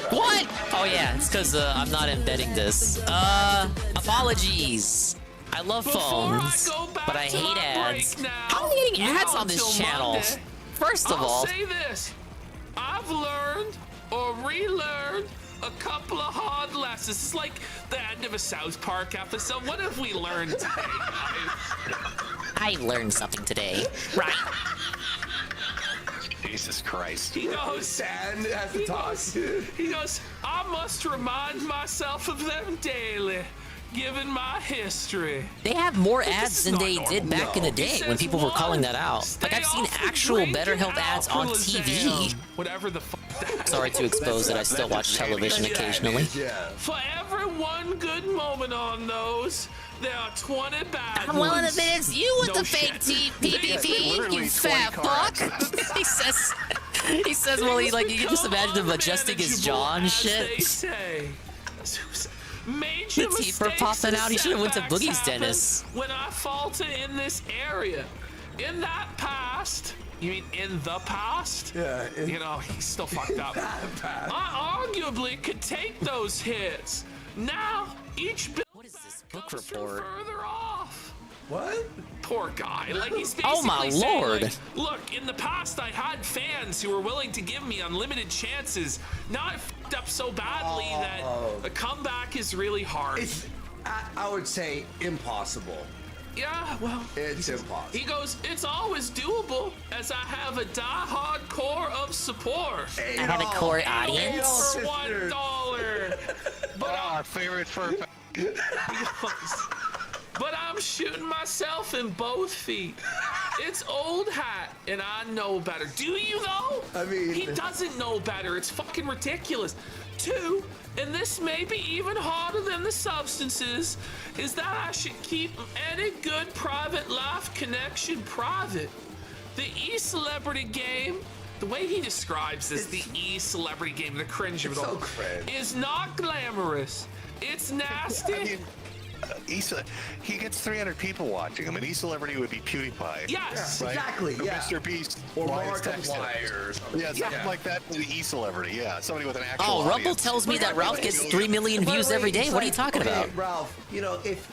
What? Oh yeah, it's because I'm not embedding this. Apologies. I love phones, but I hate ads. How are they getting ads on this channel? Monday, First of all, I'll say this. I've learned or relearned a couple of hard lessons. It's like the end of a South Park episode. What have we learned today, guys? I learned something today. Right. Jesus Christ. He goes, he goes, I must remind myself of them daily, given my history. They have more ads than they did back in the day when people were calling that out. Like, I've seen actual BetterHelp ads on TV. Whatever the fuck. Sorry to expose that I still watch television occasionally. For every one good moment on those, there are 20 bad ones. Well, if it's you with the fake PPP, you fat fuck. he says, well, you can just imagine him adjusting his jaw and shit. Major the teeth were popping out. He should have went to Boogie's dentist. When I falter in this area, in that past. You mean in the past? Yeah. You know, he's still fucked up. I arguably could take those hits. Now, each what is this book report? Further off. What? Poor guy. Like, he's basically Oh my saying, lord. like, look, in the past I had fans who were willing to give me unlimited chances. Now I fucked up so badly that a comeback is really hard. It's, I would say, impossible. Yeah, well, it's impossible. He goes, it's always doable as I have a die-hard core of support. I have a core audience. For $1. But our favorite fur. But I'm shooting myself in both feet. It's old hat, and I know better. Do you though? I mean, he doesn't know better. It's fucking ridiculous. 2, and this may be even harder than the substances, is that I should keep any good private life connection private. The e-celebrity game, the way he describes this, the e-celebrity game, the cringe of it all, is not glamorous. It's nasty. I mean, he gets 300 people watching him. An e-celebrity would be PewDiePie. Yes, right? exactly. Or Yeah. Mr. Beast Or Lions Texas. Markiplier or something. Yeah, something like that. An e-celebrity. Yeah, somebody with an actual. Oh, Rumble audience. tells me that Ralph gets 3 million By the views way, every day. it's What are you like, talking okay, about? Ralph, you know, if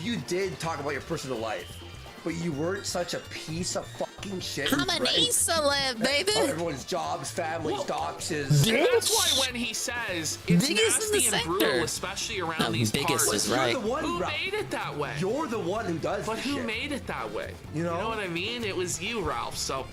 you did talk about your personal life, but you weren't such a piece of fucking shit. I'm an e-celeb, baby. Everyone's jobs, families, doxes. And that's why when he says it's Biggest in the nasty and sector. brutal, especially around No, these biggest parts, is right. You're the one, who Ralph. made it that way? You're the one who does But this who shit. made it that way? You know what I mean? It was you, Ralph. So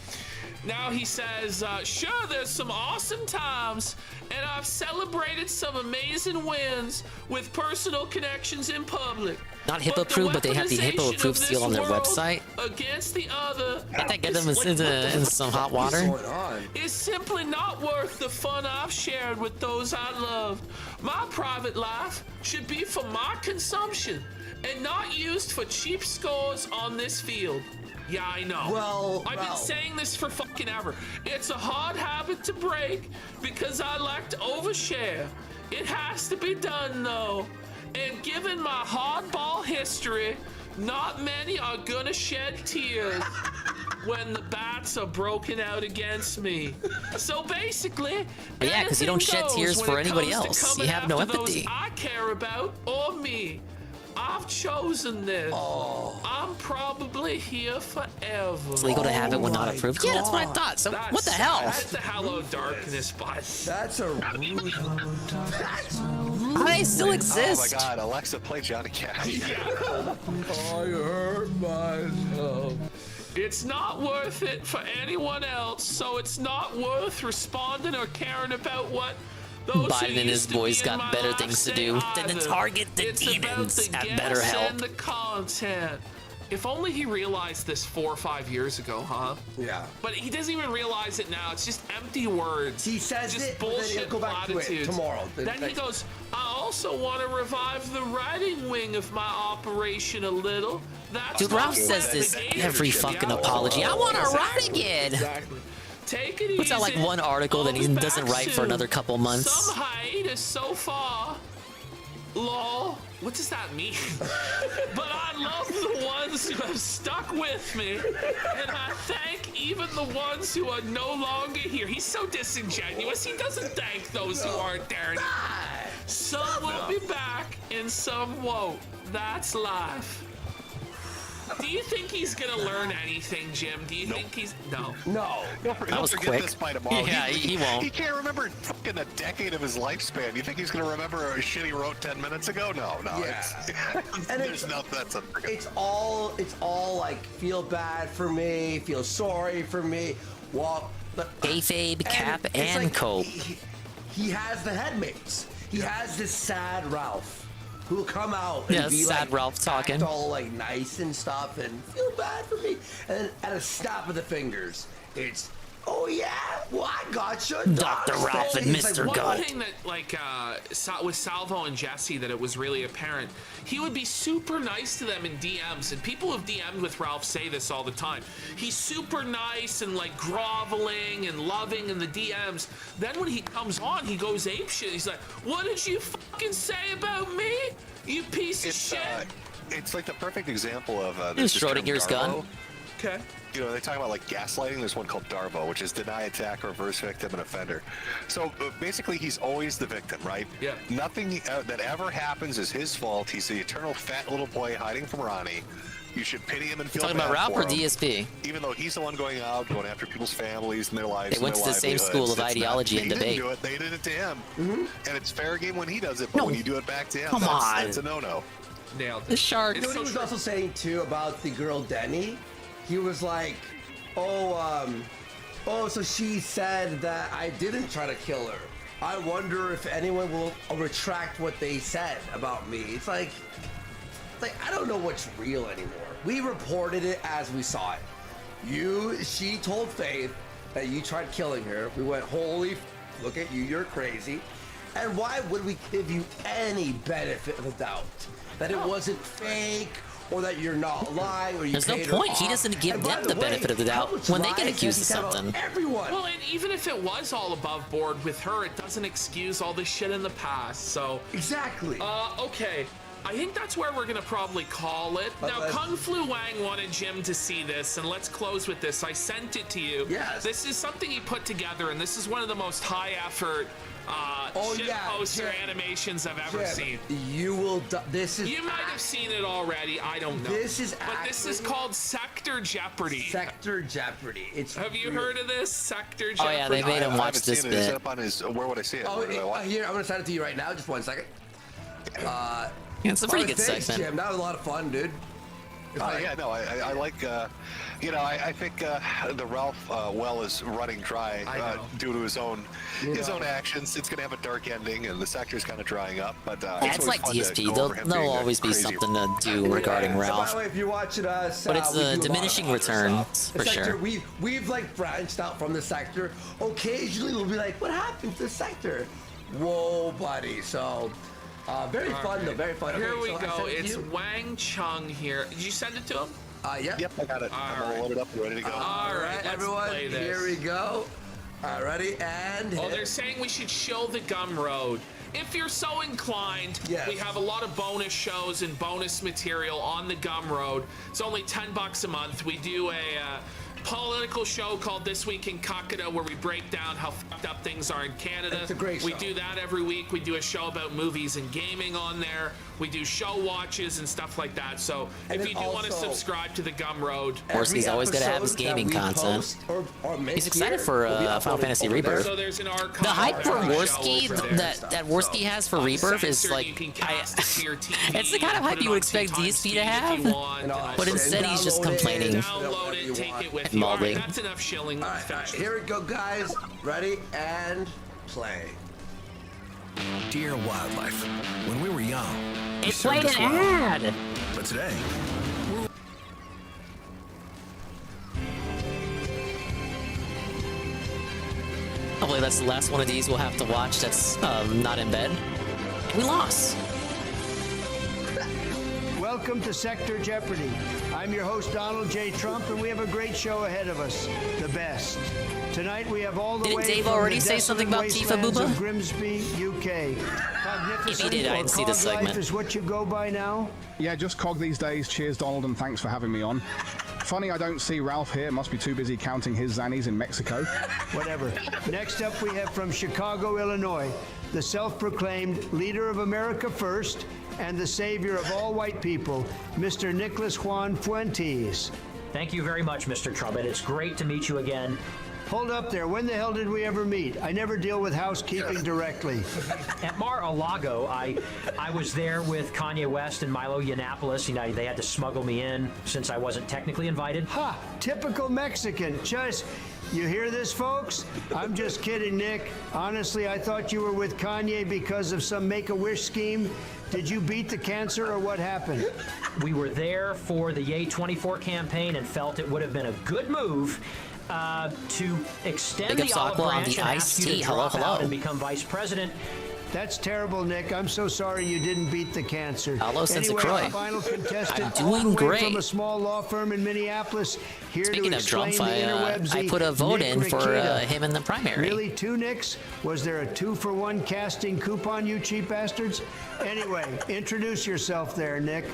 now he says, sure, there's some awesome times, and I've celebrated some amazing wins with personal connections in public. Not HIPAA-approved, but they have the HIPAA-approved seal on their website. Against the other. Can't that get them into some hot water? Is simply not worth the fun I've shared with those I loved. My private life should be for my consumption and not used for cheap scores on this field. Yeah, I know. Well, I've been saying this for fucking ever. It's a hard habit to break because I like to overshare. It has to be done though. And given my hardball history, not many are gonna shed tears when the bats are broken out against me. So basically, Yeah, because you don't shed anything tears goes for when it anybody comes to else. You coming have no after those empathy. I care about or me. I've chosen this. I'm probably here forever. It's legal to have it when not approved. Yeah, that's what I thought. So what the hell? That's the Hello Darkness button. That's a rude. I still exist. Oh my God, Alexa, play Johnny Cash. I hurt myself. It's not worth it for anyone else, so it's not worth responding or caring about what those Biden who and his used to boys be in got my better life things to say do than to either. target the It's about demons the at guests BetterHelp. and the content. If only he realized this 4 or 5 years ago, huh? Yeah. But he doesn't even realize it now. It's just empty words. He says just it, but then he'll bullshit go back to it platitudes. tomorrow. Then he goes, I also want to revive the writing wing of my operation a little. That's Dude, my Ralph says this investigation. every fucking apology. I want to write again. Exactly. Take it Puts out like easy. one article that he I'll be doesn't back write for soon. another couple months. Some hiatus so far. Lol. What does that mean? But I love the ones who have stuck with me, and I thank even the ones who are no longer here. He's so disingenuous. He doesn't thank those who aren't there anymore. Some will be back, and some won't. That's life. Do you think he's gonna learn anything, Jim? Do you think he's no? No. He'll forget this by tomorrow. Yeah, he won't. He can't remember fucking a decade of his lifespan. You think he's gonna remember a shit he wrote 10 minutes ago? No. Yeah. And There's no that's a it's all like feel bad for me, feel sorry for me. Well, Kayfabe, cap, it's and like cope. He has the headmates. He has this sad Ralph who will come out and Yeah, be sad like, Ralph talking. act all like nice and stuff and feel bad for me. And then at a snap of the fingers, it's oh yeah, well I got you, Dr. Ralph and He's Mr. like, Goat. One thing that, like, with Salvo and Jesse, that it was really apparent, he would be super nice to them in DMs, and people who've DM'd with Ralph say this all the time. He's super nice and, like, groveling and loving in the DMs. Then when he comes on, he goes apeshit. He's like, what did you fucking say about me, you piece of shit? It's like the perfect example of Is this term Schrodinger's gun? Garbo. Okay. you know, they talk about like gaslighting. There's one called DARVO, which is deny, attack, reverse victim, and offender. So basically, he's always the victim, right? Yeah. Nothing that ever happens is his fault. He's the eternal fat little boy hiding from Ronnie. You should pity him and feel Talking bad about Ralph for or him, DSP? even though he's the one going out, going after people's families and their lives. They went and to their the same livelihoods. school of It's ideology not, and he debate. Didn't do it. They did it to him, and it's fair game when he does it. But when you do it back to him, that's a no-no. Nailed it. The shark. You know what he was also saying too about the girl Denny? He was like, oh, so she said that I didn't try to kill her. I wonder if anyone will retract what they said about me. It's like I don't know what's real anymore. We reported it as we saw it. She told Faith that you tried killing her. We went, holy, look at you, you're crazy. And why would we give you any benefit of the doubt? That it wasn't fake, or that you're not lying, or you There's no paid her point. He off. doesn't give And by them the benefit of the doubt how much when they get lies accused has of he said something. about everyone. Well, and even if it was all above board with her, it doesn't excuse all the shit in the past. So exactly. Okay. I think that's where we're gonna probably call it. Now, Kung Flu Wang wanted Jim to see this, and let's close with this. I sent it to you. Yes. This is something he put together, and this is one of the most high-effort poster animations I've ever seen. You will. This is. You might have seen it already. I don't know. This is. But this is called Sector Jeopardy. Sector Jeopardy. It's. Have you heard of this? Sector Oh Jeopardy. yeah, they made him watch this Is bit. it up on his? Where would I see it? Oh, Where do I watch it? here, I'm gonna send it to you right now. Just 1 second. Yeah, it's a pretty good thanks, segment. Jim. That was a lot of fun, dude. Oh yeah, no, I like, you know, I think the Ralph well is running dry due to his own actions. It's gonna have a dark ending, and the sector's kind of drying up. But It's like DSP. There'll always be something to do regarding So, by Ralph. the way, if you're watching us, But it's we a do lot of diminishing other return, stuff. for The sector, sure. We've like branched out from the sector. Occasionally, we'll be like, "What happened to the sector?" Whoa, buddy. So. Very fun though, very fun. Here Okay, we so I go. sent it to It's you. Wang Chung here. Did you send it to him? Yep. Yep, I got it. I'm all loaded up and ready to go. All right, let's everyone. play this. Here we go. All right, ready and. Oh, they're saying we should show the Gum Road. If you're so inclined, Yes. we have a lot of bonus shows and bonus material on the Gum Road. It's only $10 a month. We do a political show called This Week in Kakadu, where we break down how fucked up things are in Canada. It's a great We show. do that every week. We do a show about movies and gaming on there. We do show watches and stuff like that. So And if then you do want to also- subscribe to the Gum Road, Worski's always got to have his gaming content. He's excited for Final Fantasy Rebirth. so there's an archive. The hype for of our show Worski over there. that Worski has for Rebirth is Censored, like, you can cast it to your TV, it's the kind of hype put it you would on expect 2 times DSP speed to if have, you want, but instead he's just complaining. Download it, take it with And you. All right, mumbling. that's enough shilling. All right, here we go, guys. Ready and play. Dear wildlife, when we were young, you It served played us an well. ad. But today, Hopefully that's the last one of these we'll have to watch that's not in bed. We lost. Welcome to Sector Jeopardy. I'm your host, Donald J. Trump, and we have a great show ahead of us. The best. Tonight we have all the Didn't way Dave from already the say something about desolate Tifa wastelands Booba? of Grimsby, UK. If he did, I didn't see the Cog segment. Life is what you go by now? Yeah, just Cog these days. Cheers, Donald, and thanks for having me on. Funny I don't see Ralph here. Must be too busy counting his zannies in Mexico. Whatever. Next up, we have from Chicago, Illinois, the self-proclaimed leader of America First and the savior of all white people, Mr. Nicholas Juan Fuentes. Thank you very much, Mr. Trumpet. It's great to meet you again. Hold up there. When the hell did we ever meet? I never deal with housekeeping directly. At Mar-a-Lago, I was there with Kanye West and Milo Yiannopoulos. You know, they had to smuggle me in since I wasn't technically invited. Ha! Typical Mexican. You hear this, folks? I'm just kidding, Nick. Honestly, I thought you were with Kanye because of some Make-A-Wish scheme. Did you beat the cancer or what happened? We were there for the Yay 24 campaign and felt it would have been a good move to extend Big the ups olive Aqua on branch the and iced ask you tea. to Hello, drop out hello. and become vice president. That's terrible, Nick. I'm so sorry you didn't beat the cancer. Hello, Sensei anyway, Croy. our final contestant, I'm doing all the way great. from a small law firm in Minneapolis, here Speaking to of explain Trump, the interwebs. I put a vote Nick in for Ricchetta. him in the primary. Really, 2 Nicks? Was there a 2-for-1 casting coupon, you cheap bastards? Anyway, introduce yourself there, Nick.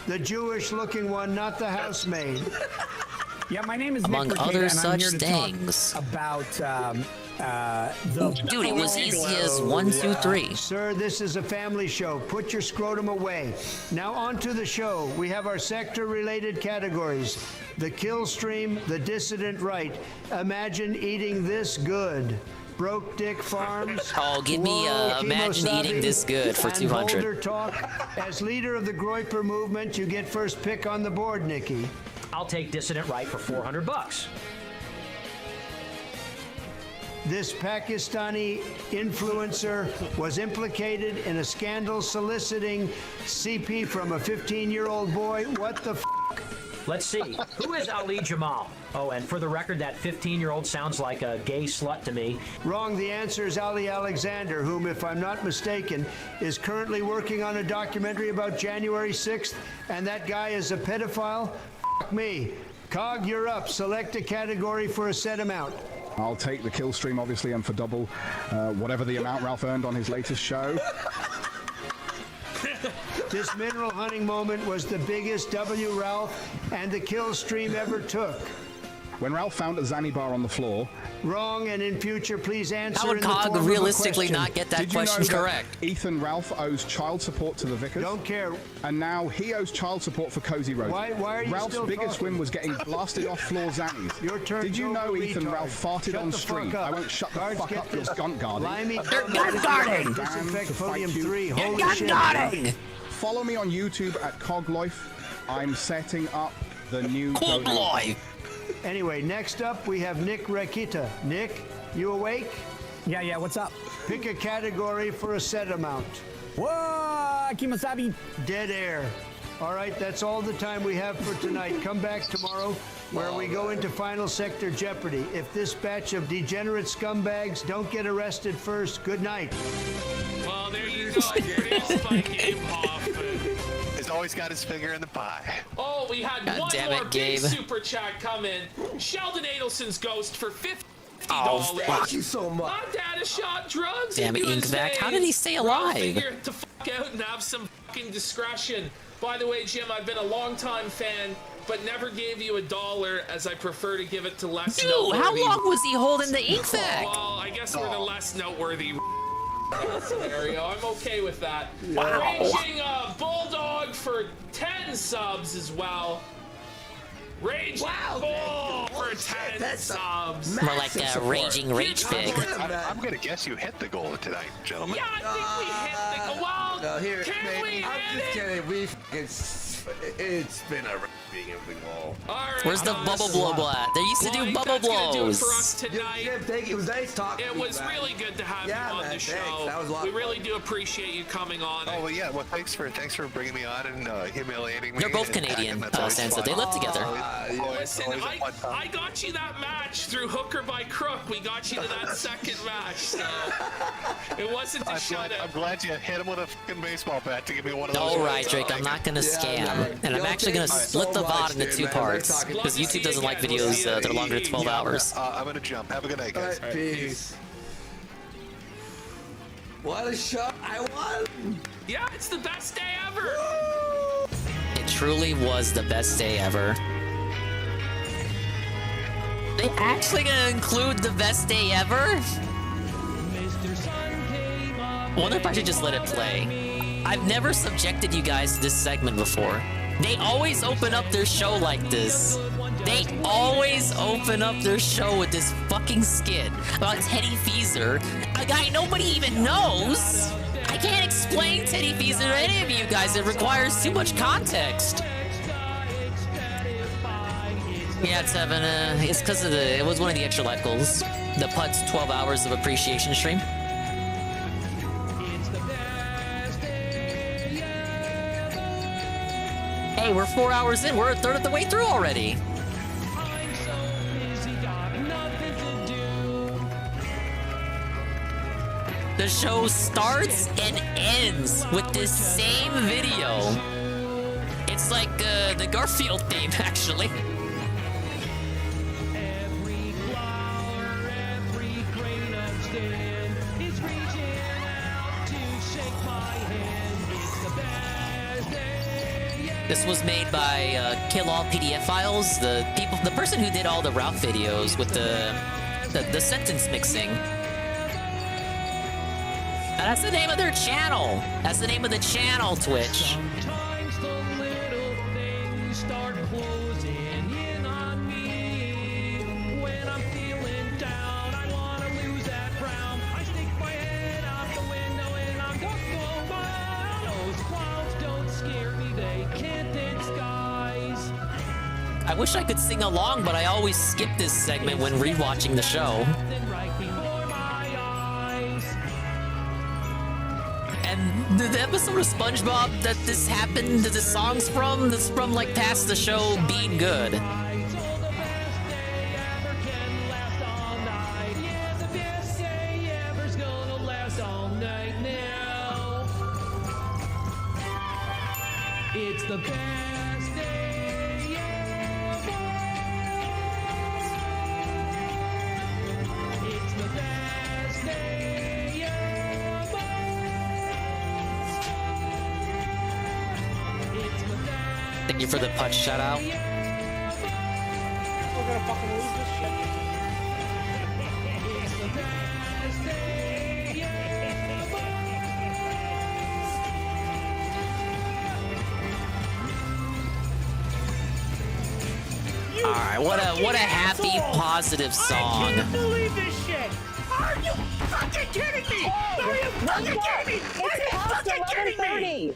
The Jewish-looking one, not the housemaid. Yeah, my name is among Nick other Ricada, and I'm here such to things. talk about the Dude, it was easy as 1, 2, 3. Sir, this is a family show. Put your scrotum away. Now on to the show. We have our sector-related categories. The kill stream, the dissident right. Imagine eating this good. Broke Dick Farms. Oh, give me Imagine Eating This Good for and 200. Boulder Talk. As leader of the Groiper movement, you get first pick on the board, Nikki. I'll take dissident right for $400. This Pakistani influencer was implicated in a scandal soliciting CP from a 15-year-old boy. What the f***? Let's see. Who is Ali Jamal? Oh, and for the record, that 15-year-old sounds like a gay slut to me. Wrong. The answer is Ali Alexander, whom, if I'm not mistaken, is currently working on a documentary about January 6th, and that guy is a pedophile? F*** me. Cog, you're up. Select a category for a set amount. I'll take the kill stream, obviously, and for double whatever the amount Ralph earned on his latest show. This mineral hunting moment was the biggest W Ralph and the kill stream ever took. When Ralph found a Zanny bar on the floor. Wrong, and in future, please answer. How would in the Cog form of a realistically question. not get that Did you question know that correct? Ethan Ralph owes child support to the Vickers? Don't care. And now he owes child support for Cozy Road. Why are you Ralph's still biggest talking? win was getting blasted off floor Zannies. Your turn. Did you know Ethan retard. Ralph farted Shut on the stream? fuck up. I won't shut the Guards, fuck get up, you're this. gunt guarding. Limey, You're gun guarding. Disinfect podium you. 3. You're Holy gun shit. guarding. Follow me on YouTube at Cogloif. I'm setting up the new Cogloif. Anyway, next up we have Nick Rakita. Nick, you awake? Yeah, what's up? Pick a category for a set amount. Whoa, Kimosabi. Dead air. All right, that's all the time we have for tonight. Come back tomorrow where we go into Final Sector Jeopardy. If this batch of degenerate scumbags don't get arrested first, good night. Well, there you go. Here's my game, Hoffman. He's always got his finger in the pie. Oh, we had God one damn more it, big Gabe. super chat come in. Sheldon Adelson's ghost for $50. Oh, Thank you so much. My dad has shot drugs Damn into it, his Inkvac. How did veins. he stay Ralph, alive? figure to fuck out and have some fucking discretion. By the way, Jim, I've been a longtime fan, but never gave you $1 as I prefer to give it to less Dude, noteworthy. how long was he holding the Inkvac? Well, I guess we're the less noteworthy scenario. I'm okay with that. Wow. Raging Bulldog for 10 subs as well. Raging Bull for 10 subs. More like a raging rage pig. I'm going to guess you hit the goal tonight, gentlemen. Yeah, I think we hit the goal. Well, No, here, can man, we I'm hit just it? kidding. It's been a being of the goal. All right, Where's the bubble blow at? They used to Well, I do think bubble that's gonna do it for blows. us tonight. Jim, thank you. It was nice talking It to you, was man. really good to have Yeah, you on man, the show. thanks. That was a lot We of really fun. do appreciate you coming on. Oh, well, yeah. Well, thanks for bringing me on and humiliating me. They're both and attacking. Canadian, That's always Sansa. fun. They live together. Listen, I got you that match through hook or by crook. We got you to that second match, so it wasn't a shutout. I'm glad you hit him with a fucking baseball bat to give me one of those. All right, ones. Drake, I'm not gonna scam. man. And I'm Yo, actually gonna thank you split so the VOD much, into dude, 2 man. parts. We're talking- Because YouTube doesn't like videos that are longer than 12 hours. I'm going to jump. Have a good night, guys. All right, peace. What a shot. I won. Yeah, it's the best day ever. It truly was the best day ever. They actually gonna include the best day ever? I wonder if I should just let it play. I've never subjected you guys to this segment before. They always open up their show like this. They always open up their show with this fucking skit about Teddy Feezer, a guy nobody even knows. I can't explain Teddy Feezer to any of you guys. It requires too much context. Yeah, Tevin, it's because of it was one of the extra life goals. The Putz 12 hours of appreciation stream. Hey, we're 4 hours in. We're a third of the way through already. The show starts and ends with this same video. It's like the Garfield theme, actually. This was made by Kill All PDF Files, the person who did all the Ralph videos with the sentence mixing. And that's the name of their channel. That's the name of the channel, Twitch. Sometimes the little things start closing in on me. When I'm feeling down, I wanna lose that frown. I stick my head out the window and I'm just going by. Those clouds don't scare me, they can't disguise. I wish I could sing along, but I always skip this segment when rewatching the show. And the episode of SpongeBob that this happened, that this song's from, that's from like past the show being good. It's the best day ever. It's the best day ever. It's the best. Thank you for the Putz shout out. We're gonna fucking lose this shit. It's the best day ever. All right, what a happy, positive song. I can't believe this shit! Are you fucking kidding me? Are you fucking kidding me? Are you fucking kidding me?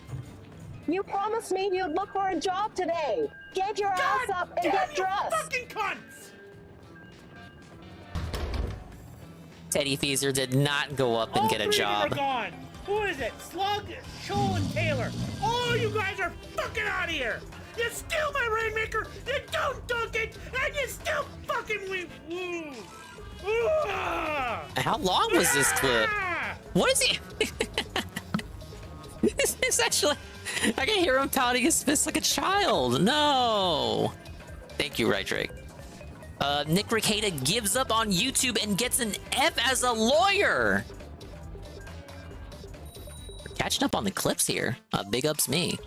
You promised me you'd look for a job today. Get your ass up and get dressed. Fucking cunts! Teddy Feezer did not go up and get a All three of them job. are gone. Who is it? Slug, Shoal, and Taylor. All you guys are fucking out of here. You steal my Rainmaker, you don't dunk it, and you still fucking win. How long was this clip? What is he? It's actually, I can hear him pounding his fist like a child. No. Thank you, Right Drake. Nick Ricada gives up on YouTube and gets an F as a lawyer. We're catching up on the clips here. Big ups me.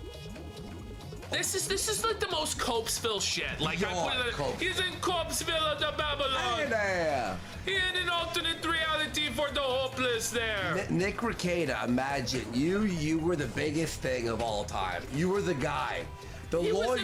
This is like the most Copesville shit. Like he's in Copesville of the Babylon. Hey there. He in an alternate reality for the hopeless there. Nick Ricada, imagine you were the biggest thing of all time. You were the guy. The lawyer.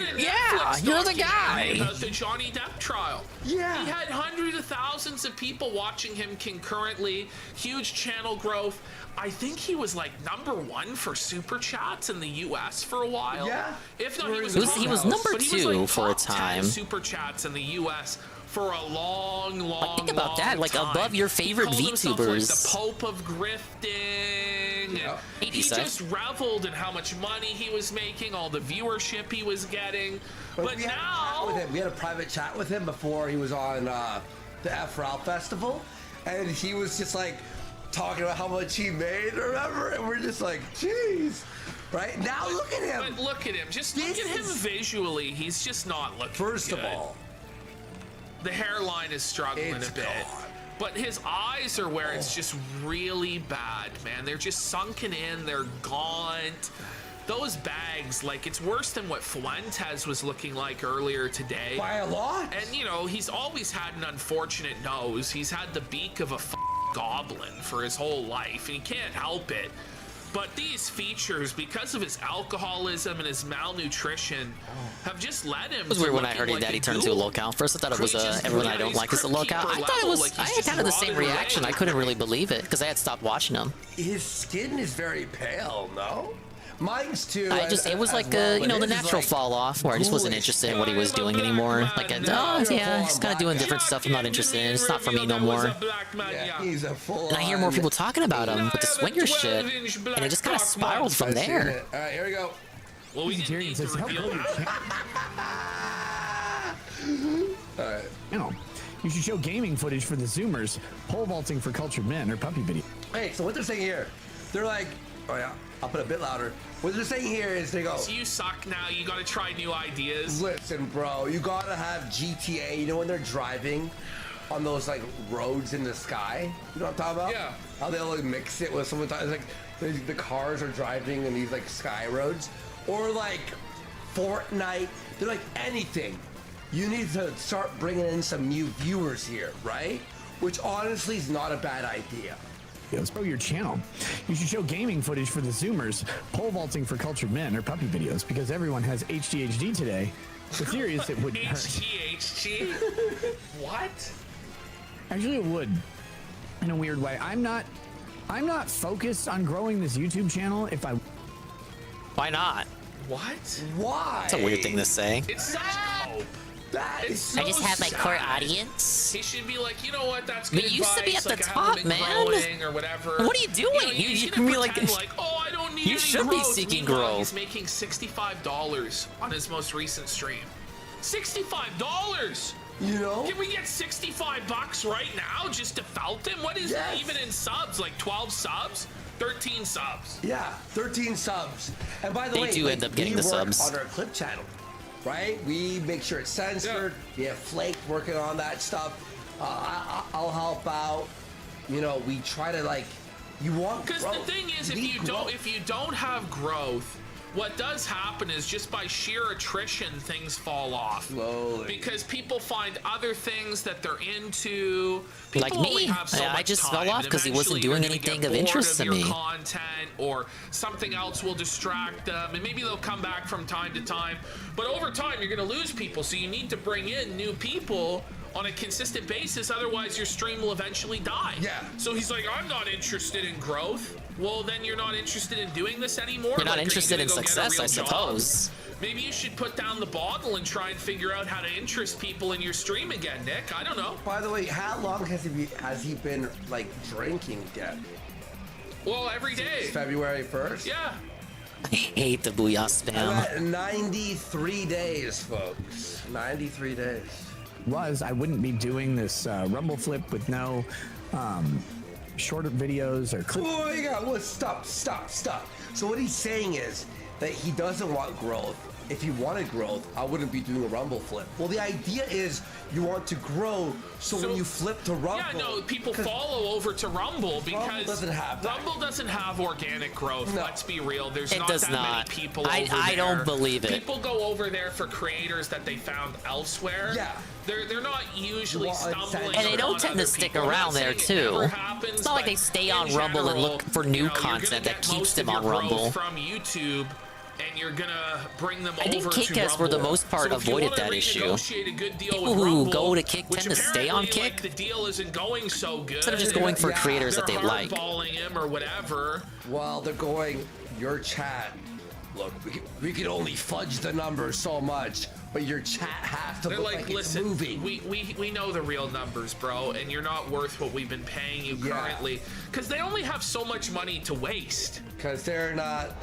You're the guy. About the Johnny Depp trial. Yeah. He had hundreds of thousands of people watching him concurrently. Huge channel growth. I think he was like #1 for super chats in the U.S. for a while. Yeah. If not, he was number he 2 like for a top 10 time. super chats in the U.S. for a long Think about that, like time. above your favorite He called himself, like, VTubers. the Pope of grifting. And he stuff. just reveled in how much money he was making, all the viewership he was getting. But now we had a private chat with him before he was on the F Ralph Festival, and he was just like talking about how much he made, remember? And we're just like, jeez. Right? Now look at him. But look at him. Just look at him visually. He's just not looking First good. of all, the hairline is struggling a bit. But his eyes are where it's just really bad, man. They're just sunken in. They're gaunt. Those bags, like, it's worse than what Fuentes was looking like earlier today. By a lot. And, you know, he's always had an unfortunate nose. He's had the beak of a goblin for his whole life, and he can't help it. But these features, because of his alcoholism and his malnutrition, have just led him. It was weird when I heard his daddy turned into a locale. First, I thought it was everyone I don't like is a locale. I thought it was. I had kind of the same reaction. I couldn't really believe it because I had stopped watching him. His skin is very pale, no? Mine's too. It was like you know, the natural fall off where I just wasn't interested in what he was doing anymore. Like, yeah, he's kind of doing different stuff I'm not interested in. It's not for me no more. Yeah, he's a full. And I hear more people talking about him with the swinger shit, and it just kind of spiraled from there. All right, here we go. Well, we didn't need to reveal that. All right. You know, you should show gaming footage for the Zoomers, pole vaulting for cultured men, or puppy video. Hey, so what they're saying here, they're like, oh yeah, I'll put it a bit louder. What they're saying here is they go, So you suck now. You got to try new ideas. listen, bro, you gotta have GTA. You know when they're driving on those like roads in the sky? You know what I'm talking about? Yeah. How they'll like mix it with someone. It's like the cars are driving in these like sky roads, or like Fortnite. They're like anything. You need to start bringing in some new viewers here, right? Which honestly is not a bad idea. Let's grow your channel. You should show gaming footage for the Zoomers, pole vaulting for cultured men, or puppy videos, because everyone has HDHD today. The theory is it wouldn't hurt. HGHG? What? Actually, it would, in a weird way. I'm not focused on growing this YouTube channel. Why not? What? Why? That's a weird thing to say. It's such cope. It's so I just have my core sad. audience. He should be like, you know what? That's But good you used to be advice, at the like, I haven't top, been man. growing or whatever. What are you doing? You, You can be like, oh, I don't need you any should be growth. seeking Meanwhile, growth. He's making $65 on his most recent stream. $65. You know? Can we get $65 right now just to felt him? What is that even in subs? Like 12 subs? 13 subs. Yeah, 13 subs. And by the They way, do end up getting we the work subs. on our clip channel, right? We make sure it's censored. We have Flake working on that stuff. I'll help out. You know, we try to like. You want because the thing is, if you don't have growth, what does happen is just by sheer attrition, things fall off. Slowly. Because people find other things that they're into. People Like me. only have so I much just time, fell off and 'cause he wasn't eventually doing they're gonna anything get of bored interest to your me. content, or something else will distract them, and maybe they'll come back from time to time. But over time, you're going to lose people, so you need to bring in new people on a consistent basis, otherwise your stream will eventually die. Yeah. So he's like, I'm not interested in growth. Well, then you're not interested in doing this anymore. You're not Like, are you interested gonna in go get a success, real I job? suppose. Maybe you should put down the bottle and try and figure out how to interest people in your stream again, Nick. I don't know. By the way, how long has he been like drinking again? Well, every day. Since February 1st? Yeah. I hate the booyah spam. I'm at 93 days, folks. 93 days. I wouldn't be doing this rumble flip with no shorter videos or clips. Oh my God! Well, stop. So what he's saying is that he doesn't want growth. If he wanted growth, I wouldn't be doing a rumble flip. Well, the idea is you want to grow, so when you flip to rumble, Yeah, no, people follow over to Rumble because Rumble doesn't have that. Rumble doesn't have organic growth. No. Let's be real. There's It not does that not. many people I over there. I don't believe it. People go over there for creators that they found elsewhere. Yeah. They're not usually stumbling. And they don't upon tend to other stick people. I'm not around there saying it never too. happens, It's not like but they stay on in Rumble and general, look for new you know, you're gonna content that get keeps most them of on your growth Rumble. from YouTube. And you're gonna bring them I think over Kick to has, for the Rumble. most part, So if you avoided wanna that issue. renegotiate a good deal People with who Rumble, go to Kick which tend to stay on apparently, Kick. like, the deal isn't going so good. Instead of just going for creators that they they're like. hardballing him or whatever. Well, they're going, your chat, look, we can only fudge the numbers so much, but your chat has to They're look like, like it's listen, moving. we know the real numbers, bro, and you're not worth what we've been paying you currently. Because they only have so much money to waste. Because they're not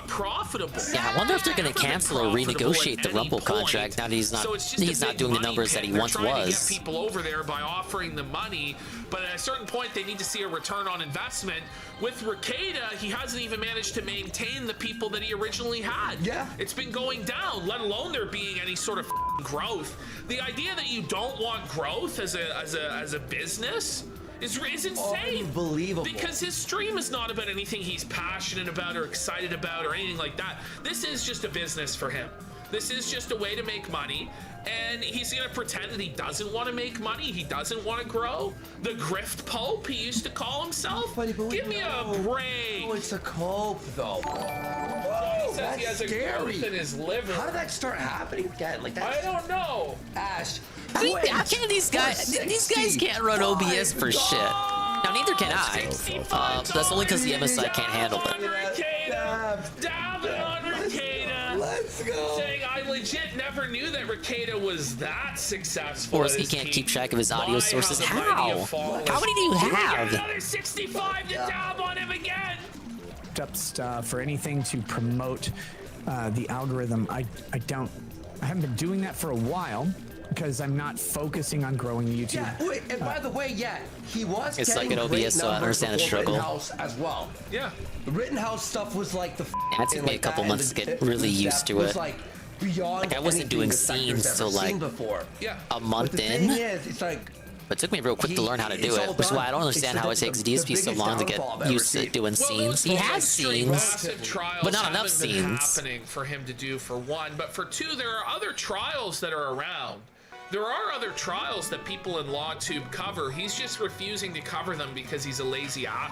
profitable. Yeah, I wonder if they're going to Never been cancel or profitable renegotiate at the any Rumble point. contract now that he's not So it's just a big doing the money numbers that pit. he They're once trying was. to get people over there by offering them money, but at a certain point they need to see a return on investment. With Ricada, he hasn't even managed to maintain the people that he originally had. Yeah. It's been going down, let alone there being any sort of growth. The idea that you don't want growth as a business is insane. Unbelievable. Because his stream is not about anything he's passionate about or excited about or anything like that. This is just a business for him. This is just a way to make money, and he's gonna pretend that he doesn't want to make money. He doesn't want to grow. The grift pope, he used to call himself. Give me a break. Oh, it's a cope, though. He says he has a growth in his liver. How did that start happening again? Like that? I don't know. Ash. How can these guys? These guys can't run OBS for shit. Now neither can I. That's only because the MSI can't handle it. Dab on Ricada. Let's go. Saying I legit never knew that Ricada was that successful. Or he can't keep track of his audio sources. How? How many do you have? Another 65 to dab on him again. Up stuff or anything to promote the algorithm. I haven't been doing that for a while because I'm not focusing on growing the YouTube. Yeah, wait, and by the way, he was It's getting like an great OBS, so I numbers understand the before struggle. Rittenhouse as well. Yeah. The Rittenhouse stuff was like the Yeah, it took me a couple months to get really used to it. Like beyond Like I wasn't anything doing the sector's scenes ever till like seen before. Yeah. a month But the in. thing is, it's like But it took me real quick to learn how to do it, which is why I don't understand how it takes DSP so long to get used to doing scenes. He has scenes, but not enough scenes. Happening for him to do, for one, but for two, there are other trials that are around. There are other trials that people in LawTube cover. He's just refusing to cover them because he's a lazy ass.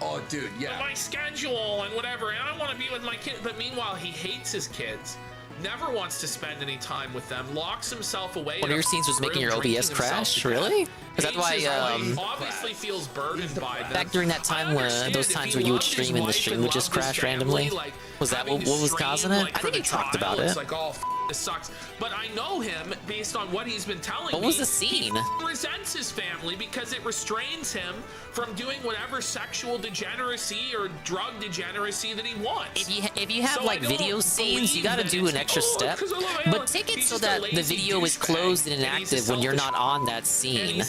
Oh, dude, yeah. But my schedule and whatever, and I don't want to be with my kids. But meanwhile, he hates his kids. Never wants to spend any time with them. Locks himself away. One of your scenes was making your OBS crash? Really? Is that why? Obviously feels burdened by them. Back during that time when those times where you would stream and the stream would just crash randomly. Was that what was causing it? I think he talked about it. It's like, oh, this sucks. But I know him based on what he's been telling me. What was the scene? He resents his family because it restrains him from doing whatever sexual degeneracy or drug degeneracy that he wants. If you have like video scenes, you gotta do an extra step. But take it so that the video is closed and inactive when you're not on that scene.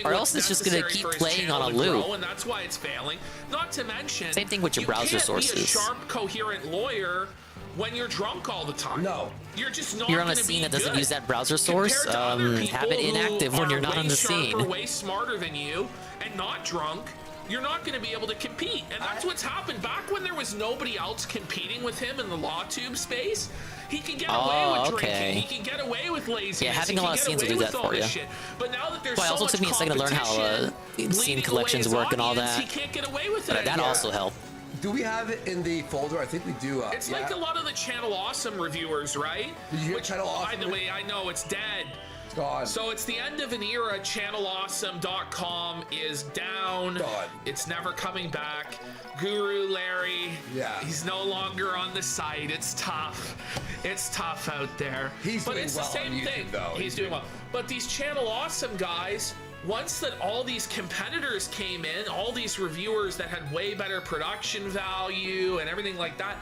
Or else it's just gonna keep playing on a loop. And that's why it's failing. Not to mention, same thing with your browser sources. You can't be a sharp, coherent lawyer when you're drunk all the time. No. You're just not. You're on a scene that doesn't use that browser source. Have it inactive when you're not on the scene. Way smarter than you and not drunk. You're not going to be able to compete, and that's what's happened. Back when there was nobody else competing with him in the LawTube space, he can get away with drinking. He can get away with laziness. Yeah, having a lot of scenes will do that for you. But now that there's well, it also took me a second to learn how scene collections work and all that. He can't get away with it. But that also helped. Do we have it in the folder? I think we do. It's like a lot of the Channel Awesome reviewers, right? Did you get Channel Awesome? By the way, I know it's dead. It's gone. So it's the end of an era. ChannelAwesome.com is down. God. It's never coming back. Guru Larry, he's no longer on the site. It's tough. It's tough out there. He's but doing it's well the same on YouTube, thing. though. He's doing well. But these Channel Awesome guys, once that all these competitors came in, all these reviewers that had way better production value and everything like that,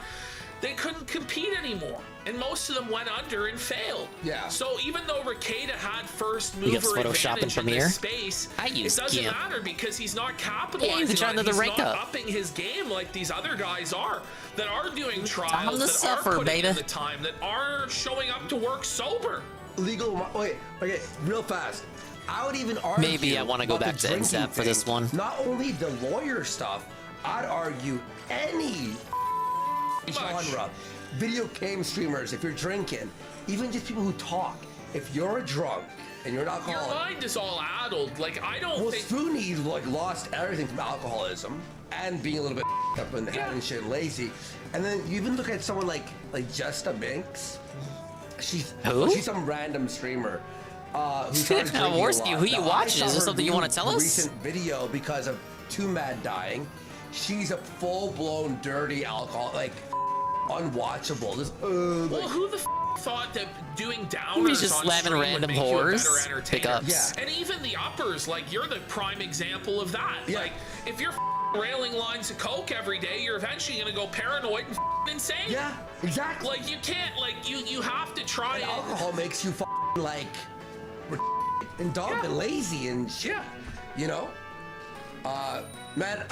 they couldn't compete anymore. And most of them went under and failed. Yeah. So even though Rekieta had first mover Photoshop advantage in in Premiere? this space, I it use doesn't GIMP. matter because he's not Yeah, capitalizing he's trying on it. to He's rank not up. upping his game like these other guys are that are doing Time trials, to that suffer, are putting beta. in the time, that are showing up to work sober. Okay, real fast. I would even argue. Maybe I want to go about back the to NSAP drinking for this thing. one. Not only the lawyer stuff, I'd argue any genre. Video game streamers, if you're drinking, even just people who talk, if you're a drunk and you're an Your alcoholic. mind is all addled. Like, I don't think... Spoonie lost everything from alcoholism and being a little bit up in the head and shit, lazy. And then you even look at someone like Jesta Binks. She's some random streamer. Who started drinking a lot. Who you Now, watching? I Is saw this her something you want to tell us? Recent video because of Too Mad dying. She's a full-blown dirty alcohol, like unwatchable. Well, who the thought that doing downers He's just on slamming stream random would make you a whores, better entertainer? pickups. And even the uppers, like, you're the prime example of that. Yeah. Like, if you're railing lines of coke every day, you're eventually gonna go paranoid and insane. Yeah, exactly. Like, you can't, like, you have to try and alcohol makes you like and dumb and lazy and shit. Yeah. You know? Man,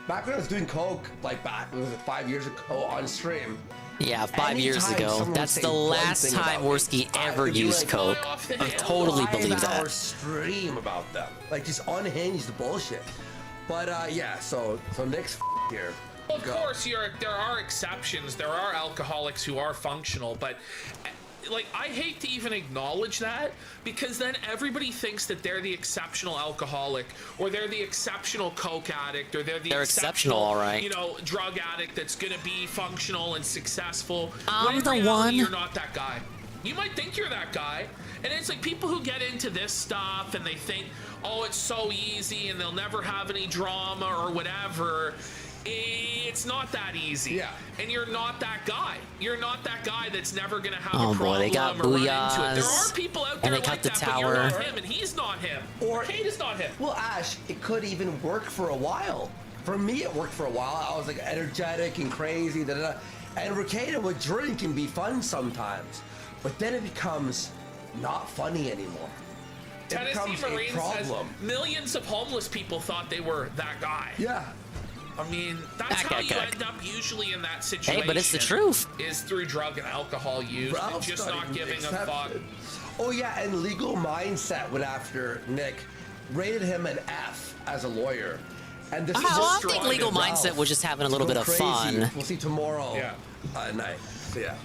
back when I was doing coke, like back 5 years ago on stream. Yeah, 5 years anytime ago. someone That's say the one last thing time about Worski me, ever I'd be used like, coke. I totally believe 5 hour that. stream about them, like just unhinged bullshit. But yeah, so Nick's here. Well, of course, there are exceptions. There are alcoholics who are functional, but like, I hate to even acknowledge that because then everybody thinks that they're the exceptional alcoholic or they're the exceptional coke addict or they're exceptional, all right. You know, drug addict that's gonna be functional and successful. I'm When the in reality, one. You're not that guy. You might think you're that guy, and it's like people who get into this stuff and they think, oh, it's so easy and they'll never have any drama or whatever. It's not that easy. Yeah. And you're not that guy. You're not that guy that's never gonna have Oh a problem boy, they got or run into it. There booyahs, are people out and there they like cut the that, tower. but you're not him and he's not him. Or Kate is not him. Well, Ash, it could even work for a while. For me, it worked for a while. I was like energetic and crazy, and Rekieta would drink and be fun sometimes, but then it becomes not funny anymore. It Tennessee becomes Marines a says problem. millions of homeless people thought they were that guy. Yeah. I mean, that's how you end up usually in that situation. Hey, but it's the truth. Is through drug and alcohol use, and Ralph's just not giving a fuck. Oh yeah, and Legal Mindset went after Nick rated him an F as a lawyer. And this I think Legal Mindset was just having a little bit of fun. We'll see tomorrow night. So, yeah.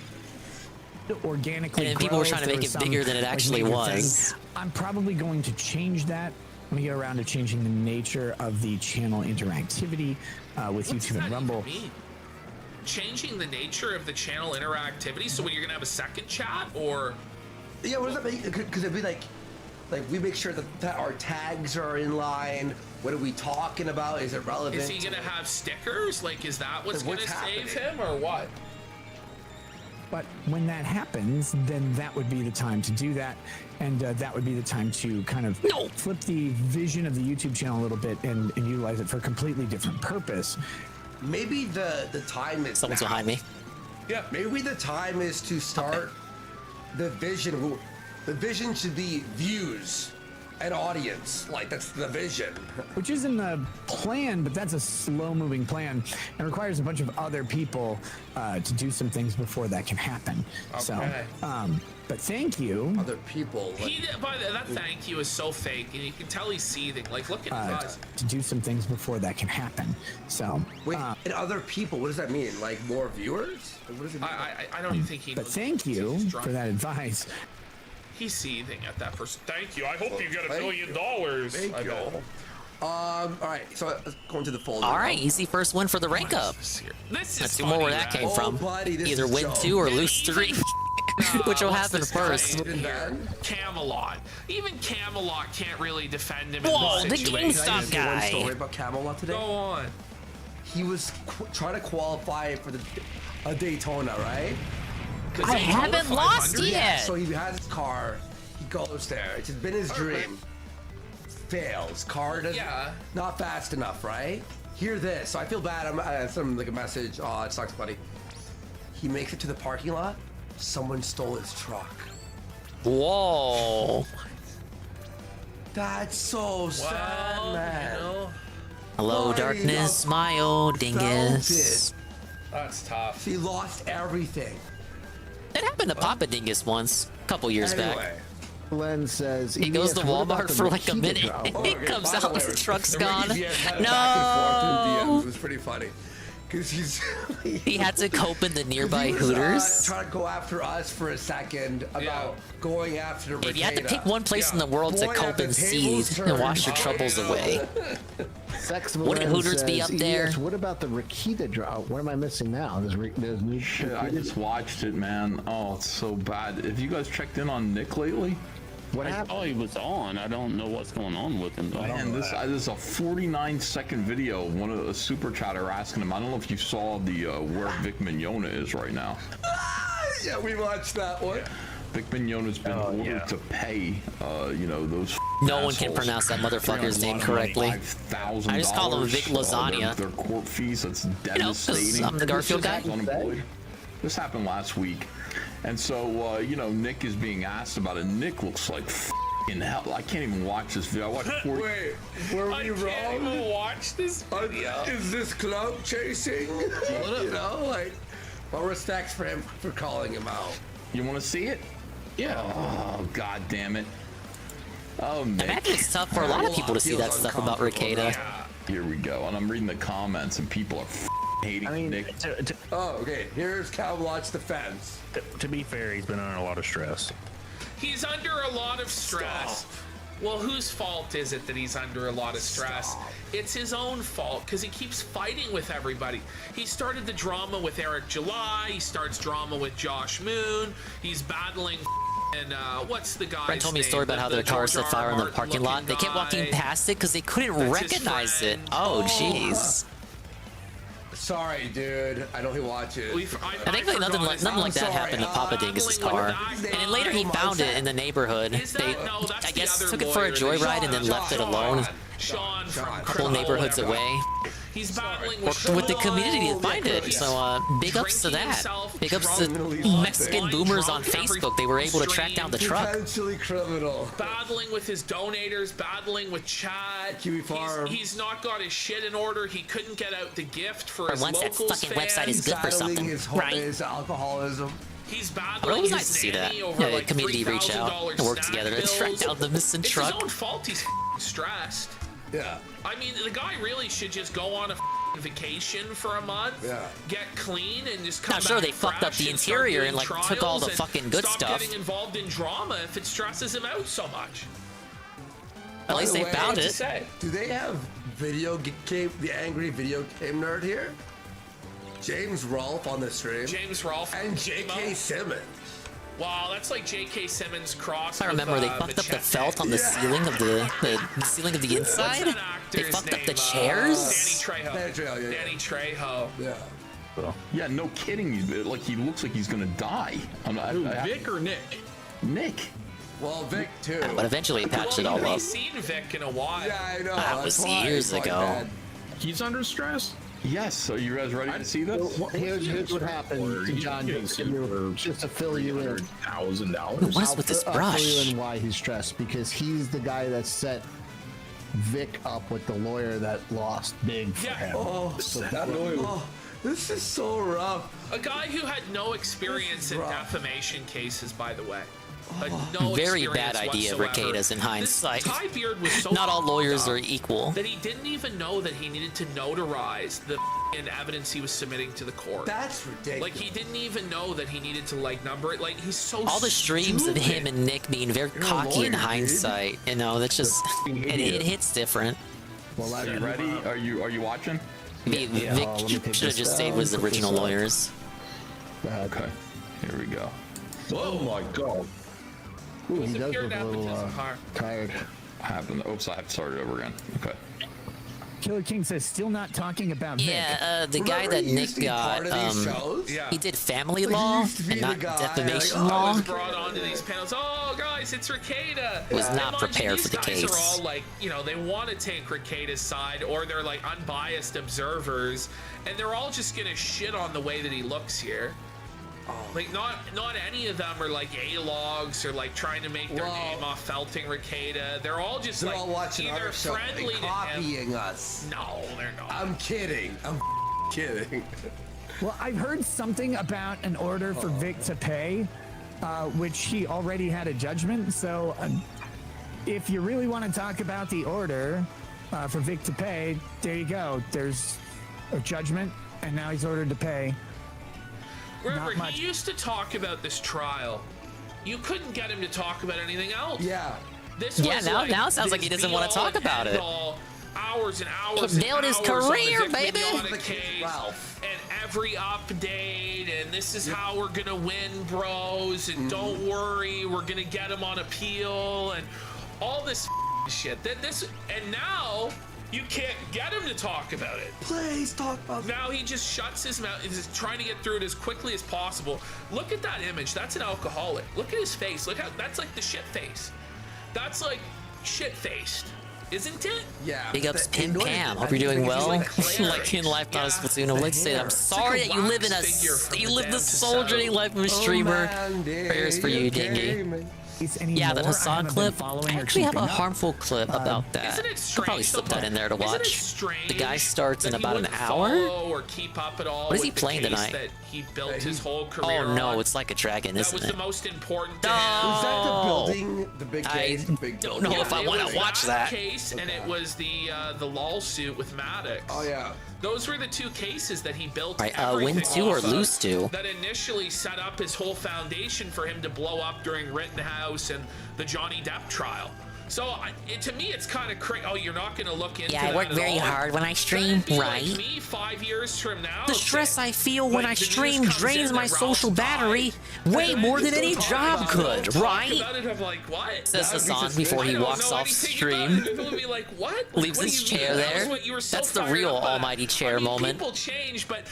Organically, and people were trying to make it bigger than it actually was. I'm probably going to change that when we get around to changing the nature of the channel interactivity with YouTube and Rumble. Changing the nature of the channel interactivity, so when you're gonna have a second chat, or yeah, what does that mean? Because it'd be like we make sure that our tags are in line. What are we talking about? Is it relevant? Is he gonna have stickers? Like, is that what's gonna save him, or what? But when that happens, then that would be the time to do that, and that would be the time to kind of flip the vision of the YouTube channel a little bit and utilize it for a completely different purpose. Maybe the time is someone's behind me. Yeah, maybe the time is to start the vision. The vision should be views and audience. Like, that's the vision. Which isn't the plan, but that's a slow-moving plan and requires a bunch of other people to do some things before that can happen. Okay. So, but thank you. Other people. That thank you is so fake, and you can tell he's seething. Like, look at his eyes. To do some things before that can happen. So, wait, and other people, what does that mean? Like, more viewers? What does it mean? I don't even think he knows. But thank you for that advice. He's seething at that person. Thank you. I hope you get $1 billion. Thank you. All right, so let's go into the folder. All right, easy first win for the rank up. Let's see more where that came from. Either win 2 or lose 3. Which will happen first. Camelot. Even Camelot can't really defend him. Whoa, in the this situation. GameStop One guy. story about Camelot today. Go on. He was trying to qualify for a Daytona, right? I haven't lost yet. So he has his car. He goes there. It's been his dream. Fails. Car doesn't. Not fast enough, right? Hear this. So I feel bad. I sent him like a message. Oh, it sucks, buddy. He makes it to the parking lot. Someone stole his truck. Whoa. That's so sad, man. You know, Hello, darkness, my old dingus. that's tough. He lost everything. It happened to Papa Dingus once, a couple years back. Len says he goes to Walmart for like a minute. He comes out and the truck's gone. No. It was pretty funny. Because he had to cope in the nearby Hooters. Trying to go after us for a second about going after the If you had to pick one place in the world to cope and seethe and wash your troubles away, wouldn't Hooters be up there? What about the Rakita drop? What am I missing now? There's new shit. I just watched it, man. Oh, it's so bad. Have you guys checked in on Nick lately? What happened? Oh, he was on. I don't know what's going on with him though. Man, this is a 49-second video of one of the super chatter asking him. I don't know if you saw the where Vic Mignogna is right now. Yeah, we watched that one. Vic Mignogna's been ordered to pay, those. No one can pronounce that motherfucker's name correctly. $5,000. I just call him Vic Lasagna. Their court fees. That's devastating. I'm the Garfield guy. Unemployed. This happened last week. And so, Nick is being asked about it. Nick looks like f***ing hell. I can't even watch this video. I watched 40. Wait, were we wrong? I can't even watch this video. Is this clout chasing? Well, respects for him for calling him out. You want to see it? Yeah. Oh, god damn it. Oh, Nick. I imagine it's tough for a lot of people to see that stuff about Ricada. Here we go. And I'm reading the comments, and people are hating Nick. Okay. Here's Camelot's defense. To be fair, he's been under a lot of stress. He's under a lot of stress. Well, whose fault is it that he's under a lot of stress? It's his own fault because he keeps fighting with everybody. He started the drama with Eric July. He starts drama with Josh Moon. He's battling and what's the guy? Brent told me a story about how their car set fire in the parking lot. They kept walking past it because they couldn't recognize it. Oh, jeez. Sorry, dude. I know he watches. I think like nothing like that happened to Papa Dingus's car. And then later he found it in the neighborhood. They, I guess, took it for a joyride and then left it alone. A couple neighborhoods away. He's battling Worked with the community to find it. So big ups to that. Big ups to Mexican boomers on Facebook. They were able to track down the truck. Potentially criminal. Battling with his donators, battling with Chad. He's not got his shit in order. He couldn't get out the gift for his once that locals fucking website is good for something, right? His alcoholism. He's Well, battling it was nice to see that. over Yeah, like community reach out and work together to track down the missing truck. It's his own fault he's stressed. Yeah. I mean, the guy really should just go on a vacation for a month, get clean, and just come Now, sure, back they fucked up fresh the and start interior doing and, like, took all the trials fucking and good stop stuff. getting involved in drama if it stresses him out so much. At least they found it. Do they have video game, the angry video game nerd here? James Rolfe on the stream. James Rolfe and J.K. Simmons. Wow, that's like J.K. Simmons cross. I remember they fucked up the felt on the ceiling of the ceiling of the inside. They fucked up the chairs. Danny Trejo. Danny Trejo. Yeah. Yeah, no kidding. Like he looks like he's gonna die. Vic or Nick? Nick. Well, Vic too. But eventually he patched it all We've up. seen Vic in a while. Yeah, I know. That was years ago. He's under stress. Yes. So you guys ready to see this? Here's what happened to John Just to fill you in. $1,000. What's with this I'll fill you brush? in why he's stressed, because he's the guy that set Vic up with the lawyer that lost big for him. Oh, this is so rough. A guy who had no experience in defamation cases, by the way. No Very experience bad idea, whatsoever. Recadas, in hindsight. This Ty Beard was so Not all lawyers fucked are up equal. that he didn't even know that he needed to notarize the evidence he was submitting to the court. That's ridiculous. Like, he didn't even know that he needed to, like, number it. Like, he's so All the streams of stupid. him and Nick being very cocky in hindsight, you know, that's just it hits different. Well, Are you ready? Are you watching? Vic should have just stayed with his original lawyers. Okay. Here we go. Oh my god. Ooh, he does look a little tired. Happened. Oops, I have to start it over again. Okay. Killer King says, still not talking about Vic. Yeah, the guy that Nick got, he did family law and not defamation I law. was brought onto these panels. Oh, guys, it's Rekieta. Was And not mind you, prepared for the These guys case. are all like, you know, they want to take Rekieta's side, or they're like unbiased observers, and they're all just gonna shit on the way that he looks here. Like, not any of them are like A-logs or like trying to make their name off felting Rekieta. They're all just They're like all watching either our show friendly and to copying him. us. No, they're not. I'm kidding. I'm kidding. Well, I've heard something about an order for Vic to pay, which he already had a judgment. So if you really want to talk about the order for Vic to pay, there you go. There's a judgment, and now he's ordered to pay. Remember, he used to talk about this trial. You couldn't get him to talk about anything else. Yeah. This Yeah, was now it sounds like he doesn't want to talk about it. Hours and hours. He nailed his career, baby. And every update, and this is how we're gonna win, bros. And don't worry, we're gonna get him on appeal, and all this shit. And now you can't get him to talk about it. Please talk about it. Now he just shuts his mouth. He's just trying to get through it as quickly as possible. Look at that image. That's an alcoholic. Look at his face. Look how that's like the shit face. That's like shit faced, isn't it? Yeah. Big ups, Pim Cam. Hope you're doing well. Like in life, not a Splatoon. I'd like to say that I'm sorry that you live in the soul-draining life of a streamer. Prayers for you, Dingy. Yeah, that Hassan clip. I actually have a harmful clip about that. I'll probably slip that in there to watch. The guy starts in about an hour. Or keep up at all What is he with the playing case tonight? That he built his whole career Oh no, on. it's like a dragon, That isn't was it? the most important to him. Was that the building? The big case? I don't know if I want to watch that. Case, and it was the lawsuit with Maddox. Oh yeah. Those were the two cases that he built. Right, everything win two or off of lose two. That initially set up his whole foundation for him to blow up during Rittenhouse and the Johnny Depp trial. So to me, it's kind of crazy. Oh, you're not going to look into Yeah, I that work at very all? hard when I stream, That'd be right? Like me 5 years from now. The stress I feel when like, I the news stream comes drains in my that social Ralph battery died, way and then more I than just any don't talk job about it. could, Don't right? Talk about it, I'm like, what? Says That would be Hassan before I he don't walks know off anything stream. about it. People would be like, what? Leaves What do his you chair mean? That was there. what you were so That's the fired real up about. almighty chair I mean, moment. People change, but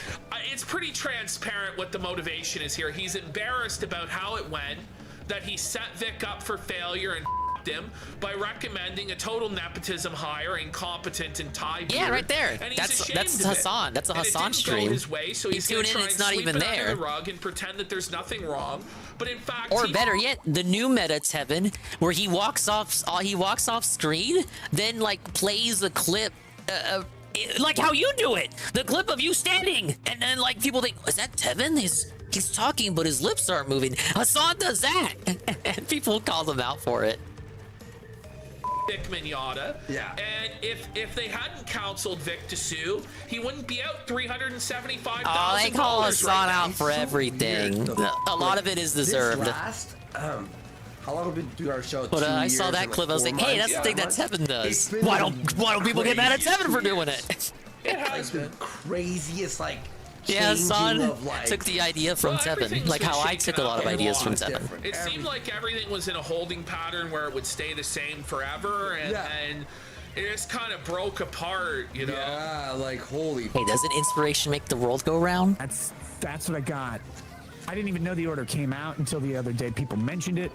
it's pretty transparent what the motivation is here. He's embarrassed about how it went, that he set Vic up for failure and him by recommending a total nepotism hire, incompetent and Ty Beard. Yeah, right there. And he's That's ashamed of it. Hassan. That's a And it Hassan didn't stream. Go his way, so You he's gonna tune in, try it's and not sweep even it under there. the rug and pretend that there's nothing wrong. But in fact, Or he- better yet, the new meta, Tevin, where he walks off screen, then like plays a clip, like how you do it, the clip of you standing, and then like people think, is that Tevin? He's talking, but his lips aren't moving. Hassan does that, and people call him out for it. Vic Mignogna. Yeah. And if they hadn't counseled Vic to sue, he wouldn't be out $375,000. Oh, they call us right on now. out for everything. A lot of it is deserved. This last, how long have we been doing our show? But 2 I years saw or that clip. I was like, 4 hey, months? that's the thing that 4 Tevin does. It's been Why don't people get mad at Tevin for doing it? It has been the craziest, like, Yeah, son of, like, took the idea from Tevin, like how I took a lot of ideas from Tevin. It seemed like everything was in a holding pattern where it would stay the same forever, and then it just kind of broke apart, you know? Yeah, like, holy. Hey, doesn't inspiration make the world go round? That's what I got. I didn't even know the order came out until the other day. People mentioned it,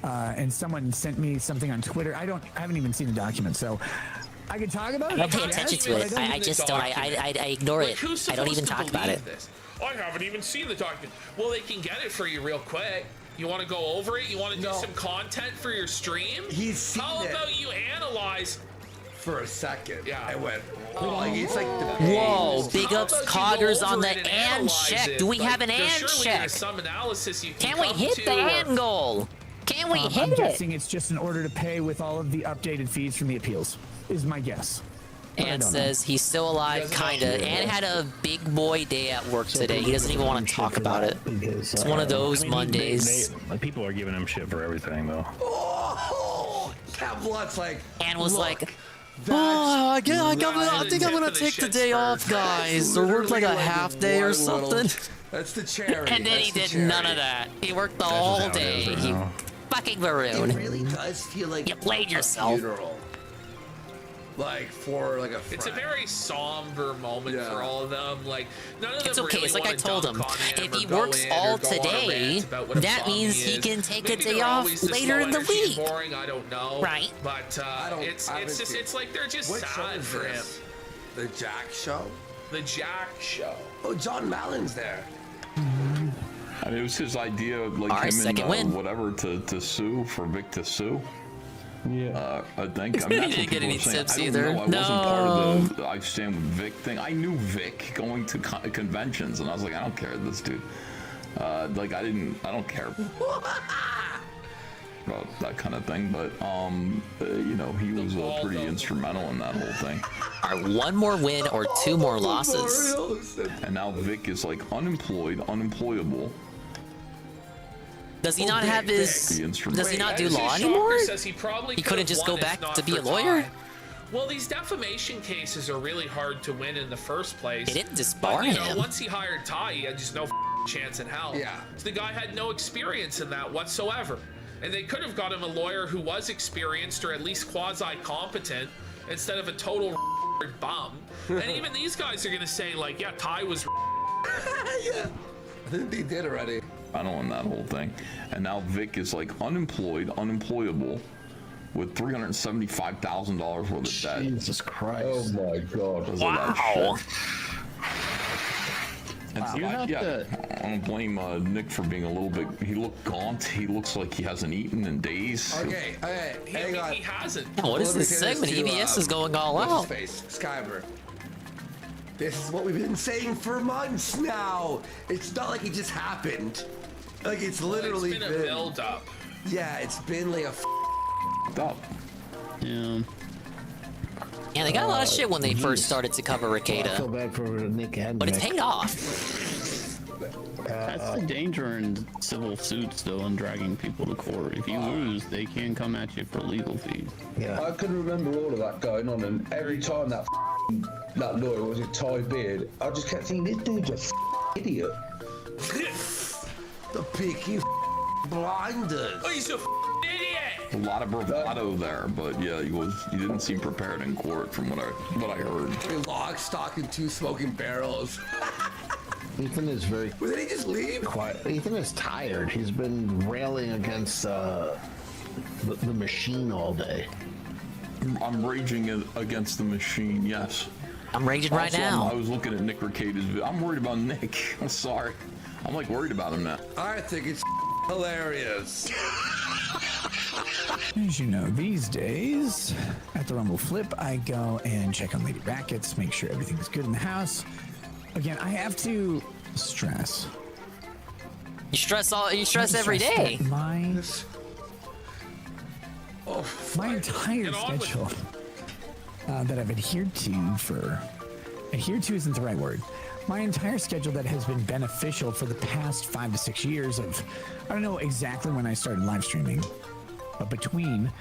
and someone sent me something on Twitter. I haven't even seen the document, so I can talk about it. I don't pay attention to it. I just don't. I ignore it. I don't even talk about it. This? I haven't even seen the document. Well, they can get it for you real quick. You want to go over it? You want to do some content for your stream? How about you analyze? For a second, yeah, I went. Oh, like, it's like the Whoa, pains. big ups Coggers on the and check. Do we have an and check? Some analysis you Can we hit the and goal? Can we hit I'm it? guessing it's just an order to pay with all of the updated fees from the appeals, is my guess. But I And don't says he's still alive, kinda. And had a big boy day at work today. He doesn't even want to talk about it. It's one of those Mondays. People are giving him shit for everything, though. Oh, Kevlot's like. And was look, like, oh, I think I'm gonna take the day off, guys, or work like a half day or something. That's the cherry. And then he That's did the none cherry. of that. He worked the whole day. He fucking maroon. It really does feel like You played yourself. funeral. Like for like a. It's a friend. very somber moment for all of them. Like none of them. It's okay. Really It's like I wanna told him. dunk on If or he go works in or all go on a today, rant about what a that bum means he he is. can take a Maybe day they're off always just later low in the energy and week. Boring, I don't know. Right. But it's like they're just What show sad is for him. this? The Jack Show. The Jack Show. Oh, John Mallon's there. I mean, it was his idea, like Our him second and win. whatever to sue for Vic to sue. Yeah, I think. He I mean, that's didn't what get people any are saying. tips I don't either. know. I wasn't part of the I stand with Vic thing. I knew Vic going to conventions, and I was like, I don't care this dude. Like I don't care about that kind of thing. But you know, he was pretty instrumental in that whole thing. Are one more win or two more losses? And now Vic is like unemployable. Does he not have his? Does he not do law anymore? He couldn't just go back to be a lawyer. Well, these defamation cases are really hard to win in the first place. They didn't disbar But, you know, him. once he hired Ty, he had just no chance in hell. Yeah. So the guy had no experience in that whatsoever. And they could have got him a lawyer who was experienced or at least quasi-competent instead of a total bum. And even these guys are going to say, like, yeah, Ty was Yeah. I think they did already. I don't want that whole thing. And now Vic is like unemployable with $375,000 worth of debt. Jesus Christ. Oh my God. Wow. And so I don't blame Nick for being a little bit. He looked gaunt. He looks like he hasn't eaten in days. Okay, hang on. He hasn't. What is Let me this say segment? to, EBS is going all what's out. his face? Skyber. This is what we've been saying for months now. It's not like it just happened. Like it's literally It's been a build-up. Yeah, it's been like a up. Yeah. Yeah, they got a lot of shit when they first started to cover I feel Ricada, bad for Nick and but it's Nick. paid off. That's the danger in civil suits, though, and dragging people to court. If you lose, they can come at you for legal fees. Yeah. I can remember all of that going on, and every time that lawyer was a Ty Beard, I just kept thinking, this dude's a idiot. the Peaky Blinders. Oh, he's a idiot. A lot of bravado there, but yeah, he didn't seem prepared in court from what I heard. Lock, stock, and two smoking barrels. Ethan is very. Well, did he just leave? Quiet. Ethan is tired. He's been railing against the machine all day. I'm raging against the machine. Yes. I'm raging right Also, now. I was looking at Nick Ricada's video. I'm worried about Nick. I'm sorry. I'm like worried about him now. I think it's hilarious. As you know, these days, at the Rumble Flip, I go and check on Lady Rackets, make sure everything's good in the house. Again, I have to stress. You stress every day. My entire schedule that I've adhered to isn't the right word. My entire schedule that has been beneficial for the past 5 to 6 years of, I don't know exactly when I started live streaming, but between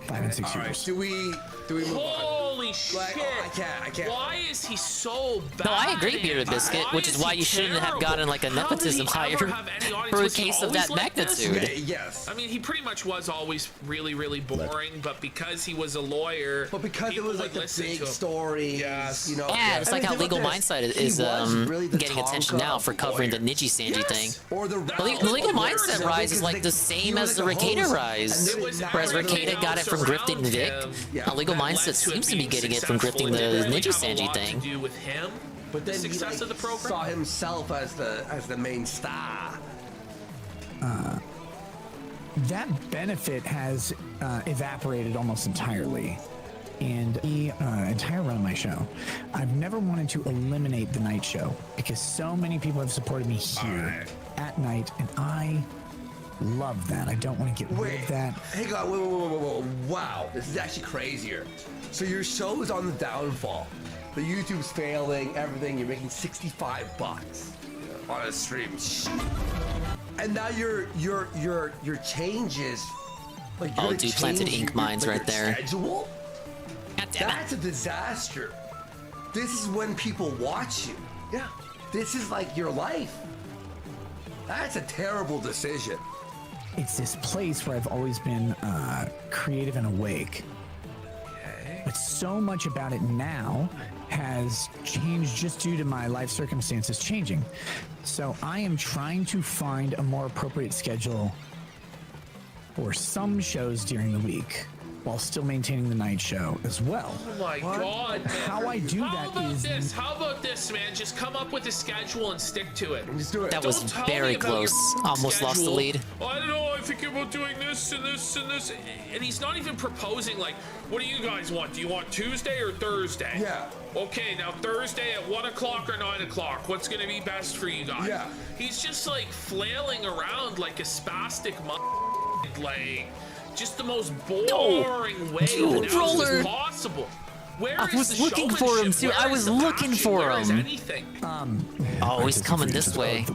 5 and 6 years. Do we move on? Holy shit! I can't. Why is he so bad? No, I agree, Bearded Biscuit, which is why you shouldn't have gotten like a nepotism hire for a case of that magnitude. Yes. I mean, he pretty much was always really, really boring, but because he was a lawyer, but because it was like the big story, yes, you know. Yeah, it's like how Legal Mindset is getting attention now for covering the Niji Sanji thing. Or the Legal Mindset rise is like the same as the Ricada rise, whereas Ricada got it from grifting Vic. Legal Mindset seems to be getting it from grifting the Ninja Sanji thing. Do with him, but then success he, of the program. Saw himself as the main star. That benefit has evaporated almost entirely. And the entire run of my show, I've never wanted to eliminate the night show because so many people have supported me here at night, and I love that. I don't want to get rid of that. Hang on, whoa. Wow, this is actually crazier. So your show is on the downfall. The YouTube's failing, everything. You're making $65 on a stream. And now your changes. Like you're Dude planted ink mines right there. Schedule? That's a disaster. This is when people watch you. Yeah. This is like your life. That's a terrible decision. It's this place where I've always been creative and awake. But so much about it now has changed just due to my life circumstances changing. So I am trying to find a more appropriate schedule for some shows during the week while still maintaining the night show as well. Oh my god, man. How I do that is... How about this, man? Just come up with a schedule and stick to it. Just do it. That was very close. Almost lost the lead. I don't know, I think about doing this and this and this. And he's not even proposing, like, what do you guys want? Do you want Tuesday or Thursday? Yeah. Okay, now Thursday at 1 o'clock or 9 o'clock. What's going to be best for you guys? Yeah. He's just, like, flailing around like a spastic like... Just the most boring way that is possible. Where I was looking for him too. I was looking for him. Oh, he's coming this way.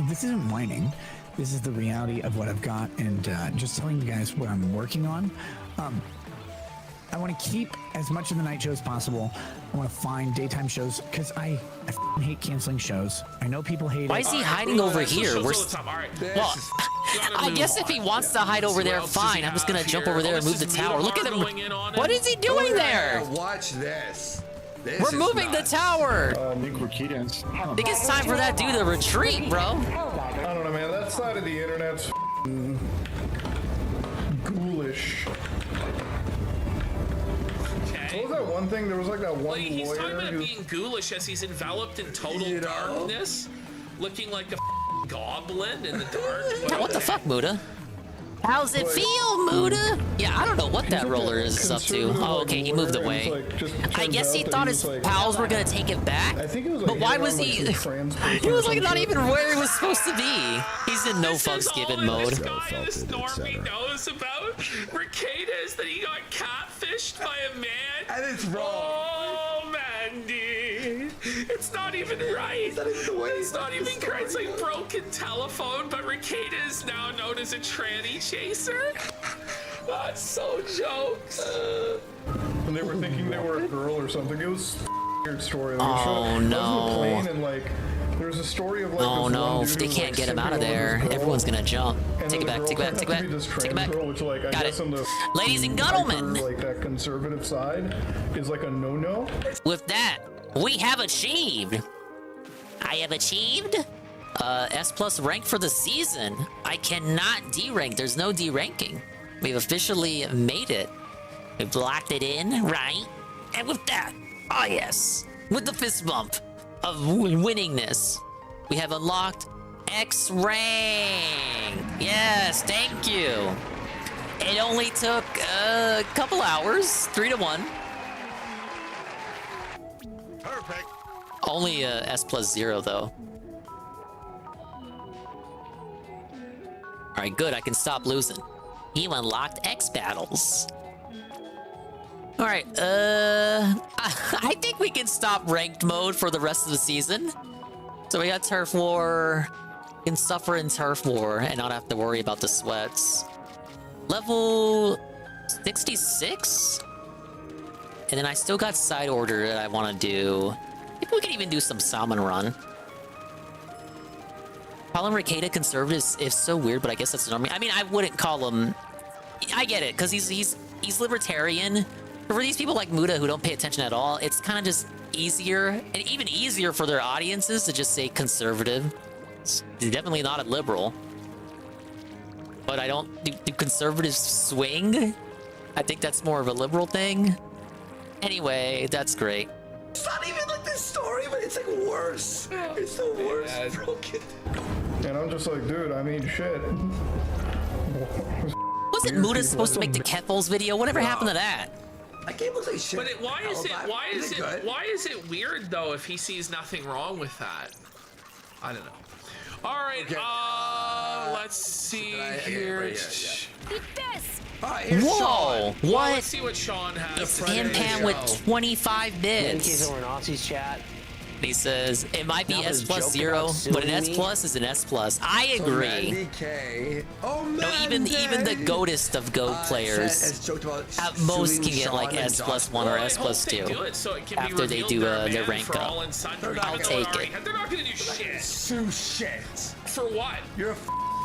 This isn't whining. This is the reality of what I've got, and just telling you guys what I'm working on. I want to keep as much of the night show as possible. I want to find daytime shows because I hate canceling shows. I know people hate it. Why is he hiding over here? Well, I guess if he wants to hide over there, fine. I'm just gonna jump over there and move the tower. Look at him. What is he doing there? Watch this. We're moving the tower. I think it's time for that dude to retreat, bro. I don't know, man. That side of the internet's ghoulish. What was that one thing? There was like that one He's lawyer. talking about being ghoulish as he's enveloped in total darkness, looking like a goblin in the dark. Yeah, what the fuck, Muda? How's it feel, Muda? Yeah, I don't know what that roller is up to. Oh, okay, he moved away. I guess he thought his pals were gonna take it back. But why was he? He was like not even where he was supposed to be. He's in no fucks given mode. This Normie knows about Ricada is that he got catfished by a man. And it's wrong. Oh, Mandy. It's not even right. It's not even correct. It's like broken telephone, but Ricada is now known as a tranny chaser. That's so jokes. And they were thinking they were a girl or something. It was a weird story. Oh no. And like, there's a story of like. Oh no! If they can't get him out of there, everyone's gonna jump. Take it back! Take it back! Take it back! Take it back! Got it. Ladies and gentlemen, like that conservative side is like a no-no. With that, we have achieved. I have achieved S+ rank for the season. I cannot D-rank. There's no D-ranking. We've officially made it. We've locked it in, right? And with that, oh yes, with the fist bump of winningness, we have unlocked X rank. Yes, thank you. It only took a couple hours, 3 to 1. Perfect. Only S+0 though. All right, good. I can stop losing. You unlocked X battles. All right, I think we can stop ranked mode for the rest of the season. So we got Turf War. We can suffer in Turf War and not have to worry about the sweats. Level 66? And then I still got side order that I want to do. Maybe we can even do some salmon run. Calling Ricada conservative is so weird, but I guess that's normal. I mean, I wouldn't call him... I get it, because he's libertarian. But for these people like Muda who don't pay attention at all, it's kind of just easier, and even easier for their audiences to just say conservative. It's definitely not a liberal. But I don't... Do conservatives swing? I think that's more of a liberal thing. Anyway, that's great. It's not even like this story, but it's like worse. It's the worst broken. And I'm just like, dude, I mean, shit. Wasn't Muda supposed to make the Keffals video? Whatever happened to that? That game looks like shit. But why is it weird though if he sees nothing wrong with that? I don't know. All right, let's see here. Eat this! Whoa! What? Let's see what Sean has. It's Pam with 25 bits. In case we're in Aussie's chat. He says it might be Now S this plus joke 0, about but an suing S plus is an S plus. I agree. K. Oh man. No, even the goatest of goat players at most can get like S plus 1 or S plus 2 after they do their rank up. I'll take it. They're not gonna do shit. Sue shit. For what? You're a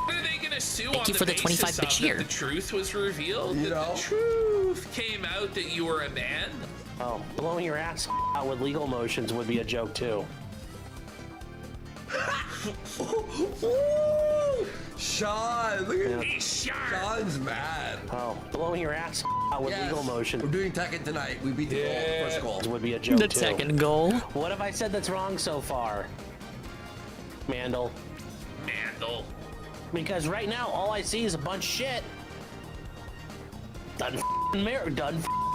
What are they gonna sue Thank on you the for the basis 25 bit of cheer. that the truth was revealed? That the truth came out that you were a man? Oh, blowing your ass out with legal motions would be a joke too. Sean, look at Sean's mad. Oh, blowing your ass out with legal motion. We're doing Tekken tonight. We beat the goal, first goal. Would be a joke The too. Tekken goal. What have I said that's wrong so far? Mandel. Because right now all I see is a bunch of shit. Done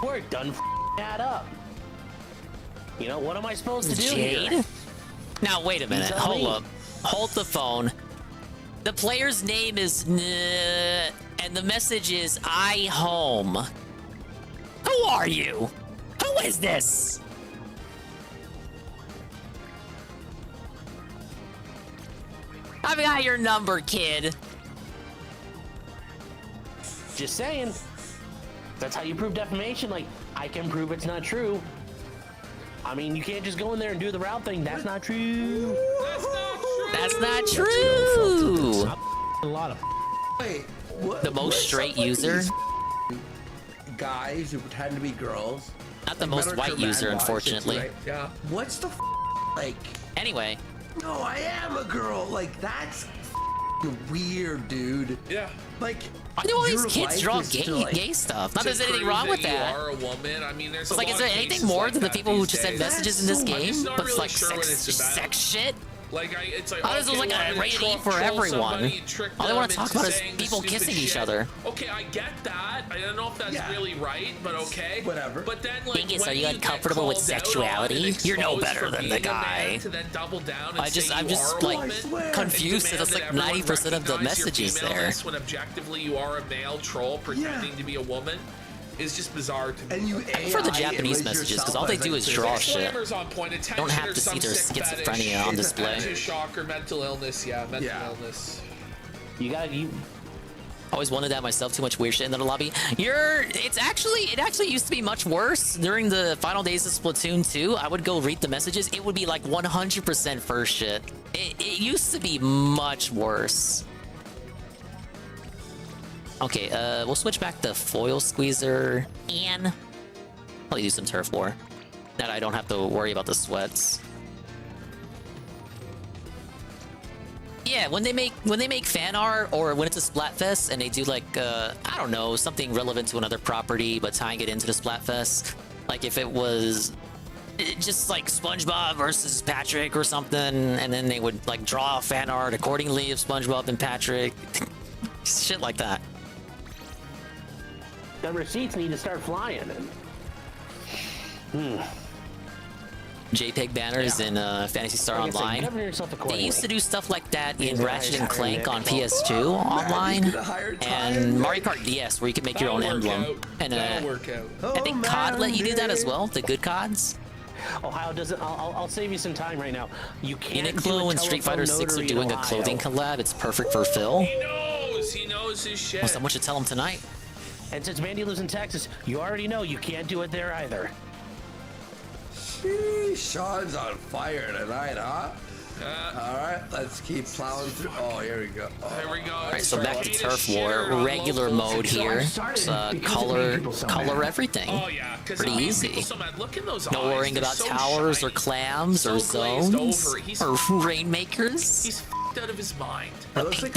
work, done add up. You know, what am I supposed to do Jade? here? Now wait a minute. tell Hold me. up. Hold the phone. The player's name is and the message is I home. Who are you? Who is this? I've got your number, kid. Just saying. That's how you prove defamation. Like, I can prove it's not true. I mean, you can't just go in there and do the route thing. That's not true. That's not true. A lot of. Wait, what? The most straight user. Guys who pretend to be girls. Not the most white user, unfortunately. Right? Yeah. What's the like? Anyway. No, I am a girl. Like that's weird, dude. Yeah. Like. Why do all these your kids life draw is gay, to, like, gay stuff? Not To there's anything prove wrong with You that. are a woman. I mean, there's It's like, is there anything more than the people who just send messages in this game? But it's like sex shit? Like, it's like, How does it look like a rated E for everyone? All they want to talk about is people kissing each other. Okay, I get that. I don't know if that's really right, but okay. Whatever. But then, like, Thing is, when are you get uncomfortable with called out on sexuality? and You're no exposed better for than the being a man guy. To then double down and I'm just say you are a like woman confused and that that's like demand that 90% of the everyone recognize your messages there. femaleness when objectively you are a male troll pretending to be a woman is just bizarre to me. And you For the Japanese messages, because all they do is draw shit. On point. Don't have to see their schizophrenia on display. Shock or mental illness, mental illness. You gotta. Always wanted that myself. Too much weird shit in the lobby. It actually used to be much worse during the final days of Splatoon 2. I would go read the messages. It would be like 100% first shit. It used to be much worse. Okay, we'll switch back to foil squeezer and I'll use some turf war. That I don't have to worry about the sweats. Yeah, when they make fan art or when it's a Splatfest and they do like I don't know, something relevant to another property but tying it into the Splatfest, like if it was just like SpongeBob versus Patrick or something, and then they would like draw fan art accordingly of SpongeBob and Patrick, shit like that. The receipts need to start flying. JPEG banners in Phantasy Star Like I said, Online. govern yourself They accordingly. used to do stuff like that in These guys Ratchet and are Clank Nick. on PS2 online, and Mario Kart DS, where you can make your own emblem. And I think COD let you do that as well. The good CODs. Ohio doesn't. I'll save you some time right now. You can't. Uniqlo and Street Fighter 6 are doing a clothing collab. It's perfect for Phil. He knows his shit. Well, someone should tell him tonight. And since Mandy lives in Texas, you already know you can't do it there either. Sheesh, Sean's on fire tonight, huh? All right, let's keep plowing through. Oh, here we go. Oh. There we go. All right, so back to Turf War, regular mode here. Color everything. Oh yeah, pretty easy. So mad. Look in those No eyes. worrying They're about so towers shiny, or clams or so glazed zones over. He's or rainmakers. He's f***ed out of his mind. It looks like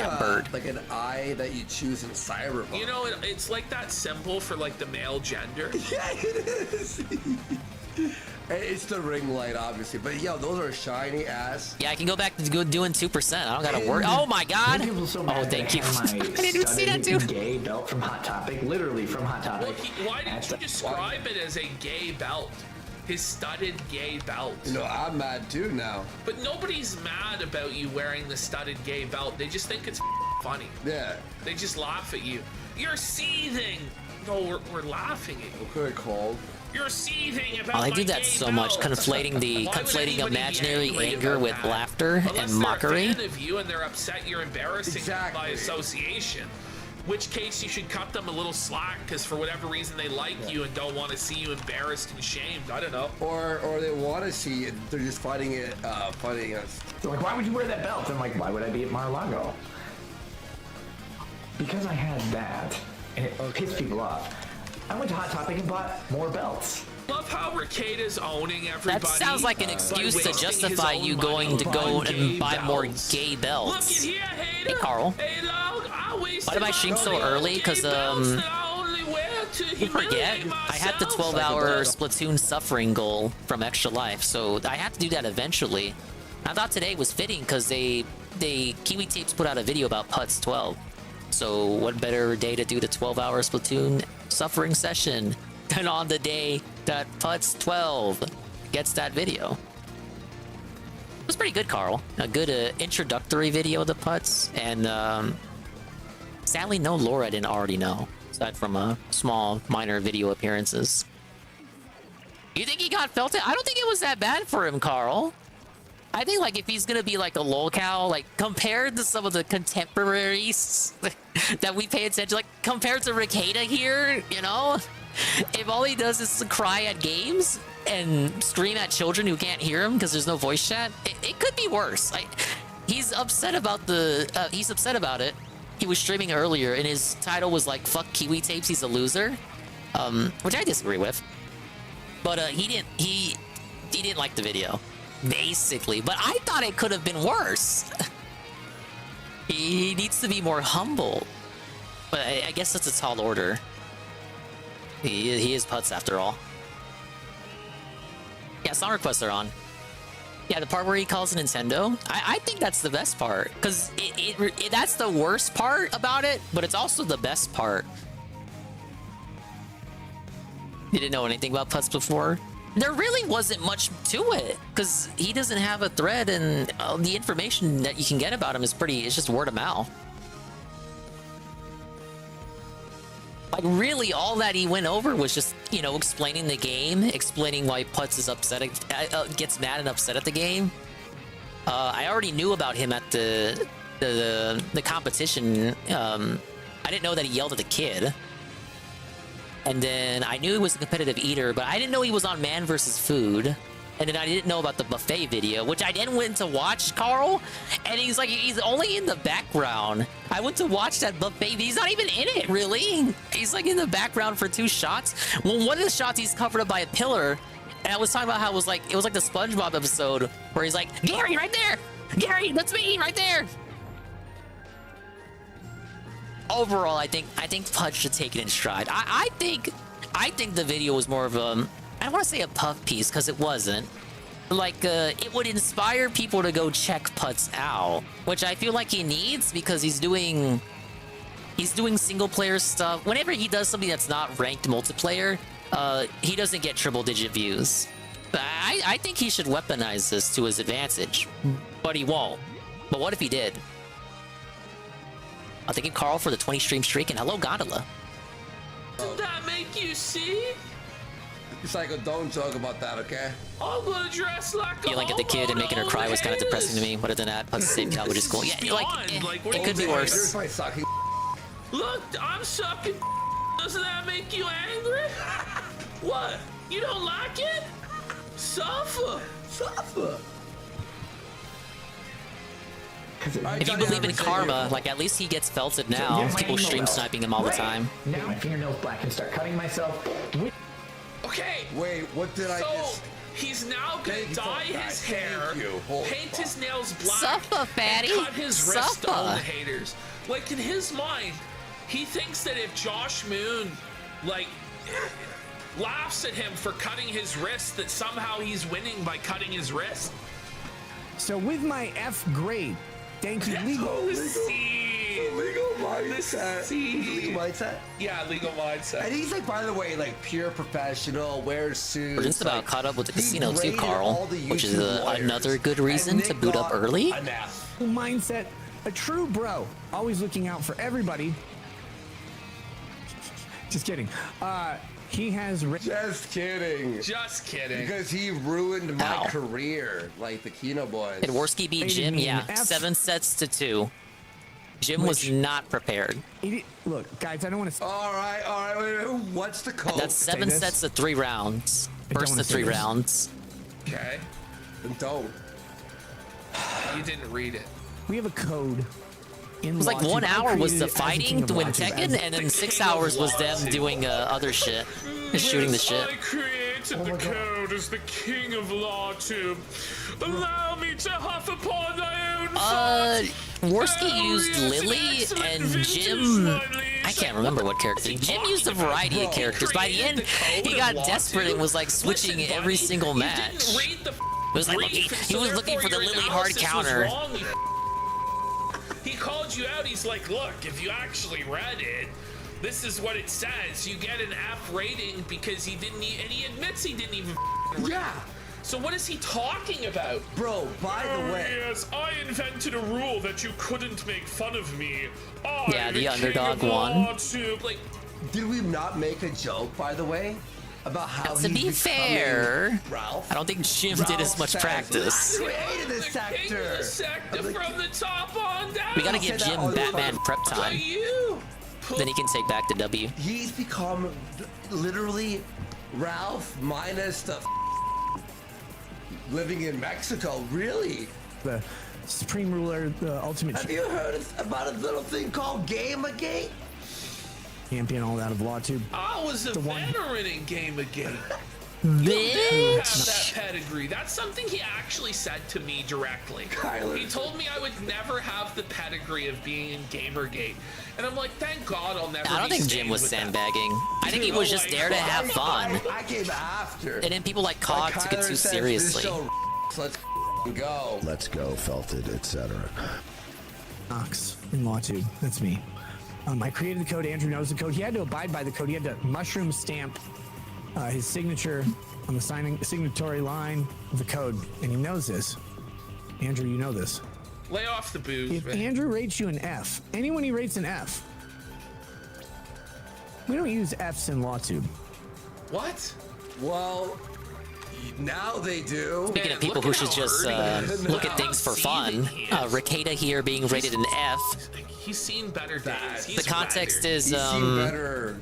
an eye that you choose in Cyberpunk. You know, it's like that symbol for like the male gender. Yeah, it is. It's the ring light, obviously, but yo, those are shiny ass. Yeah, I can go back to doing 2%. I don't gotta worry. Oh my god! Oh, thank you. I didn't even see that, dude. Gay belt from Hot Topic, literally from Hot Topic. Well, why did you describe it as a gay belt? His studded gay belt. You know, I'm mad too now. But nobody's mad about you wearing the studded gay belt. They just think it's funny. Yeah. They just laugh at you. You're seething. No, we're laughing at you. What could I call? You're seething about Oh, I my do that gay so much, belt. conflating imaginary anger with laughter Unless and mockery. they're a fan of you and they're upset you're embarrassing them by association. Which case you should cut them a little slack because for whatever reason they like you and don't want to see you embarrassed and shamed. I don't know. Or they want to see it. They're just finding it funny. So like, why would you wear that belt? I'm like, why would I be at Mar-a-Lago? Because I had that, and it pissed people off. I went to Hot Topic and bought more belts. Love how Ricada's owning everybody. That sounds like an excuse to wasting justify his you own going money to go buying and gay buy more belts. gay Look belts. at here, hater. Hey, Carl. Hey, look, Why did I stream so early? Because you forget, I had the 12-hour Splatoon suffering goal from Extra Life, so I had to do that eventually. I thought today was fitting because they Kiwi Tapes put out a video about Putz12. So what better day to do the 12-hour Splatoon suffering session than on the day that Putz12 gets that video? It was pretty good, Carl. A good introductory video of the Putz, and sadly no lore I didn't already know, aside from small minor video appearances. You think he got felted? I don't think it was that bad for him, Carl. I think like if he's gonna be like a lolcow, like compared to some of the contemporaries that we pay attention, like compared to Ricada here, you know, if all he does is cry at games and scream at children who can't hear him because there's no voice chat, it could be worse. He's upset about he's upset about it. He was streaming earlier and his title was like "Fuck Kiwi Tapes, he's a loser," which I disagree with. But he didn't like the video. Basically, but I thought it could have been worse. He needs to be more humble, but I guess that's a tall order. He is Putz after all. Yeah, song requests are on. Yeah, the part where he calls Nintendo, I think that's the best part, because that's the worst part about it, but it's also the best part. You didn't know anything about Putz before? There really wasn't much to it, because he doesn't have a thread, and the information that you can get about him is it's just word of mouth. Like, really, all that he went over was just, you know, explaining the game, explaining why Putz is upset, gets mad and upset at the game. I already knew about him at the competition. I didn't know that he yelled at the kid. And then I knew he was a competitive eater, but I didn't know he was on Man vs. Food. And then I didn't know about the buffet video, which I then went to watch, Carl. And he's like, he's only in the background. I went to watch that buffet, but he's not even in it, really. He's like in the background for 2 shots. Well, one of the shots, he's covered up by a pillar. And I was talking about how it was like the SpongeBob episode where he's like, Gary, right there. Gary, that's me right there. Overall, I think Putz should take it in stride. I think the video was more of I don't want to say a puff piece because it wasn't. Like it would inspire people to go check Putz out, which I feel like he needs because he's doing single player stuff. Whenever he does something that's not ranked multiplayer, he doesn't get triple-digit views. I think he should weaponize this to his advantage, but he won't. But what if he did? I'm thinking Carl for the 20 stream streak, and hello, Gondola. Did that make you see? Psycho, don't joke about that, okay? I'm gonna dress like a Yelling at the kid and making her cry was kind of depressing to me. But other than that, Putz save Cal, which is cool. Yeah, it could be worse. Look, I'm sucking. Doesn't that make you angry? What? You don't like it? Suffer. If you believe in karma, like at least he gets felted now. People stream sniping him all the time. Now my fingernails black and start cutting myself. Okay. Wait, what did I just... He's now gonna dye his hair, paint his nails black, Suffer, fatty. and cut his wrist to all the Suffer. haters. Like in his mind, he thinks that if Josh Moon, like, laughs at him for cutting his wrist, that somehow he's winning by cutting his wrist. So with my F grade, thank you, legal. Legal mindset. Legal mindset? Yeah, legal mindset. And he's like, by the way, like pure professional, wears suits. We're just about like, caught up with the he casino too, graded Carl, all the which is YouTube lawyers, another good reason and to Nick boot up got early. an F. Mindset, a true bro, always looking out for everybody. Just kidding. He has Just kidding. Just kidding. Because he ruined my career, like the Kino boys. Did Worski beat Jim? Yeah, 7-2. Jim was not prepared. Look, guys, I don't want to. All right. Wait, what's the code? That's 7 sets of 3 rounds. First of 3 rounds. Okay. Then don't. You didn't read it. We have a code. It was like 1 hour was the fighting to win Tekken, and then 6 hours was them doing other shit, just shooting the shit. I created the code as the king of LawTube. Allow me to huff upon thy own Worski used Lily and Jim. I can't remember what character. Jim used a variety of characters. By the end, he got desperate and was like switching every single match. It was like he was looking for the Lily hard counter. He called you out. He's like, look, if you actually read it, this is what it says. You get an F rating because he didn't, and he admits he didn't even read. Yeah. So what is he talking about? Bro, by the way. Yes, I invented a rule that you couldn't make fun of me. Yeah, the underdog won. Like, did we not make a joke, by the way? About how to be fair, Ralph? I don't think Jim did as much practice. I created the sector. From the top on down. We gotta give Jim Batman prep time. Then he can take back the W. He's become literally Ralph minus the living in Mexico. Really? The supreme ruler, the ultimate. Have you heard about a little thing called Gamergate? Champion all out of LawTube. I was a veteran in Gamergate. Bitch. Have that pedigree. That's something he actually said to me directly. He told me I would never have the pedigree of being in Gamergate. And I'm like, thank God I'll never I don't be think stained Jim was with that. sandbagging. I think he was just there to have fun. I came after. And then people like Cog took it too seriously. Let's go. Let's go, felted, etc. Knox in LawTube. That's me. I created the code. Andrew knows the code. He had to abide by the code. He had to mushroom stamp his signature on the signatory line of the code, and he knows this. Andrew, you know this. Lay off the booze, If man. Andrew rates you an F, anyone he rates an F, we don't use Fs in LawTube. What? Well, now they do. Speaking of people who should just look at things for fun, Ricada here being rated an F. He's seen better days. The context is He's seen better,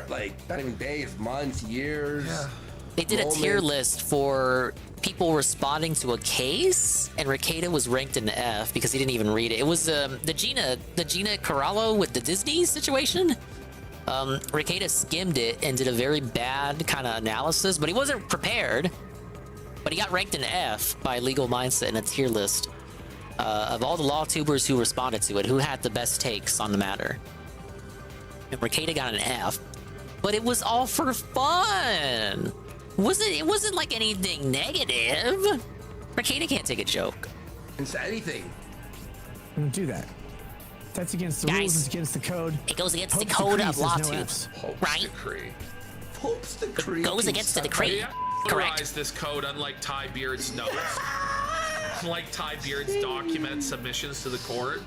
like, not even days, months, years. Yeah. They did a tier list for people responding to a case, and Ricada was ranked an F because he didn't even read it. It was the Gina Carallo with the Disney situation. Ricada skimmed it and did a very bad kind of analysis, but he wasn't prepared. But he got ranked an F by Legal Mindset in a tier list of all the LawTubers who responded to it, who had the best takes on the matter. And Ricada got an F, but it was all for fun. It wasn't like anything negative. Ricada can't take a joke. It's anything. Don't do that. That's against the rules. It's against the code. It goes against the Pope's code decree of says no LawTube, Fs. right? Pope's decree Goes against the decree. notarize this code unlike Ty Beard's notes. Like Ty Beard's document submissions to the court.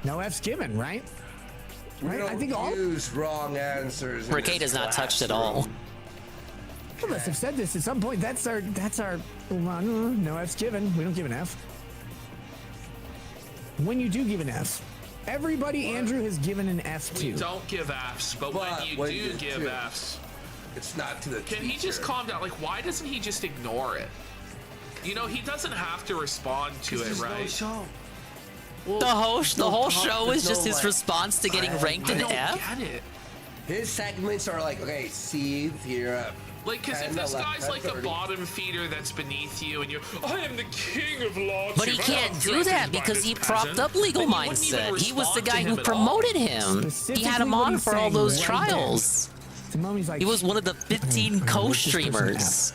No F's given, right? We don't I think all use wrong answers. in Ricade this is not touched at all. classroom. All of us have said this at some point. That's our no F's given. We don't give an F. When you do give an F, everybody Andrew has given an F to. We don't give F's, but when you do give F's, it's not to the Can he just calm down? Like, why doesn't he just ignore it? You know, he doesn't have to respond to it, right? No show. Well, The whole show is there's just no, his like, response to getting ranked in I don't F. get it. His segments are like, okay, see, here. Like, because if this guy's like a bottom feeder that's beneath you, and you're, I am the king of law. But he can't do that because he propped up Legal Mindset. He was the guy who promoted him. He had him on for all those trials. He was one of the 15 co-streamers.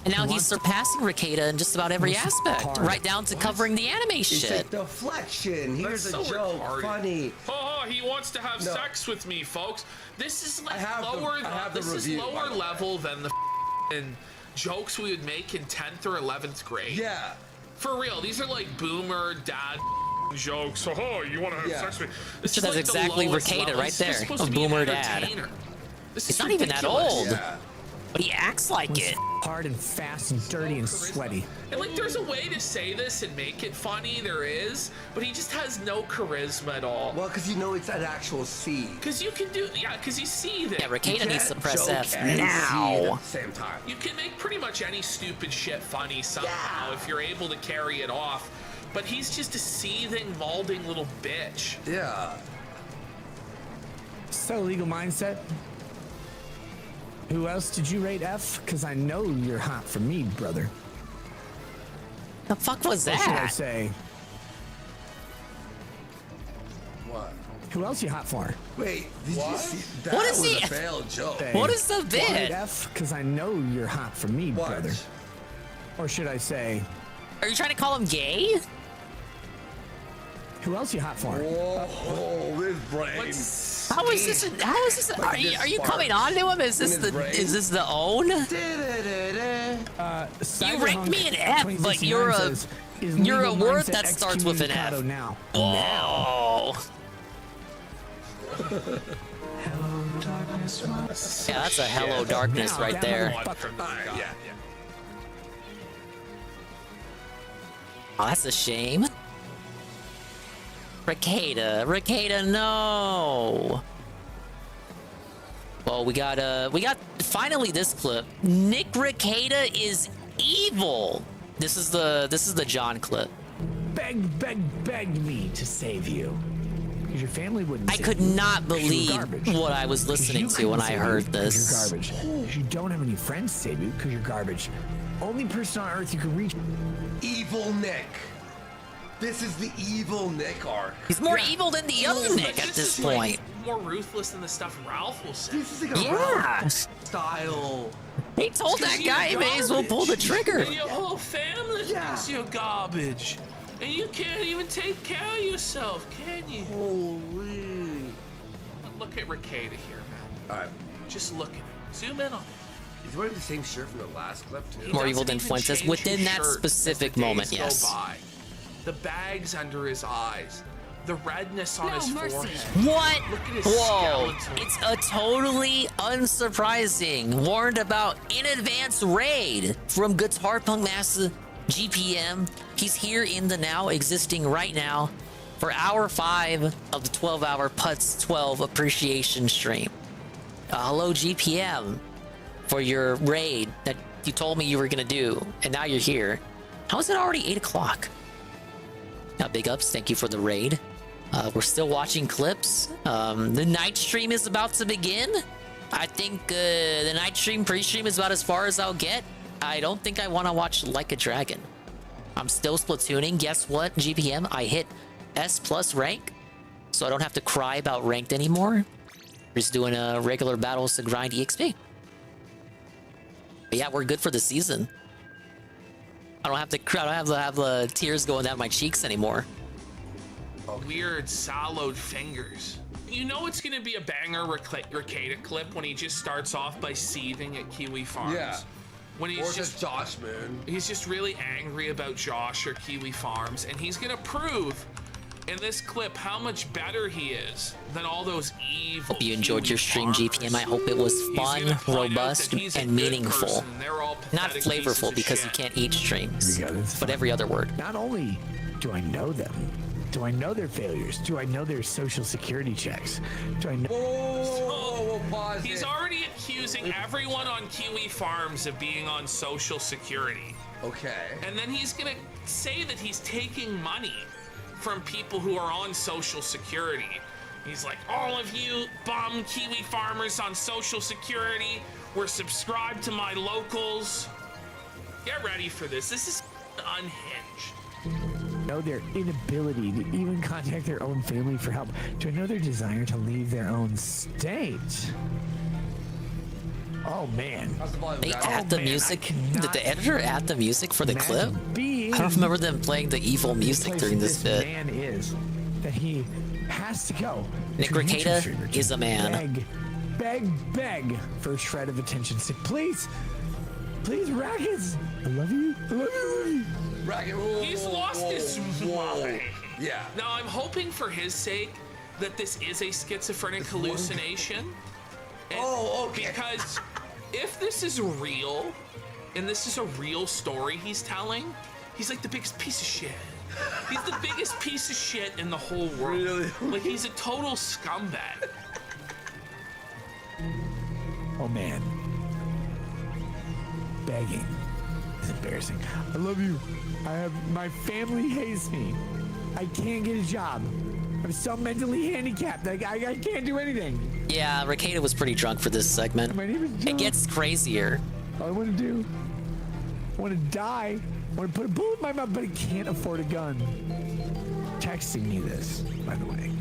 And now he's surpassing Ricada in just about every aspect, right down to covering the anime It's shit. like deflection. Here's That's a so joke. retarded. Funny. Oh, he wants to have No. sex with me, folks. This is like I have the- lower. I have the This is review, by lower the way. level than the f***ing jokes we would make in 10th or 11th grade. Yeah. For real, these are like boomer dad jokes. Oh, you want to have Yeah. sex with me? So that's exactly Ricada right there, a boomer dad. It's not even that old, but he acts like it. Hard and fast and dirty and sweaty. And like, there's a way to say this and make it funny. There is, but he just has no charisma at all. Well, because you know it's an actual C. Because you can do, yeah, because you see that. Yeah, Ricada needs to press joke F and now. see at the same time. You can make pretty much any stupid shit funny somehow if you're able to carry it off. But he's just a seething, malding little bitch. Yeah. So, Legal Mindset. Who else did you rate F? Because I know you're hot for me, brother. The fuck was What should I that? say? What? Who else you hot for? Wait, did you see? That What is was he- a failed joke. What is the Rate bit? F? Because I know you're hot for me, What? brother. Or should I say, Are you trying to call him gay? who else you hot for? Whoa, this brain. How is this? How is this? Are you coming on to him? Is this the own? You ranked me an F, but you're a word that starts with an F. Now. Whoa. Yeah, that's a hello darkness Now, right that there. Alright, yeah. Oh, that's a shame. Ricada, no. Well, we got finally this clip. Nick Ricada is evil. This is the John clip. Beg me to save you. Because your family wouldn't. I save could you. not 'Cause you're believe garbage. what I was 'Cause listening you to couldn't when I save heard you 'cause this. You're garbage. 'Cause you don't have any friends to save you because you're garbage. Only person on earth you can reach. Evil Nick. This is the evil Nick arc. He's more evil than the other But Nick at this is, like, point. more ruthless than the stuff Ralph will say. This is like a Yeah. Ralph style. He told that guy he may as well pull the trigger. And your whole family thinks you're garbage. And you can't even take care of yourself, can you? Holy. Look at Ricada here, man. Alright. Just look at him. Zoom in on him. He's wearing the same shirt from the last clip, too. More evil Doesn't than even Fuentes change within his that shirt specific as the moment, days go yes. by. The bags under his eyes, the redness on his forehead. What? Look at his Whoa. skeleton. It's a totally unsurprising, warned about in advance raid from Guitar Punk Master GPM. He's here in the now, existing right now for hour 5 of the 12-hour Putz12 appreciation stream. Hello, GPM, for your raid that you told me you were going to do, and now you're here. How is it already 8 o'clock? Big ups. Thank you for the raid. We're still watching clips. The night stream is about to begin. I think the night stream pre-stream is about as far as I'll get. I don't think I want to watch Like a Dragon. I'm still Splatooning. Guess what, GPM? I hit S+ rank, so I don't have to cry about ranked anymore. Just doing regular battles to grind EXP. But yeah, we're good for the season. I don't have to have the tears going down my cheeks anymore. Weird, sallowed fingers. you know it's gonna be a banger Rekieta clip when he just starts off by seething at Kiwi Farms. Yeah. When he's Or just just Josh, man. He's just really angry about Josh or Kiwi Farms, and he's gonna prove in this clip how much better he is than all those evil. Hope you enjoyed your stream, GPM. I hope it was fun, robust, and meaningful. Not flavorful because you can't eat streams, but every other word. Not only do I know them, do I know their failures? Do I know their social security checks? Do I know? Whoa, pause He's already accusing everyone on Kiwi Farms of being on Social Security. Okay. And then he's gonna say that he's taking money from people who are on Social Security. He's like, all of you bum Kiwi farmers on Social Security were subscribed to my locals. Get ready for this. This is unhinged. Know their inability to even contact their own family for help? Do I know their desire to leave their own state? Oh man. They add the music. Did the editor add the music for the clip? I don't remember them playing the evil music during this bit. Man is that he has to go. Nick to a YouTube Rekieta streamer to is a man. Beg for a shred of attention. Say, please, Rackets. I love you. I love you. Racket. He's lost his mind. Yeah. Now I'm hoping for his sake that this is a schizophrenic hallucination. And because if this is real, and this is a real story he's telling, he's like the biggest piece of shit. He's the biggest piece of shit in the whole world. Really? Like, he's a total scumbag. Oh man. Begging is embarrassing. I love you. My family hates me. I can't get a job. I'm so mentally handicapped. I can't do anything. Yeah, Rekieta was pretty drunk for this segment. My name is John. It gets crazier. All I want to do, I want to die. I want to put a bullet in my mouth, but I can't afford a gun. Texting me this, by the way.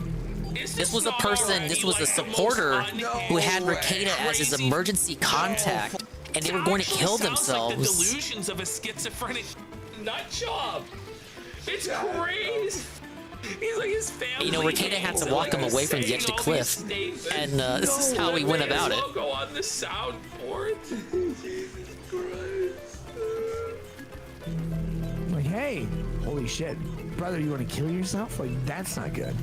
This was a person, this was a supporter who had Rekieta as his emergency contact, and they were going to kill themselves. Like the delusions of a schizophrenic nut job. It's crazy. He's like his family. You know, Rekieta had to walk him away from the edge of the cliff, and this is how he went about it. Logo on the soundboard. Jesus Christ. Like, hey, holy shit, brother, you want to kill yourself? Like, that's not good.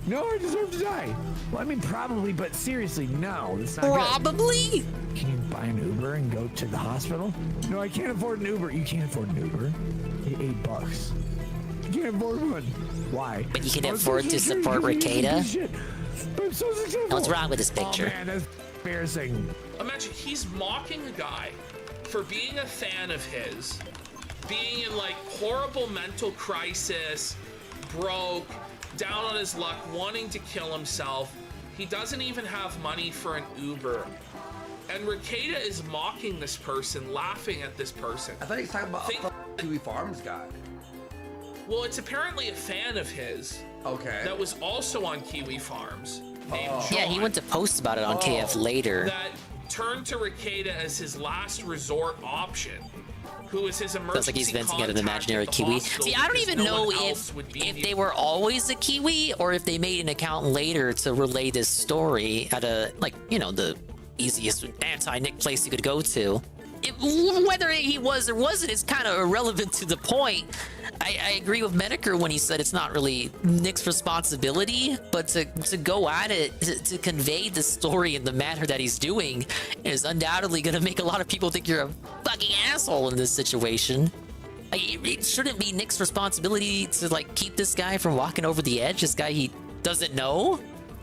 No, I deserve to die. Well, I mean, probably, but seriously, no, that's not Probably? Good. Can you buy an Uber and go to the hospital? No, I can't afford an Uber. You can't afford an Uber. $8. You can't afford one. Why? But you can afford to support Rekieta? I'm so successful. What's wrong with this picture? Oh man, that's embarrassing. Imagine he's mocking a guy for being a fan of his, being in like horrible mental crisis, broke, down on his luck, wanting to kill himself. He doesn't even have money for an Uber. And Rekieta is mocking this person, laughing at this person. I thought he was talking about a Kiwi Farms guy. Well, it's apparently a fan of his. Okay. That was also on Kiwi Farms. Named John, Yeah, he went to post about it on KF later. that turned to Rekieta as his last resort option. Who is his emergency Sounds like he's venting at an contact imaginary at the Kiwi. hospital See, I don't because even no know one else would be if they were always a Kiwi or if they made an account later to relay this story at a, like, you know, the easiest anti-Nick place you could go to. Whether he was or wasn't is kind of irrelevant to the point. I agree with Medicare when he said it's not really Nick's responsibility, but to go at it, to convey the story in the manner that he's doing is undoubtedly going to make a lot of people think you're a fucking asshole in this situation. Like, it shouldn't be Nick's responsibility to, like, keep this guy from walking over the edge, this guy he doesn't know,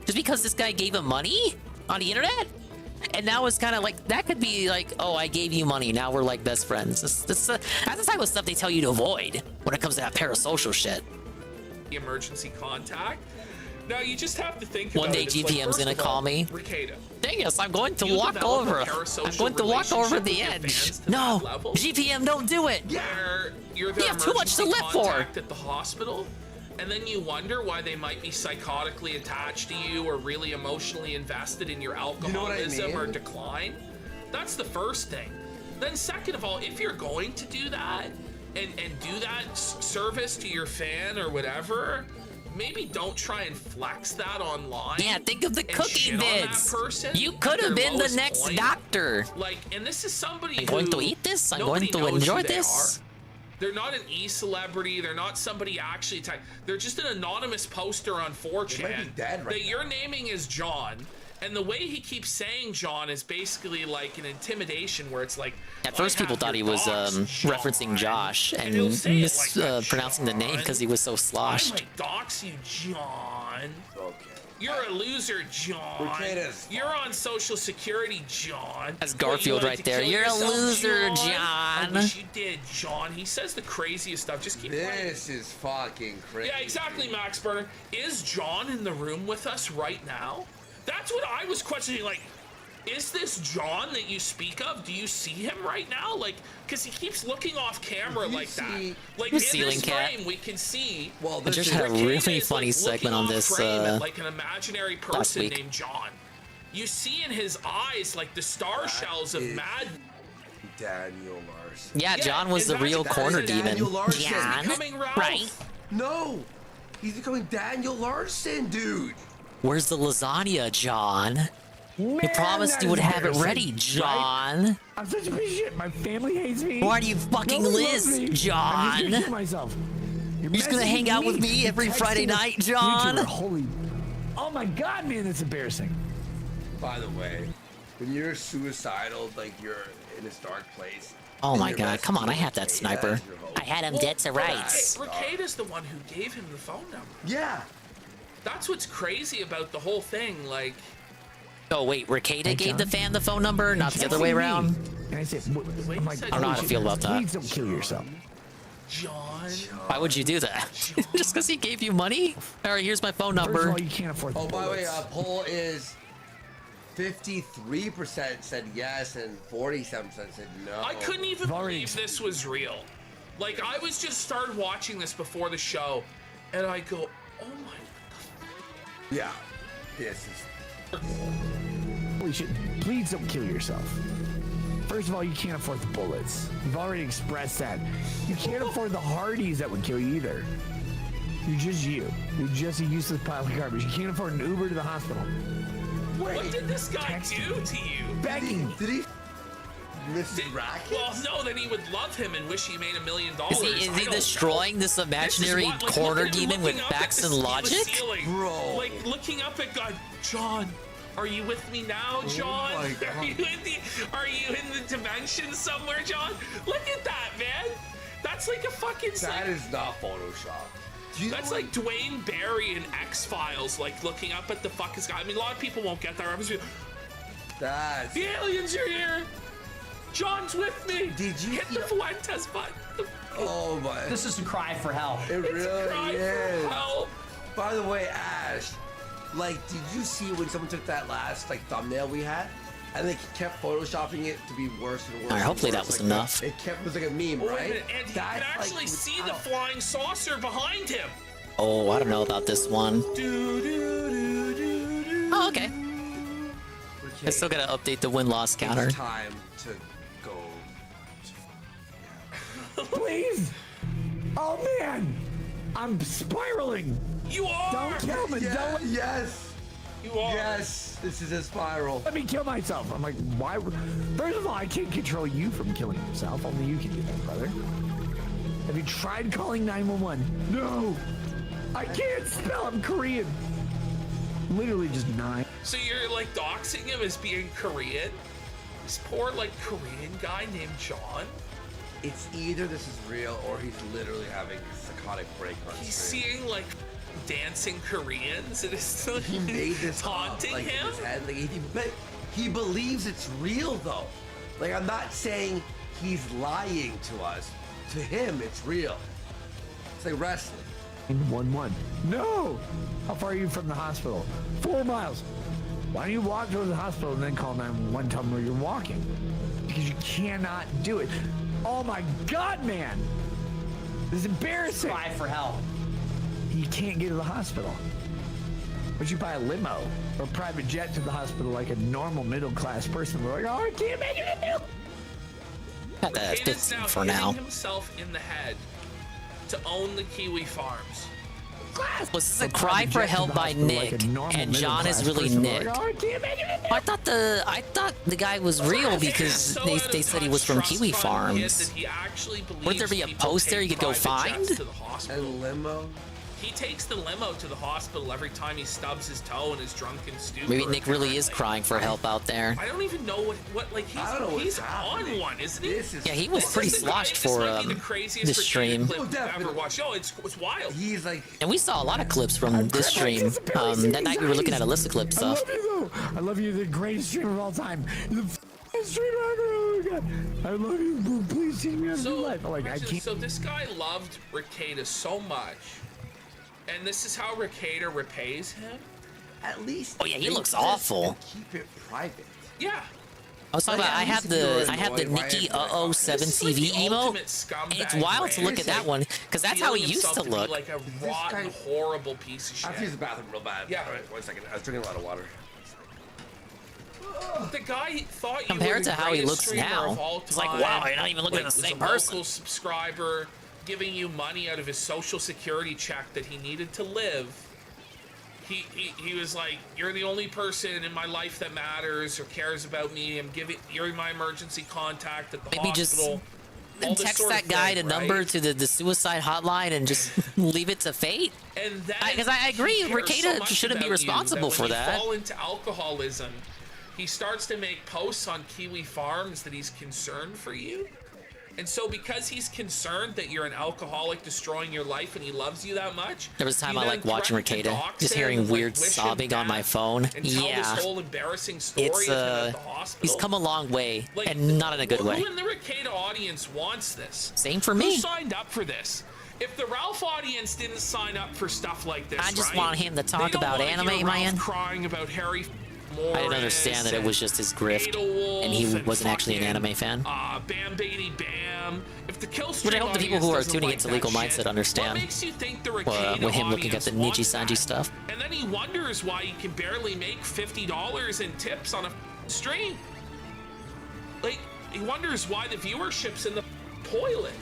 just because this guy gave him money on the internet. And now it's kind of like, that could be like, oh, I gave you money, now we're like best friends. That's the type of stuff they tell you to avoid when it comes to that parasocial shit. The emergency contact. Now you just have to think about One day it. GPM's gonna call me. Rekieta. Dang it, I'm going to You walk develop a over. parasocial I'm going to walk over relationship the with your edge. fans to No, that level. GPM, don't do it. Where you're the You have too much to emergency live for. contact at the hospital, and then you wonder why they might be psychotically attached to you or really emotionally invested in your alcoholism or decline. That's the first thing. Then second of all, if you're going to do that and do that service to your fan or whatever, maybe don't try and flex that online. Yeah, think of the and cookie shit on that vids. person You at could have their been the lowest next point. doctor. Like, and this is somebody I'm going who to eat this. I'm nobody going to knows enjoy who they this. are. They're not an e-celebrity. They're not somebody actually. They're just an anonymous poster on 4chan They might be dead right that you're naming as John. And the way he keeps saying John is basically like an intimidation, where it's like. At first, people thought he was referencing Josh and he'll say it like that, mispronouncing the name because he was so I sloshed. might dox you, John. Okay. You're a loser, John. You're on Social Security, John. That's What, Garfield you right like to there. kill You're a yourself, loser, I John. wish you did, John. He says the craziest stuff. Just keep playing. This is fucking crazy. Yeah, exactly, Max Burner. Is John in the room with us right now? That's what I was questioning. Like, is this John that you speak of? Do you see him right now? Like, because he keeps looking off camera like that. Like, in Ceiling this cat. frame, we can see. Well, I just had a really funny looking segment on off this frame at, like an imaginary person week. named John. You see in his eyes like the star shells of mad. Daniel Larson. Yeah, John was the real corner demon. Daniel Larson. John, Becoming Ralph. right? No, he's becoming Daniel Larson, dude. Where's the lasagna, John? You promised you would have it ready, John. Right? I'm such a piece of shit. My family hates me. Why do you fucking Nobody Liz, loves me. John? I'm just gonna kill myself. You're just gonna hang out with me every Friday night, John? YouTuber, holy. Oh my god, man, that's embarrassing. By the way, when you're suicidal, like you're in this dark place. Oh my god, come on, I had that sniper. I had him dead to rights. Ricada's the one who gave him the phone number. Yeah. That's what's crazy about the whole thing. Like, Oh wait, Ricada gave the fan the phone number, not the other way around? And I said, I'm like, I don't know how to feel about that. Please don't kill yourself. John. Why would you do that? Just because he gave you money? All right, here's my phone number. First of all, you can't afford the Oh, by the way, bullets. poll is 53% said yes and 47% said no. I couldn't even believe this was real. Like, I was just started watching this before the show, and I go, oh my. Yeah. This is. Holy shit, please don't kill yourself. First of all, you can't afford the bullets. You've already expressed that. You can't afford the Hardys that would kill you either. You're just you. You're just a useless pile of garbage. You can't afford an Uber to the hospital. What did this guy do to you? Begging. Did he miss his racket? Well, no, then he would love him and wish he made $1 million. Is he destroying this imaginary corner demon with facts and logic? Bro. Like, looking up at God, John, are you with me now, John? my God. Are you in the dimension somewhere, John? Look at that, man. That's like a fucking. That is not Photoshop. That's like Dwayne Barry in X-Files, like looking up at the fucking sky. I mean, a lot of people won't get that reference. That's. The aliens are here. John's with me. Did you hit the Fuentes button? Oh my. This is a cry for help. It It's a really cry for is. help. By the way, Ash, like, did you see when someone took that last like thumbnail we had, and they kept photoshopping it to be worse and worse? All right, and hopefully worse? that was Like, enough. It was like a meme, Oh, wait a right? minute, and you can actually see the flying saucer behind him. Oh, I don't know about this one. Oh, okay. I still gotta update the win-loss counter. It's time to go. Please. Oh man, I'm spiraling. You are. Don't kill me. Don't. Yes. You are. Yes. This is a spiral. Let me kill myself. I'm like, why? First of all, I can't control you from killing yourself. Only you can do that, brother. Have you tried calling 911? No. I can't spell. I'm Korean. Literally just 9. So you're like doxing him as being Korean? This poor like Korean guy named John. It's either this is real or he's literally having a psychotic break on He's stream. seeing like dancing Koreans and it's He made this taunting up, like, him. in his head. Like, but he believes it's real though. Like, I'm not saying he's lying to us. To him, it's real. It's like wrestling. 911. No. How far are you from the hospital? 4 miles. Why don't you walk to the hospital and then call 911? Tell them where you're walking. Because you cannot do it. Oh my God, man. This is embarrassing. Cry for help. You can't get to the hospital. But you buy a limo or a private jet to the hospital like a normal middle-class person. We're like, oh, I can't make it. Got that at Kane is 15 now for hitting now. himself in the head to own the Kiwi farms. class. Was this a cry for help by Nick, and John is really Nick? I thought the guy was real because they said he was from Kiwi Farms. Would there be a post there you could go find? A limo. He takes the limo to the hospital every time he stubs his toe in his drunken stupor. Maybe Nick really is crying for help out there. I don't even know what like he's on one, isn't he? Yeah, he was pretty sloshed for the stream. I've ever watched. Oh, it's wild. He's like, And we saw a lot of clips from this stream. That night we were looking at Alyssa clip stuff. I love you, though. I love you, the greatest streamer of all time. The streamer ever. Oh my god. I love you. Please teach me how to do life. Like, I can't. So this guy loved Ricada so much, and this is how Ricada repays him. At least. Oh yeah, he looks awful. Keep it private. Yeah. I was talking about I have the Nikki 7CV emo, and it's wild to look at that one because that's how he used to look. Like a rotten, horrible piece of shit. I have to use the bathroom real bad. Yeah. All right, 1 second. I was drinking a lot of water. The guy thought you Compared were the to how he greatest looks streamer now, of all it's like, time. wow, you're not even looking at the Was same a person. Local subscriber giving you money out of his social security check that he needed to live. He was like, you're the only person in my life that matters or cares about me. You're my emergency contact at the Maybe hospital. Then text that guy the number to the suicide hotline and just leave it to fate. And because I agree, Ricada shouldn't be responsible for that. When you fall into alcoholism, he starts to make posts on Kiwi Farms that he's concerned for you. And so because he's concerned that you're an alcoholic destroying your life and he loves you that much, There was a time I like watching Ricada, just hearing weird sobbing on my phone. and tell Yeah, this whole embarrassing story it's of him at the hospital. he's come a long way, Like, and not in a good way. Who in the Ricada audience wants this? Same for Who me. signed up for this? If the Ralph audience didn't sign up for stuff like this, I just right? want him to talk They don't about wanna anime, hear Ralph man. crying about Harry Morris. I didn't understand that it was just his grift, and he wasn't actually an anime fan. Bam Baby Bam. If the Killstream Which I hope the people who are audience tuning doesn't into like Legal that Mindset shit, understand. What makes you think the With Ricada him looking at audience the Niji wants Sanji that? stuff. And then he wonders why he can barely make $50 in tips on a stream. Like, he wonders why the viewership's in the toilet.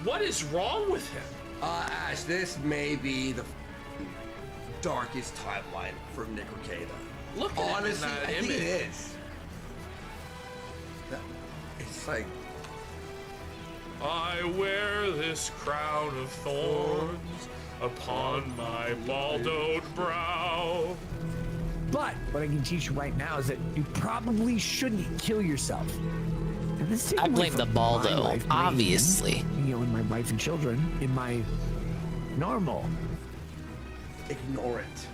What is wrong with him? Ash, this may be the darkest timeline for Nick Ricada. Look at Honestly, that I think image. it is. It's like, I wear this crown of thorns upon my baldowed brow. But what I can teach you right now is that you probably shouldn't kill yourself. And this I blame the Baldo, obviously. In my wife and children, in my normal. ignore it.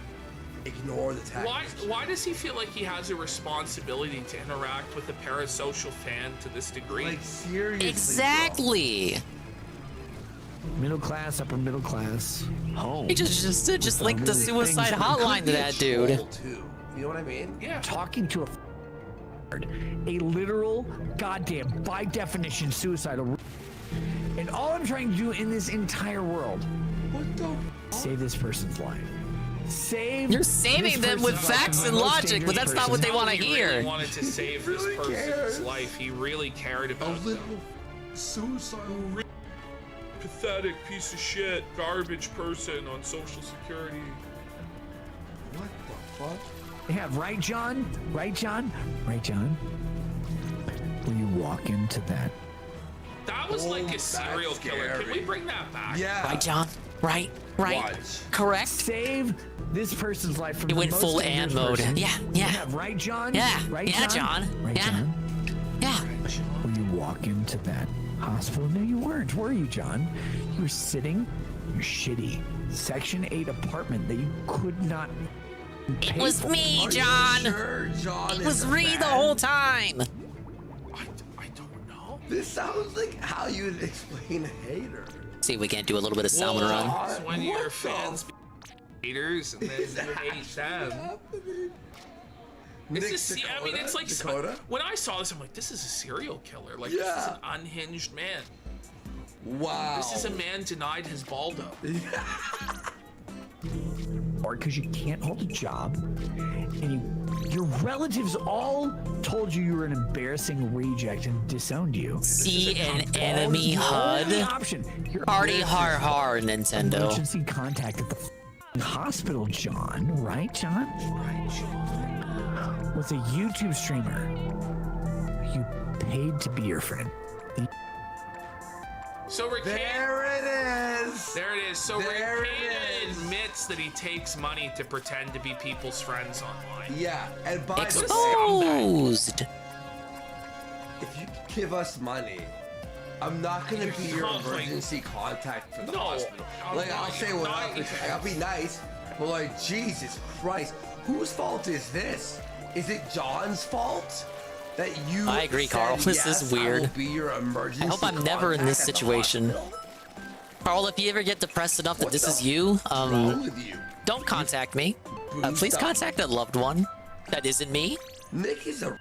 Ignore the text. Why does he feel like he has a responsibility to interact with a parasocial fan to this degree? Like, seriously. Exactly. Middle class, upper middle class, home. He just linked the suicide hotline to that dude. Too. You know what I mean? Yeah. Talking to a literal, goddamn, by definition, suicidal. And all I'm trying to do in this entire world, save this person's life. You're saving them with facts and logic, but that's not what they want to He hear. really wanted to save this person's life. He really cared about them. Suicidal. Pathetic piece of shit, garbage person on Social Security. What the fuck? Yeah, right, John? Right, John? Right, John? When you walk into that. That was like a serial killer. Can we bring that back? Yeah. Right, John? Right? Correct? Save this person's life from He the went most full dangerous Ann mode. person. Yeah. Right, John? Yeah. Right, Yeah, John? John. Right, Yeah. John? Yeah. When you walk into that hospital, no, you weren't, were you, John? You were sitting in your shitty Section 8 apartment that you could not It pay was for. me, John. Sure, John It is was a me the fan. whole time. I don't know. This sounds like how you would explain a hater. See if we can't do a little bit of salmon run. It's when your fans be haters and then you hate them. Nick This is, I mean, it's like Dakota? when I saw this, I'm like, this is a serial killer. Like, this is an unhinged man. Wow. This is a man denied his baldo. or because you can't hold a job, and your relatives all told you were an embarrassing reject and disowned you. See an enemy HUD. Option. Party har Nintendo. Emergency contact at the hospital, John. Right, John? Right, John. Was a YouTube streamer. You paid to be your friend. So there it is. There it is. So Ricada admits that he takes money to pretend to be people's friends online. Yeah, and by Exposed. If you give us money, I'm not gonna be your emergency contact for the hospital. Like I'll say what I'll be nice, but like Jesus Christ, whose fault is this? Is it John's fault? That you I agree, Carl. This is weird. I will be your emergency I hope I'm never in this contact at the situation. hospital? Carl, if you ever get depressed enough that this is you, don't contact me. Please contact a loved one. That isn't me. Nick is a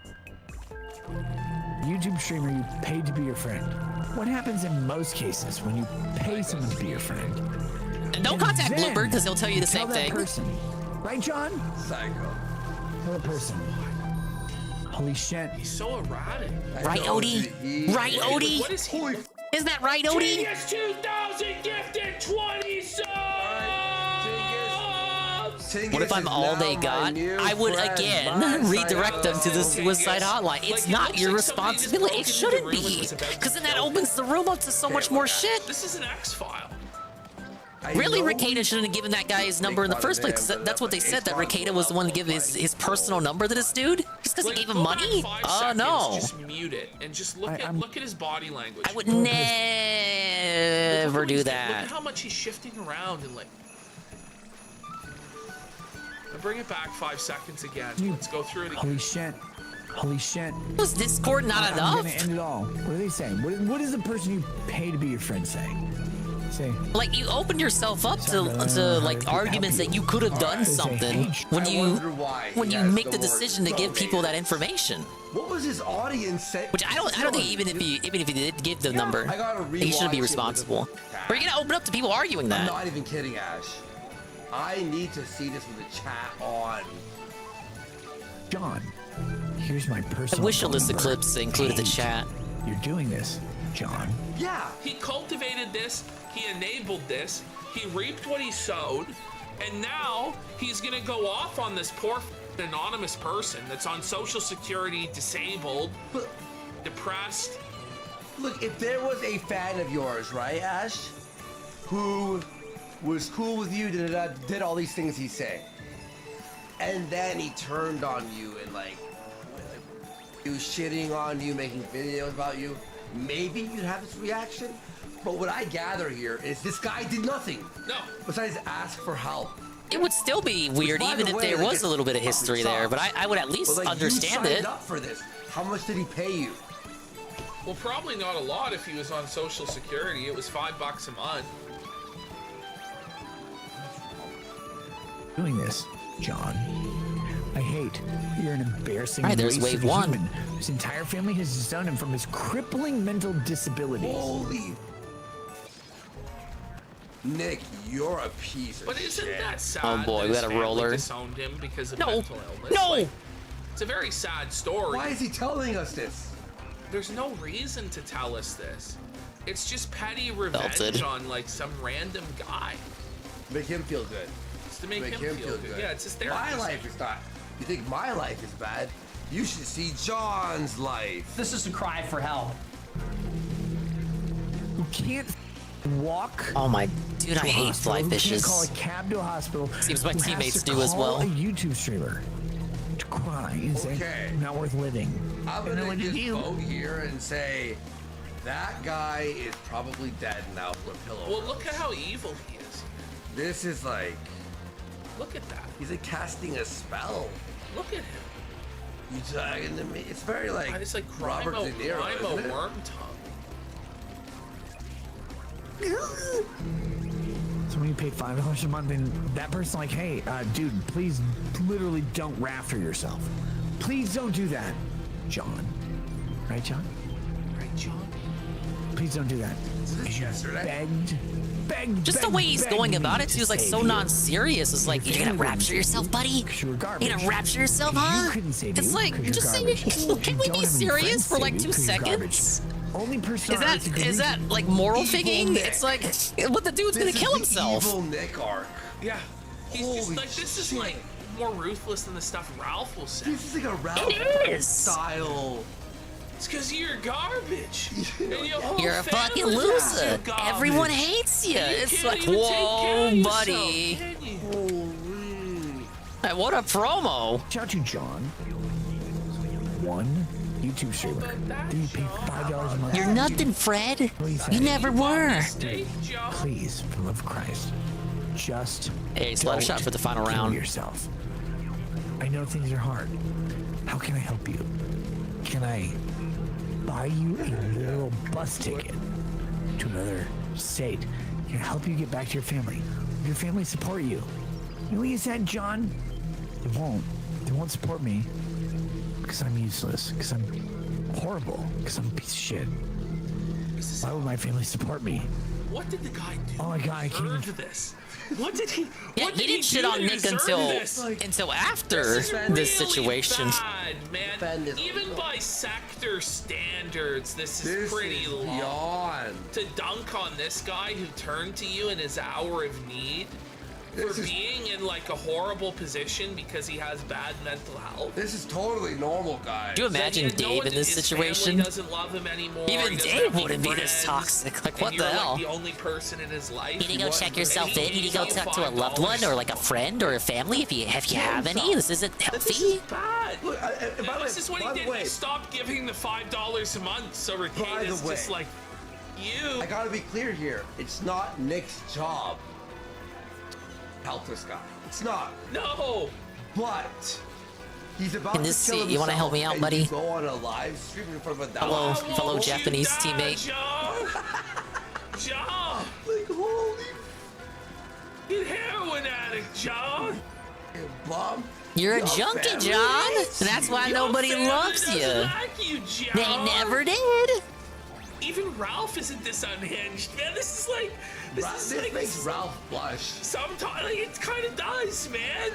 YouTube streamer you paid to be your friend. What happens in most cases when you pay someone to be your friend? And don't contact Blooper because he'll tell you the same that thing. Person. Right, John? Psycho. Tell the person. Holy shit. He's so erratic. Right, Odie? Right, Odie? What is he? Isn't that right, Odie? Genius 2000 gifted 20 subs! What if I'm all they got? I would again redirect them to the suicide hotline. It's not your responsibility. It shouldn't be. Because then that opens the room up to so much more shit. This is an X-File. Really, Ricada shouldn't have given that guy his number in the first place. That's what they said, that Ricada was the one to give his personal number to this dude? Just because he gave him money? Oh, no. Just mute it and just look at his body language. I would never do Look that. at how much he's shifting around and like. I'll bring it back 5 seconds again. Let's go through it again. Holy shit. Holy shit. Was Discord not enough? I'm gonna end it all. What do they say? What does the person you pay to be your friend say? Like, you open yourself up to like arguments that you could have done something when you make the decision to give people that information. What was his audience say? Which I don't think even if he did give the number, he shouldn't be responsible. We're gonna open up to people arguing that. I'm not even kidding, Ash. I need to see this with the chat on. John, here's my personal I wish phone Alyssa number. Clips included the chat. You're doing this, John. Yeah, he cultivated this, he enabled this, he reaped what he sowed, and now he's gonna go off on this poor anonymous person that's on Social Security, disabled, depressed. Look, if there was a fan of yours, right, Ash, who was cool with you, did all these things he's saying, and then he turned on you and like he was shitting on you, making videos about you, maybe you'd have this reaction. But what I gather here is this guy did nothing. No. Besides ask for help. It would still be weird even if there was a little bit of history there, but I would at least understand you it. signed up for this. How much did he pay you? Well, probably not a lot if he was on Social Security. It was $5 a month. Doing this, John. I hate. You're an embarrassing. All right, there's waste wave of one. human. His entire family has disowned him from his crippling mental disabilities. Holy. Nick, you're a piece of But isn't shit. that sad? Oh boy, that we his got a family roller. disowned him because of No, mental illness. no. Like, it's a very sad story. Why is he telling us this? There's no reason to tell us this. It's just petty revenge Belted. on like some random guy. Make him feel good. It's to make him feel good. Yeah, it's his therapy. My life is not. You think my life is bad? You should see John's life. This is a cry for help. Who can't walk? Oh my, dude, I to a hate hospital, fly who fishes. Can't call a cab to a hospital. Seems my who has teammates to do as call well. A YouTube streamer to cry and say, "Not worth living." I'm gonna just vote here and say that guy is probably dead now for a pillow. Well, look at how evil he is. This is like. Look at that. He's like casting a spell. Look at him. You talking to me? It's very like. It's like Robert De Niro, Grimo isn't it? worm tongue. So when you pay $5 a month, and that person like, "Hey, dude, please, literally don't rafter yourself. Please don't do that, John." Right, John? Right, John? please don't do that. Begged. Just the way he's going about it, he was like so non-serious. It's like, you're gonna rapture yourself, buddy? You're gonna rapture yourself, huh? It's like, just say, can we be serious for like 2 seconds? Only person Is that like moral thinking? It's like, what the dude's gonna kill himself. Evil Nick arc. Yeah. He's just like, this is like more ruthless than the stuff Ralph will say. This is like a Ralph style. It's because you're garbage. And your whole You're a family fucking thinks loser. you're garbage. Everyone hates you. And It's can't like, even take care whoa, of yourself, buddy. can you? Hey, what a promo. Shout out to John. One YouTube streamer. Do you pay $5 a month? You're nothing, Fred. You never were. Please, for the love of Christ, just Hey, slap shot for the final kill round. yourself. I know things are hard. How can I help you? Can I buy you a little bus ticket to another state? Can I help you get back to your family? Will your family support you? You know what you said, John? They won't. They won't support me because I'm useless, because I'm horrible, because I'm a piece of shit. Why would my family support me? What did the guy do? Oh my God, I can't even... to this? What did he? Yeah, what he did didn't shit do on to Nick deserve until after this situation. Bad, man. Even by sector standards, this is pretty low. Beyond. To dunk on this guy who turned to you in his hour of need for being in like a horrible position because he has bad mental health. This is totally normal, guys. Do you imagine Dave in this situation? Doesn't love him anymore. Even He doesn't Dave have wouldn't be any this friends, toxic. Like, what and the you're, hell? Like, the only person in his life. You need to go check yourself in. You need to go talk to a loved one or like a friend or a family if you have any. This isn't healthy. Bad. Look, This is what he did. He stopped giving the $5 a month, so Ricketa's just like, you. I gotta be clear here. It's not Nick's job. Help this guy. It's not. No. But he's about In this to kill seat, you want to help me out, and buddy? you go on a live stream in front of a Fellow Japanese teammate. John. Like, holy. You heroin addict, John. Bum. You're a junkie, John. That's why nobody loves you. Like you, John. They never did. Even Ralph isn't this unhinged, man. This is like, This makes Ralph blush. Sometimes like, it kind of does, man.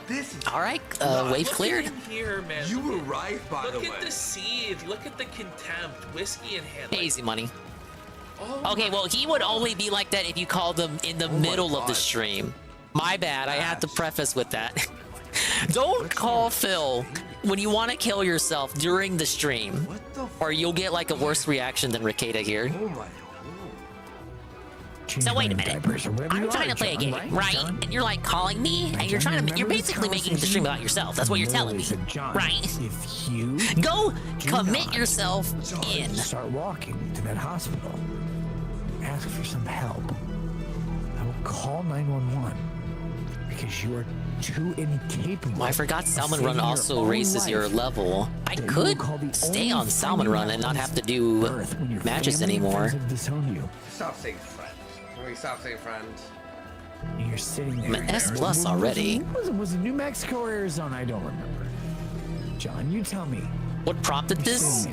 This. All right, wave Look cleared. at him here, man. You were right, by the way. Look at the seed. Look at the contempt. Whiskey in hand. Easy money. Oh Okay, well, he would only be like that if you called him in the middle of the stream. My bad. I had to preface with that. Don't call Phil when you want to kill yourself during the stream, or you'll get like a worse reaction than Ricketa here. Oh my. So wait a minute. I'm trying to play a game, right? And you're like calling me, and you're basically making the stream about yourself. That's what you're telling me, right? If you go commit yourself in. Start walking to that hospital. Ask for some help. I will call 911 because you are too incapable. Well, I forgot Salmon Run also raises your level. I could stay on Salmon Run and not have to do matches anymore. Stop saying friend. Can we stop saying friend? You're sitting there. I'm an S+ already. Was it New Mexico or Arizona? I don't remember. John, you tell me. What prompted this?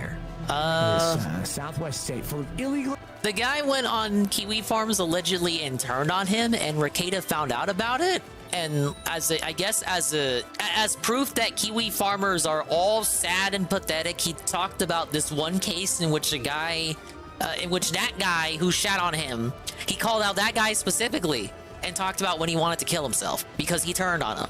Southwest state full of illegal. The guy went on Kiwi Farms allegedly and turned on him, and Ricketa found out about it. And as proof that Kiwi farmers are all sad and pathetic, he talked about this one case in which that guy who shat on him, he called out that guy specifically and talked about when he wanted to kill himself because he turned on him.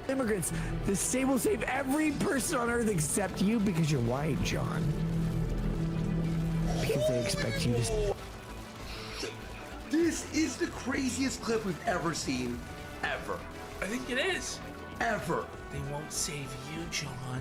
Immigrants, this state will save every person on earth except you because you're white, John. Because they expect you to. This is the craziest clip we've ever seen, ever. I think it is. Ever. They won't save you, John.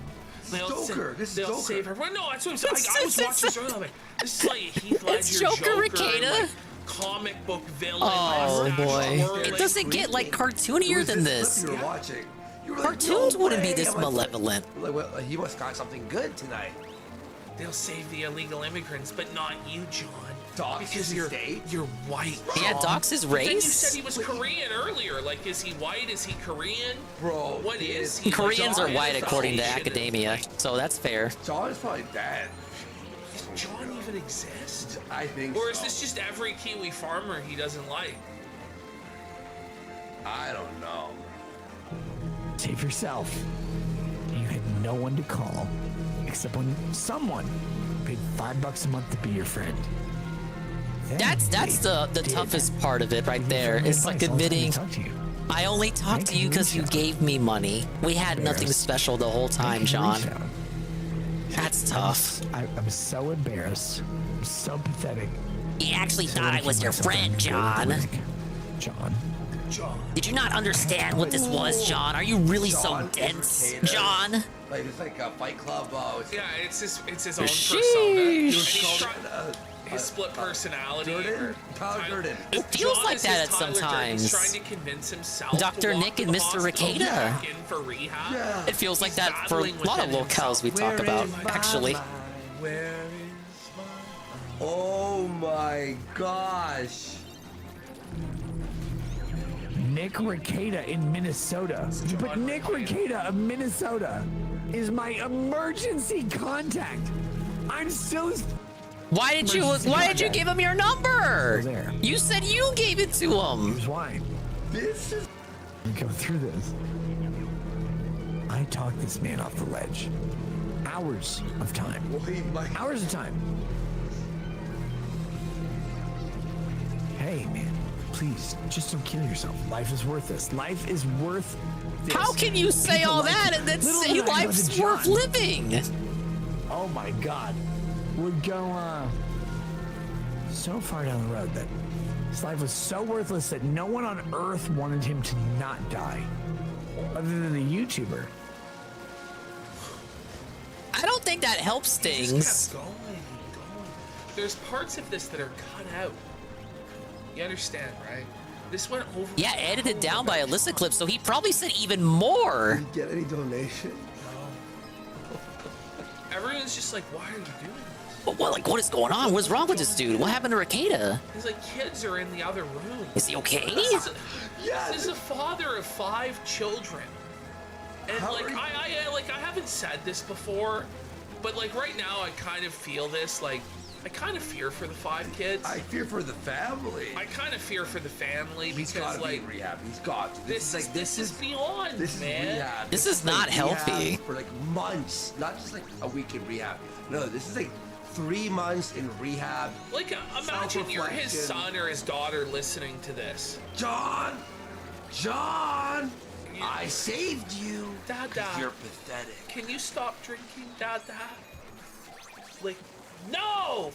Joker. This is They'll Joker. save everyone. No, that's what I'm saying. I was watching this earlier. This is like Heath Ledger, It's Joker, Ricketa. like, comic book villain. Oh like, boy. horror, It doesn't get like cartoonier than this. You were watching. You were like, Cartoons no wouldn't be way. this I'm like, malevolent. well, he must got something good tonight. They'll save the illegal immigrants, but not you, John. Docs because you're white. Yeah, Docs his But then you race. said he was Korean earlier. Like, is he white? Is he Korean? Bro, what is he? Koreans are John white is according to Asian. academia, so that's fair. John is probably dead. John even exist? I think Or so. is this just every Kiwi farmer he doesn't like? I don't know. Save yourself. You had no one to call except when someone paid $5 a month to be your friend. That's the toughest part of it right there. It's like admitting I only talked to you because you gave me money. We had nothing special the whole time, John. That's tough. I'm so embarrassed. I'm so pathetic. He actually thought I was your friend, John. John. Did you not understand what this was, John? Are you really so dense, John? Like it's like a Fight Club. Yeah, it's his own Sheesh. persona. And he's his split personality. It feels like that at Tyler sometimes. He's trying to convince himself. Dr. to walk Nick to and the Mr. hospital Ricada. back in for rehab. It feels like He's that for a battling lot of within locales we talk about, actually. Oh my gosh. Nick Ricada in Minnesota. But Nick Ricada of Minnesota is my emergency contact. I'm still. Why did you give him your number? You said you gave it to him. Here's why. This is. Go through this. I talked this man off the ledge. Hours of time. Hours of time. Hey, man. Please, just don't kill yourself. Life is worth this. Life is worth this. How can you say People all like that it. and then Little say did I know life's that worth John living? Oh my God. Would go so far down the road that his life was so worthless that no one on earth wanted him to not die. Other than the YouTuber. I don't think that helps He just things. kept going. There's parts of this that are cut out. You understand, right? This went over. Yeah, edited down by Alyssa Clip, so he probably said even more. Did you get any donation? Everyone's just like, why are you doing this? What is going on? What's wrong with this dude? What happened to Ricada? He's like, kids are in the other room. Is he okay? This is a father of 5 children. And I haven't said this before, but like right now I kind of feel this, like I kind of fear for the 5 kids. I fear for the family. I kind of fear for the family He's because gotta like be in rehab. He's got to. this is beyond, This is man. rehab. This is not like healthy. rehab for like months, not just like a week in rehab. No, this is like 3 months in rehab. Like imagine you're his son or his daughter listening to this. John, I saved you. Dada. You're pathetic. Can you stop drinking, Dada? Like, no!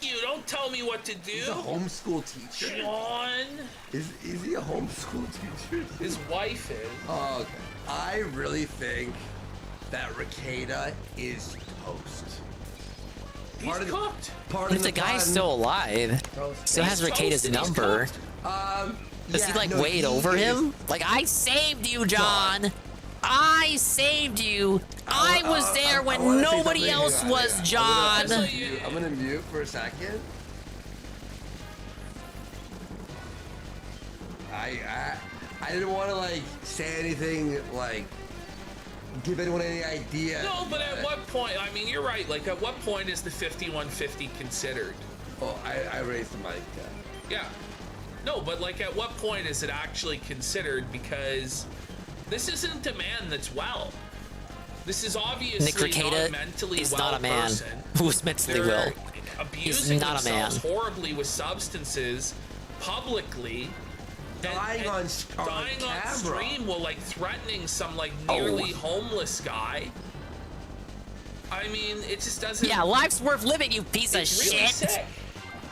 You don't tell me what to do. He's a homeschool teacher. John. Is he a homeschool teacher? His wife is. Oh, okay. I really think that Ricada is toast. He's cooked. If the guy's still alive, still has Ricada's number. Does he like wait over him? Like, I saved you, John. I saved you. I was there when nobody else was, John. I'm gonna mute for a second. I didn't want to like say anything like give anyone any idea. No, but at what point? I mean, you're right. Like, at what point is the 5150 considered? Oh, I raised the mic. Yeah. No, but like, at what point is it actually considered? Because this isn't a man that's well. This is obviously Nick Ricada not a mentally is well not a man person. who is mentally well. Abusing He's not a man. themselves horribly with substances publicly. Dying on on stream while like threatening some like nearly homeless guy. I mean, it just doesn't. Yeah, life's worth living, you piece of It's really shit. sick.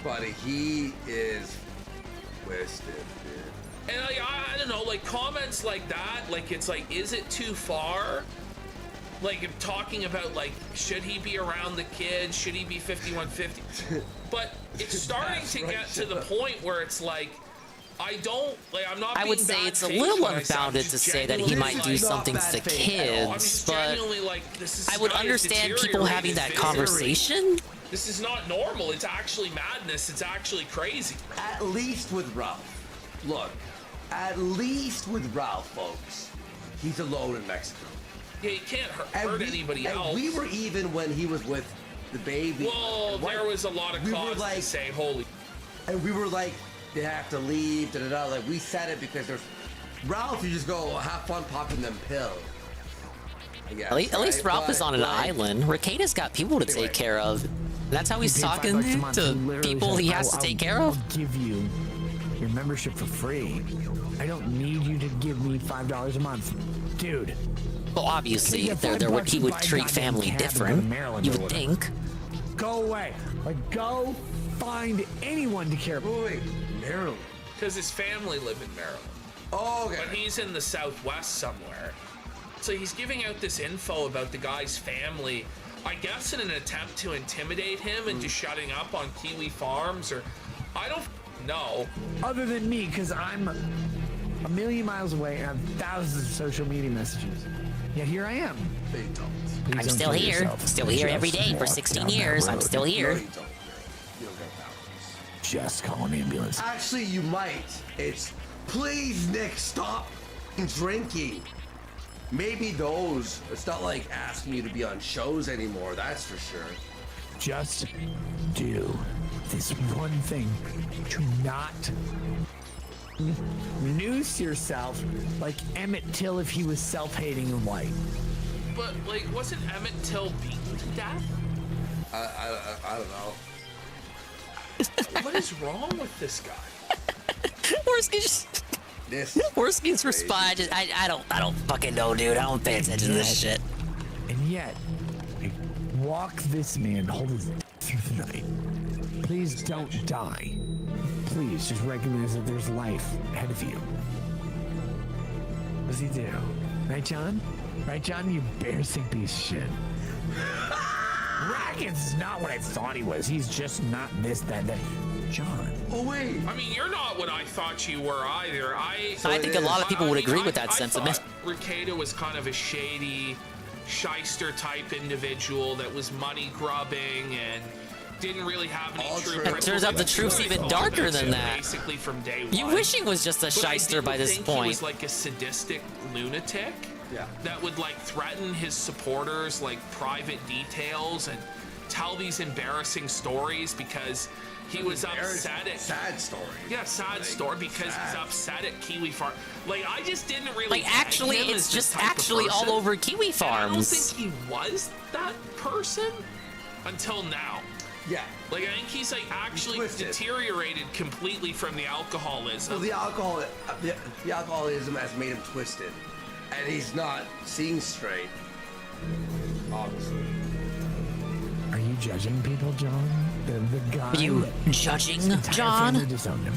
Buddy, he is twisted, dude. And like, I don't know, like comments like that, like it's like, is it too far? Like talking about like, should he be around the kids? Should he be 5150? But it's starting to get to the point where it's like, I'm not. I would say it's a little unfounded to say that he might do something to the kids, but I would understand people having that conversation. This is not normal. It's actually madness. It's actually crazy. At least with Ralph. Look, at least with Ralph, folks. He's alone in Mexico. Yeah, he can't hurt anybody else. We were even when he was with the baby. Well, there was a lot of cause to say holy. And we were like, they have to leave, da da da. Like, we said it because there's Ralph, you just go have fun popping them pills. Guess, At least Ralph But, is on an like, island. Rekida's got people to take care of. That's how he's talking to people he has to take care of. I'll give you your membership for free. I don't need you to give me $5 a month, dude. Well, obviously, he would treat family different. You would think. Go away. Like, go find anyone to care about. Wait, Maryland. Because his family live in Maryland. Oh, okay. But he's in the Southwest somewhere. So he's giving out this info about the guy's family, I guess in an attempt to intimidate him into shutting up on Kiwi Farms, or I don't know. Other than me, because I'm a million miles away and have thousands of social media messages. Yet here I am. I'm still here. Still here every day for 16 years. I'm still here. Just call an ambulance. Actually, you might. It's, please, Nick, stop drinking. Maybe those. It's not like asking you to be on shows anymore, that's for sure. Just do this one thing. Do not noose yourself like Emmett Till if he was self-hating and white. But, like, wasn't Emmett Till beaten to death? I don't know. What is wrong with this guy? Worski's response. I don't fucking know, dude. I don't pay attention to this shit. And yet, walk this man, hold his through the night. Please don't die. Please just recognize that there's life ahead of you. What does he do? Right, John? Right, John? You embarrassing piece of shit. Rackets is not what I thought he was. He's just not this, that. John. Oh, wait. I mean, you're not what I thought you were either. I think a lot of people would agree with that sentiment. Rekeda was kind of a shady, shyster type individual that was money grubbing and didn't really have any true It turns out the truth's even darker than that. Basically from day one. You wish he was just a shyster by this point. He was like a sadistic lunatic. Yeah. That would like threaten his supporters like private details and tell these embarrassing stories because he was upset at sad story. Yeah, sad story because he's upset at Kiwi Farm. Like I just didn't really like actually him it's as just the type of actually all person. over Kiwi Farms. And I don't think he was that person until now. Yeah. Like I think he's like actually deteriorated completely from the alcoholism. Well, the alcoholism has made him twisted, and he's not seeing straight. Obviously. Are you judging people, John? The guy. Are you judging, John? Disowned him.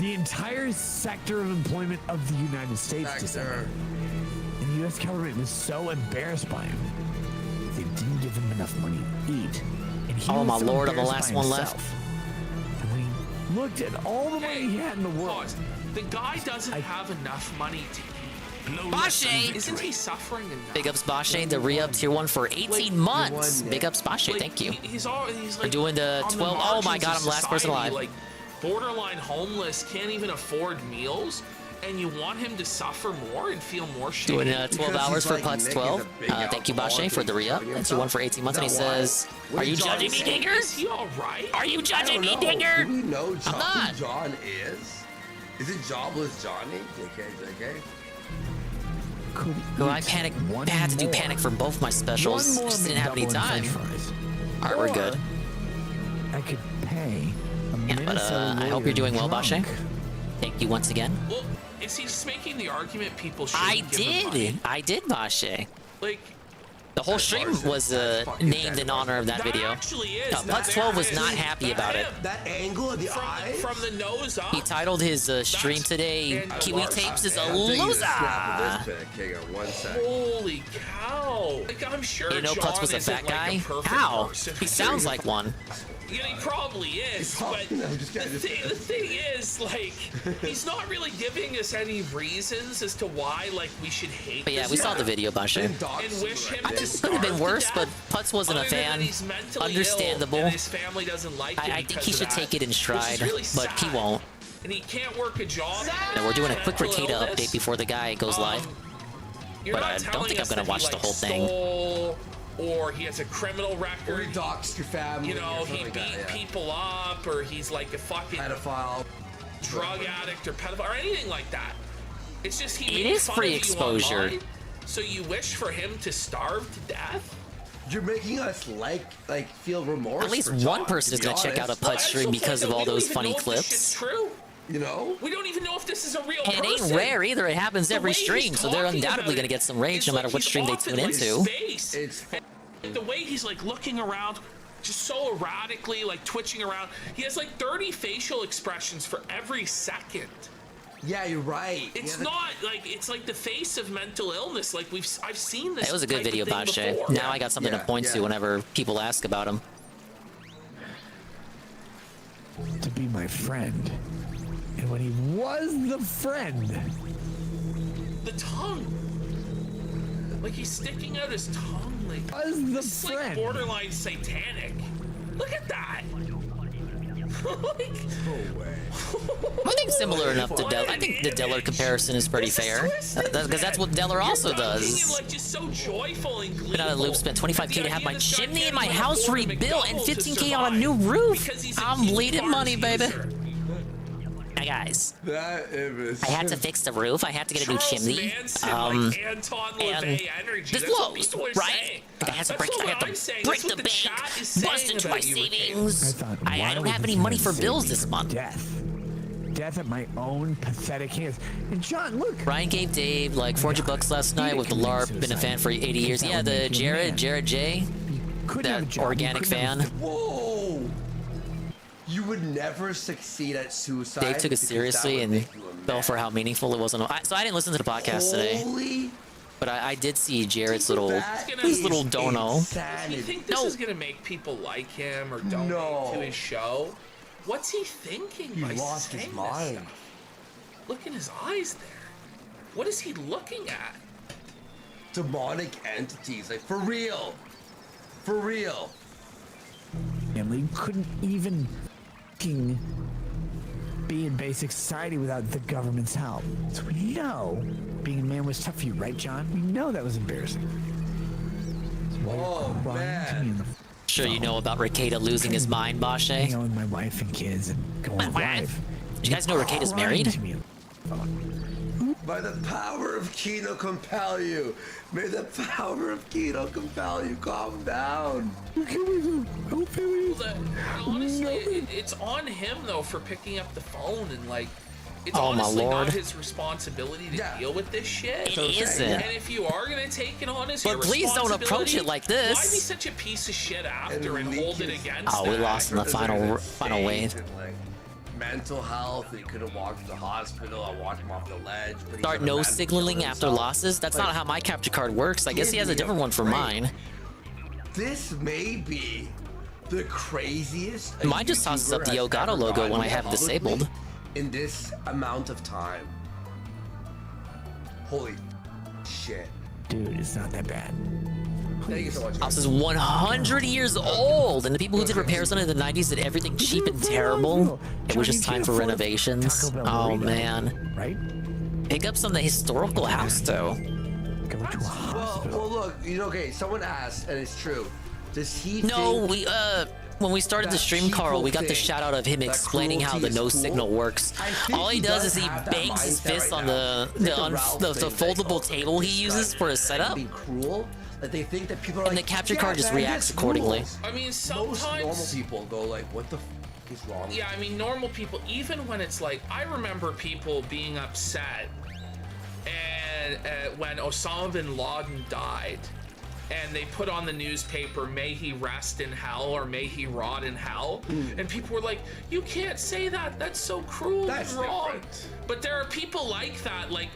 The entire sector of employment of the United States disowned him. And the U.S. government was so embarrassed by him. They didn't give him enough money to eat. And he Oh was my so lord, I'm the embarrassed last by one himself. left. And when he looked at all the money he had in the world. The guy doesn't have enough money to eat. Bashe! Isn't he suffering enough? Big ups Bashe, the re-up tier 1 for 18 months. Big ups Bashe, thank you. He's like We're doing the 12. Oh my god, I'm the last person alive. Like borderline homeless, can't even afford meals, and you want him to suffer more and feel more shame. Doing 12 hours for Putz12. Thank you, Bashe, for the re-up. That's your one for 18 months. And he says, "Are you judging me, Dinger? Is he all right? Are you judging me, Dinger?" Do we know I'm not. who John is? Is it Jobless Johnny? JK. Well, I had to do panic for both my specials. Just didn't have any time. Alright, we're good. I could pay. Yeah, but I hope you're doing well, Bashe. Thank you once again. Well, is he just making the argument people should I give him money? did, Bashe. Like, the whole stream was named in honor of that video. Putz12 was not happy about it. That angle of the eye from the nose up. He titled his stream today, Kiwi Tapes is a loser. Holy cow. Like, I'm sure You know John Putz was a isn't, fat like, guy? perfect How? person. He sounds like one. Yeah, he probably is, but the thing is, like, he's not really giving us any reasons as to why, like, we should hate But yeah, this we saw guy the video, Bashe. and wish him I to think it could have been starve to worse, death. but Putz wasn't a Other than fan. that he's mentally Understandable. ill and his family doesn't like him I think because he of should that, take it in which is stride, really but he sad. won't. And he can't work a job. And we're doing a quick Mental Rekeda illness. update before the guy goes live. You're But not I don't telling think I'm us gonna that watch he, the like, whole thing. stole or he has a criminal record. Or he doxed your family. You know, or something he like beat that, yeah. people up, or he's like a fucking pedophile, drug addict, or pedophile, or anything like that. It's just he It made is fun free of you exposure. online, so you wish for him to starve to death? You're making us feel remorse. At least for one John, person is to be going to check out a honest. Putz stream because of all those funny This shit's clips. true. You know? We don't even know if this is a real And it person. ain't rare either. It happens The every way he's stream, so they're talking undoubtedly about going to get some rage it's no matter like what he's stream they off in, tune like, into. space. And the way he's like looking around, just so erratically, like twitching around. He has like 30 facial expressions for every second. Yeah, you're right. It's not like it's like the face of mental illness. Like I've seen this. It was a good type of video thing about Shay. before. Now I got something to point to whenever people ask about him. To be my friend. And when he was the friend. The tongue. Like he's sticking out his tongue. Like this is like borderline satanic. Look at that. Like, I think similar enough to Deller. I think the Deller comparison is pretty fair. Because that's what Deller also does. like just so joyful and Been out of the loop, spent 25K to have my chimney in my house rebuilt and 15K on a new roof. I'm bleeding money, baby. Hey guys, I had to fix the roof. I had to get a new chimney. Anton LaVey energy. This That's what blows, people are right? saying. I had to That's break, what I had I'm to saying. break That's the what the bank, chat is saying bust into about my you, savings. I why don't would have this any man money for save bills me this from month. Death at my own pathetic hands. And John, look. Ryan gave Dave like $400 last night with the LARP. Been a fan for 80 years. Yeah, the Jared J. That organic fan. Whoa! You would never succeed at suicide. Dave took it because that seriously would and make you a fell for how meaningful it was. So I didn't listen to the podcast today. Holy. But I did see Jared's little dono. If you think this is gonna make people like him or donate to his show, what's he thinking by lost his saying mind. this stuff? Look in his eyes there. What is he looking at? Demonic entities, like for real. For real. Family couldn't even fucking be in basic society without the government's help. So we know being a man was tough for you, right, John? We know that was embarrassing. Oh man. Sure you know about Ricada losing his mind, Bashe? You know, with my wife and kids and going live. Did you guys know Ricada's married? By the power of Kino compel you. May the power of Kino compel you. Calm down. Honestly, it's on him though for picking up the phone and like. It's Oh, my honestly Lord. not his responsibility to deal with this shit. It isn't. And if you are gonna take it on as your But please don't approach it like this. Why be such a piece of shit after and hold it against? Oh, we that? lost in the final wave. Like, mental health. He could have walked to the hospital. I walked him off the ledge. But he's Start gonna no man signaling kill after himself. losses? That's Like, not how my capture card works. I guess he has a different one for mine. This may be the craziest. Mine just tosses up the Elgato logo when I have it disabled. In this amount of time. Holy shit. Dude, it's not that bad. Thank you so much. House is 100 years old, and the people who did repairs on it in the 90s did everything cheap and terrible. It was just time for renovations. Oh man. Right? Pick up some of the historical house though. Well, look, you know, okay, someone asked, and it's true. Does he No, think we when we started the stream, Carl, we got the shout out of him explaining how the no signal works. All he does is he bangs his fist on the foldable table he uses for his setup. Cruel? Like they think that people are And the like, capture yeah, card just man, reacts that's accordingly. rules. I mean, Most sometimes normal people go like, what the f is wrong? Yeah, I mean, normal people, even when it's like, I remember people being upset and when Osama bin Laden died, and they put on the newspaper, may he rest in hell or may he rot in hell. And people were like, you can't say that. That's so cruel and wrong. But there are people like that, like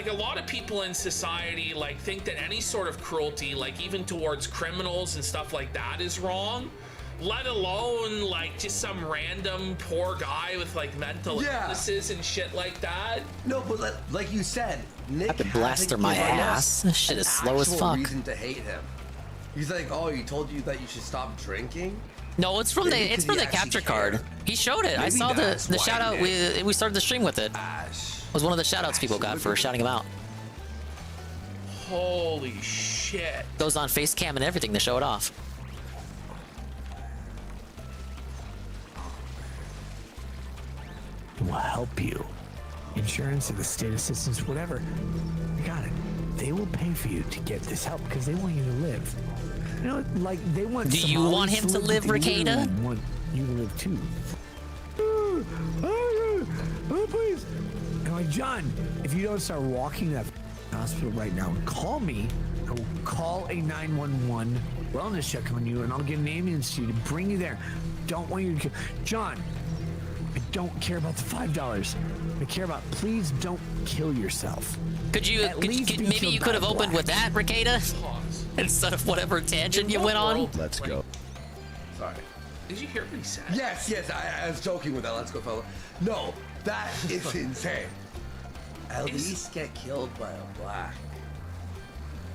a lot of people in society like think that any sort of cruelty, like even towards criminals and stuff like that, is wrong. Let alone like just some random poor guy with like mental illnesses and shit like that. No, but like you said, Nick I could blaster my ass. This shit is slow as fuck. Reason to hate him. He's like, oh, he told you that you should stop drinking. No, it's from Maybe the 'cause he actually capture card. cared. He showed it. I Maybe saw the that's why shout out. We started the stream with it. It was one of the shout outs people got for shouting him out. Holy shit. shit. Goes on face cam and everything to show it off. Will help you. Insurance or the state assistance, whatever. You got it. They will pay for you to get this help because they want you to live. You know, like they want. Do you want him to live, Ricada? Want you to live too. Oh, please. And like, John, if you don't start walking to that hospital right now, call me. I will call a 911 wellness check on you, and I'll get an ambulance to you to bring you there. Don't want you to, John. I don't care about the $5. I care about, please don't kill yourself. Could you, maybe you could have opened with that, Ricada? Instead of whatever tangent you went on? Let's go. Sorry. Did you hear what he said? Yes, I was joking with that. Let's go, fella. No, that is insane. At least get killed by a black.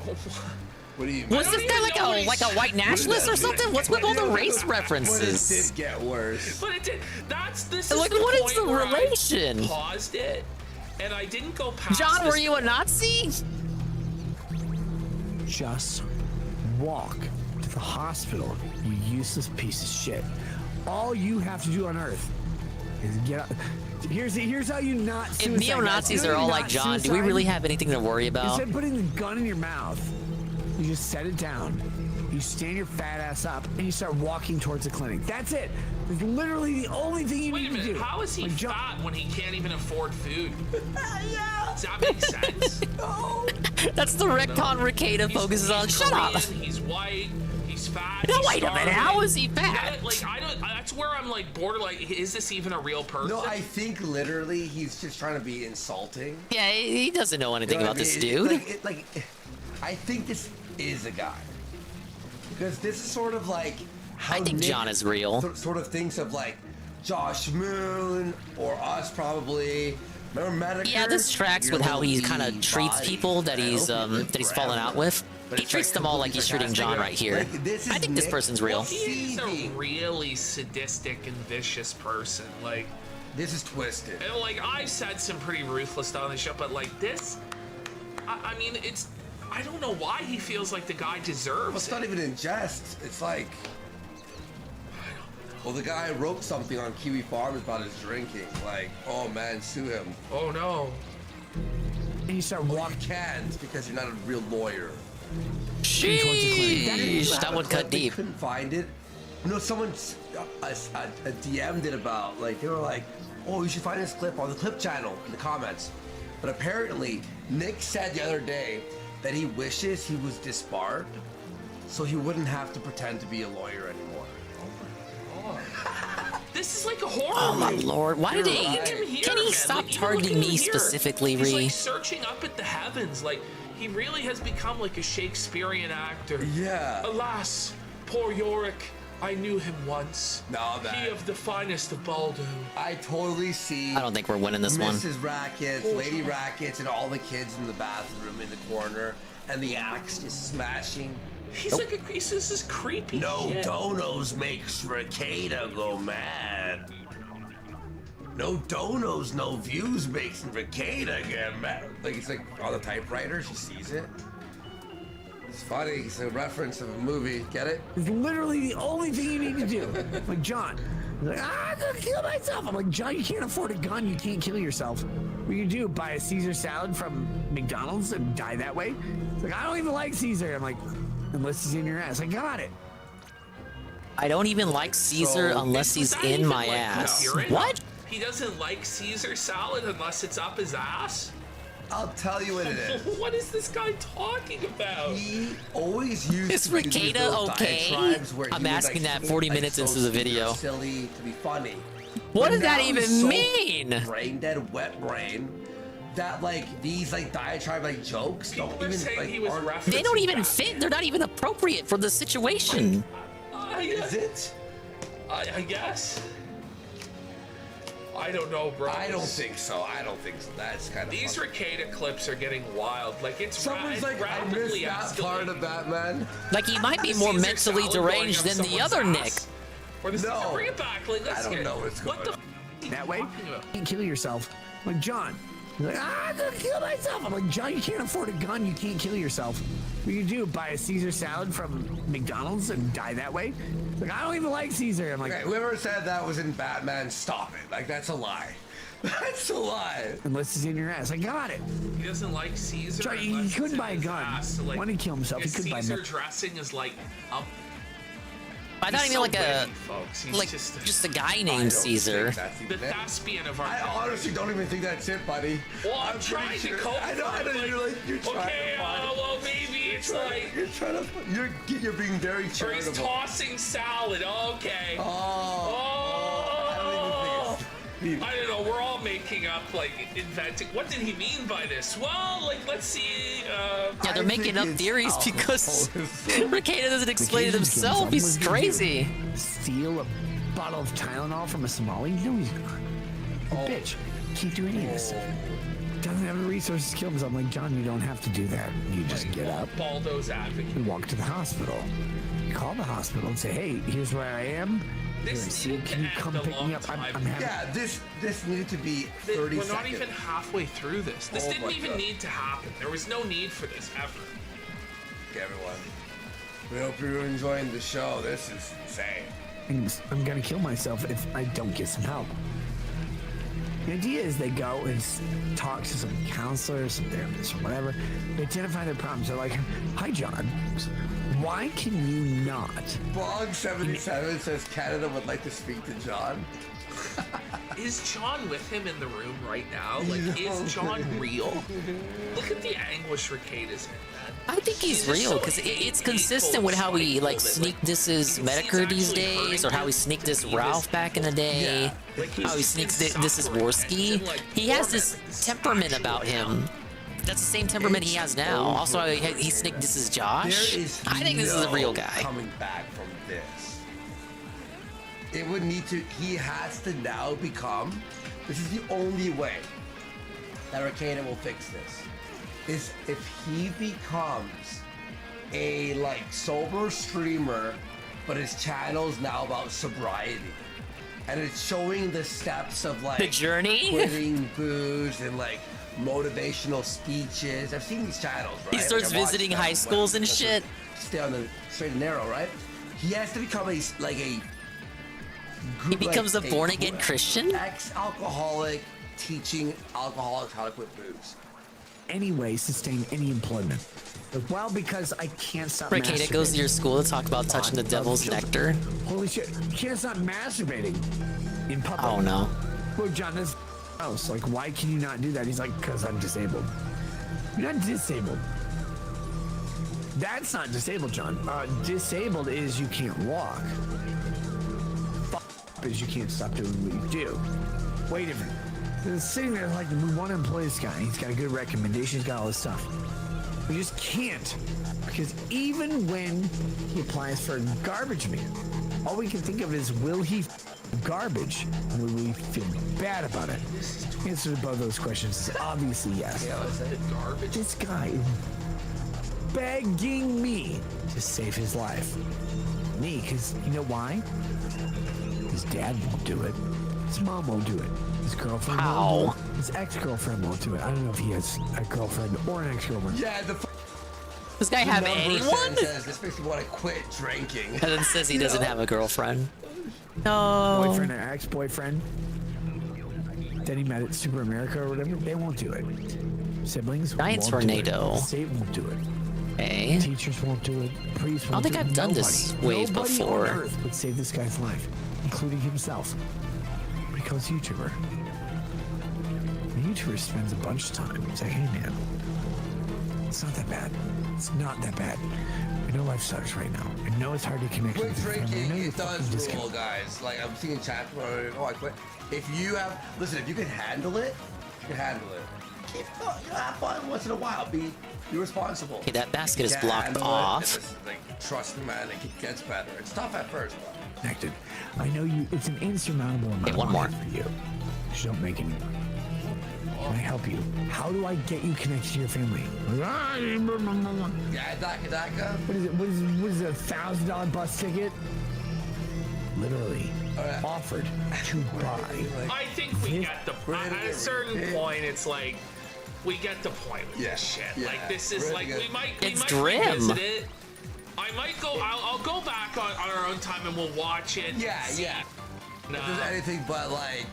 What do you mean? Was this guy like a white nationalist or something? What's with all the race references? But it did get worse. But it did. This is like, the what is point the where relation? I paused it, and I didn't go past. John, were you a Nazi? Just walk to the hospital, you useless piece of shit. All you have to do on Earth is get out. Here's how you not suicide. If neo-Nazis are all like John, do we really have anything to worry about? Instead of putting the gun in your mouth, you just set it down. You stand your fat ass up and you start walking towards the clinic. That's it. It's literally the only thing you need to do. How is he Like, fat when he can't even afford food? Does that make sense? No. That's the retcon Ricada focuses on. Shut up. He's white. He's fat. No, he's wait a minute. starving. How is he fat? Yeah, like I don't. That's where I'm like borderline. Is this even a real person? No, I think literally he's just trying to be insulting. Yeah, he doesn't know anything You know about what I this mean? dude. I think this is a guy. Because this is sort of like how I think Nick John is real. Sort of thinks of like Josh Moon or us probably. Remember Medicare? Yeah, this tracks with how he kind of treats people that he's fallen out with. He treats them all like he's treating John right here. I think this person's real. He's a really sadistic and vicious person. Like this is twisted. And like I've said some pretty ruthless stuff on the show, but like this, I mean, it's. I don't know why he feels like the guy deserves Well, it's not even in jest. It's like, well, the guy wrote something on Kiwi Farms about his drinking. Like, oh man, sue him. Oh no. And you start walking. You can't because you're not a real lawyer. Sheesh, that one cut deep. Couldn't find it. No, someone a DM did about like they were like, oh, you should find this clip on the Clip channel in the comments. But apparently, Nick said the other day that he wishes he was disbarred so he wouldn't have to pretend to be a lawyer anymore. This is like a horror Oh my movie. lord, why did he? Look at him here, Can he man. stop Like, even targeting look at me him here. specifically, He's Ree? like searching up at the heavens. Like he really has become like a Shakespearean actor. Yeah. Alas, poor Yorick. I knew him once. No, He of the finest of Baldo. I totally see. I don't think we're winning this one. Mrs. Rackets, Lady Rackets, and all the kids in the bathroom in the corner, and the axe just smashing. He's like this is creepy. No shit. donos makes Ricada go mad. No donos, no views makes Ricada get mad. Like it's like on the typewriter, she sees it. It's funny. It's a reference of a movie. Get it? It's literally the only thing you need to do. Like, John, he's like, I'm gonna kill myself. I'm like, John, you can't afford a gun. You can't kill yourself. What you do? Buy a Caesar salad from McDonald's and die that way? It's like, I don't even like Caesar. I'm like, unless he's in your ass. I got it. I don't even like Caesar unless he's in my ass. What? He doesn't like Caesar salad unless it's up his ass? I'll tell you what it is. What is this guy talking about? He always used Is to use Ricada those okay? diatribes where he I'm was, asking like, that 40 like, minutes so into the video. Silly to be funny. What But does that now even he's so mean? Brain dead, wet brain. That like these like diatribe like jokes don't even like aren't. They don't even fit. They're not even appropriate for the situation. Is it? I guess. I don't know, bro. I don't think so. I don't think so. That's kind of. These Ricada clips are getting wild. Like it's Someone's like, I missed rapidly that part of Batman. Like he might be more mentally deranged than the other Nick. Or this No. Bring it back. Like, let's I don't hear it. know what's going What the on. That way, you can't kill yourself. Like, John, He's like, I'm gonna kill myself. I'm like, John, you can't afford a gun. You can't kill yourself. What you do? Buy a Caesar salad from McDonald's and die that way? Like, I don't even like Caesar. I'm like, Okay, whoever said that was in Batman, stop it. Like, that's a lie. That's a lie. Unless it's in your ass. I got it. He doesn't like Caesar. John, he unless couldn't it's buy a in his gun. ass, so, like, When he killed himself, he his couldn't buy Caesar nothing. dressing is like up. I thought He's even like so a witty, folks. He's like just a guy named Caesar. the thespian of our. I honestly don't even think that's it, buddy. Well, I'm trying to cope. I know. You're trying Okay, to find. well, maybe it's like You're trying to. You're being very or he's charitable. tossing salad. Okay. I don't know. We're all making up, like, inventing. What did he mean by this? Well, like, let's see. Yeah, they're making up theories because Ricada doesn't explain it himself. He's crazy. Steal a bottle of Tylenol from a Somali? No, he's not. Bitch, can't do any of this. Doesn't have the resources to kill himself. I'm like, John, you don't have to do that. You just get up Baldo's advocate. and walk to the hospital. You call the hospital and say, hey, here's where I am. This Here I see. needed Can to you end come a pick long me up? I'm time. having... Yeah, this needed to be 30 We're seconds. not even halfway through this. This Oh didn't my even God. need to happen. There was no need for this ever. Okay, everyone. We hope you're enjoying the show. This is insane. I'm gonna kill myself if I don't get some help. The idea is they go and talk to some counselor, some therapist, or whatever. They identify their problems. They're like, hi, John. Why can you not? Blog77 says Canada would like to speak to John. Is John with him in the room right now? Like, is John real? Look at the anguish Ricada's in, man. I think he's real because it's consistent with how he like sneak disses Medicare these days, or how he sneaked this Ralph back in the day. How he sneaks this is Worski. He has this temperament about him. That's the same temperament he has now. Also, he sneaked this is Josh. I think this is a real guy. Coming back from this, it would need to. He has to now become. This is the only way that Ricada will fix this. Is if he becomes a like sober streamer, but his channel's now about sobriety, and it's showing the steps of like The journey? quitting booze and like motivational speeches. I've seen these channels, right? He starts Like, I watch visiting them, high schools and just to shit. Stay on the straight and narrow, right? He has to become a He becomes a born-again Christian? Ex-alcoholic teaching alcoholics how to quit booze. Anyway, sustain any employment. Like, well, because I can't stop Ricada goes to your school to talk about touching the devil's nectar. Holy shit, you can't stop masturbating in public. Oh no. Look, John, this house. Like, why can you not do that? He's like, because I'm disabled. You're not disabled. That's not disabled, John. Disabled is you can't walk. Is you can't stop doing what you do. Way different. They're sitting there like, we want to employ this guy. He's got a good recommendation. He's got all this stuff. We just can't. Because even when he applies for a garbage man, all we can think of is, will he garbage? And will we feel bad about it? The answer to both those questions is obviously yes. This guy is begging me to save his life. Me, because you know why? His dad won't do it. His mom won't do it. His girlfriend won't do it. His ex-girlfriend won't do it. I don't know if he has a girlfriend or an ex-girlfriend. Yeah, Does this guy have anyone? Says this makes me want to quit drinking. And then says he doesn't have a girlfriend. No. Boyfriend or ex-boyfriend. Then he met at Super America or whatever. They won't do it. Siblings Giant won't tornado. Do it. State won't do it. Hey. Teachers won't do it. Priests I don't won't think do it. I've done Nobody. this wave Nobody before. on Earth would save this guy's life, including himself. Because YouTuber. The YouTuber spends a bunch of time. He's like, hey man, it's not that bad. It's not that bad. I know life sucks right now. I know it's hard to connect Quit with your family. I know drinking, you're it does fucking rule, disconnected. guys. Like, I'm seeing chat where, oh, I quit. If you have, listen, if you can handle it, you can handle it. Keep going, have fun once in a while. Be responsible. Okay, that basket is You can blocked handle it, off. and it's, like, trust me, man, it gets better. It's tough at first, but Connected. I know you. It's an insurmountable amount Okay, one of more. money for you. Just don't make any money. Can I help you? How do I get you connected to your family? yeah, Daka. What is it? What is a $1,000 bus ticket? literally offered to buy. I think we get the at a certain point. It's like we get the point with this shit. Like this is like we might revisit it. I might go. I'll go back on our own time and we'll watch it. Yeah. No. If there's anything but like.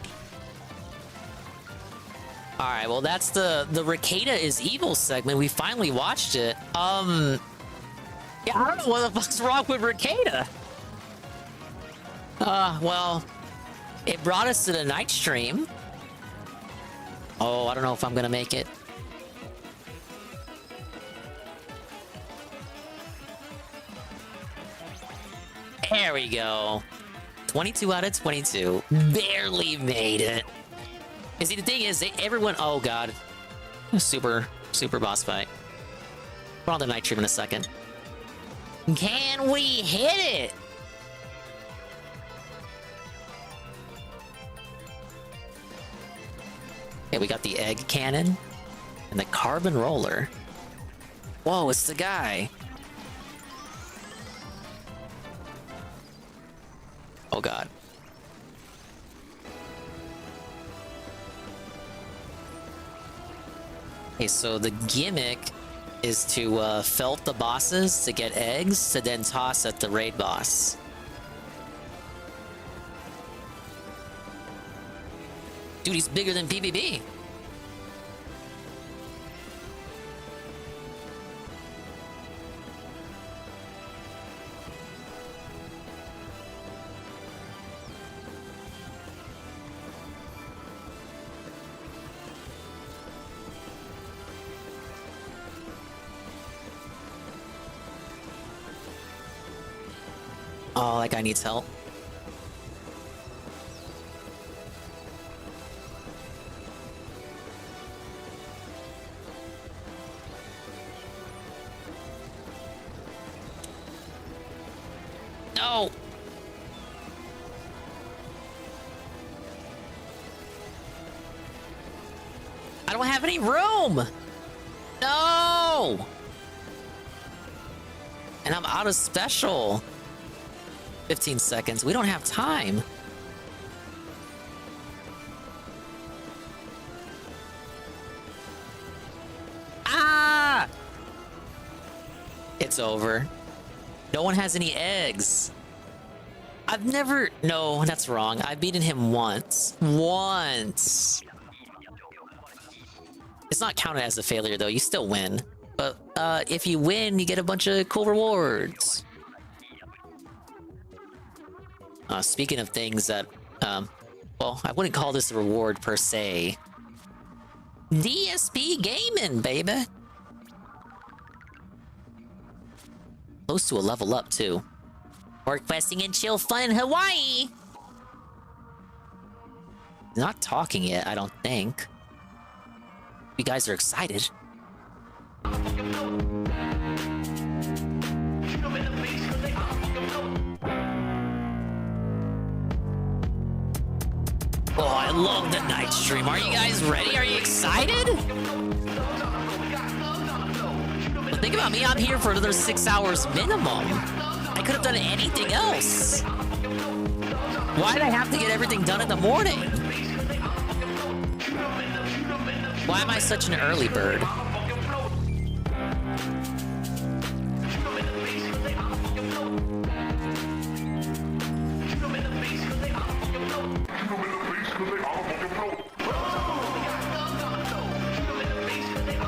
All right, well that's the Ricada is Evil segment. We finally watched it. Yeah, I don't know what the fuck's wrong with Ricada. Well, it brought us to the night stream. Oh, I don't know if I'm gonna make it. There we go. 22 out of 22. Barely made it. You see, the thing is, everyone... Oh, God. Super boss fight. We're on the night stream in a second. Can we hit it? Okay, we got the egg cannon and the carbon roller. Whoa, it's the guy. Oh, God. Okay, so the gimmick is to felt the bosses to get eggs to then toss at the raid boss. Dude, he's bigger than PvP. Oh, that guy needs help. No! I don't have any room! No! And I'm out of special. 15 seconds. We don't have time. Ah! It's over. No one has any eggs. I've never... No, that's wrong. I've beaten him once. Once. It's not counted as a failure, though. You still win. But if you win, you get a bunch of cool rewards. Speaking of things that, well, I wouldn't call this a reward per se. DSP Gaming, baby. Close to a level up, too. We're questing in Chill Fun, Hawaii. Not talking yet, I don't think. You guys are excited. Oh, I love the night stream. Are you guys ready? Are you excited? But think about me. I'm here for another 6 hours minimum. I could have done anything else. Why did I have to get everything done in the morning? Why am I such an early bird?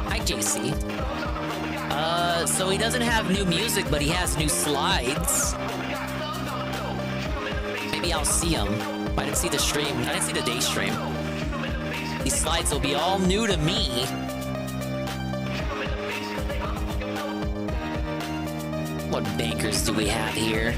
Hi, JC. So he doesn't have new music, but he has new slides. Maybe I'll see him. I didn't see the stream. I didn't see the day stream. These slides will be all new to me. What bankers do we have here?